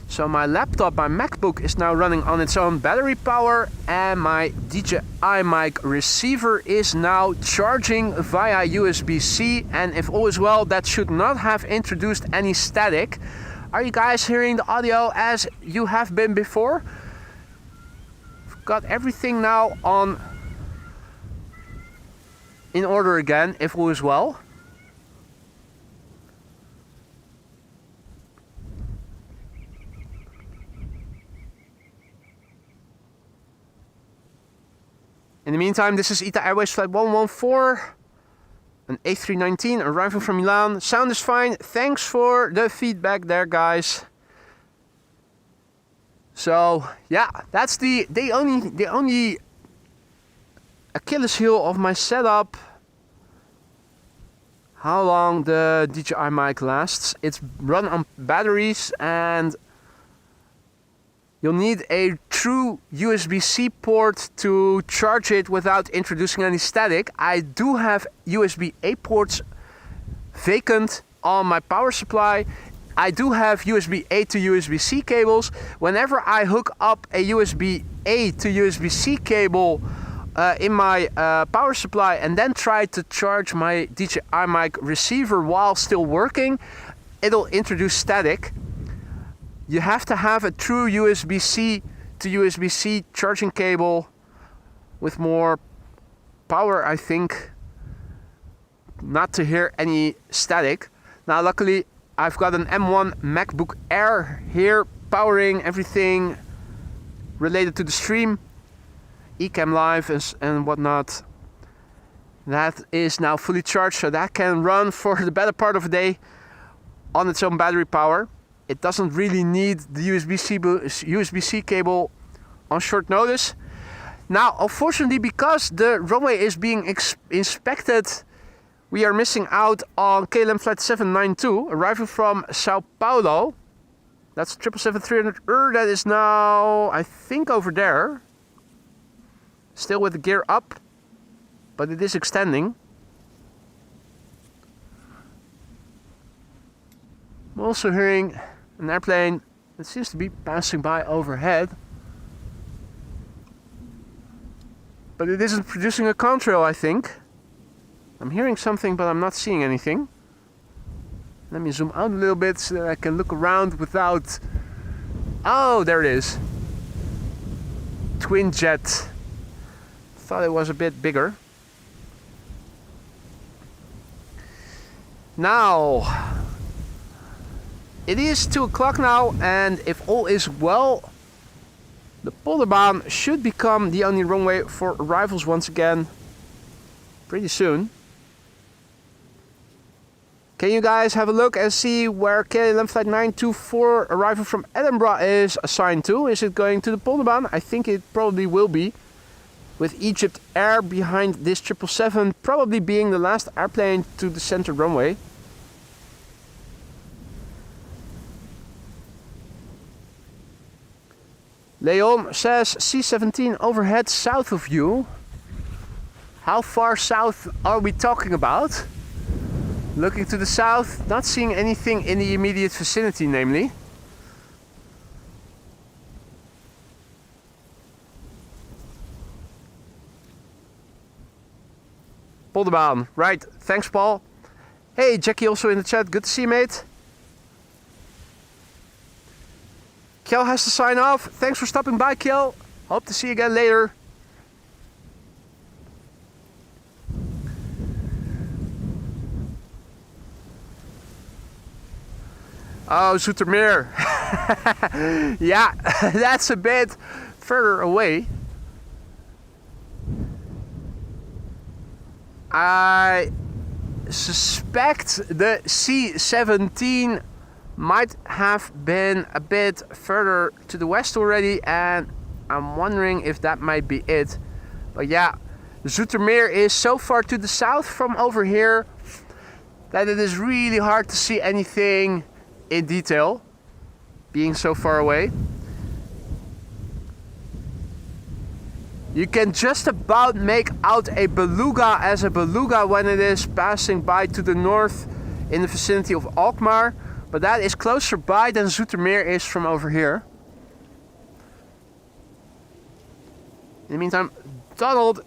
So my laptop, my MacBook is now running on its own battery power, and my DJI mic receiver is now charging via USB-C, and if all is well, that should not have introduced any static. Are you guys hearing the audio as you have been before? I've got everything now on in order again, if all is well. In the meantime, this is ITA Airways Flight 114, an A319 arriving from Milan. Sound is fine. Thanks for the feedback there, guys. So yeah, that's the only Achilles heel of my setup. How long the DJI mic lasts. It's run on batteries, and you'll need a true USB-C port to charge it without introducing any static. I do have USB-A ports vacant on my power supply. I do have USB-A to USB-C cables. Whenever I hook up a USB-A to USB-C cable in my power supply and then try to charge my DJI mic receiver while still working, it'll introduce static. You have to have a true USB-C to USB-C charging cable with more power, I think, not to hear any static. Now luckily I've got an M1 MacBook Air here powering everything related to the stream, eCam Live and whatnot. That is now fully charged, so that can run for the better part of a day on its own battery power. It doesn't really need the USB-C cable on short notice. Now, unfortunately, because the runway is being inspected, we are missing out on KLM Flight 792, arriving from Sao Paulo. That's 777-300. That is now, I think, over there. Still with the gear up, but it is extending. I'm also hearing an airplane that seems to be passing by overhead, but it isn't producing a contrail, I think. I'm hearing something, but I'm not seeing anything. Let me zoom out a little bit so that I can look around without... Oh, there it is. twin jet. Thought it was a bit bigger. Now, it is 2 o'clock now, and if all is well, the Polderbaan should become the only runway for arrivals once again pretty soon. Can you guys have a look and see where KLM flight 924 arrival from Edinburgh is assigned to? Is it going to the Polderbaan? I think it probably will be, with Egypt Air behind this 777 probably being the last airplane to the center runway. Leon says C-17 overhead south of you. How far south are we talking about? Looking to the south, not seeing anything in the immediate vicinity, namely. Polderbaan, right. Thanks, Paul. Hey, Jackie also in the chat. Good to see you, mate. Kjell has to sign off. Thanks for stopping by, Kjell. Hope to see you again later. Oh, Zoetermeer. Yeah, that's a bit further away. I suspect the C-17 might have been a bit further to the west already, and I'm wondering if that might be it. But yeah, Zoetermeer is so far to the south from over here that it is really hard to see anything in detail, being so far away. You can just about make out a beluga as a beluga when it is passing by to the north in the vicinity of Alkmaar, but that is closer by than Zoetermeer is from over here. In the meantime, Donald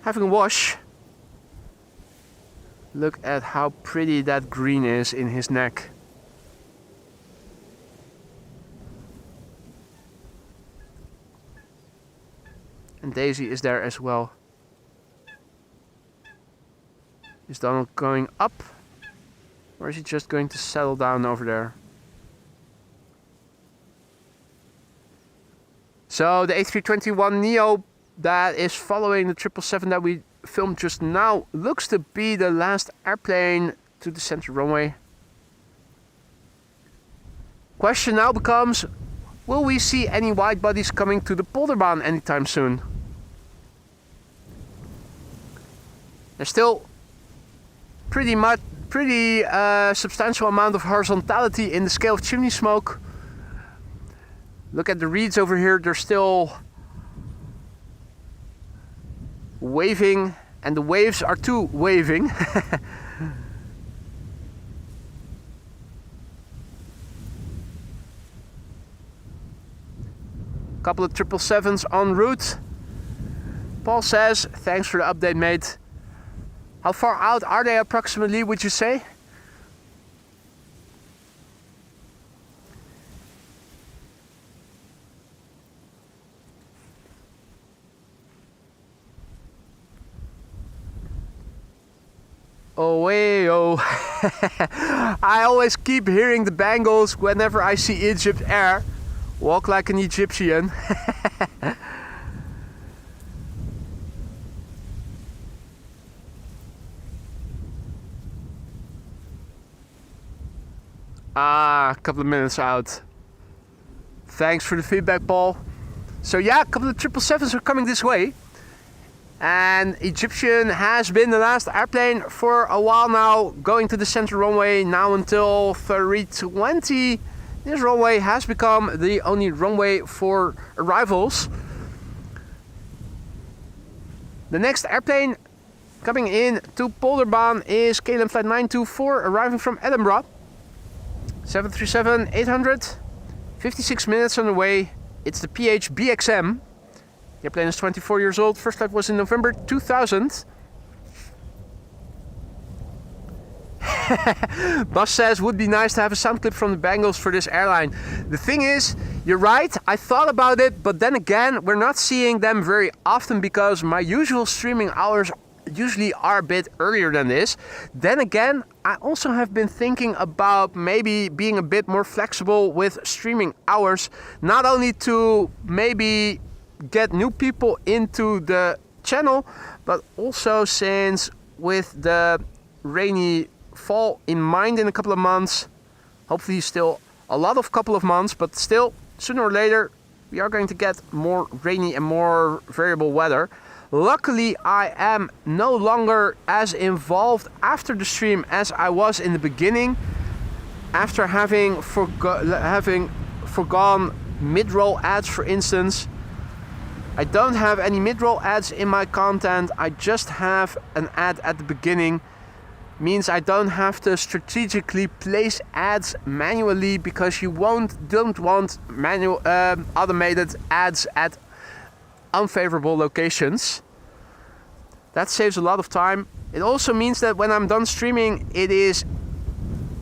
having a wash. Look at how pretty that green is in his neck. And Daisy is there as well. Is Donald going up? Or is he just going to settle down over there? So the A321neo that is following the 777 that we filmed just now looks to be the last airplane to the center runway. Question now becomes, will we see any wide bodies coming to the Polderbaan anytime soon? There's still pretty substantial amount of horizontality in the scale of chimney smoke. Look at the reeds over here, they're still waving, and the waves are too waving. Couple of 777s en route. Paul says, thanks for the update, mate. How far out are they approximately, would you say? Oh, way, oh. I always keep hearing the bangles whenever I see Egypt Air. Walk like an Egyptian. A couple of minutes out. Thanks for the feedback, Paul. So yeah, a couple of 777s are coming this way. And Egyptian has been the last airplane for a while now, going to the center runway now until 320. This runway has become the only runway for arrivals. The next airplane coming in to Polderbaan is KLM flight 924 arriving from Edinburgh. 737-800, 56 minutes on the way. It's the PH-BXM. The airplane is 24 years old. First flight was in November 2000. Bas says, would be nice to have a sound clip from the Bengals for this airline. The thing is, you're right, I thought about it, but then again, we're not seeing them very often because my usual streaming hours usually are a bit earlier than this. Then again, I also have been thinking about maybe being a bit more flexible with streaming hours, not only to maybe get new people into the channel, but also since with the rainy fall in mind in a couple of months, hopefully still a lot of couple of months, but still sooner or later we are going to get more rainy and more variable weather. Luckily, I am no longer as involved after the stream as I was in the beginning, after having forgone mid-roll ads, for instance. I don't have any mid-roll ads in my content. I just have an ad at the beginning. Means I don't have to strategically place ads manually because you don't want manual automated ads at unfavorable locations. That saves a lot of time. It also means that when I'm done streaming, it is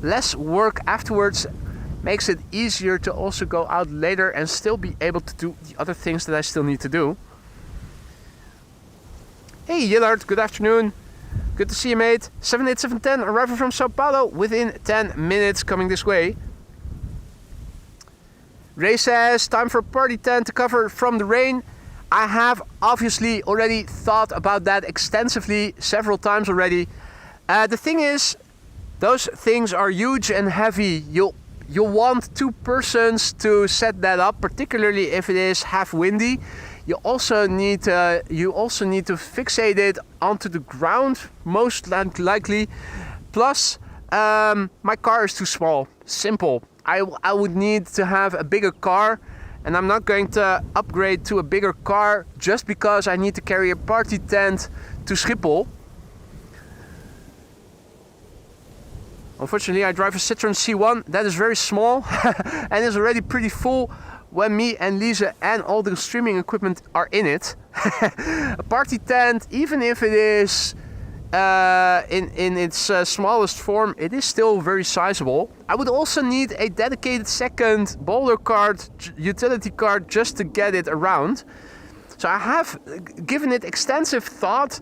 less work afterwards. Makes it easier to also go out later and still be able to do the other things that I still need to do. Hey Yillard, good afternoon. Good to see you, mate. 78710 arriving from Sao Paulo within 10 minutes coming this way. Ray says, time for party tent to cover from the rain. I have obviously already thought about that extensively several times already. The thing is, those things are huge and heavy. You'll want 2 persons to set that up, particularly if it is half windy. You also need to fixate it onto the ground, most likely. Plus, my car is too small. Simple. I would need to have a bigger car, and I'm not going to upgrade to a bigger car just because I need to carry a party tent to Schiphol. Unfortunately, I drive a Citroen C1 that is very small and is already pretty full when me and Lisa and all the streaming equipment are in it. A party tent, even if it is in its smallest form, it is still very sizable. I would also need a dedicated second boulder cart, utility cart, just to get it around. So I have given it extensive thought.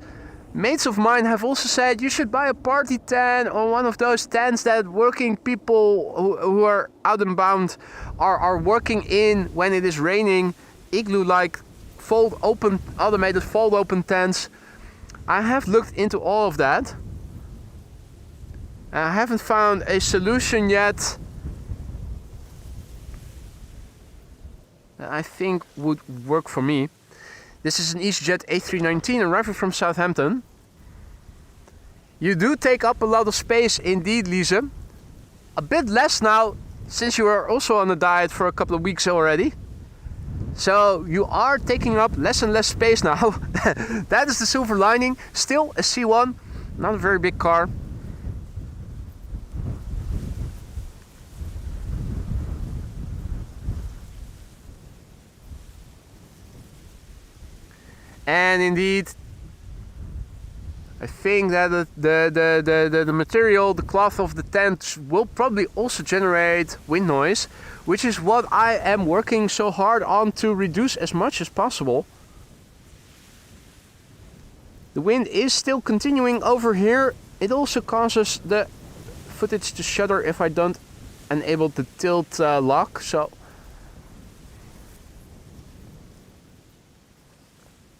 Mates of mine have also said you should buy a party tent or one of those tents that working people who are out and bound are working in when it is raining. Igloo-like automated fold open tents. I have looked into all of that. I haven't found a solution yet that I think would work for me. This is an EasyJet A319 arriving from Southampton. You do take up a lot of space indeed, Lisa. A bit less now, since you are also on a diet for a couple of weeks already. So you are taking up less and less space now. That is the silver lining. Still a C1, not a very big car. And indeed, I think that the material, the cloth of the tent will probably also generate wind noise, which is what I am working so hard on to reduce as much as possible. The wind is still continuing over here. It also causes the footage to shutter if I don't enable the tilt lock. So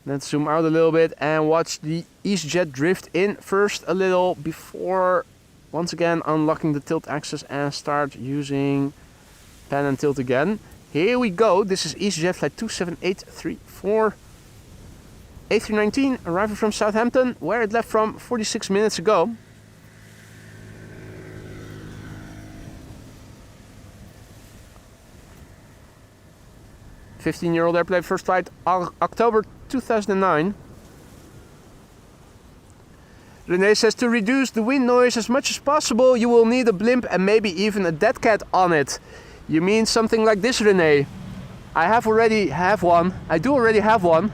let's zoom out a little bit and watch the EasyJet drift in first a little before once again unlocking the tilt axis and start using pan and tilt again. Here we go. This is EasyJet flight 27834 A319 arriving from Southampton, where it left from 46 minutes ago. "15-year-old airplane, first flight October 2009. Renee says to reduce the wind noise as much as possible, you will need a blimp and maybe even a dead cat on it. You mean something like this, Renee? I already have one. I do already have one.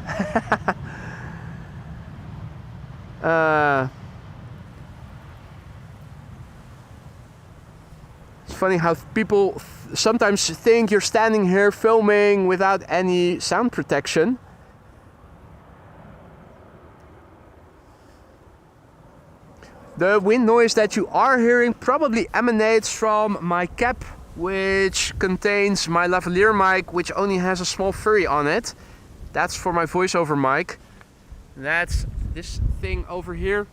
funny how people sometimes think you're standing here filming without any sound protection. The wind noise that you are hearing probably emanates from my cap, which contains my lavalier mic, which only has a small furry on it. That's for my voiceover mic. That's this thing over here.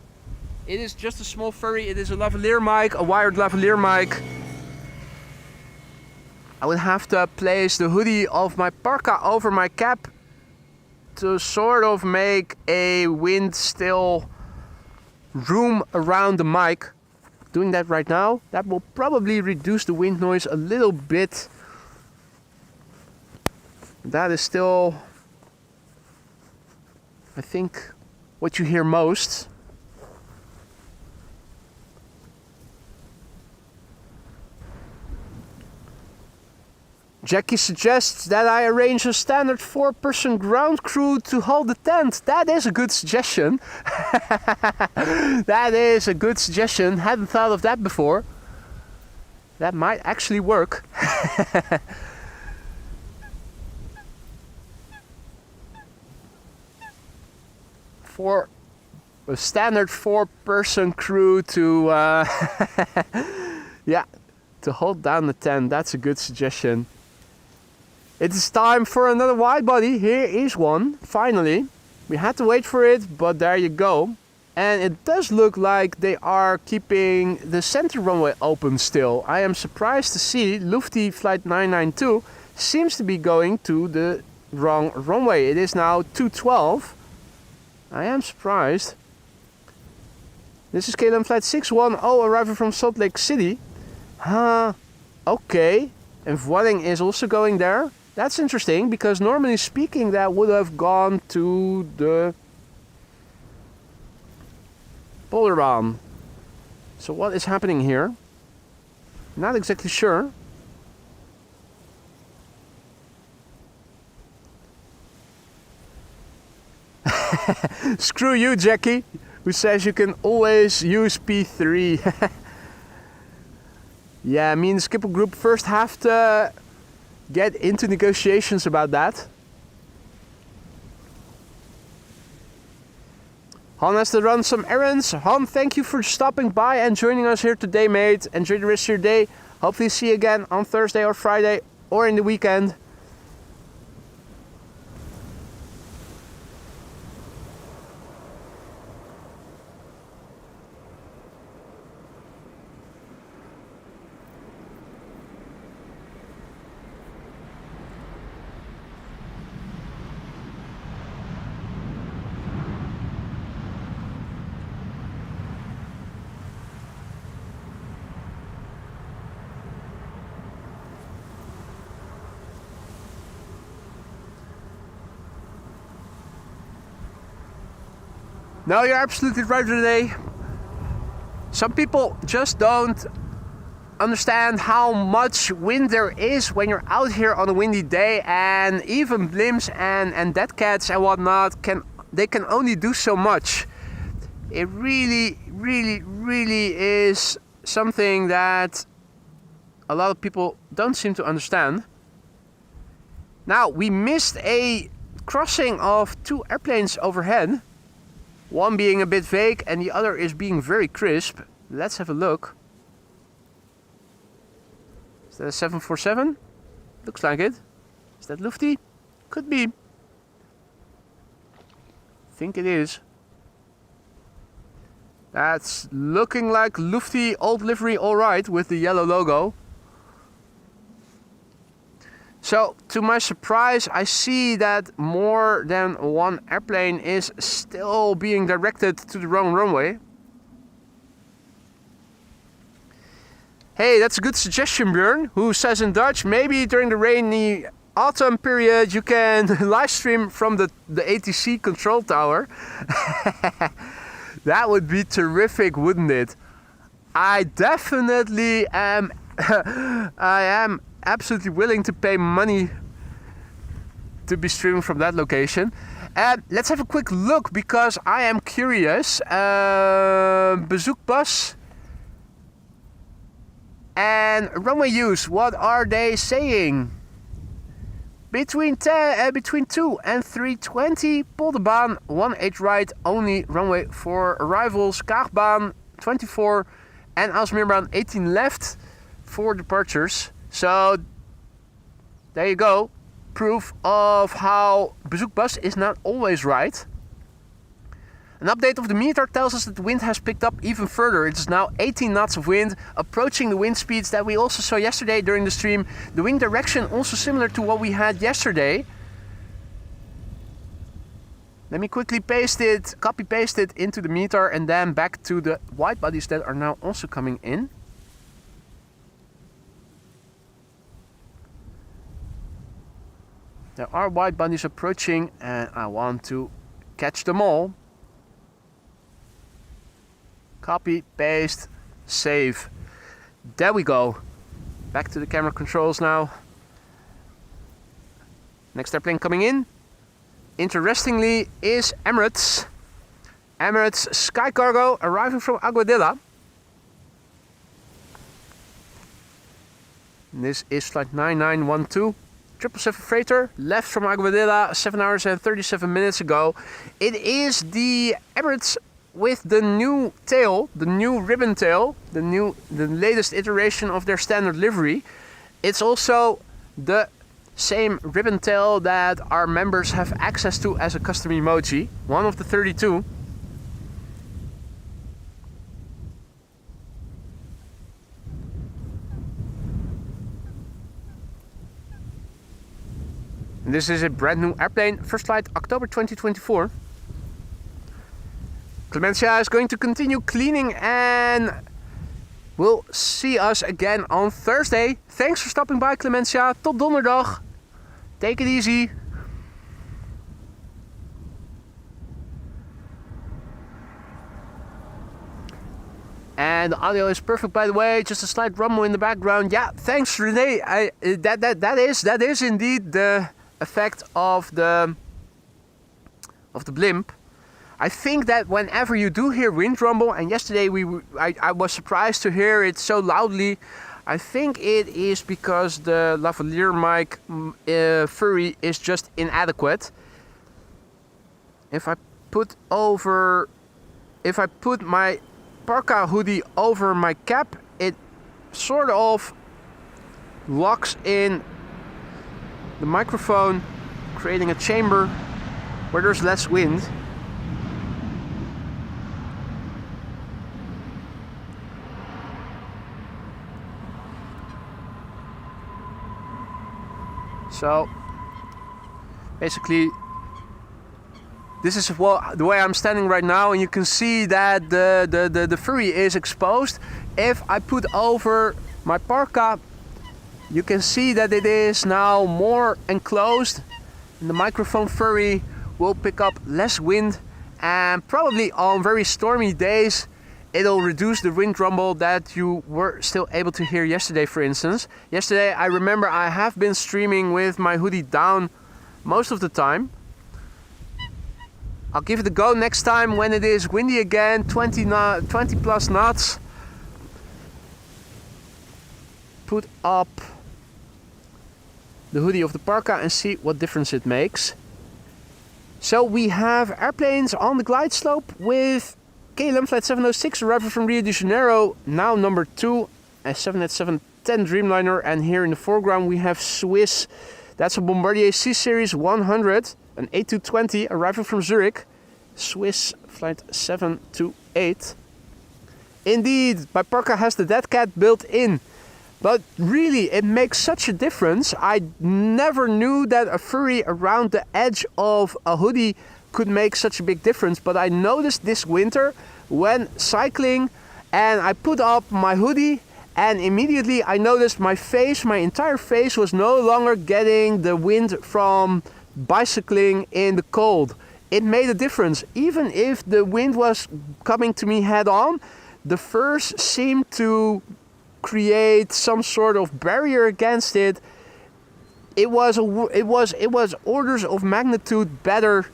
It is just a small furry. It is a lavalier mic, a wired lavalier mic. I would have to place the hoodie of my parka over my cap to sort of make a wind still room around the mic. Doing that right now, that will probably reduce the wind noise a little bit. That is still, I think, what you hear most. Jackie suggests that I arrange a standard 4-person ground crew to hold the tent. That is a good suggestion. That is a good suggestion. Hadn't thought of that before. That might actually work. For a standard 4-person crew to yeah, to hold down the tent. That's a good suggestion. It is time for another wide body. Here is one, finally. We had to wait for it, but there you go. And it does look like they are keeping the center runway open still. I am surprised to see Lufty Flight 992 seems to be going to the wrong runway. It is now 212. I am surprised. This is KLM Flight 610 arriving from Salt Lake City. Okay. And Vueling is also going there. That's interesting, because normally speaking that would have gone to the Polderbaan. So what is happening here? Not exactly sure. Screw you, Jackie, who says you can always use P3. Yeah, me and the Schiphol group first have to get into negotiations about that. Han has to run some errands. Han, thank you for stopping by and joining us here today, mate. Enjoy the rest of your day. Hopefully see you again on Thursday or Friday or in the weekend. No, you're absolutely right, Renee. Some people just don't understand how much wind there is when you're out here on a windy day, and even blimps and dead cats and whatnot can only do so much. It really is something that a lot of people don't seem to understand. Now, we missed a crossing of 2 airplanes overhead. One being a bit vague and the other is being very crisp. Let's have a look. Is that a 747? Looks like it. Is that Lufty? Could be. Think it is. That's looking like Lufty old livery, alright, with the yellow logo. So, to my surprise, I see that more than one airplane is still being directed to the wrong runway. Hey, that's a good suggestion, Björn, who says in Dutch, maybe during the rainy autumn period you can live stream from the ATC control tower. That would be terrific, wouldn't it? I definitely am. I am absolutely willing to pay money to be streaming from that location. And let's have a quick look, because I am curious. Bezoekbus. And runway use, what are they saying? Between 2 and 320, Polderbaan 18 right, only runway for arrivals, Kaagbaan 24 and Amsterdam 18 left for departures. So there you go, proof of how bezoekbus is not always right. An update of the meter tells us that the wind has picked up even further. It is now 18 knots of wind, approaching the wind speeds that we also saw yesterday during the stream. The wind direction also similar to what we had yesterday. Let me quickly copy paste it into the meter and then back to the wide bodies that are now also coming in. There are wide bodies approaching and I want to catch them all. Copy, paste, save. There we go. Back to the camera controls now. Next airplane coming in, interestingly, is Emirates. Emirates Sky Cargo arriving from Aguadilla. This is flight 9912. 777 freighter left from Aguadilla 7 hours and 37 minutes ago. It is the Emirates with the new tail, the new ribbon tail, the latest iteration of their standard livery. It's also the same ribbon tail that our members have access to as a custom emoji, one of the 32. And this is a brand new airplane, first flight October 2024. Clemencia is going to continue cleaning and we'll see us again on Thursday. Thanks for stopping by, Clemencia. Tot donderdag. Take it easy. And the audio is perfect, by the way. Just a slight rumble in the background. Yeah, thanks, Renee. That is indeed the effect of the blimp. I think that whenever you do hear wind rumble, and yesterday I was surprised to hear it so loudly, I think it is because the lavalier mic furry is just inadequate. If I put my parka hoodie over my cap, it sort of locks in the microphone, creating a chamber where there's less wind. So basically this is the way I'm standing right now, and you can see that the furry is exposed. If I put over my parka, you can see that it is now more enclosed, and the microphone furry will pick up less wind, and probably on very stormy days it'll reduce the wind rumble that you were still able to hear yesterday, for instance. Yesterday, I remember I have been streaming with my hoodie down most of the time. I'll give it a go next time when it is windy again, 20 plus knots. Put up the hoodie of the parka and see what difference it makes. So we have airplanes on the glide slope with KLM Flight 706 arriving from Rio de Janeiro, now number 2, a 787-10 Dreamliner, and here in the foreground we have Swiss. That's a Bombardier C-Series 100, an A220 arriving from Zurich, Swiss Flight 728. Indeed, my parka has the dead cat built in, but really it makes such a difference. I never knew that a furry around the edge of a hoodie could make such a big difference, but I noticed this winter when cycling and I put up my hoodie and immediately I noticed my entire face was no longer getting the wind from bicycling in the cold. It made a difference. Even if the wind was coming to me head on, the furs seemed to create some sort of barrier against it. It was orders of magnitude better.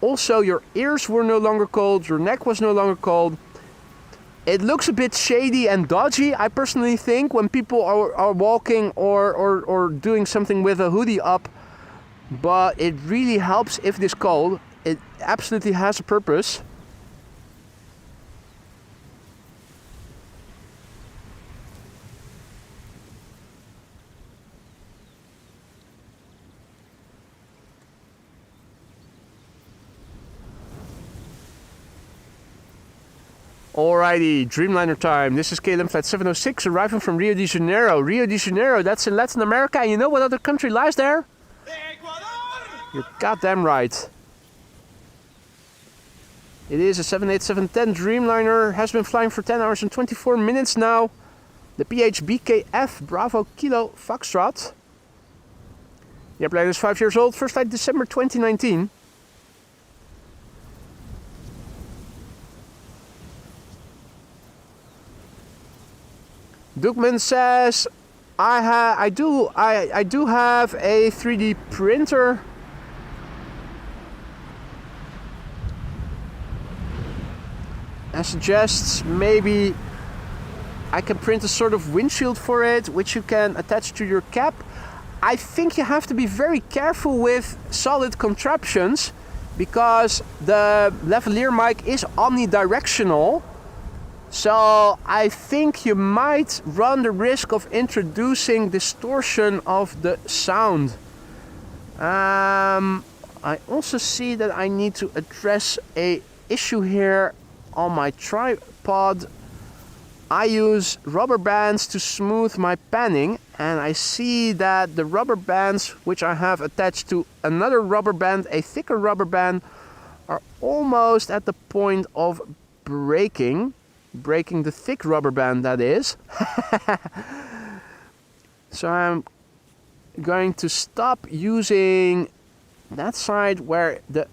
Also, your ears were no longer cold, your neck was no longer cold. It looks a bit shady and dodgy, I personally think, when people are walking or doing something with a hoodie up. But it really helps if it is cold. It absolutely has a purpose. Alrighty, Dreamliner time. This is KLM flight 706 arriving from Rio de Janeiro. Rio de Janeiro, that's in Latin America. And you know what other country lies there? Ecuador! You're goddamn right. It is a 787-10 Dreamliner. Has been flying for 10 hours and 24 minutes now. The PHBKF Bravo Kilo Foxtrot. The airplane is 5 years old. First flight December 2019. Dukman says, I do have a 3D printer. And suggests maybe I can print a sort of windshield for it, which you can attach to your cap. I think you have to be very careful with solid contraptions because the lavalier mic is omnidirectional. So I think you might run the risk of introducing distortion of the sound. I also see that I need to address a issue here on my tripod. I use rubber bands to smooth my panning, and I see that the rubber bands which I have attached to another rubber band, a thicker rubber band, are almost at the point of breaking the thick rubber band, that is. So I'm going to stop using that side where the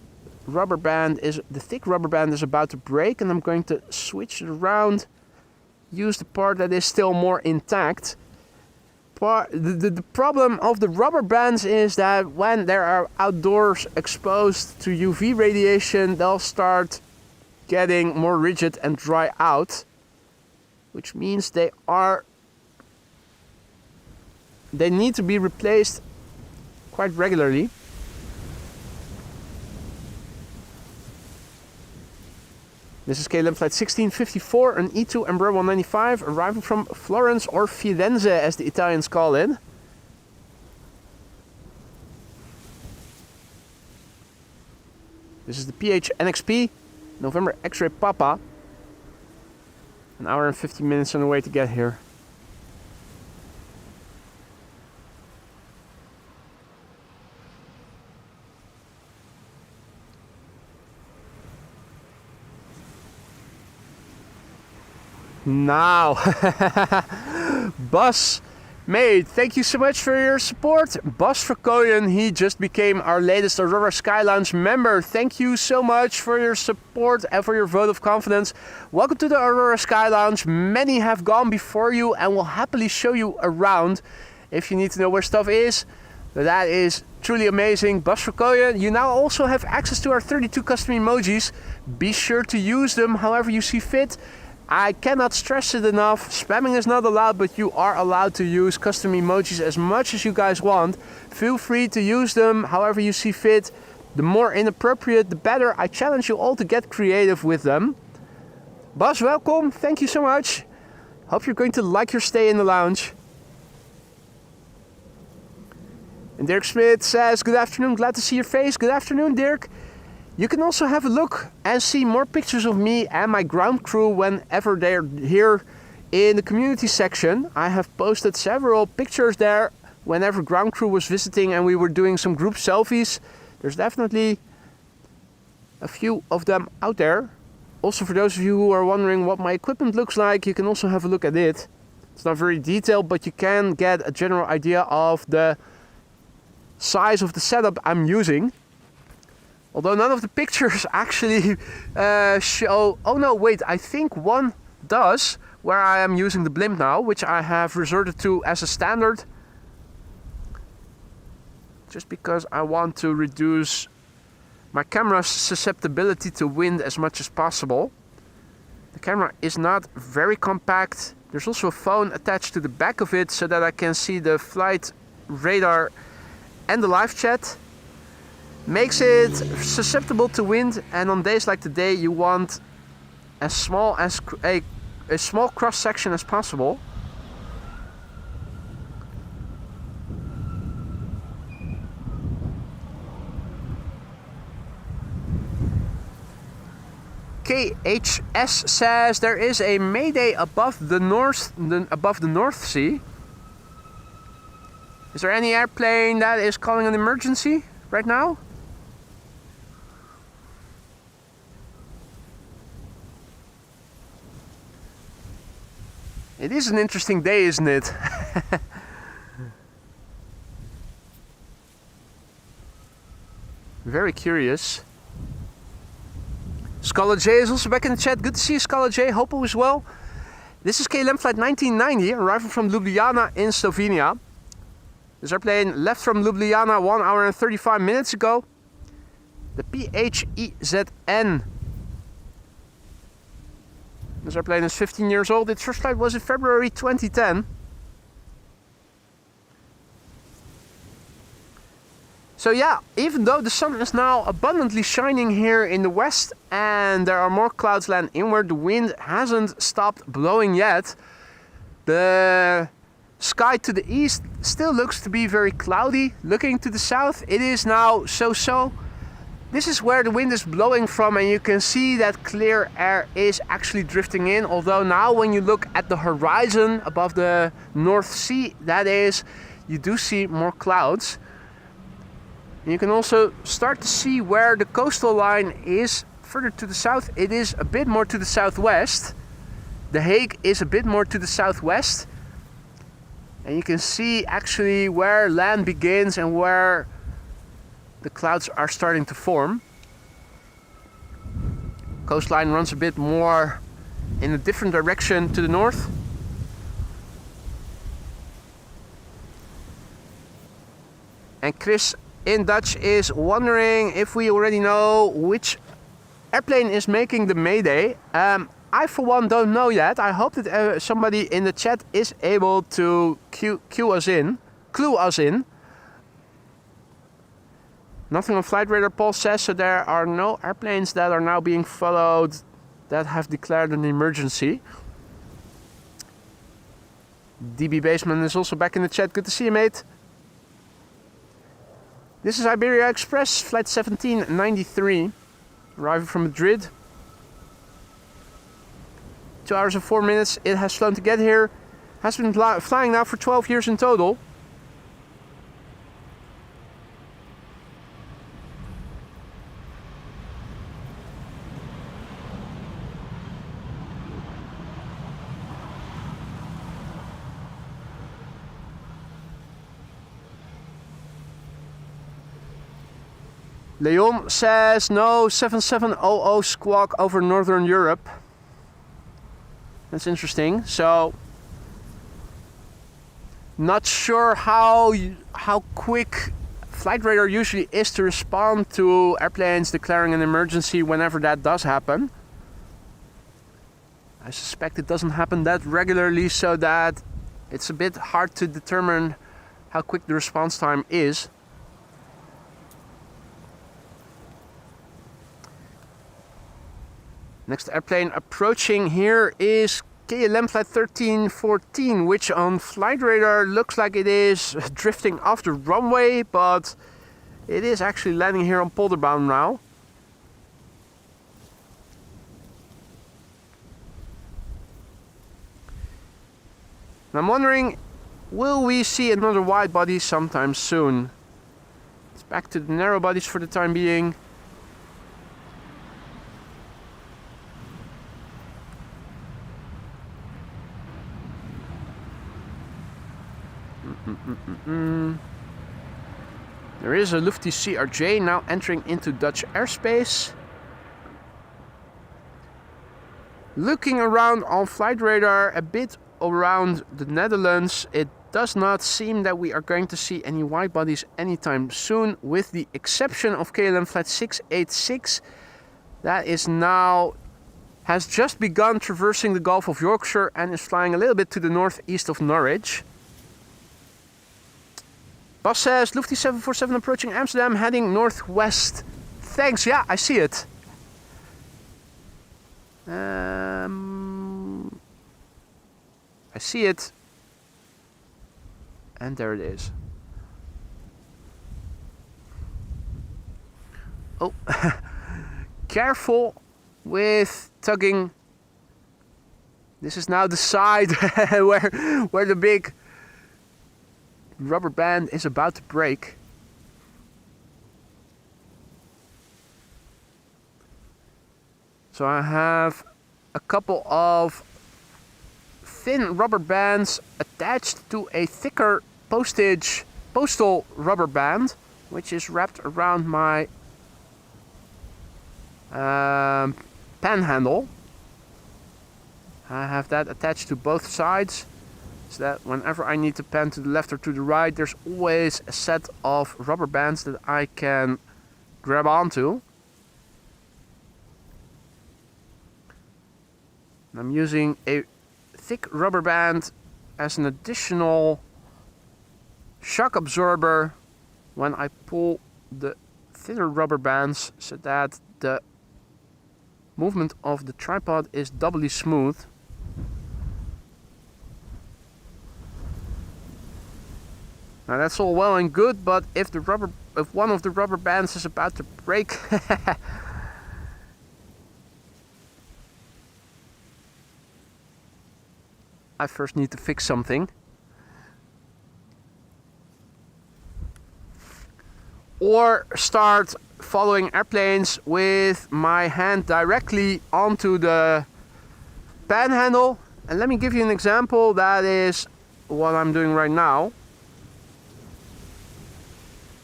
thick rubber band is about to break, and I'm going to switch it around, use the part that is still more intact. The problem of the rubber bands is that when they are outdoors exposed to UV radiation, they'll start getting more rigid and dry out, which means they need to be replaced quite regularly. This is KLM flight 1654, an E2 Embraer 195, arriving from Florence, or Firenze as the Italians call it. This is the PH NXP, November X-ray Papa. An hour and 50 minutes on the way to get here. Now, Bas Mate, thank you so much for your support. Bas Verkooyen, he just became our latest Aurora Sky Lounge member. Thank you so much for your support and for your vote of confidence. Welcome to the Aurora Sky Lounge. Many have gone before you and will happily show you around if you need to know where stuff is. That is truly amazing. Bas Verkooyen, you now also have access to our 32 custom emojis. Be sure to use them however you see fit. I cannot stress it enough, spamming is not allowed, but you are allowed to use custom emojis as much as you guys want. Feel free to use them however you see fit. The more inappropriate, the better. I challenge you all to get creative with them. Bas, welcome. Thank you so much. Hope you're going to like your stay in the lounge. And Dirk Smith says, good afternoon, glad to see your face. Good afternoon, Dirk. You can also have a look and see more pictures of me and my ground crew whenever they're here in the community section. I have posted several pictures there whenever ground crew was visiting and we were doing some group selfies. There's definitely a few of them out there. Also, for those of you who are wondering what my equipment looks like, you can also have a look at it. It's not very detailed, but you can get a general idea of the size of the setup I'm using. Although none of the pictures actually show... Oh no, wait, I think one does, where I am using the blimp now, which I have resorted to as a standard. Just because I want to reduce my camera's susceptibility to wind as much as possible. The camera is not very compact. There's also a phone attached to the back of it so that I can see the flight radar and the live chat. Makes it susceptible to wind, and on days like today you want as small as a small cross section as possible. KHS says there is a mayday above the North Sea. Is there any airplane that is calling an emergency right now? It is an interesting day, isn't it? Very curious. Scholar J is also back in the chat. Good to see you, Scholar J. Hope all is well. This is KLM flight 1990, arriving from Ljubljana in Slovenia. This airplane left from Ljubljana 1 hour and 35 minutes ago. The PHEZN. This airplane is 15 years old. Its first flight was in February 2010. So yeah, even though the sun is now abundantly shining here in the west and there are more clouds land inward, the wind hasn't stopped blowing yet. The sky to the east still looks to be very cloudy. Looking to the south, it is now so-so. This is where the wind is blowing from, and you can see that clear air is actually drifting in. Although now when you look at the horizon above the North Sea, that is, you do see more clouds. You can also start to see where the coastal line is further to the south. It is a bit more to the southwest. The Hague is a bit more to the southwest. And you can see actually where land begins and where the clouds are starting to form. Coastline runs a bit more in a different direction to the north. And Chris in Dutch is wondering if we already know which airplane is making the mayday. I for one don't know yet. I hope that somebody in the chat is able to clue us in. Nothing on flight radar, Paul says, so there are no airplanes that are now being followed that have declared an emergency. DB Baseman is also back in the chat. Good to see you, mate. This is Iberia Express, flight 1793, arriving from Madrid. 2 hours and 4 minutes it has flown to get here. Has been flying now for 12 years in total. Leon says no 7700 squawk over Northern Europe. That's interesting. So, not sure how quick flight radar usually is to respond to airplanes declaring an emergency whenever that does happen. I suspect it doesn't happen that regularly, so that it's a bit hard to determine how quick the response time is. Next airplane approaching here is KLM flight 1314, which on flight radar looks like it is drifting off the runway, but it is actually landing here on Polderbaan now. And I'm wondering, will we see another wide body sometime soon? It's back to the narrow bodies for the time being. There is a Lufty CRJ now entering into Dutch airspace. Looking around on flight radar a bit around the Netherlands, it does not seem that we are going to see any wide bodies anytime soon, with the exception of KLM flight 686. That is now has just begun traversing the Gulf of Yorkshire and is flying a little bit to the northeast of Norwich. Bas says, Lufty 747 approaching Amsterdam, heading northwest. Thanks, yeah, I see it. I see it. And there it is. Oh, careful with tugging. This is now the side where the big rubber band is about to break. So I have a couple of thin rubber bands attached to a thicker postal rubber band, which is wrapped around my panhandle. I have that attached to both sides, so that whenever I need to pan to the left or to the right, there's always a set of rubber bands that I can grab onto. I'm using a thick rubber band as an additional shock absorber when I pull the thinner rubber bands, so that the movement of the tripod is doubly smooth. Now that's all well and good, but if one of the rubber bands is about to break, I first need to fix something. Or start following airplanes with my hand directly onto the panhandle. And let me give you an example. That is what I'm doing right now.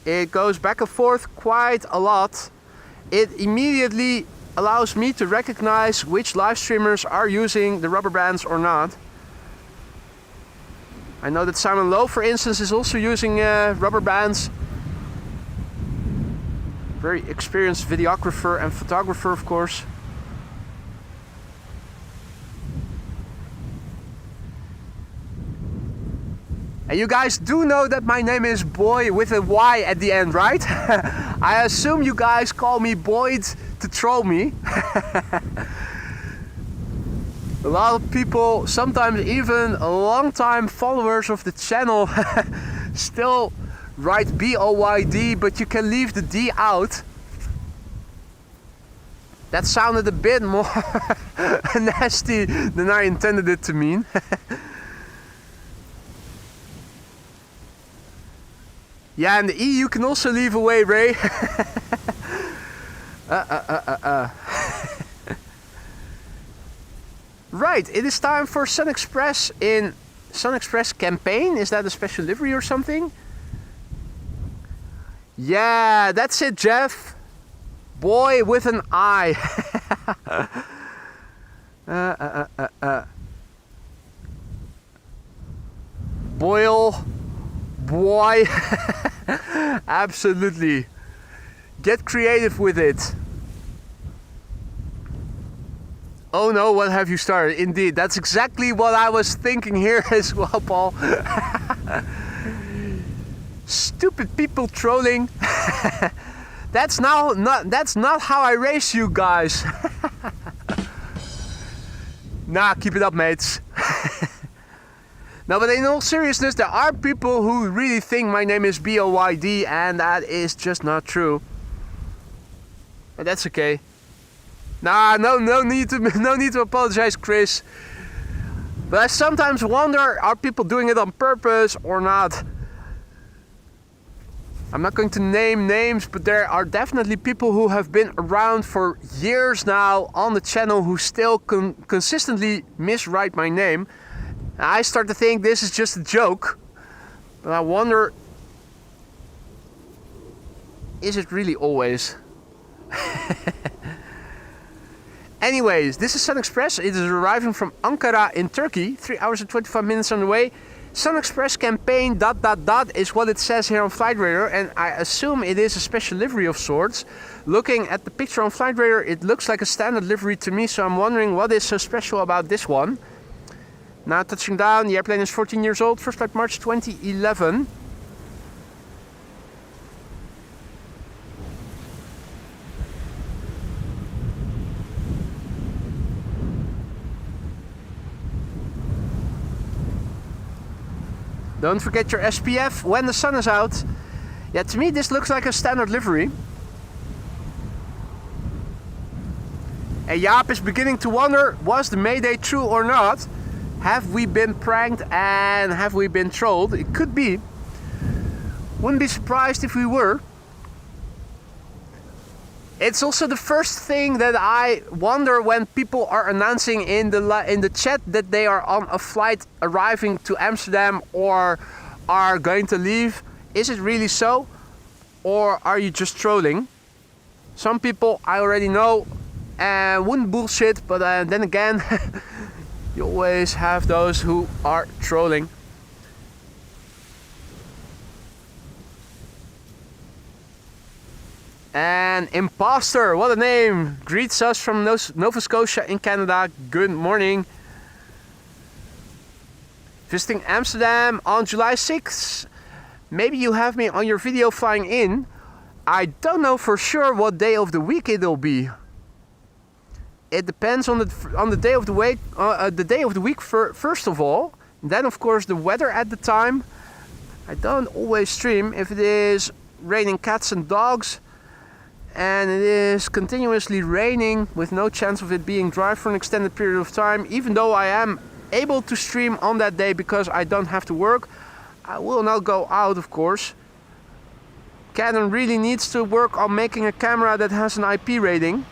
It goes back and forth quite a lot. It immediately allows me to recognize which live streamers are using the rubber bands or not. I know that Simon Lowe, for instance, is also using rubber bands. Very experienced videographer and photographer, of course. And you guys do know that my name is Boy with a Y at the end, right? I assume you guys call me Boyd to troll me. A lot of people, sometimes even long-time followers of the channel, still write B-O-Y-D, but you can leave the D out. That sounded a bit more nasty than I intended it to mean. Yeah, and the E you can also leave away, Ray. Right, it is time for Sun Express in Sun Express campaign. Is that a special livery or something? Yeah, that's it, Jeff. Boy with an I. Boil. Boy. Absolutely. Get creative with it. Oh no, what have you started? Indeed, that's exactly what I was thinking here as well, Paul. Stupid people trolling. That's not how I race you guys. Nah, keep it up, mates. No, but in all seriousness, there are people who really think my name is B-O-Y-D, and that is just not true. But that's okay. Nah, no need to apologize, Chris. But I sometimes wonder, are people doing it on purpose or not? I'm not going to name names, but there are definitely people who have been around for years now on the channel who still consistently miswrite my name. I start to think this is just a joke, but I wonder, is it really always? Anyways, this is Sun Express. It is arriving from Ankara in Turkey, 3 hours and 25 minutes on the way. Sun Express campaign ... is what it says here on Flight Radar, and I assume it is a special livery of sorts. Looking at the picture on Flight Radar, it looks like a standard livery to me, so I'm wondering what is so special about this one. Now touching down, the airplane is 14 years old, first flight March 2011. Don't forget your SPF when the sun is out. Yeah, to me this looks like a standard livery. And Jaap is beginning to wonder, was the Mayday true or not? Have we been pranked and have we been trolled? It could be. Wouldn't be surprised if we were. It's also the first thing that I wonder when people are announcing in the chat that they are on a flight arriving to Amsterdam or are going to leave. Is it really so? Or are you just trolling? Some people I already know wouldn't bullshit, but then again, you always have those who are trolling. And Imposter, what a name, greets us from Nova Scotia in Canada. Good morning. Visiting Amsterdam on July 6th. Maybe you have me on your video flying in. I don't know for sure what day of the week it'll be. It depends on the day of the week. The day of the week first of all. Then of course the weather at the time. I don't always stream if it is raining cats and dogs. And it is continuously raining with no chance of it being dry for an extended period of time. Even though I am able to stream on that day because I don't have to work, I will not go out, of course. Canon really needs to work on making a camera that has an IP rating.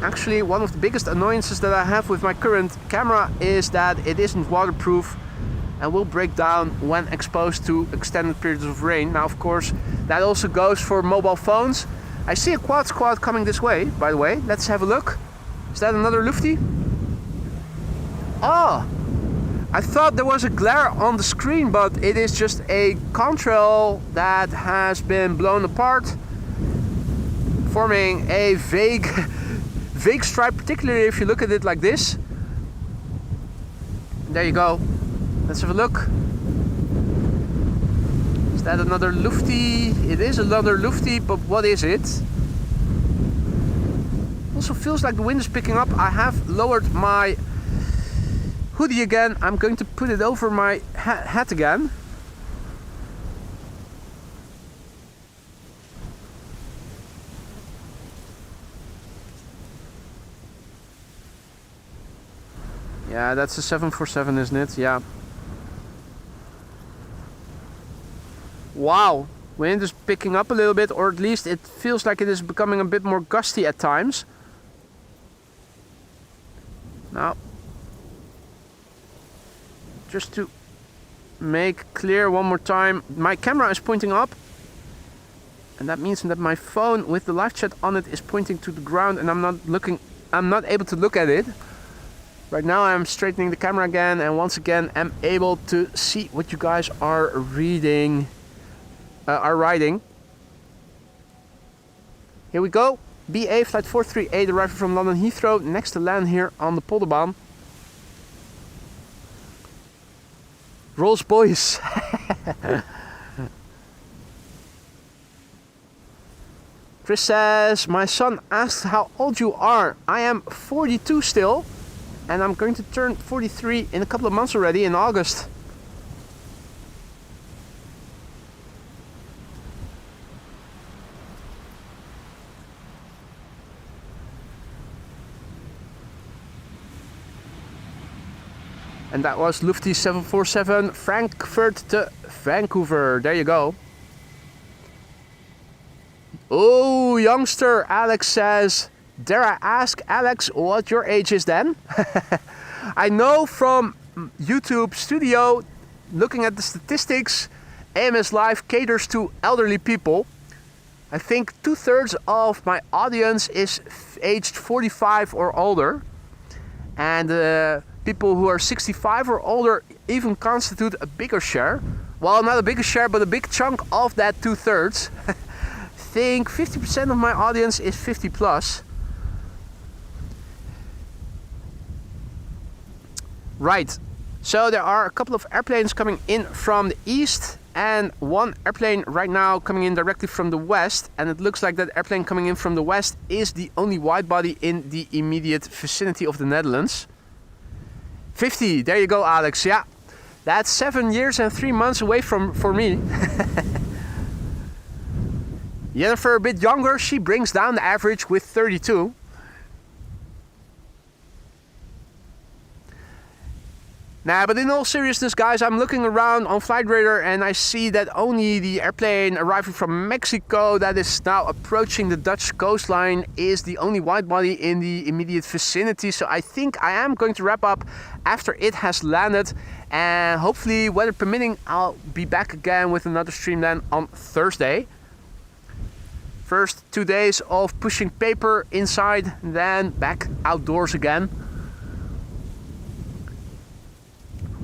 Actually, one of the biggest annoyances that I have with my current camera is that it isn't waterproof and will break down when exposed to extended periods of rain. Now, of course, that also goes for mobile phones. I see a quad squad coming this way, by the way. Let's have a look. Is that another Lufty? Oh, I thought there was a glare on the screen, but it is just a contrail that has been blown apart, forming a vague stripe, particularly if you look at it like this. There you go. Let's have a look. Is that another Lufty? It is another Lufty, but what is it? Also feels like the wind is picking up. I have lowered my hoodie again. I'm going to put it over my hat again. Yeah, that's a 747, isn't it? Yeah. Wow, wind is picking up a little bit, or at least it feels like it is becoming a bit more gusty at times. Now, just to make clear one more time, my camera is pointing up, and that means that my phone with the live chat on it is pointing to the ground, and I'm not able to look at it. Right now I'm straightening the camera again, and once again I'm able to see what you guys are reading. Are riding. Here we go. BA flight 438 arriving from London Heathrow, next to land here on the Polderbaan. Rolls boys. Chris says, my son asked how old you are. I am 42 still, and I'm going to turn 43 in a couple of months already, in August. And that was Lufty 747 Frankfurt to Vancouver. There you go. Oh, youngster, Alex says, dare I ask, Alex, what your age is then? I know from YouTube Studio, looking at the statistics, AMS Live caters to elderly people. I think 2/3 of my audience is aged 45 or older. And people who are 65 or older even constitute a bigger share. Well, not a bigger share, but a big chunk of that 2/3. I think 50% of my audience is 50 plus. Right, so there are a couple of airplanes coming in from the east and one airplane right now coming in directly from the west, and it looks like that airplane coming in from the west is the only wide body in the immediate vicinity of the Netherlands. 50, there you go, Alex. Yeah, that's 7 years and 3 months away for me. Jennifer, a bit younger, she brings down the average with 32. Nah, but in all seriousness, guys, I'm looking around on Flight Radar and I see that only the airplane arriving from Mexico that is now approaching the Dutch coastline is the only wide body in the immediate vicinity. So I think I am going to wrap up after it has landed, and hopefully, weather permitting, I'll be back again with another stream then on Thursday. First 2 days of pushing paper inside, then back outdoors again.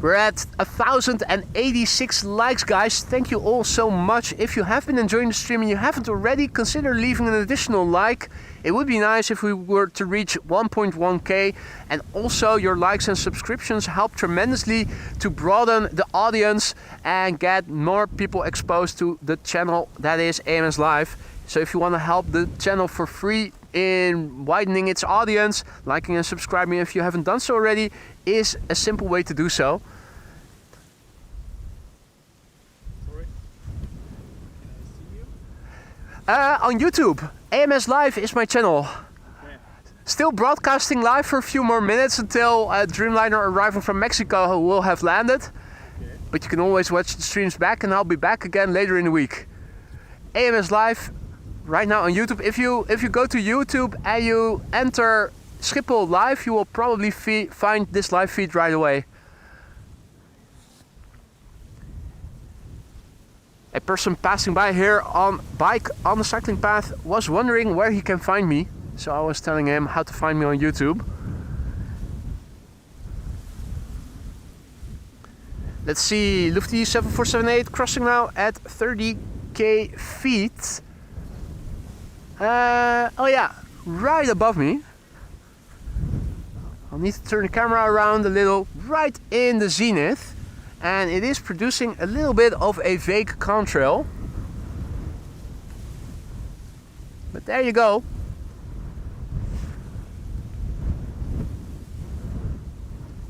We're at 1,086 likes, guys. Thank you all so much. If you have been enjoying the stream and you haven't already, consider leaving an additional like. It would be nice if we were to reach 1.1k. And also your likes and subscriptions help tremendously to broaden the audience and get more people exposed to the channel that is AMS Live. So if you want to help the channel for free in widening its audience, liking and subscribing if you haven't done so already is a simple way to do so. On YouTube, AMS Live is my channel. Okay. Still broadcasting live for a few more minutes until Dreamliner arriving from Mexico will have landed. Okay. But you can always watch the streams back, and I'll be back again later in the week. AMS Live right now on YouTube. If you go to YouTube and you enter Schiphol Live, you will probably find this live feed right away. A person passing by here on bike on the cycling path was wondering where he can find me. So I was telling him how to find me on YouTube. Let's see, Lufty 7478 crossing now at 30k feet. Oh yeah, right above me. I'll need to turn the camera around a little, right in the zenith. And it is producing a little bit of a vague contrail. But there you go.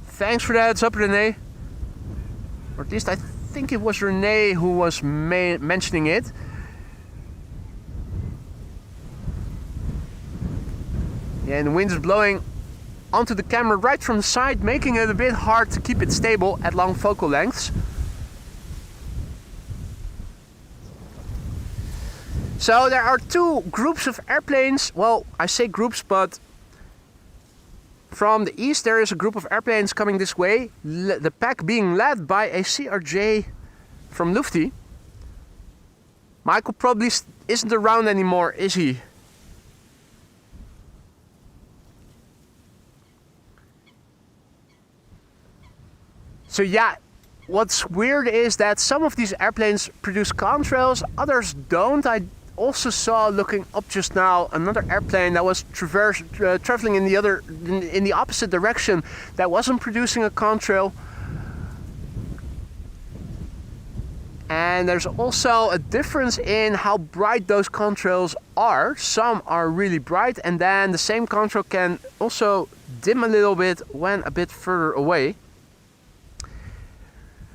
Thanks for the heads up, Renee. Or at least I think it was Renee who was mentioning it. Yeah, and the wind is blowing onto the camera right from the side, making it a bit hard to keep it stable at long focal lengths. So there are two groups of airplanes. Well, I say groups, but from the east there is a group of airplanes coming this way. The pack being led by a CRJ from Lufty. Michael probably isn't around anymore, is he? So yeah, what's weird is that some of these airplanes produce contrails, others don't. I also saw, looking up just now, another airplane that was traveling in the opposite direction that wasn't producing a contrail. And there's also a difference in how bright those contrails are. Some are really bright, and then the same contrail can also dim a little bit when a bit further away.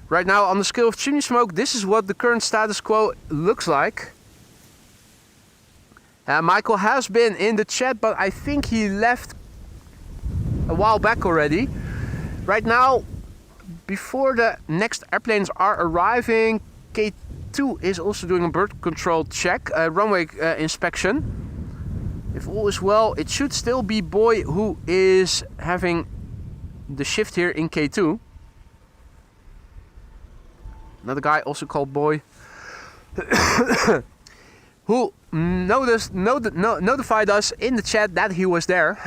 Right now, on the scale of chimney smoke, this is what the current status quo looks like. Michael has been in the chat, but I think he left a while back already. Right now, before the next airplanes are arriving, K2 is also doing a bird control check, runway inspection. If all is well, it should still be Boy who is having the shift here in K2. Another guy also called Boy, who notified us in the chat that he was there.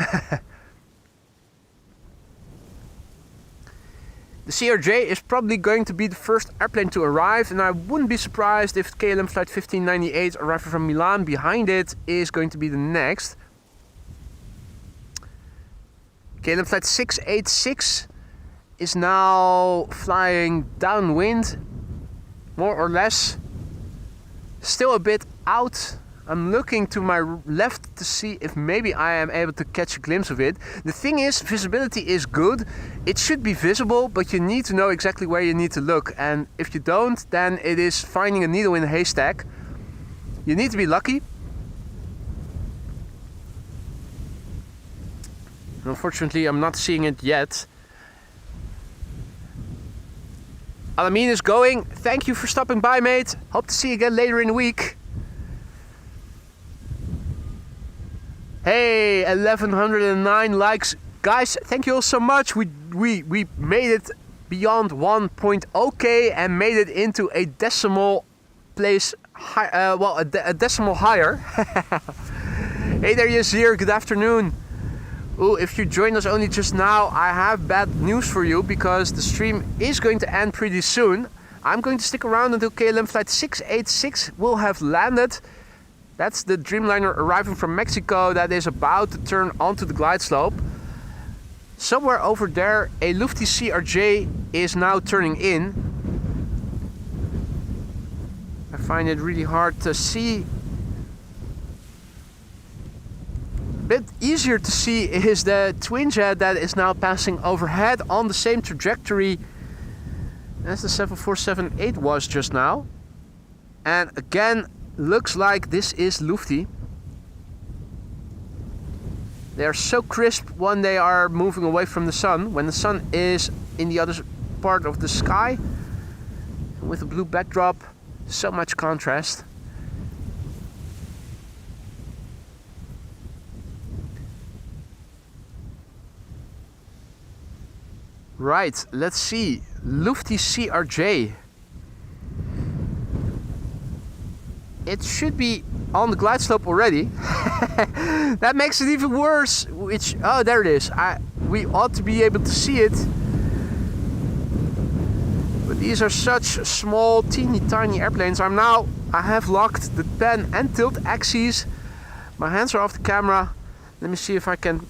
The CRJ is probably going to be the first airplane to arrive, and I wouldn't be surprised if KLM flight 1598 arriving from Milan behind it is going to be the next. KLM flight 686 is now flying downwind, more or less. Still a bit out. I'm looking to my left to see if maybe I am able to catch a glimpse of it. The thing is, visibility is good. It should be visible, but you need to know exactly where you need to look. And if you don't, then it is finding a needle in a haystack. You need to be lucky. Unfortunately, I'm not seeing it yet. Alamin is going. Thank you for stopping by, mate. Hope to see you again later in the week. Hey, 1109 likes. Guys, thank you all so much. We made it beyond 1.0k and made it into a decimal place, a decimal higher. Hey there, Yazir, good afternoon. Ooh, if you joined us only just now, I have bad news for you because the stream is going to end pretty soon. I'm going to stick around until KLM flight 686 will have landed. That's the Dreamliner arriving from Mexico that is about to turn onto the glide slope. Somewhere over there, a Lufty CRJ is now turning in. I find it really hard to see. A bit easier to see is the twin jet that is now passing overhead on the same trajectory as the 7478 was just now. And again, looks like this is Lufty. They are so crisp when they are moving away from the sun. When the sun is in the other part of the sky, with a blue backdrop, so much contrast. Right, let's see. Lufty CRJ. It should be on the glide slope already. That makes it even worse. Oh, there it is. We ought to be able to see it. But these are such small, teeny tiny airplanes. I have locked the pen and tilt axes. My hands are off the camera. Let me see if I can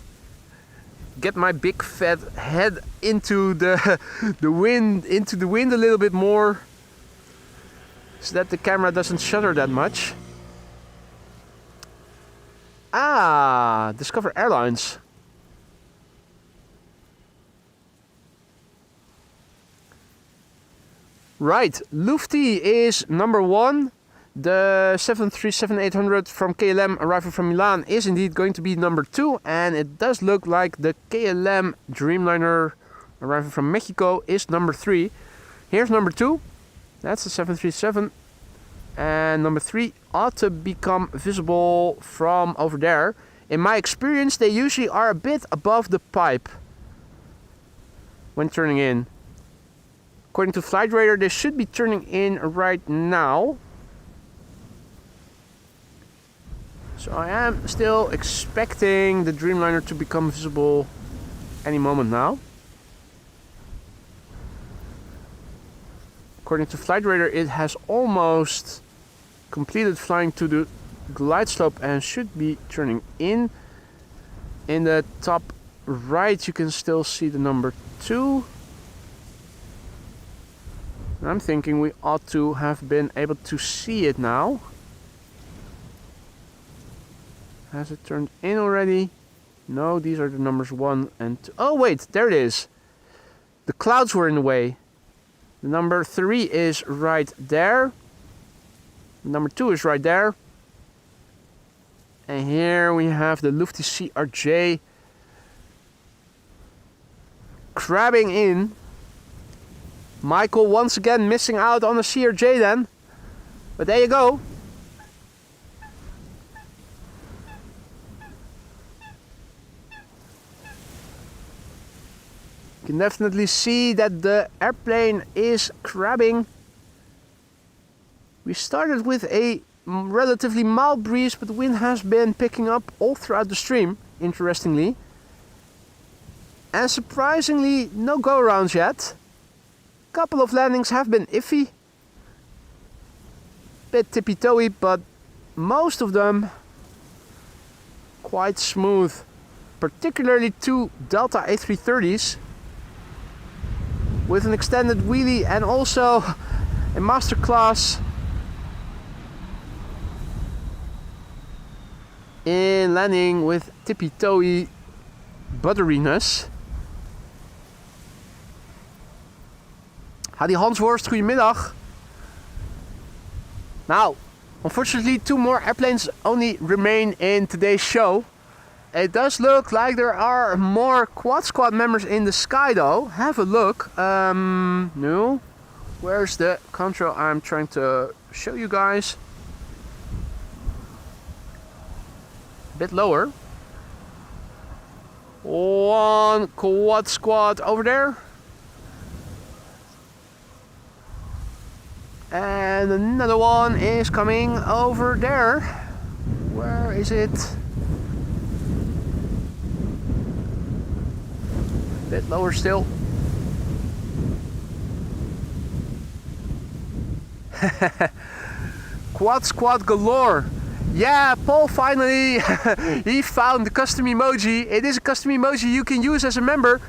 get my big fat head into the wind a little bit more, so that the camera doesn't shudder that much. Ah, Discover Airlines. Right, Lufty is number one. The 737-800 from KLM arriving from Milan is indeed going to be number two, and it does look like the KLM Dreamliner arriving from Mexico is number three. Here's number two. That's the 737, and number three ought to become visible from over there. In my experience, they usually are a bit above the pipe when turning in. According to Flight Radar, they should be turning in right now. So I am still expecting the Dreamliner to become visible any moment now. According to Flight Radar, it has almost completed flying to the glide slope and should be turning in. In the top right, you can still see the number 2. I'm thinking we ought to have been able to see it now. Has it turned in already? No, these are the numbers 1 and 2. Oh wait, there it is. The clouds were in the way. The number 3 is right there. Number 2 is right there. And here we have the Lufty CRJ crabbing in. Michael once again missing out on the CRJ then. But there you go. You can definitely see that the airplane is crabbing. We started with a relatively mild breeze, but the wind has been picking up all throughout the stream, interestingly. And surprisingly, no go-arounds yet. Couple of landings have been iffy. Bit tippy-toey, but most of them quite smooth. Particularly 2 Delta A330s with an extended wheelie and also a masterclass in landing with tippy-toey butteriness. Hadi Hansworst, goedemiddag. Now, unfortunately 2 more airplanes only remain in today's show. It does look like there are more Quad Squad members in the sky though. Have a look. No. Where's the control I'm trying to show you guys? A bit lower. 1 Quad Squad over there. And another one is coming over there. Where is it? A bit lower still. Quad Squad galore. Yeah, Paul finally he found the custom emoji. It is a custom emoji you can use as a member.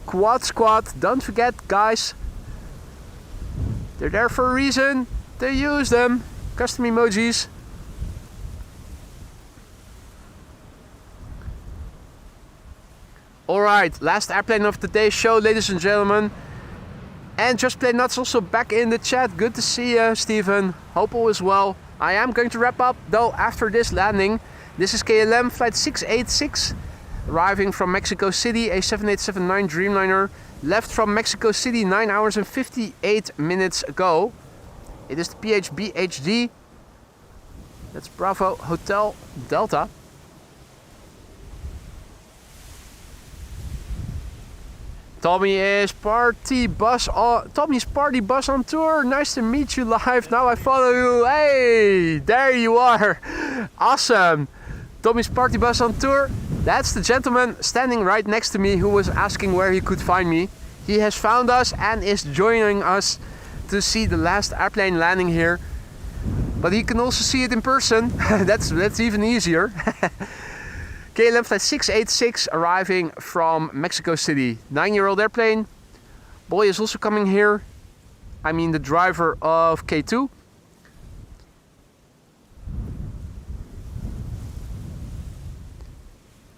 Quad Squad, don't forget guys. They're there for a reason. They use them. Custom emojis. Alright, last airplane of today's show, ladies and gentlemen. And Just Play Nuts also back in the chat. Good to see you, Steven. Hope all is well. I am going to wrap up though after this landing. This is KLM flight 686. Arriving from Mexico City, a 7879 Dreamliner. Left from Mexico City 9 hours and 58 minutes ago. It is the PHBHD. That's Bravo Hotel Delta. Tommy's party bus on tour. Nice to meet you live. Now I follow you. Hey, there you are. Awesome. Tommy's party bus on tour. That's the gentleman standing right next to me who was asking where he could find me. He has found us and is joining us to see the last airplane landing here. But he can also see it in person. that's even easier. KLM flight 686 arriving from Mexico City. 9-year-old airplane. Boy is also coming here. I mean the driver of K2.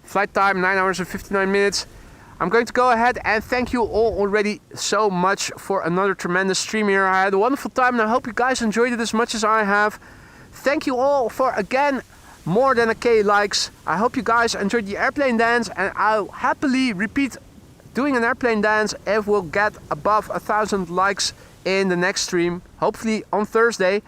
Flight time 9 hours and 59 minutes. I'm going to go ahead and thank you all already so much for another tremendous stream here. I had a wonderful time and I hope you guys enjoyed it as much as I have. Thank you all for again more than a K likes. I hope you guys enjoyed the airplane dance and I'll happily repeat doing an airplane dance if we'll get above 1,000 likes in the next stream, hopefully on Thursday.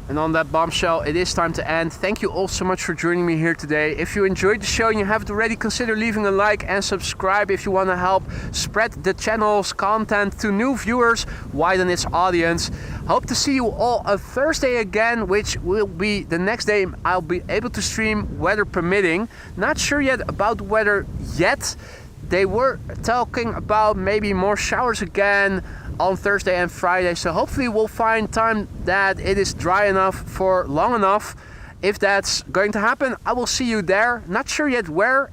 And on that bombshell, it is time to end. Thank you all so much for joining me here today. If you enjoyed the show and you haven't already, consider leaving a like and subscribe if you want to help spread the channel's content to new viewers, widen its audience. Hope to see you all on Thursday again, which will be the next day I'll be able to stream, weather permitting. Not sure yet about the weather yet. They were talking about maybe more showers again on Thursday and Friday, so hopefully we'll find time that it is dry enough for long enough. If that's going to happen, I will see you there. Not sure yet where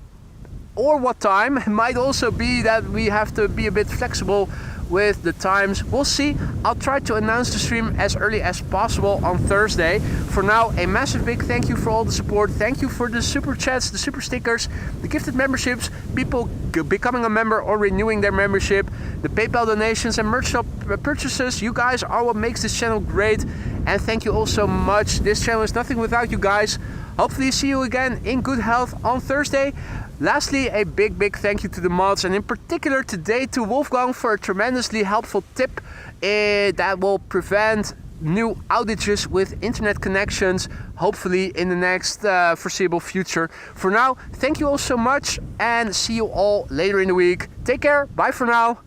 or what time. It might also be that we have to be a bit flexible with the times. We'll see. I'll try to announce the stream as early as possible on Thursday. For now, a massive big thank you for all the support. Thank you for the super chats, the super stickers, the gifted memberships, people becoming a member or renewing their membership, the PayPal donations and merch shop purchases. You guys are what makes this channel great, and thank you all so much. This channel is nothing without you guys. Hopefully see you again in good health on Thursday. Lastly, a big thank you to the mods, and in particular today to Wolfgang for a tremendously helpful tip that will prevent new outages with internet connections, hopefully in the next foreseeable future. For now, thank you all so much and see you all later in the week. Take care, bye for now.